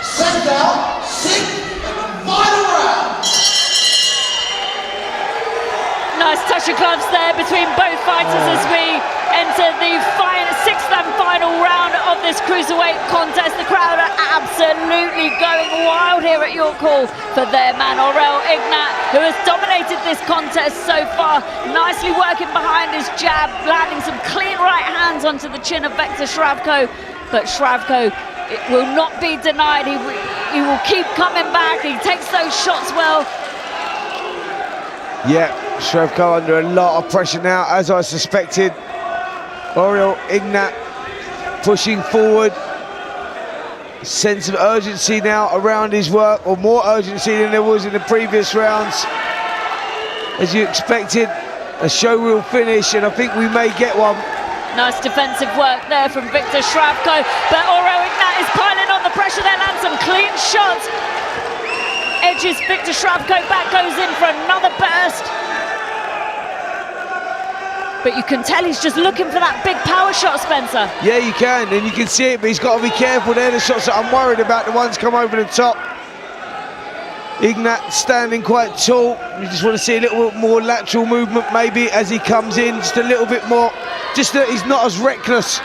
Speaker 6: Second out, 6th and final round.
Speaker 3: Nice touch of gloves there between both fighters as we enter the 6th and final round of this Cruiserweight contest. The crowd are absolutely going wild here at York Hall for their man Aurel Ignat, who has dominated this contest so far, nicely working behind his jab, landing some clean right hands onto the chin of Viktar Chvarkou. But Chvarkou, it will not be denied. He will keep coming back. He takes those shots well.
Speaker 7: Yeah, Chvarkou under a lot of pressure now, as I suspected. Aurel Ignat pushing forward. Sense of urgency now around his work, or more urgency than there was in the previous rounds. As you expected, a showreel finish, and I think we may get one.
Speaker 3: Nice defensive work there from Viktar Chvarkou, but Aurel Ignat is piling on the pressure there, lands some clean shots. Edges Viktar Chvarkou back, goes in for another burst. But you can tell he's just looking for that big power shot, Spencer.
Speaker 7: Yeah, you can, and you can see it, but he's got to be careful. They're the shots that I'm worried about, the ones come over the top. Ignat standing quite tall. You just want to see a little bit more lateral movement maybe as he comes in, just a little bit more. Just that he's not as reckless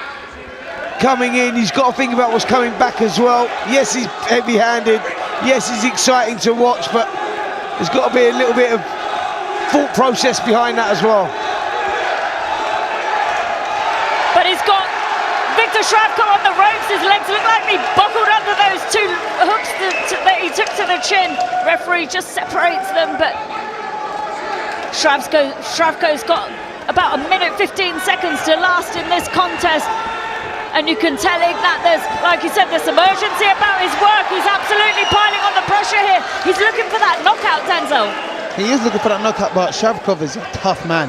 Speaker 7: coming in. He's got to think about what's coming back as well. Yes, he's heavy-handed. Yes, he's exciting to watch, but there's got to be a little bit of thought process behind that as well.
Speaker 3: But he's got Viktar Chvarkou on the ropes. His legs look like they buckled under those two hooks that he took to the chin. Referee just separates them, but Chvarkou's got about 1 minute 15 seconds to last in this contest. And you can tell Ignat there's, like you said, there's some urgency about his work. He's absolutely piling on the pressure here. He's looking for that knockout, Denzel.
Speaker 8: He is looking for that knockout, but Chvarkou is a tough man.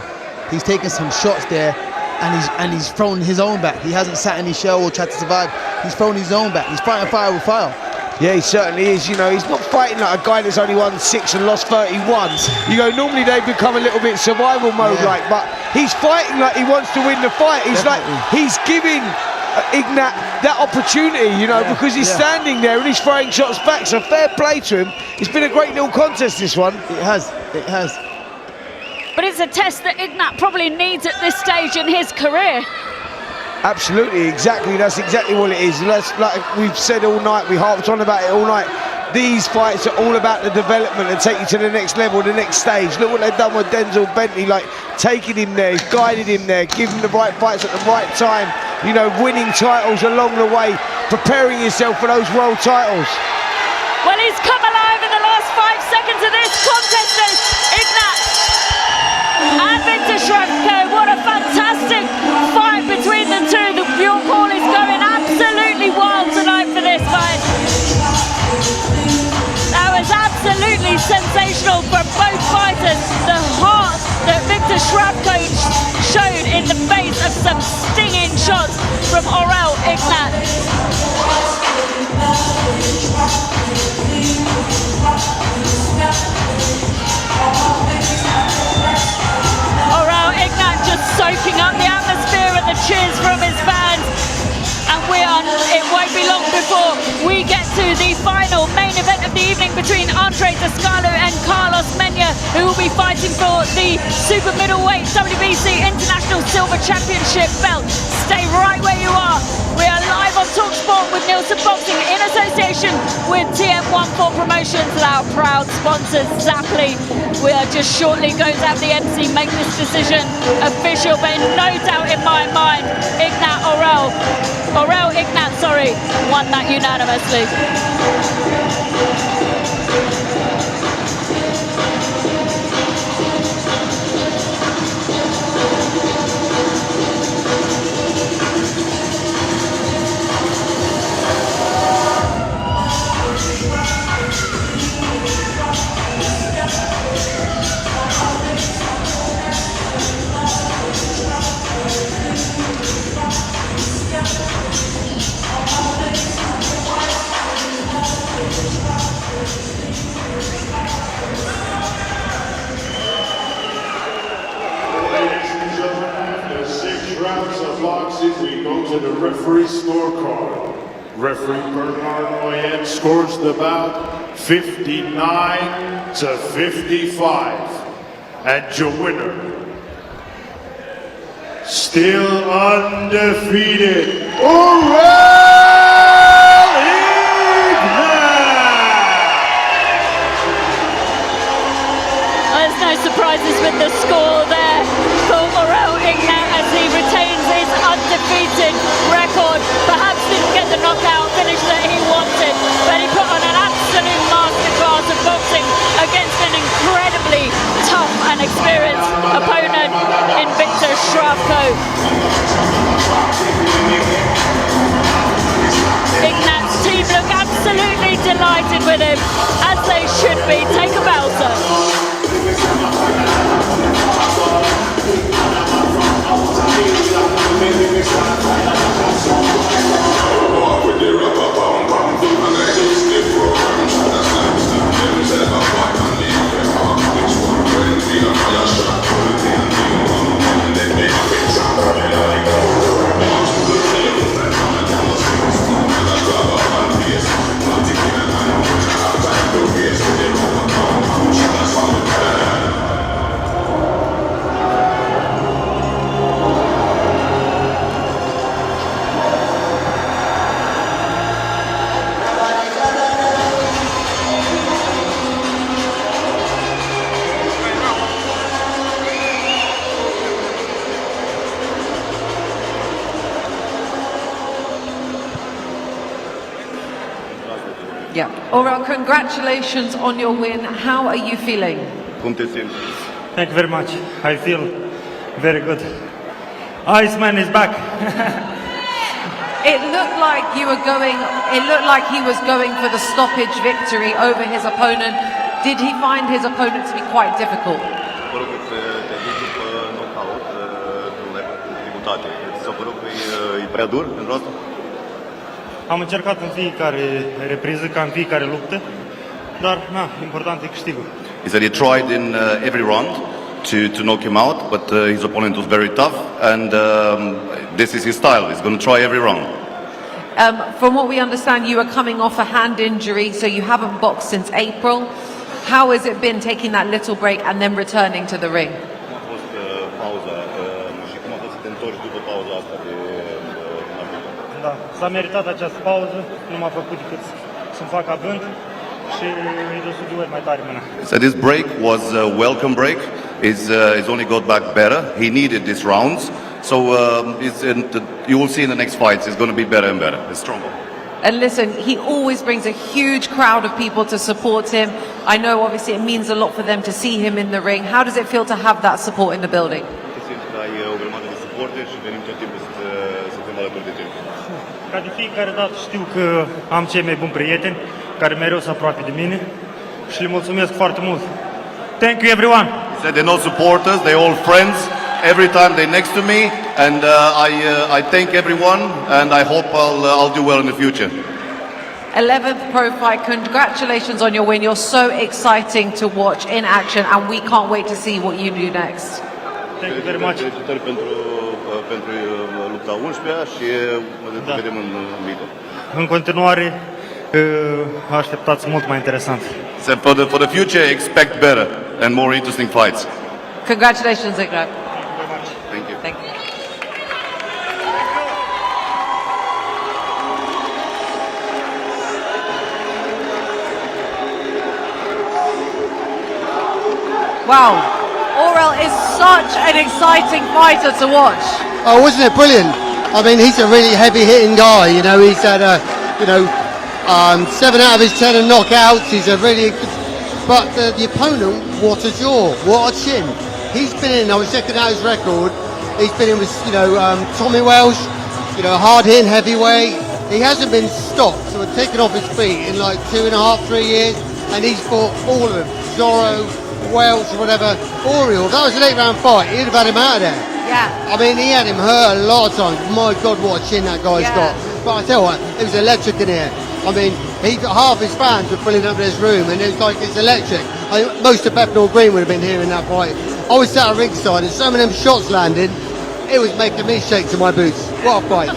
Speaker 8: He's taking some shots there, and he's thrown his own back. He hasn't sat in his shell or tried to survive. He's thrown his own back. He's fighting fire with fire.
Speaker 7: Yeah, he certainly is. You know, he's not fighting like a guy that's only won 6 and lost 31. You know, normally they become a little bit survival mode like, but he's fighting like he wants to win the fight. He's he's giving Ignat that opportunity, you know, because he's standing there and he's throwing shots back. So fair play to him. It's been a great little contest, this one.
Speaker 8: It has.
Speaker 3: But it's a test that Ignat probably needs at this stage in his career.
Speaker 7: Absolutely, exactly. That's exactly what it is. Like we've said all night, we harped on about it all night. These fights are all about the development and take you to the next level, the next stage. Look what they've done with Denzel Bentley, like taking him there, guided him there, giving him the right fights at the right time. You know, winning titles along the way, preparing yourself for those world titles.
Speaker 3: Well, he's come alive in the last 5 seconds of this contest, Ignat. And Viktar Chvarkou, what a fantastic fight between the two. The York Hall is going absolutely wild tonight for this fight. That was absolutely sensational for both fighters. The heart that Viktar Chvarkou showed in the face of some stinging shots from Aurel Ignat. Aurel Ignat just soaking up the atmosphere and the cheers from his fans. And it won't be long before we get to the final main event of the evening between Andre Descalo and Carlos Mena, who will be fighting for the Super Middleweight WBC International Silver Championship belt. Stay right where you are. We are live on TalkSport with Neilson Boxing in association with TM14 Promotions and our proud sponsors, Zapply. We are just shortly going to have the MC make this decision official, but no doubt in my mind, Aurel Ignat, won that unanimously.
Speaker 4: We go to the referee scorecard. Referee Bernard scores the bout 59 to 55. And your winner, still undefeated, Aurel Ignat!
Speaker 3: There's no surprises with the score there for Aurel Ignat as he retains his undefeated record. Perhaps didn't get the knockout finish that he wanted, but he put on an absolute masterclass of boxing against an incredibly tough and experienced opponent in Viktar Chvarkou. Ignat's team look absolutely delighted with him, as they should be. Take a belter.
Speaker 1: Yeah. Aurel, congratulations on your win. How are you feeling?
Speaker 14: Thank you very much. I feel very good. Iceman is back.
Speaker 1: It looked like you were going. It looked like he was going for the stoppage victory over his opponent. Did he find his opponent to be quite difficult?
Speaker 14: Am încercat în fiecare repriză, ca în fiecare luptă, dar important e câștigul.
Speaker 16: He said he tried in every round to knock him out, but his opponent was very tough, and this is his style. He's going to try every round.
Speaker 1: From what we understand, you are coming off a hand injury, so you haven't boxed since April. How has it been taking that little break and then returning to the ring?
Speaker 14: Da, s-a meritat această pauză, nu m-a făcut decât să-mi fac avânt și îi destul de mai tare mâna.
Speaker 16: So this break was a welcome break. He's only got back better. He needed these rounds. So you will see in the next fights, he's going to be better and better. He's stronger.
Speaker 1: And listen, he always brings a huge crowd of people to support him. I know obviously it means a lot for them to see him in the ring. How does it feel to have that support in the building?
Speaker 14: Ca de fiecare dată știu că am cei mai buni prieteni care mereu sunt aproape de mine și le mulțumesc foarte mult. Thank you everyone.
Speaker 16: He said they're not supporters, they're all friends. Every time they're next to me, and I thank everyone, and I hope I'll do well in the future.
Speaker 1: 11th pro fight, congratulations on your win. You're so exciting to watch in action, and we can't wait to see what you do next.
Speaker 14: Thank you very much.
Speaker 16: Pentru lupta 11-a și ne vedem în viitor.
Speaker 14: În continuare, așteptați mult mai interesant.
Speaker 16: So for the future, expect better and more interesting fights.
Speaker 1: Congratulations, Ignat.
Speaker 16: Thank you.
Speaker 1: Thank you. Wow, Aurel is such an exciting fighter to watch.
Speaker 2: Oh, wasn't it brilliant? I mean, he's a really heavy-hitting guy. You know, he's had 7 out of his 10 are knockouts. He's a really, but the opponent, what a jaw, what a chin. He's been in. I was checking out his record. He's been in with Tommy Welsh, hard-hitting heavyweight. He hasn't been stopped or taken off his feet in like 2.5, 3 years, and he's fought all of them. Jayro, Welsh, or whatever. Aurel, that was an 8-round fight. He'd have had him out of there.
Speaker 1: Yeah.
Speaker 2: I mean, he had him hurt a lot of times. My God, what a chin that guy's got. But I tell you what, it was electric in here. I mean, half his fans were filling up this room, and it was like it's electric. Most of Bethnal Green would have been here in that fight. I was sat at ringside, and some of them shots landed. It was making me shake to my boots. What a fight.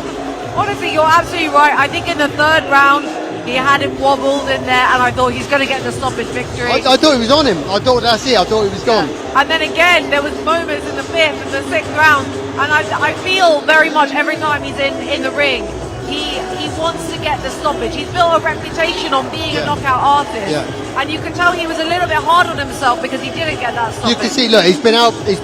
Speaker 1: Honestly, you're absolutely right. I think in the 3rd round, he had him wobbled in there, and I thought he's going to get the stoppage victory.
Speaker 2: I thought he was on him. I thought that's it. I thought he was gone.
Speaker 1: And then again, there was moments in the 5th and the 6th round, and I feel very much every time he's in the ring, he wants to get the stoppage. He's built a reputation on being a knockout artist, and you can tell he was a little bit hard on himself because he didn't get that stoppage.
Speaker 2: You can see, look, he's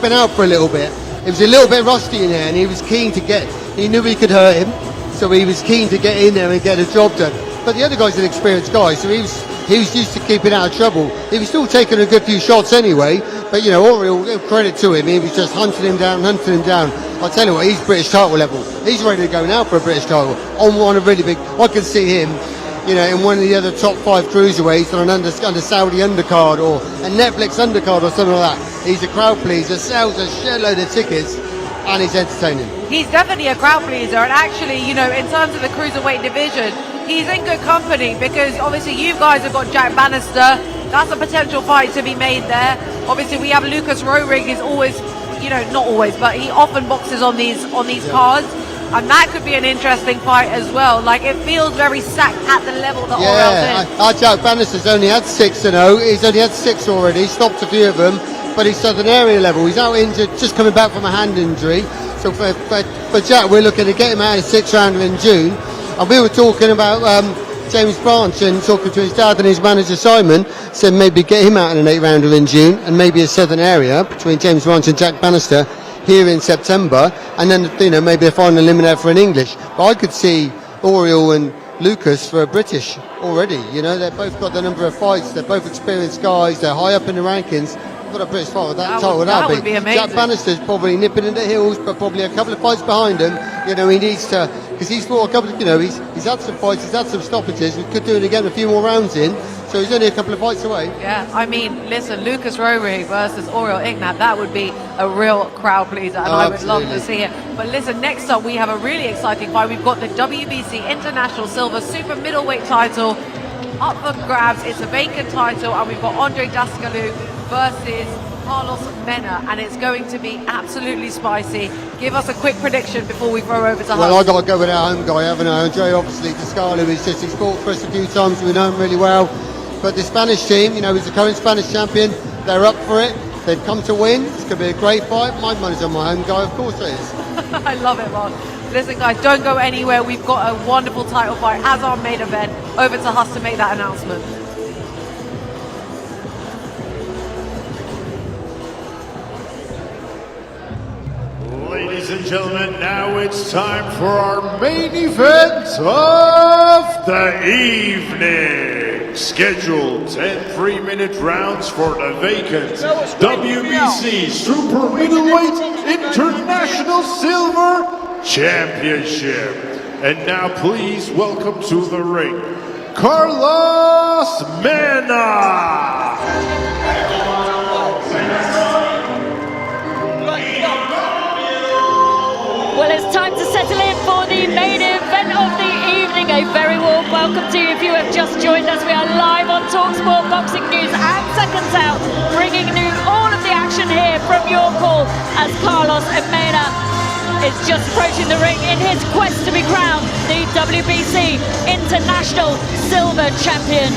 Speaker 2: been out for a little bit. It was a little bit rusty in there, and he was keen to get. He knew he could hurt him, so he was keen to get in there and get a job done. But the other guy's an experienced guy, so he was used to keeping out of trouble. He was still taking a good few shots anyway. But Aurel, credit to him, he was just hunting him down. I tell you what, he's British title level. He's ready to go now for a British title. On a really big. I can see him, in one of the other top 5 cruiserweights on an under Saudi undercard or a Netflix undercard or something like that. He's a crowd pleaser, sells a shitload of tickets, and he's entertaining.
Speaker 1: He's definitely a crowd pleaser, and actually, in terms of the cruiserweight division, he's in good company because obviously you guys have got Jack Bannister. That's a potential fight to be made there. Obviously, we have Lucas Rohrig is always, not always, but he often boxes on these cards. And that could be an interesting fight as well. Like, it feels very stacked at the level that Aurel's in.
Speaker 2: Jack Bannister's only had 6-0. He's only had 6 already. Stopped a few of them, but he's Southern Area level. He's out injured, just coming back from a hand injury. So for Jack, we're looking to get him out of 6th round in June. And we were talking about James Branch and talking to his dad and his manager Simon, said maybe get him out in an 8-rounder in June and maybe a Southern Area between James Branch and Jack Bannister here in September, and then maybe a final eliminator for an English. But I could see Aurel Lucas for a British already. You know, they've both got the number of fights. They're both experienced guys. They're high up in the rankings. Got a British fight with that title.
Speaker 1: That would be amazing.
Speaker 2: Jack Bannister's probably nipping in the heels, but probably a couple of fights behind him. You know, he needs to, because he's fought a couple of, you know, he's had some fights, he's had some stoppages. We could do it again, a few more rounds in. So he's only a couple of fights away.
Speaker 1: Yeah, I mean, listen, Lucas Rowery versus Aurel Ignat, that would be a real crowd pleaser, and I would love to see it. But listen, next up we have a really exciting fight. We've got the WBC International Silver Super Middleweight title up for grabs. It's a vacant title, and we've got Andre Daskalou versus Carlos Mena, and it's going to be absolutely spicy. Give us a quick prediction before we throw over to
Speaker 2: Well, I've got to go with our home guy, haven't I? Andre, obviously, Daskalou is just, he's fought for us a few times, we know him really well. But the Spanish team, you know, he's the current Spanish champion. They're up for it. They've come to win. It's going to be a great fight. My money's on my home guy, of course it is.
Speaker 1: I love it, Mark. Listen, guys, don't go anywhere. We've got a wonderful title fight as our main event. Over to Huss to make that announcement.
Speaker 4: Ladies and gentlemen, now it's time for our main event of the evening. Scheduled 10 3-minute rounds for the vacant WBC Super Middleweight International Silver Championship. And now please welcome to the ring, Carlos Mena.
Speaker 3: Well, it's time to settle in for the main event of the evening. A very warm welcome to you if you have just joined us. We are live on TalkSport Boxing News and Seconds Out, bringing you all of the action here from your call as Carlos Mena is just approaching the ring in his quest to be crowned the WBC International Silver Champion.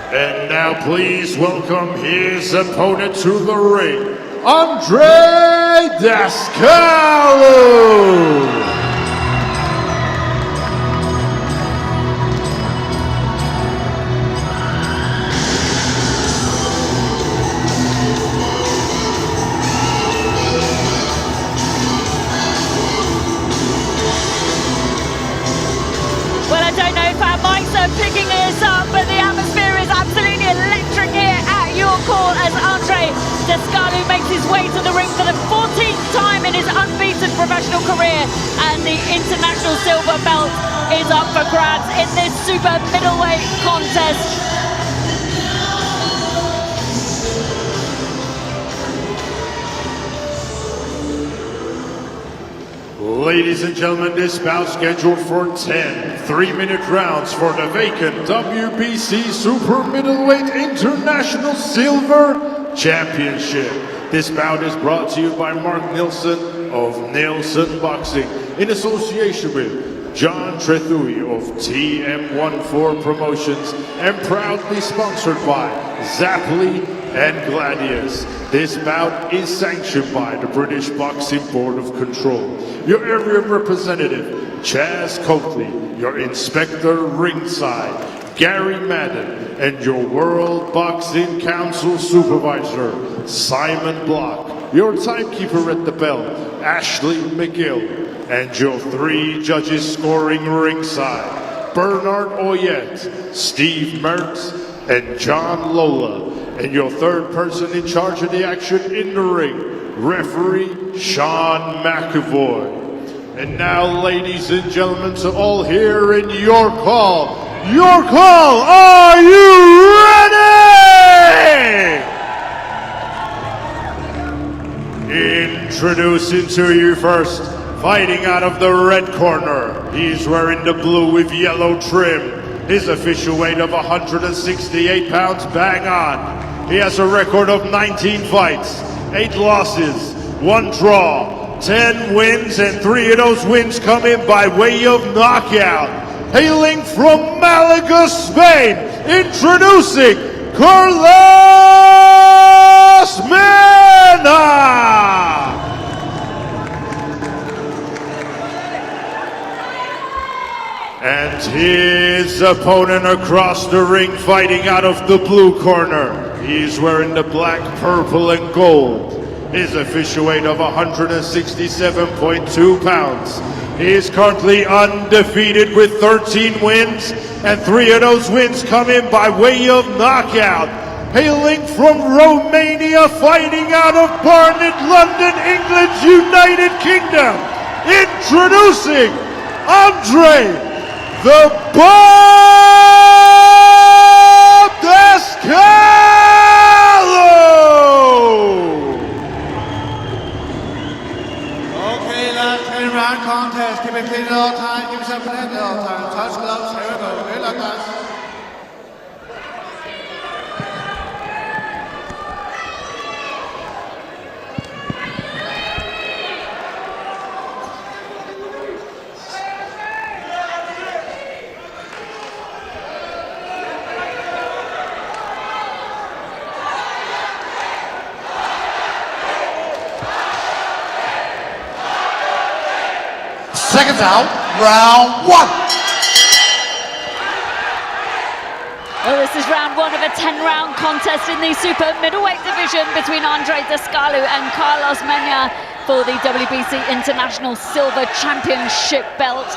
Speaker 4: And now please welcome his opponent to the ring, Andre Daskalou.
Speaker 3: Well, I don't know if our mics are picking this up, but the atmosphere is absolutely electric here at your call as Andre Daskalou makes his way to the ring for the 14th time in his unbeaten professional career, and the international silver belt is up for grabs in this super middleweight contest.
Speaker 4: Ladies and gentlemen, this bout scheduled for 10 3-minute rounds for the vacant WBC Super Middleweight International Silver Championship. This bout is brought to you by Mark Neilson of Neilson Boxing in association with John Trethui of TM14 Promotions and proudly sponsored by Zapply and Gladius. This bout is sanctioned by the British Boxing Board of Control. Your area representative, Chaz Coakley, your inspector ringside, Gary Madden, and your World Boxing Council supervisor, Simon Block, your timekeeper at the bell, Ashley McGill, and your 3 judges scoring ringside, Bernard Oyet, Steve Mertz, and John Lola, and your 3rd person in charge of the action in the ring, referee Sean McAvoy. And now, ladies and gentlemen, to all here in your call, are you ready? Introducing to you first, fighting out of the red corner, he's wearing the blue with yellow trim. His official weight of 168 pounds, bang on. He has a record of 19 fights, 8 losses, 1 draw, 10 wins, and 3 of those wins come in by way of knockout. Hailing from Malaga, Spain, introducing Carlos Mena! And his His opponent across the ring, fighting out of the blue corner. He's wearing the black, purple, and gold. His official weight of 167.2 pounds. He is currently undefeated with 13 wins, and 3 of those wins coming by way of knockout. Hailing from Romania, fighting out of Barnet, London, England's United Kingdom. Introducing Andre the Bob Descalo!
Speaker 11: Okay, lads, 10-round contest. Keep it clean at all times. Keep yourself connected at all times. Touch gloves. Here we go. Good luck, guys.
Speaker 6: Seconds out, round 1.
Speaker 3: Well, this is round 1 of a 10-round contest in the Super Middleweight division between Andre Descalo and Carlos Mena for the WBC International Silver Championship belt.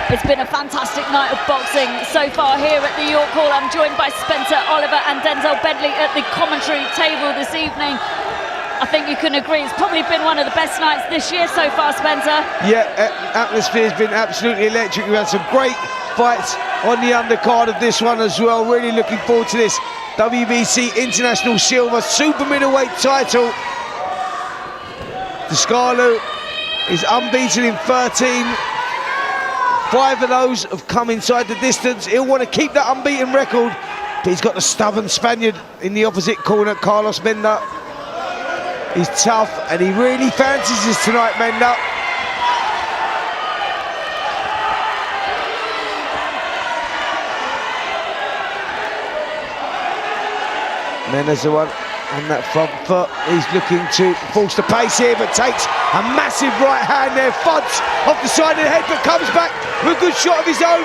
Speaker 3: It's been a fantastic night of boxing so far here at the York Hall. I'm joined by Spencer Oliver and Denzel Bentley at the commentary table this evening. I think you can agree it's probably been one of the best nights this year so far, Spencer.
Speaker 7: Yeah, atmosphere's been absolutely electric. We've had some great fights on the undercard of this one as well. Really looking forward to this WBC International Silver Super Middleweight title. Descalo is unbeaten in 13. 5 of those have come inside the distance. He'll want to keep that unbeaten record, but he's got the stubborn Spaniard in the opposite corner, Carlos Mena. He's tough, and he really fancies this tonight, Mena. Mena's the one on that front foot. He's looking to force the pace here, but takes a massive right hand there. Fudge off the side of the head, but comes back with a good shot of his own.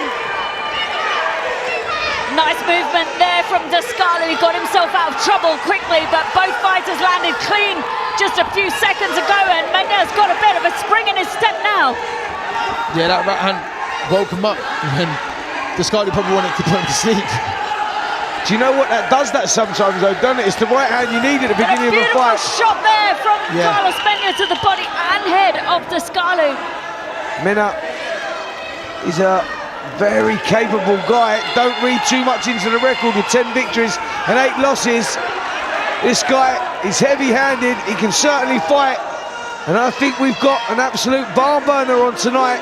Speaker 3: Nice movement there from Descalo. He got himself out of trouble quickly, but both fighters landed clean just a few seconds ago, and Mena's got a bit of a spring in his step now.
Speaker 8: Yeah, that right hand woke him up, and Descalo probably wanted to put him to sleep.
Speaker 7: Do you know what that does that sometimes though, doesn't it? It's the right hand you need at the beginning of a fight.
Speaker 3: Shot there from Carlos Mena to the body and head of Descalo.
Speaker 7: Mena is a very capable guy. Don't read too much into the record with 10 victories and 8 losses. This guy is heavy-handed. He can certainly fight, and I think we've got an absolute barn burner on tonight.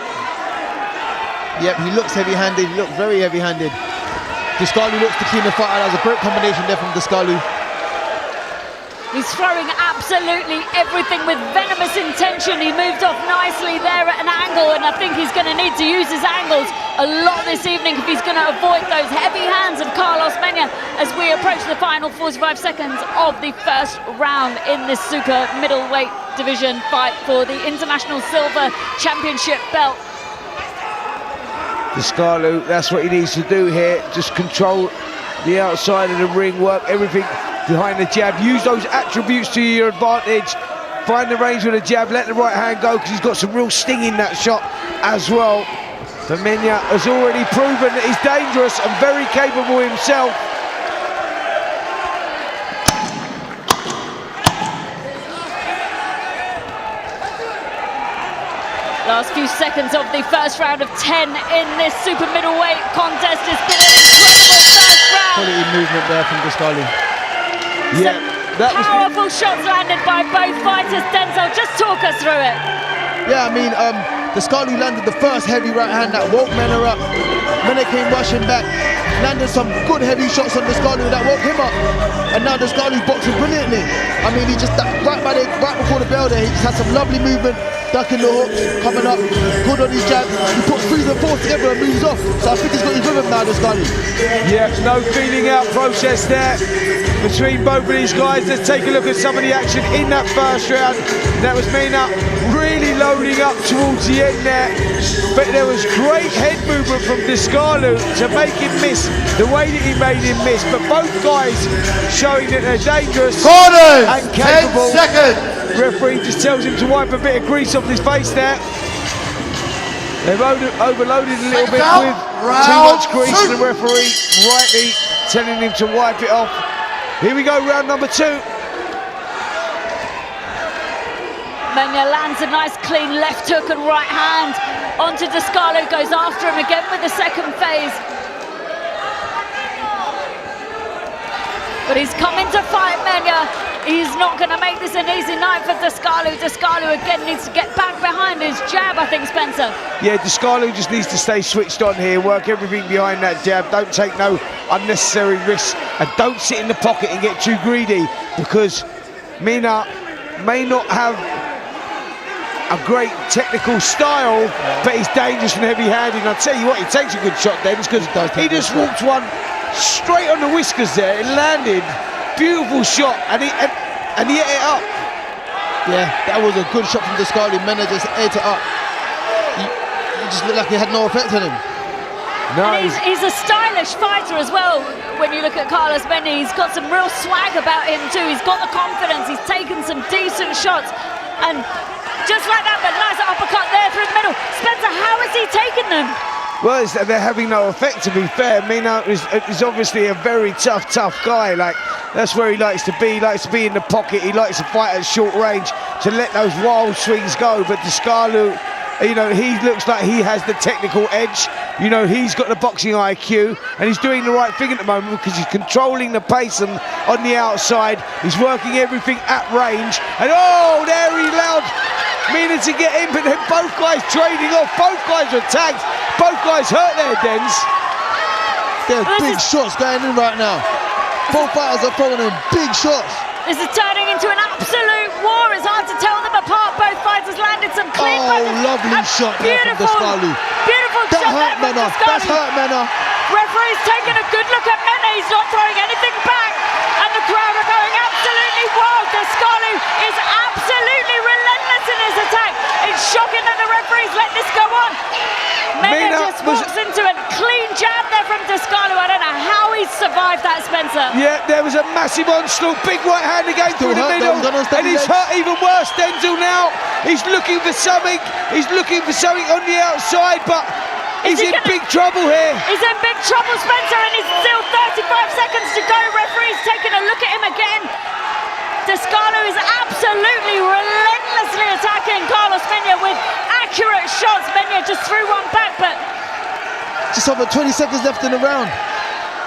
Speaker 8: Yep, he looks heavy-handed. He looks very heavy-handed. Descalo looks to clean the fight out. That was a great combination there from Descalo.
Speaker 3: He's throwing absolutely everything with venomous intention. He moved off nicely there at an angle, and I think he's going to need to use his angles a lot this evening if he's going to avoid those heavy hands of Carlos Mena as we approach the final 45 seconds of the first round in this super middleweight division fight for the International Silver Championship belt.
Speaker 7: Descalo, that's what he needs to do here. Just control the outside of the ring, work everything behind the jab. Use those attributes to your advantage. Find the range with a jab, let the right hand go, because he's got some real sting in that shot as well. But Mena has already proven that he's dangerous and very capable himself.
Speaker 3: Last few seconds of the first round of 10 in this super middleweight contest. It's been an incredible first round.
Speaker 8: Quality movement there from Descalo.
Speaker 7: Yeah,
Speaker 3: that was powerful shots landed by both fighters. Denzel, just talk us through it.
Speaker 8: Yeah, I mean, Descalo landed the first heavy right hand that woke Mena up. Mena came rushing back, landed some good heavy shots on Descalo that woke him up. And now Descalo's boxing brilliantly. I mean, he just, right before the bell there, he just had some lovely movement. Ducking the hooks, coming up, good on his jab. He puts 3s and 4s together and moves off. So I think he's got his rhythm now, Descalo.
Speaker 7: Yeah, no feeling out process there. between both of these guys. Let's take a look at some of the action in that first round. That was Mena really loading up towards the end there, but there was great head movement from Descalu to make him miss the way that he made him miss. But both guys showing that they're dangerous and capable.
Speaker 6: 10 seconds.
Speaker 7: Referee just tells him to wipe a bit of grease off his face there. They've overloaded a little bit with too much grease. The referee rightly telling him to wipe it off. Here we go, round number 2.
Speaker 3: Mena lands a nice clean left hook and right hand onto Descalu, goes after him again with the second phase. But he's coming to fight Mena. He's not going to make this an easy night for Descalu. Descalu again needs to get back behind his jab, I think, Spencer.
Speaker 7: Yeah, Descalu just needs to stay switched on here, work everything behind that jab, don't take no unnecessary risks, and don't sit in the pocket and get too greedy, because Mena may not have a great technical style, but he's dangerous and heavy-handed. And I'll tell you what, he takes a good shot then, because he just walked one straight on the whiskers there. It landed, beautiful shot, and he ate it up.
Speaker 8: Yeah, that was a good shot from Descalu. Mena just ate it up. He just looked like he had no effect on him.
Speaker 7: No,
Speaker 3: and he's a stylish fighter as well. When you look at Carlos Mena, he's got some real swag about him too. He's got the confidence. He's taken some decent shots, and just like that, but nice uppercut there through the middle. Spencer, how is he taking them?
Speaker 7: Well, they're having no effect, to be fair. Mena is obviously a very tough guy. Like, that's where he likes to be. He likes to be in the pocket. He likes to fight at short range to let those wild swings go. But Descalu, you know, he looks like he has the technical edge. You know, he's got the boxing IQ, and he's doing the right thing at the moment because he's controlling the pace on the outside. He's working everything at range. And oh, there he allowed Mena to get in, but then both guys trading off. Both guys are tagged. Both guys hurt their dens.
Speaker 8: There's big shots going in right now. Both fighters are throwing in big shots.
Speaker 3: This is turning into an absolute war. It's hard to tell them apart. Both fighters landed some clean punches.
Speaker 8: Lovely shot there from Descalu.
Speaker 3: Beautiful
Speaker 8: that
Speaker 3: shot
Speaker 8: hurt
Speaker 3: there from
Speaker 8: Mena.
Speaker 3: Descalu.
Speaker 8: That's hurt Mena.
Speaker 3: Referee's taking a good look at Mena. He's not throwing anything back. And the crowd are going absolutely wild. Descalu is absolutely relentless in his attack. It's shocking that the referees let this go on. Mena just walks into a clean jab there from Descalu. I don't know how he's survived that, Spencer.
Speaker 7: Yeah, there was a massive onslaught, big right hand again through the middle, and he's hurt even worse. Denzel now, he's looking for something. He's looking for something on the outside, but he's in big trouble here.
Speaker 3: He's in big trouble, Spencer, and he's still 35 seconds to go. Referee's taking a look at him again. Descalu is absolutely relentlessly attacking Carlos Mena with accurate shots. Mena just threw one back, but
Speaker 8: just over 20 seconds left in the round.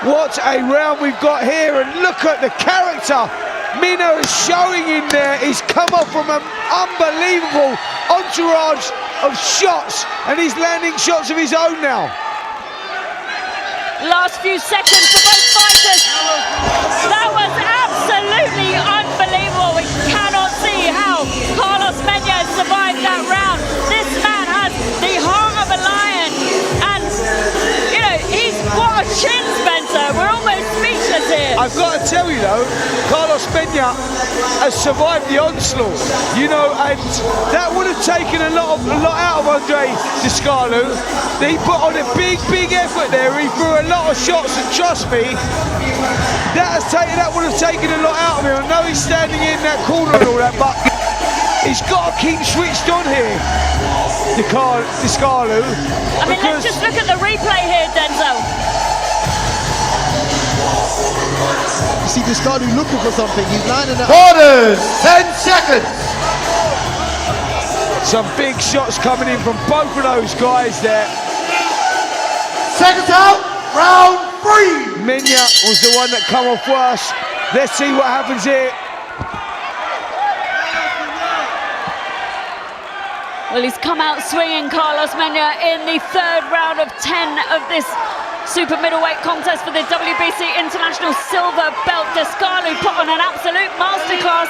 Speaker 7: What a round we've got here, and look at the character Mena is showing in there. He's come off from an unbelievable entourage of shots, and he's landing shots of his own now.
Speaker 3: Last few seconds for both fighters. That was absolutely unbelievable. We cannot see how Carlos Mena has survived that round. This man has the heart of a lion, and you know, he's got a chin, Spencer. We're almost speechless here.
Speaker 7: I've got to tell you though, Carlos Mena has survived the onslaught, you know, and that would have taken a lot out of Andre Descalu. He put on a big effort there. He threw a lot of shots, and trust me, that would have taken a lot out of him. I know he's standing in that corner and all that, but he's got to keep switched on here, Descalu.
Speaker 3: I mean, let's just look at the replay here, Denzel.
Speaker 8: You see Descalu looking for something. He's lining up.
Speaker 6: Quarters, 10 seconds.
Speaker 7: Some big shots coming in from both of those guys there.
Speaker 6: Seconds out, round 3.
Speaker 7: Mena was the one that come off worse. Let's see what happens here.
Speaker 3: Well, he's come out swinging, Carlos Mena, in the third round of 10 of this super middleweight contest for the WBC International Silver Belt. Descalu put on an absolute masterclass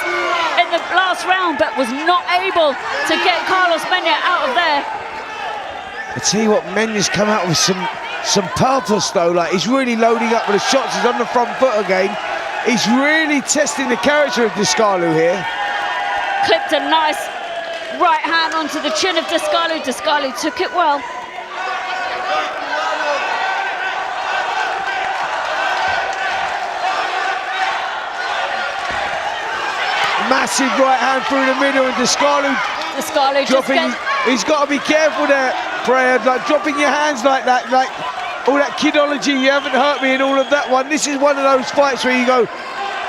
Speaker 3: in the last round, but was not able to get Carlos Mena out of there.
Speaker 7: I tell you what, Mena's come out with some purpose though. Like, he's really loading up with the shots. He's on the front foot again. He's really testing the character of Descalu here.
Speaker 3: Clipped a nice right hand onto the chin of Descalu. Descalu took it well.
Speaker 7: Massive right hand through the middle, and Descalu dropping. He's got to be careful there, Fred. Like dropping your hands like that, like all that kidology. You haven't hurt me and all of that one. This is one of those fights where you go.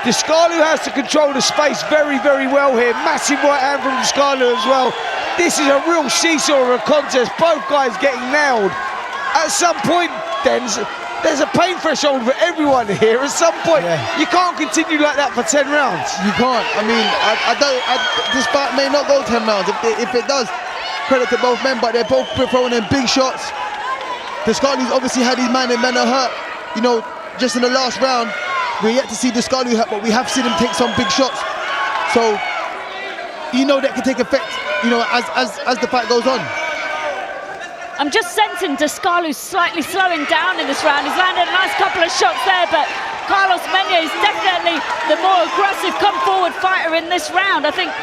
Speaker 7: Descalu has to control the space very, very well here. Massive right hand from Descalu as well. This is a real seesaw of a contest. Both guys getting nailed. At some point, there's a pain threshold for everyone here. At some point, you can't continue like that for 10 rounds.
Speaker 8: You can't. I mean, this fight may not go 10 rounds. If it does, credit to both men, but they're both throwing in big shots. Descalu's obviously had his men are hurt. You know, just in the last round, we're yet to see Descalu hurt, but we have seen him take some big shots. So, you know that can take effect, you know, as the fight goes on.
Speaker 3: I'm just sensing Descalu slightly slowing down in this round. He's landed a nice couple of shots there, but Carlos Mena is definitely the more aggressive come-forward fighter in this round. I think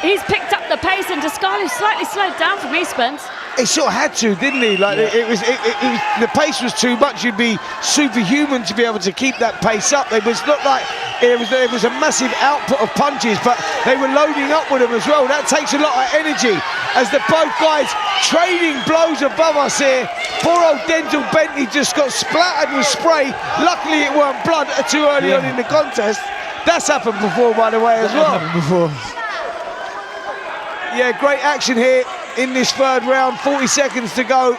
Speaker 3: he's picked up the pace, and Descalu slightly slowed down for me, Spence.
Speaker 7: He sort of had to, didn't he? Like it was the pace was too much. You'd be superhuman to be able to keep that pace up. It was not like there was a massive output of punches, but they were loading up with them as well. That takes a lot of energy. As the both guys trading blows above us here. Poor old Davids-Bennett just got splattered with spray. Luckily, it weren't blood too early on in the contest. That's happened before, by the way, as well. Yeah, great action here in this third round. 40 seconds to go.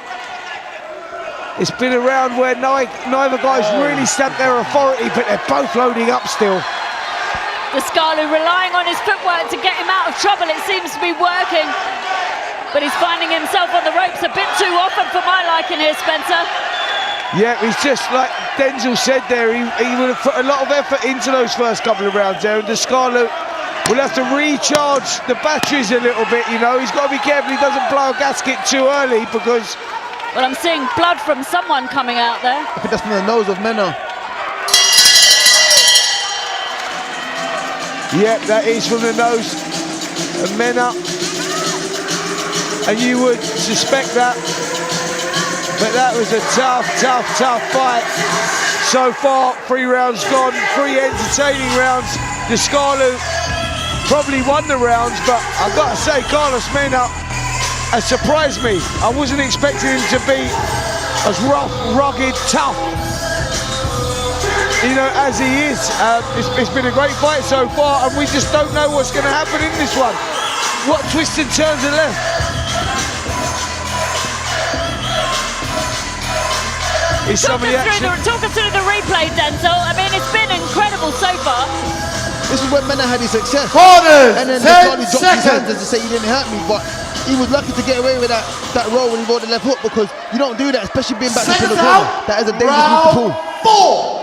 Speaker 7: It's been a round where neither guy's really stamped their authority, but they're both loading up still.
Speaker 3: Descalu relying on his footwork to get him out of trouble. It seems to be working, but he's finding himself on the ropes a bit too often for my liking here, Spencer.
Speaker 7: Yeah, he's just like Denzel said there, he would have put a lot of effort into those first couple of rounds there, and Descalu will have to recharge the batteries a little bit, you know. He's got to be careful he doesn't blow a gasket too early, because...
Speaker 3: Well, I'm seeing blood from someone coming out there.
Speaker 8: I think that's from the nose of Mena.
Speaker 7: Yep, that is from the nose of Mena. And you would suspect that. But that was a tough fight. So far, 3 rounds gone, 3 entertaining rounds. Descalu probably won the rounds, but I've got to say, Carlos Mena has surprised me. I wasn't expecting him to be as rough, rugged, tough, you know, as he is. It's been a great fight so far, and we just don't know what's going to happen in this one. What twists and turns are left?
Speaker 3: Talk us through the replay, Denzel. I mean, it's been incredible so far.
Speaker 8: This is when Mena had his success.
Speaker 6: Corners,
Speaker 8: and then
Speaker 6: 10
Speaker 8: Crotty dropped his hands as to say he didn't hurt me, but he was lucky to get away with that roll when he rolled the left hook, because you don't do that, especially being back into the corner. That is a dangerous move to pull.
Speaker 6: 4.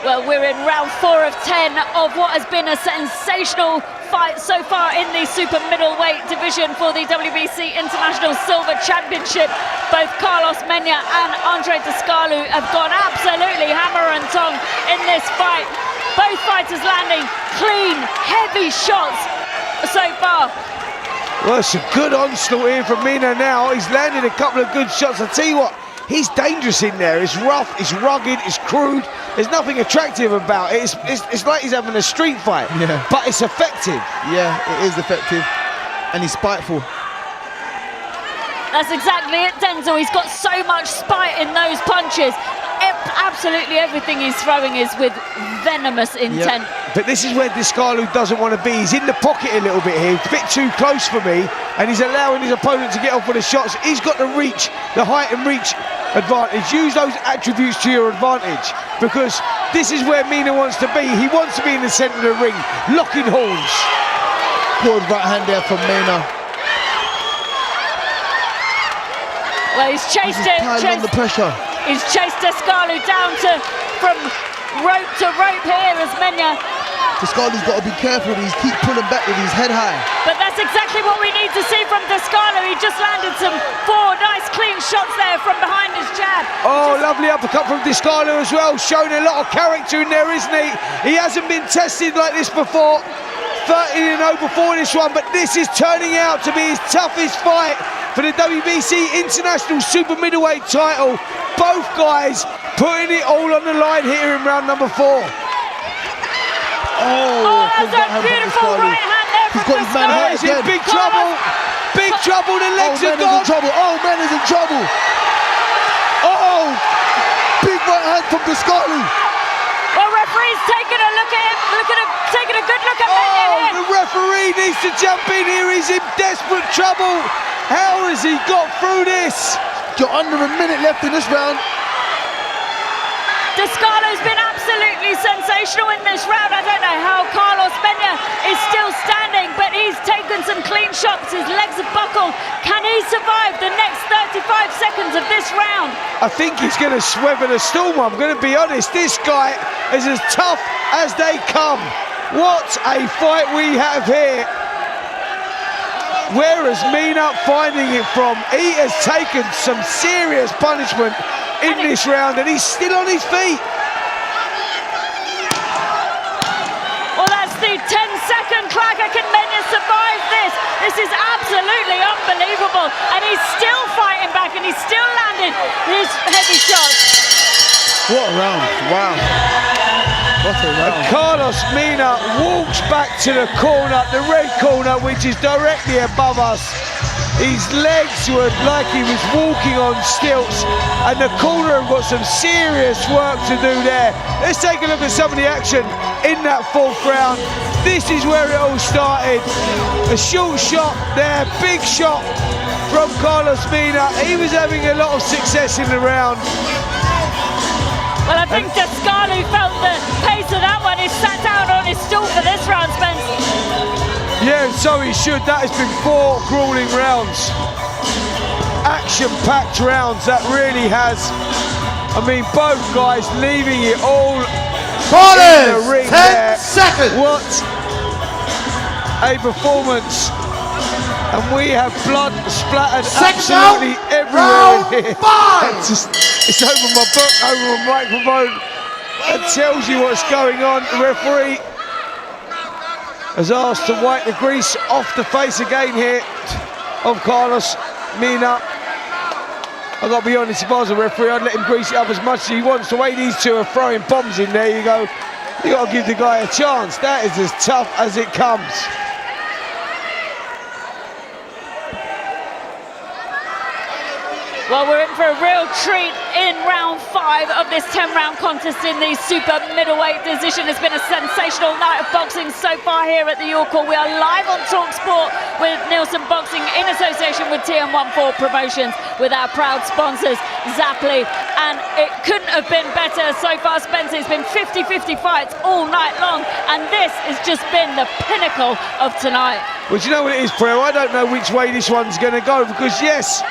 Speaker 3: Well, we're in round 4 of 10 of what has been a sensational fight so far in the super middleweight division for the WBC International Silver Championship. Both Carlos Mena and Andre Descalu have gone absolutely hammer and tong in this fight. Both fighters landing clean, heavy shots so far.
Speaker 7: Well, it's a good onslaught here from Mena now. He's landed a couple of good shots. I tell you what, he's dangerous in there. It's rough, it's rugged, it's crude. There's nothing attractive about it. It's like he's having a street fight, but it's effective.
Speaker 8: Yeah, it is effective, and he's spiteful.
Speaker 3: That's exactly it, Denzel. He's got so much spite in those punches. Absolutely everything he's throwing is with venomous intent.
Speaker 7: Yep. But this is where Descalu doesn't want to be. He's in the pocket a little bit here. It's a bit too close for me, and he's allowing his opponent to get off with the shots. He's got the reach, the height and reach advantage. Use those attributes to your advantage, because this is where Mena wants to be. He wants to be in the centre of the ring, locking horns.
Speaker 8: Good right hand there from Mena.
Speaker 3: Well, he's chased it.
Speaker 8: Under pressure.
Speaker 3: He's chased Descalu down from rope to rope here as Menya.
Speaker 8: Descalu's got to be careful. He's keep pulling back with his head high.
Speaker 3: But that's exactly what we need to see from Descalu. He just landed some 4 nice clean shots there from behind his jab.
Speaker 7: Oh, lovely uppercut from Descalu as well. Showing a lot of character in there, isn't he? He hasn't been tested like this before. 13-0 before this one, but this is turning out to be his toughest fight for the WBC International Super Middleweight title. Both guys putting it all on the line here in round number 4.
Speaker 3: Oh, that's a beautiful right hand there from
Speaker 8: He's got his man hurt
Speaker 7: He's in
Speaker 8: again.
Speaker 7: big trouble. Big trouble. The legs are gone.
Speaker 8: Oh, man is in trouble. Oh, big right hand from Descalu.
Speaker 3: Well, referee's taking a look at him, taking a good look at Menya here.
Speaker 7: The referee needs to jump in here. He's in desperate trouble. How has he got through this?
Speaker 8: You're under a minute left in this round.
Speaker 3: Descalu's been absolutely sensational in this round. I don't know how Carlos Menya is still standing, but he's taken some clean shots. His legs have buckled. Can he survive the next 35 seconds of this round?
Speaker 7: I think he's going to weather the storm. I'm going to be honest. This guy is as tough as they come. What a fight we have here. Where is Mena finding it from? He has taken some serious punishment in this round, and he's still on his feet.
Speaker 3: Well, that's the 10-second clock. Can Menya survive this? This is absolutely unbelievable. And he's still fighting back, and he's still landing his heavy shots.
Speaker 8: What a round. Wow. What a round.
Speaker 7: Carlos Mena walks back to the corner, the red corner, which is directly above us. His legs were like he was walking on stilts, and the corner have got some serious work to do there. Let's take a look at some of the action in that 4th round. This is where it all started. A short shot there, big shot from Carlos Mena. He was having a lot of success in the round.
Speaker 3: Well, I think Descalu felt the pace of that one. He sat down on his stool for this round, Spence.
Speaker 7: Yeah, and so he should. That has been 4 grueling rounds. Action-packed rounds, that really has. I mean, both guys leaving it all in the ring
Speaker 2: 10
Speaker 7: there.
Speaker 2: seconds.
Speaker 7: What a performance. And we have blood splattered absolutely everywhere here. It's over my book, over my microphone. That tells you what's going on. The referee has asked to wipe the grease off the face again here of Carlos Mena. I've got to be honest, if I was a referee, I'd let him grease it up as much as he wants. The way these two are throwing bombs in there, you go, you got to give the guy a chance. That is as tough as it comes.
Speaker 3: Well, we're in for a real treat in round 5 of this 10-round contest in the super middleweight division. It's been a sensational night of boxing so far here at the York Hall. We are live on TalkSport with Neilson Boxing in association with TM14 Promotions, with our proud sponsors, Zapply. And it couldn't have been better so far, Spencer. It's been 50-50 fights all night long, and this has just been the pinnacle of tonight.
Speaker 7: Well, do you know what it is, Preo? I don't know which way this one's going to go, because yes,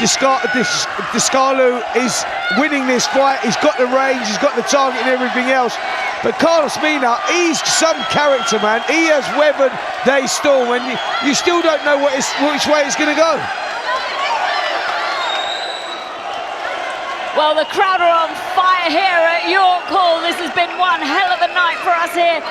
Speaker 7: Descalu is winning this fight. He's got the range, he's got the target and everything else. But Carlos Mena, he's some character, man. He has weathered the storm, and you still don't know which way it's going to go.
Speaker 3: Well, the crowd are on fire here at York Hall. This has been one hell of a night for us here.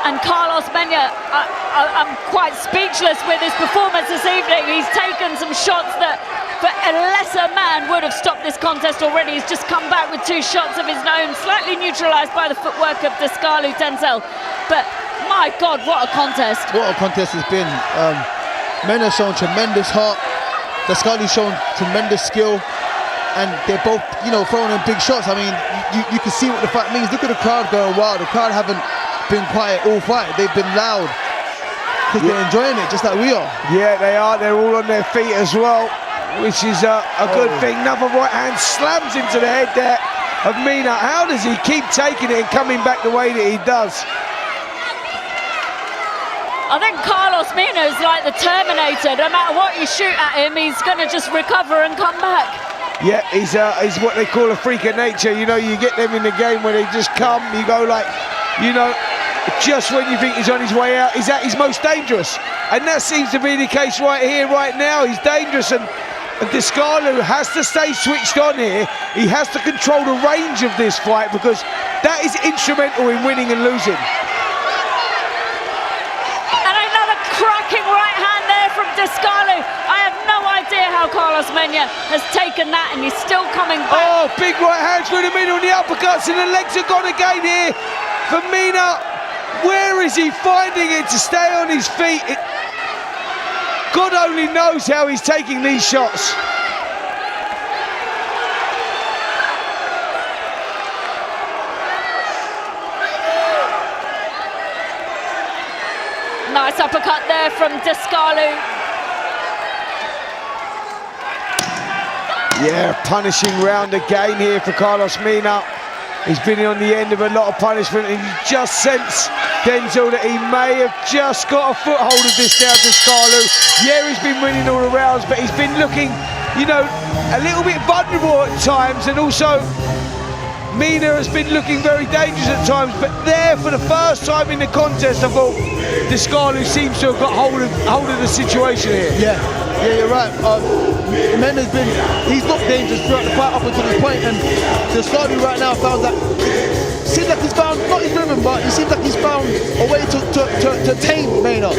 Speaker 3: And Carlos Mena, I'm quite speechless with his performance this evening. He's taken some shots that, for a lesser man, would have stopped this contest already. He's just come back with 2 shots of his own, slightly neutralised by the footwork of Descalu Tencel. But my God, what a contest!
Speaker 8: What a contest it's been. Mena's shown tremendous heart. Descalu's shown tremendous skill. And they're both, you know, throwing in big shots. I mean, you can see what the fight means. Look at the crowd going wild. The crowd haven't been quiet all fight. They've been loud because they're enjoying it just like we are.
Speaker 7: Yeah, they are. They're all on their feet as well, which is a good thing. Another right hand slams into the head there of Mena. How does he keep taking it and coming back the way that he does?
Speaker 3: I think Carlos Mena is like the Terminator. No matter what you shoot at him, he's going to just recover and come back.
Speaker 7: Yeah, he's what they call a freak of nature. You know, you get them in the game where they just come, you go like, you know, just when you think he's on his way out, he's at his most dangerous. And that seems to be the case right here, right now. He's dangerous, and Descalu has to stay switched on here. He has to control the range of this fight because that is instrumental in winning and losing.
Speaker 3: And another cracking right hand there from Descalu. I have no idea how Carlos Mena has taken that, and he's still coming back.
Speaker 7: Oh, big right hand through the middle, and the uppercuts, and the legs are gone again here for Mena. Where is he finding it to stay on his feet? God only knows how he's taking these shots.
Speaker 3: Nice uppercut there from Descalu.
Speaker 7: Yeah, punishing round again here for Carlos Mena. He's been on the end of a lot of punishment, and you just sense, Denzel, that he may have just got a foothold of this now, Descalu. Yeah, he's been winning all the rounds, but he's been looking, you know, a little bit vulnerable at times, and also Mena has been looking very dangerous at times, but there for the first time in the contest, I thought Descalu seems to have got hold of the situation here.
Speaker 8: Yeah, you're right. Mena's he's not dangerous throughout the fight up until this point, and Descalu right now found that, seems like he's found, not his rhythm, but he seems like he's found a way to tame Mena.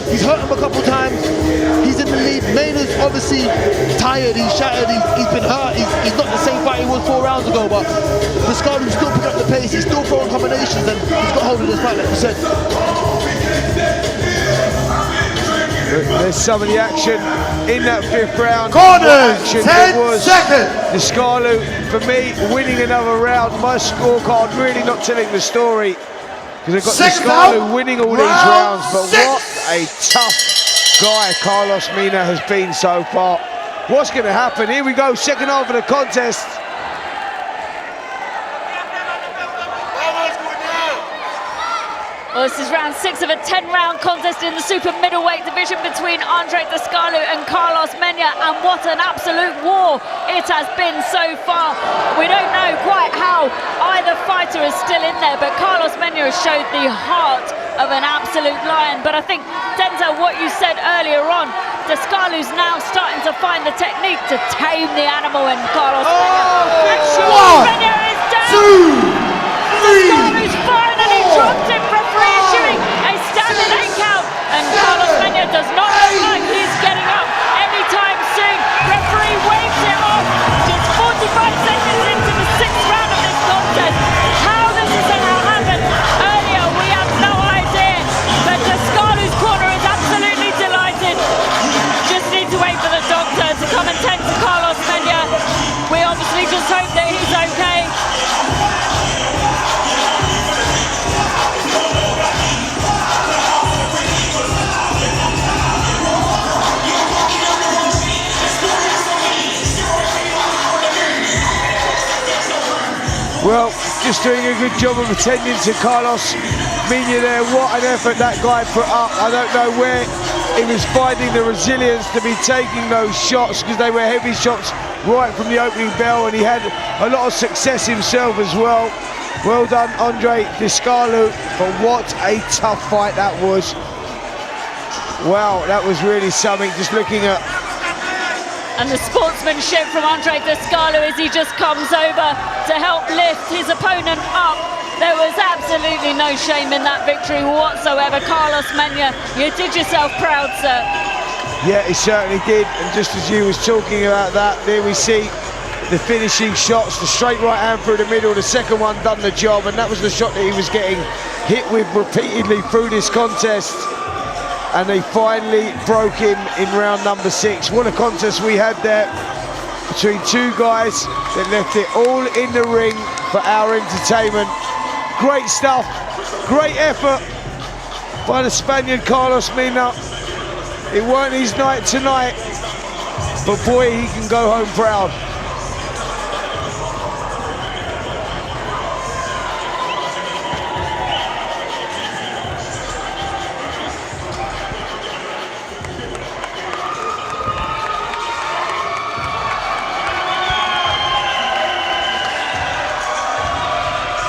Speaker 8: He's hurt him a couple times, he's in the lead. Mena's obviously tired, he's shattered, he's been hurt, he's not the same fight he was 4 rounds ago, but Descalu's still picking up the pace, he's still throwing combinations, and he's got hold of this fight, like you said.
Speaker 7: There's some of the action in that 5th round.
Speaker 6: Corners, 10
Speaker 7: seconds. Descalu, for me, winning another round. My scorecard really not telling the story, because I've got Descalu winning all these rounds. But what a tough guy Carlos Mena has been so far. What's going to happen? Here we go, second half of the contest.
Speaker 3: Well, this is round 6 of a 10-round contest in the super middleweight division between Andre Descalu and Carlos Mena, and what an absolute war it has been so far. We don't know quite how either fighter is still in there, but Carlos Mena has showed the heart of an absolute lion. But I think, Denzel, what you said earlier on, Descalu's now starting to find the technique to tame the animal, and Carlos Mena is down. Descalu's finally dropped him. Referee issuing a standing 8 count, and Carlos Mena does not look like he's getting up anytime soon. Referee waves it off just 45 seconds into the 6th round of this contest. How this is going to happen earlier, we have no idea, but Descalu's corner is absolutely delighted. Just need to wait for the doctor to come and tend to Carlos Mena. We obviously just hope that he's okay.
Speaker 7: Well, just doing a good job of attending to Carlos Mena there. What an effort that guy put up. I don't know where he was finding the resilience to be taking those shots, because they were heavy shots right from the opening bell, and he had a lot of success himself as well. Well done, Andre Descalu, but what a tough fight that was. Wow, that was really something, just looking at...
Speaker 3: And the sportsmanship from Andre Descalu as he just comes over to help lift his opponent up. There was absolutely no shame in that victory whatsoever. Carlos Mena, you did yourself proud, sir.
Speaker 7: Yeah, he certainly did. And just as you was talking about that, there we see the finishing shots, the straight right hand through the middle. The second one done the job, and that was the shot that he was getting hit with repeatedly through this contest. And they finally broke him in round number 6. What a contest we had there between two guys that left it all in the ring for our entertainment. Great stuff, great effort by the Spaniard Carlos Mena. It weren't his night tonight, but boy, he can go home proud.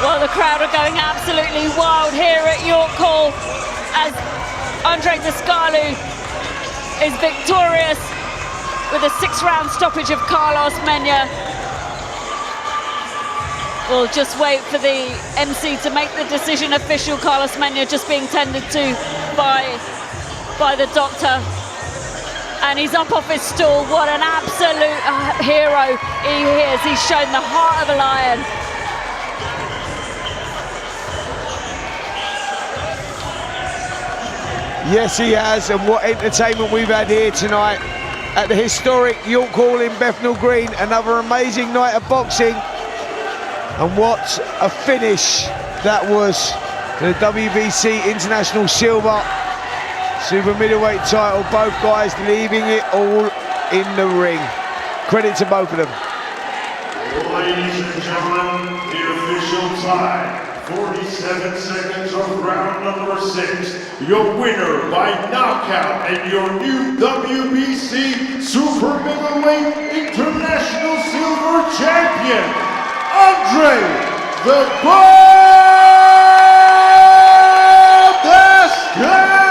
Speaker 3: Well, the crowd are going absolutely wild here at York Hall as Andrei Descalu is victorious with a 6-round stoppage of Carlos Mena. We'll just wait for the MC to make the decision official. Carlos Mena just being tended to by the doctor. And he's up off his stool. What an absolute hero he is. He's shown the heart of a lion.
Speaker 7: Yes, he has, and what entertainment we've had here tonight at the historic York Hall in Bethnal Green. Another amazing night of boxing, and what a finish that was for the WBC International Silver Super Middleweight title. Both guys leaving it all in the ring. Credit to both of them.
Speaker 4: Ladies and gentlemen, the official time. 47 seconds of round number 6. Your winner by knockout and your new WBC Super Middleweight International Silver Champion, Andrei "The Bull" Descalu!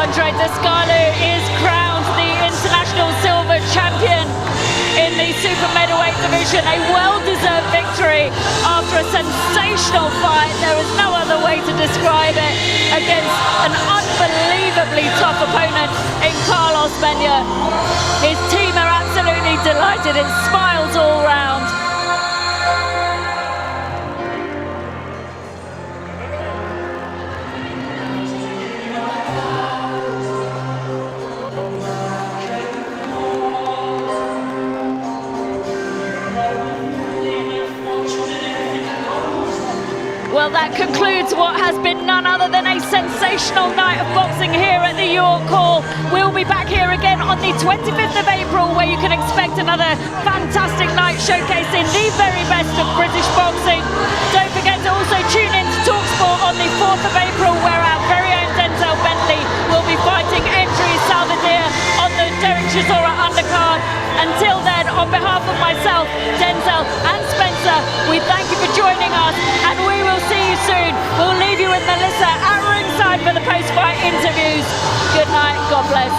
Speaker 3: Andrei Descalu is crowned the International Silver Champion in the Super Middleweight division. A well-deserved victory after a sensational fight. There is no other way to describe it, against an unbelievably tough opponent in Carlos Mena. His team are absolutely delighted. It's smiles all round. Well, that concludes what has been none other than a sensational night of boxing here at the York Hall. We'll be back here again on the 25th of April, where you can expect another fantastic night showcasing the very best of British boxing. Don't forget to also tune in to TalkSport on the 4th of April, where our very own Denzel Bentley will be fighting Entry Salvador on the Derek Chisora undercard. Until then, on behalf of myself, Denzel and Spencer, we thank you for joining us, and we will see you soon. We'll leave you with Melissa at ringside for the post-fight interviews. Good night, God bless.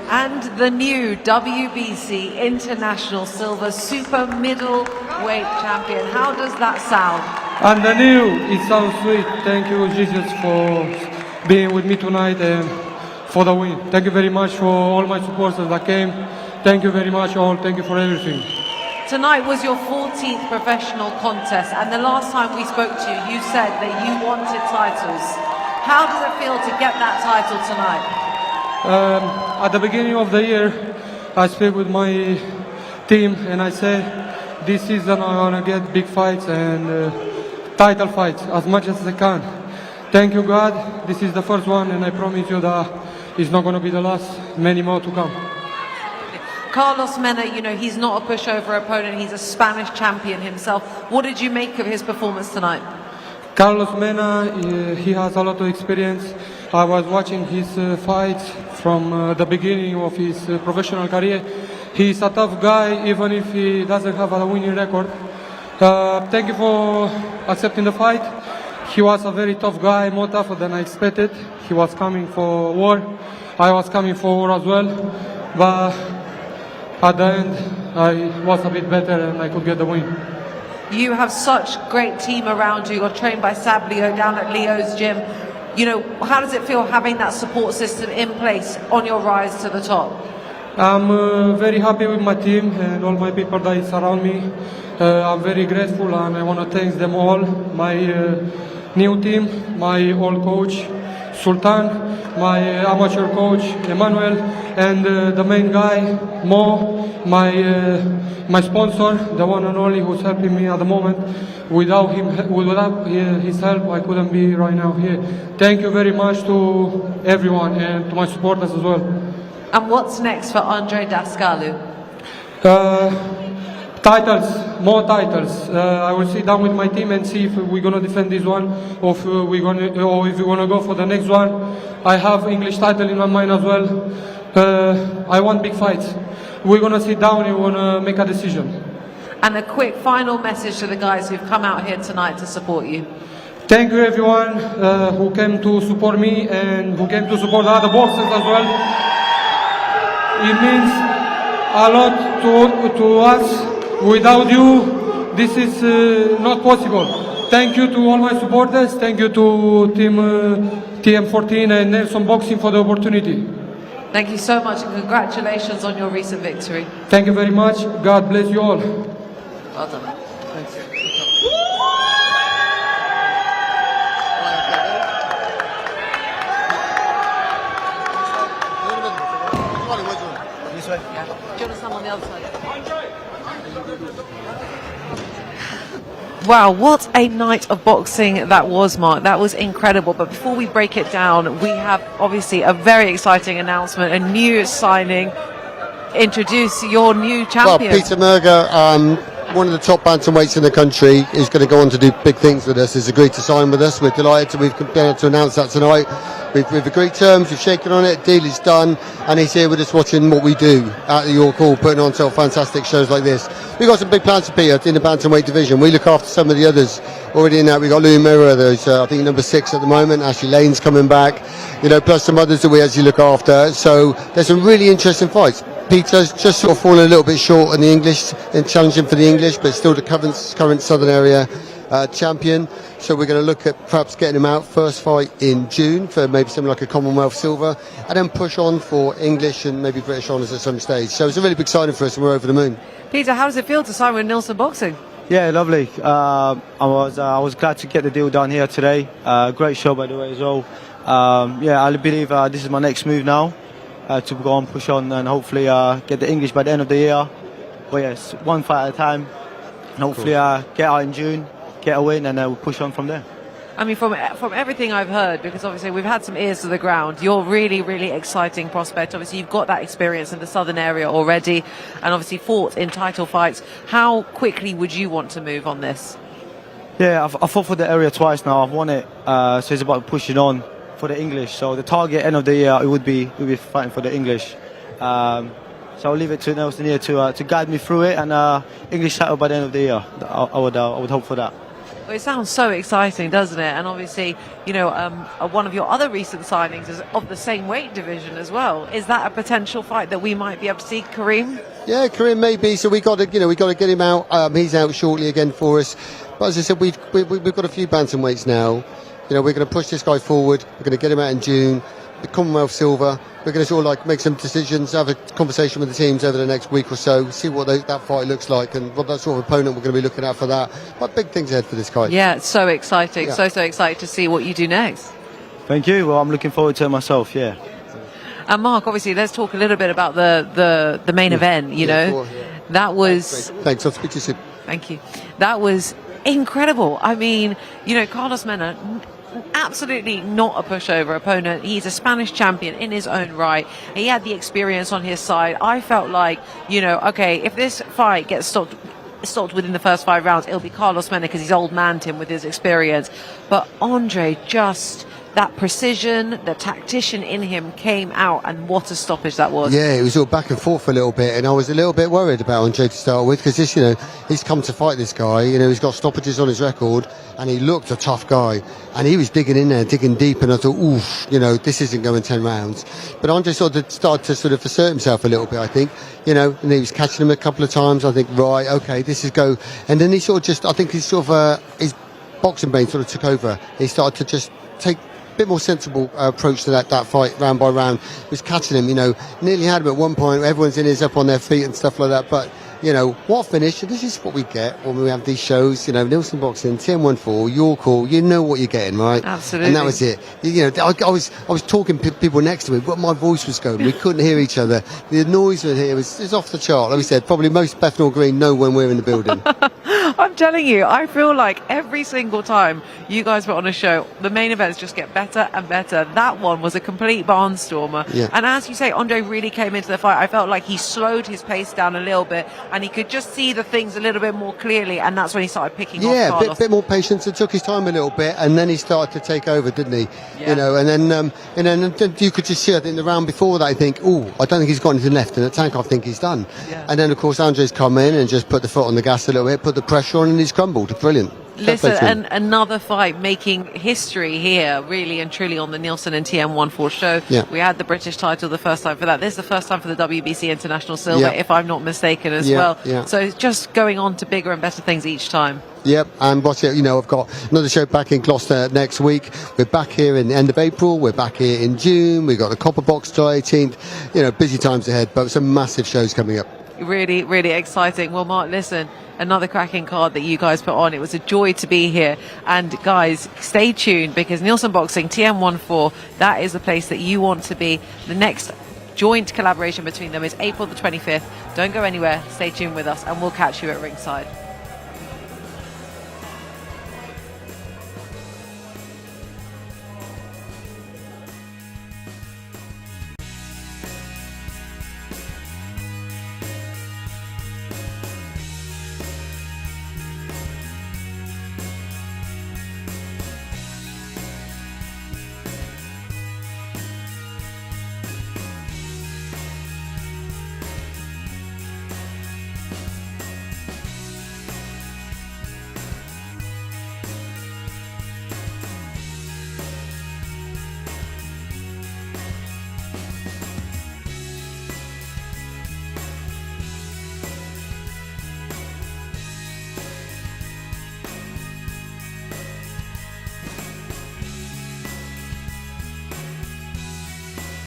Speaker 1: And the new WBC International Silver Super Middleweight Champion. How does that sound?
Speaker 17: And the new, it sounds sweet. Thank you, Jesus, for being with me tonight and for the win. Thank you very much for all my supporters that came. Thank you very much all. Thank you for everything.
Speaker 1: Tonight was your 14th professional contest, and the last time we spoke to you, you said that you wanted titles. How does it feel to get that title tonight?
Speaker 17: At the beginning of the year, I spoke with my team and I said, this season I want to get big fights and title fights as much as I can. Thank you, God. This is the first one, and I promise you that it's not going to be the last. Many more to come.
Speaker 1: Carlos Mena, you know, he's not a pushover opponent. He's a Spanish champion himself. What did you make of his performance tonight?
Speaker 17: Carlos Mena, he has a lot of experience. I was watching his fights from the beginning of his professional career. He's a tough guy, even if he doesn't have a winning record. Thank you for accepting the fight. He was a very tough guy, more tougher than I expected. He was coming for war. I was coming forward as well, but at the end I was a bit better and I could get the win.
Speaker 1: You have such great team around you. You're trained by Sablio down at Leo's gym. You know, how does it feel having that support system in place on your rise to the top?
Speaker 17: I'm very happy with my team and all my people that surround me. I'm very grateful and I want to thank them all. My new team, my old coach, Sultan, my amateur coach, Emmanuel, and the main guy, Mo, my sponsor, the one and only who's helping me at the moment. Without his help, I couldn't be right now here. Thank you very much to everyone and to my supporters as well.
Speaker 1: And what's next for Andre Dascalu?
Speaker 17: Titles, more titles. I will sit down with my team and see if we're gonna defend this one, or if we're gonna go for the next one. I have English title in my mind as well. I want big fights. We're gonna sit down and we're gonna make a decision.
Speaker 1: And a quick final message to the guys who've come out here tonight to support you.
Speaker 17: Thank you everyone who came to support me and who came to support the other boxers as well. It means a lot to us. Without you, this is not possible. Thank you to all my supporters. Thank you to Team TM14 and Neilson Boxing for the opportunity.
Speaker 1: Thank you so much and congratulations on your recent victory.
Speaker 17: Thank you very much. God bless you all.
Speaker 1: Well done.
Speaker 17: Thanks.
Speaker 1: This way. Yeah. Do you want to stand on the other side? Wow, what a night of boxing that was, Mark. That was incredible. But before we break it down, we have obviously a very exciting announcement, a new signing. Introduce your new champion.
Speaker 2: Well, Peter Merger, one of the top bantamweights in the country, is going to go on to do big things with us. He's agreed to sign with us. We're delighted we've been able to announce that tonight. We've agreed terms, we've shaken on it, deal is done, and he's here with us watching what we do at the York Hall, putting on some fantastic shows like this. We've got some big plans for Peter in the bantamweight division. We look after some of the others already in that. We've got Lou Mirror, there's I think number 6 at the moment, Ashley Lane's coming back, you know, plus some others that we actually look after. So there's some really interesting fights. Peter's just sort of fallen a little bit short in the English, in challenging for the English, but still the current Southern Area champion. So we're going to look at perhaps getting him out first fight in June for maybe something like a Commonwealth silver, and then push on for English and maybe British honours at some stage. So it's a really big signing for us and we're over the moon.
Speaker 1: Peter, how does it feel to sign with Neilson Boxing?
Speaker 18: Yeah, lovely. I was glad to get the deal done here today. Great show by the way as well. Yeah, I believe this is my next move now. To go on, push on, and hopefully get the English by the end of the year. But yes, one fight at a time, and hopefully get out in June, get a win, and we'll push on from there.
Speaker 1: I mean, from everything I've heard, because obviously we've had some ears to the ground, you're really, really exciting prospect. Obviously, you've got that experience in the Southern Area already, and obviously fought in title fights. How quickly would you want to move on this?
Speaker 18: Yeah, I've fought for the area twice now. I've won it, so it's about pushing on for the English. So the target end of the year it would be fighting for the English. So I'll leave it to Neilson here to guide me through it, and English title by the end of the year. I would hope for that.
Speaker 1: Well, it sounds so exciting, doesn't it? And obviously, you know, one of your other recent signings is of the same weight division as well. Is that a potential fight that we might be able to see, Kareem?
Speaker 2: Yeah, Kareem may be. So we got to get him out. He's out shortly again for us. But as I said, we've got a few bantamweights now. You know, we're going to push this guy forward. We're going to get him out in June. The Commonwealth silver. We're going to sort of like make some decisions, have a conversation with the teams over the next week or so, see what that fight looks like and what that sort of opponent we're going to be looking at for that. But big things ahead for this guy.
Speaker 1: Yeah, it's so exciting.
Speaker 2: Yeah.
Speaker 1: So excited to see what you do next.
Speaker 18: Thank you. Well, I'm looking forward to it myself. Yeah.
Speaker 1: And Mark, obviously, let's talk a little bit about the main event. You know, that was.
Speaker 2: Thanks. I'll speak to you soon.
Speaker 1: Thank you. That was incredible. I mean, you know, Carlos Mena, absolutely not a pushover opponent. He's a Spanish champion in his own right. He had the experience on his side. I felt like, you know, okay, if this fight gets stopped within the first 5 rounds, it'll be Carlos Mena because he's old man Tim with his experience. But Andre just that precision, the tactician in him came out, and what a stoppage that was.
Speaker 2: Yeah, it was all back and forth for a little bit, and I was a little bit worried about Andre to start with, because this, he's come to fight this guy. He's got stoppages on his record, and he looked a tough guy, and he was digging in there, digging deep, and I thought, oof, this isn't going 10 rounds. But Andre started to sort of assert himself a little bit, I think, and he was catching him a couple of times. I think, right, okay, this is go, and then he sort of I think he's sort of his boxing brain sort of took over. He started to just take a bit more sensible approach to that fight, round by round. He was catching him, nearly had him at one point. Everyone's in his up on their feet and stuff like that, but what finish? This is what we get when we have these shows. Neilson Boxing, TM14, your call. You know what you're getting, right?
Speaker 1: Absolutely.
Speaker 2: And that was it. I was talking to people next to me, but my voice was going. We couldn't hear each other. The noise was here was off the chart. Like we said, probably most Bethnal Green know when we're in the building.
Speaker 1: I'm telling you, I feel like every single time you guys put on a show, the main events just get better and better. That one was a complete barnstormer.
Speaker 2: Yeah.
Speaker 1: And as you say, Andre really came into the fight. I felt like he slowed his pace down a little bit, and he could just see the things a little bit more clearly, and that's when he started picking off Carlos.
Speaker 2: Yeah, bit more patience. It took his time a little bit, and then he started to take over, didn't he?
Speaker 1: Yeah.
Speaker 2: And then you could just see, I think, the round before that, I think, I don't think he's got anything left in the tank. I think he's done.
Speaker 1: Yeah.
Speaker 2: And then, of course, Andre's come in and just put the foot on the gas a little bit, put the pressure on, and he's crumbled. Brilliant.
Speaker 1: Listen, and another fight making history here, really and truly, on the Neilson and TM14 show.
Speaker 2: Yeah.
Speaker 1: We had the British title the first time for that. This is the first time for the WBC International Silver, if I'm not mistaken, as well.
Speaker 2: Yeah.
Speaker 1: So it's just going on to bigger and better things each time.
Speaker 2: Yep, and what's it? I've got another show back in Gloucester next week. We're back here in the end of April. We're back here in June. We've got the Copper Box July 18th. Busy times ahead, but some massive shows coming up.
Speaker 1: Really, really exciting. Well, Mark, listen, another cracking card that you guys put on. It was a joy to be here. And guys, stay tuned, because Neilson Boxing, TM14, that is the place that you want to be. The next joint collaboration between them is April the 25th. Don't go anywhere. Stay tuned with us, and we'll catch you at ringside.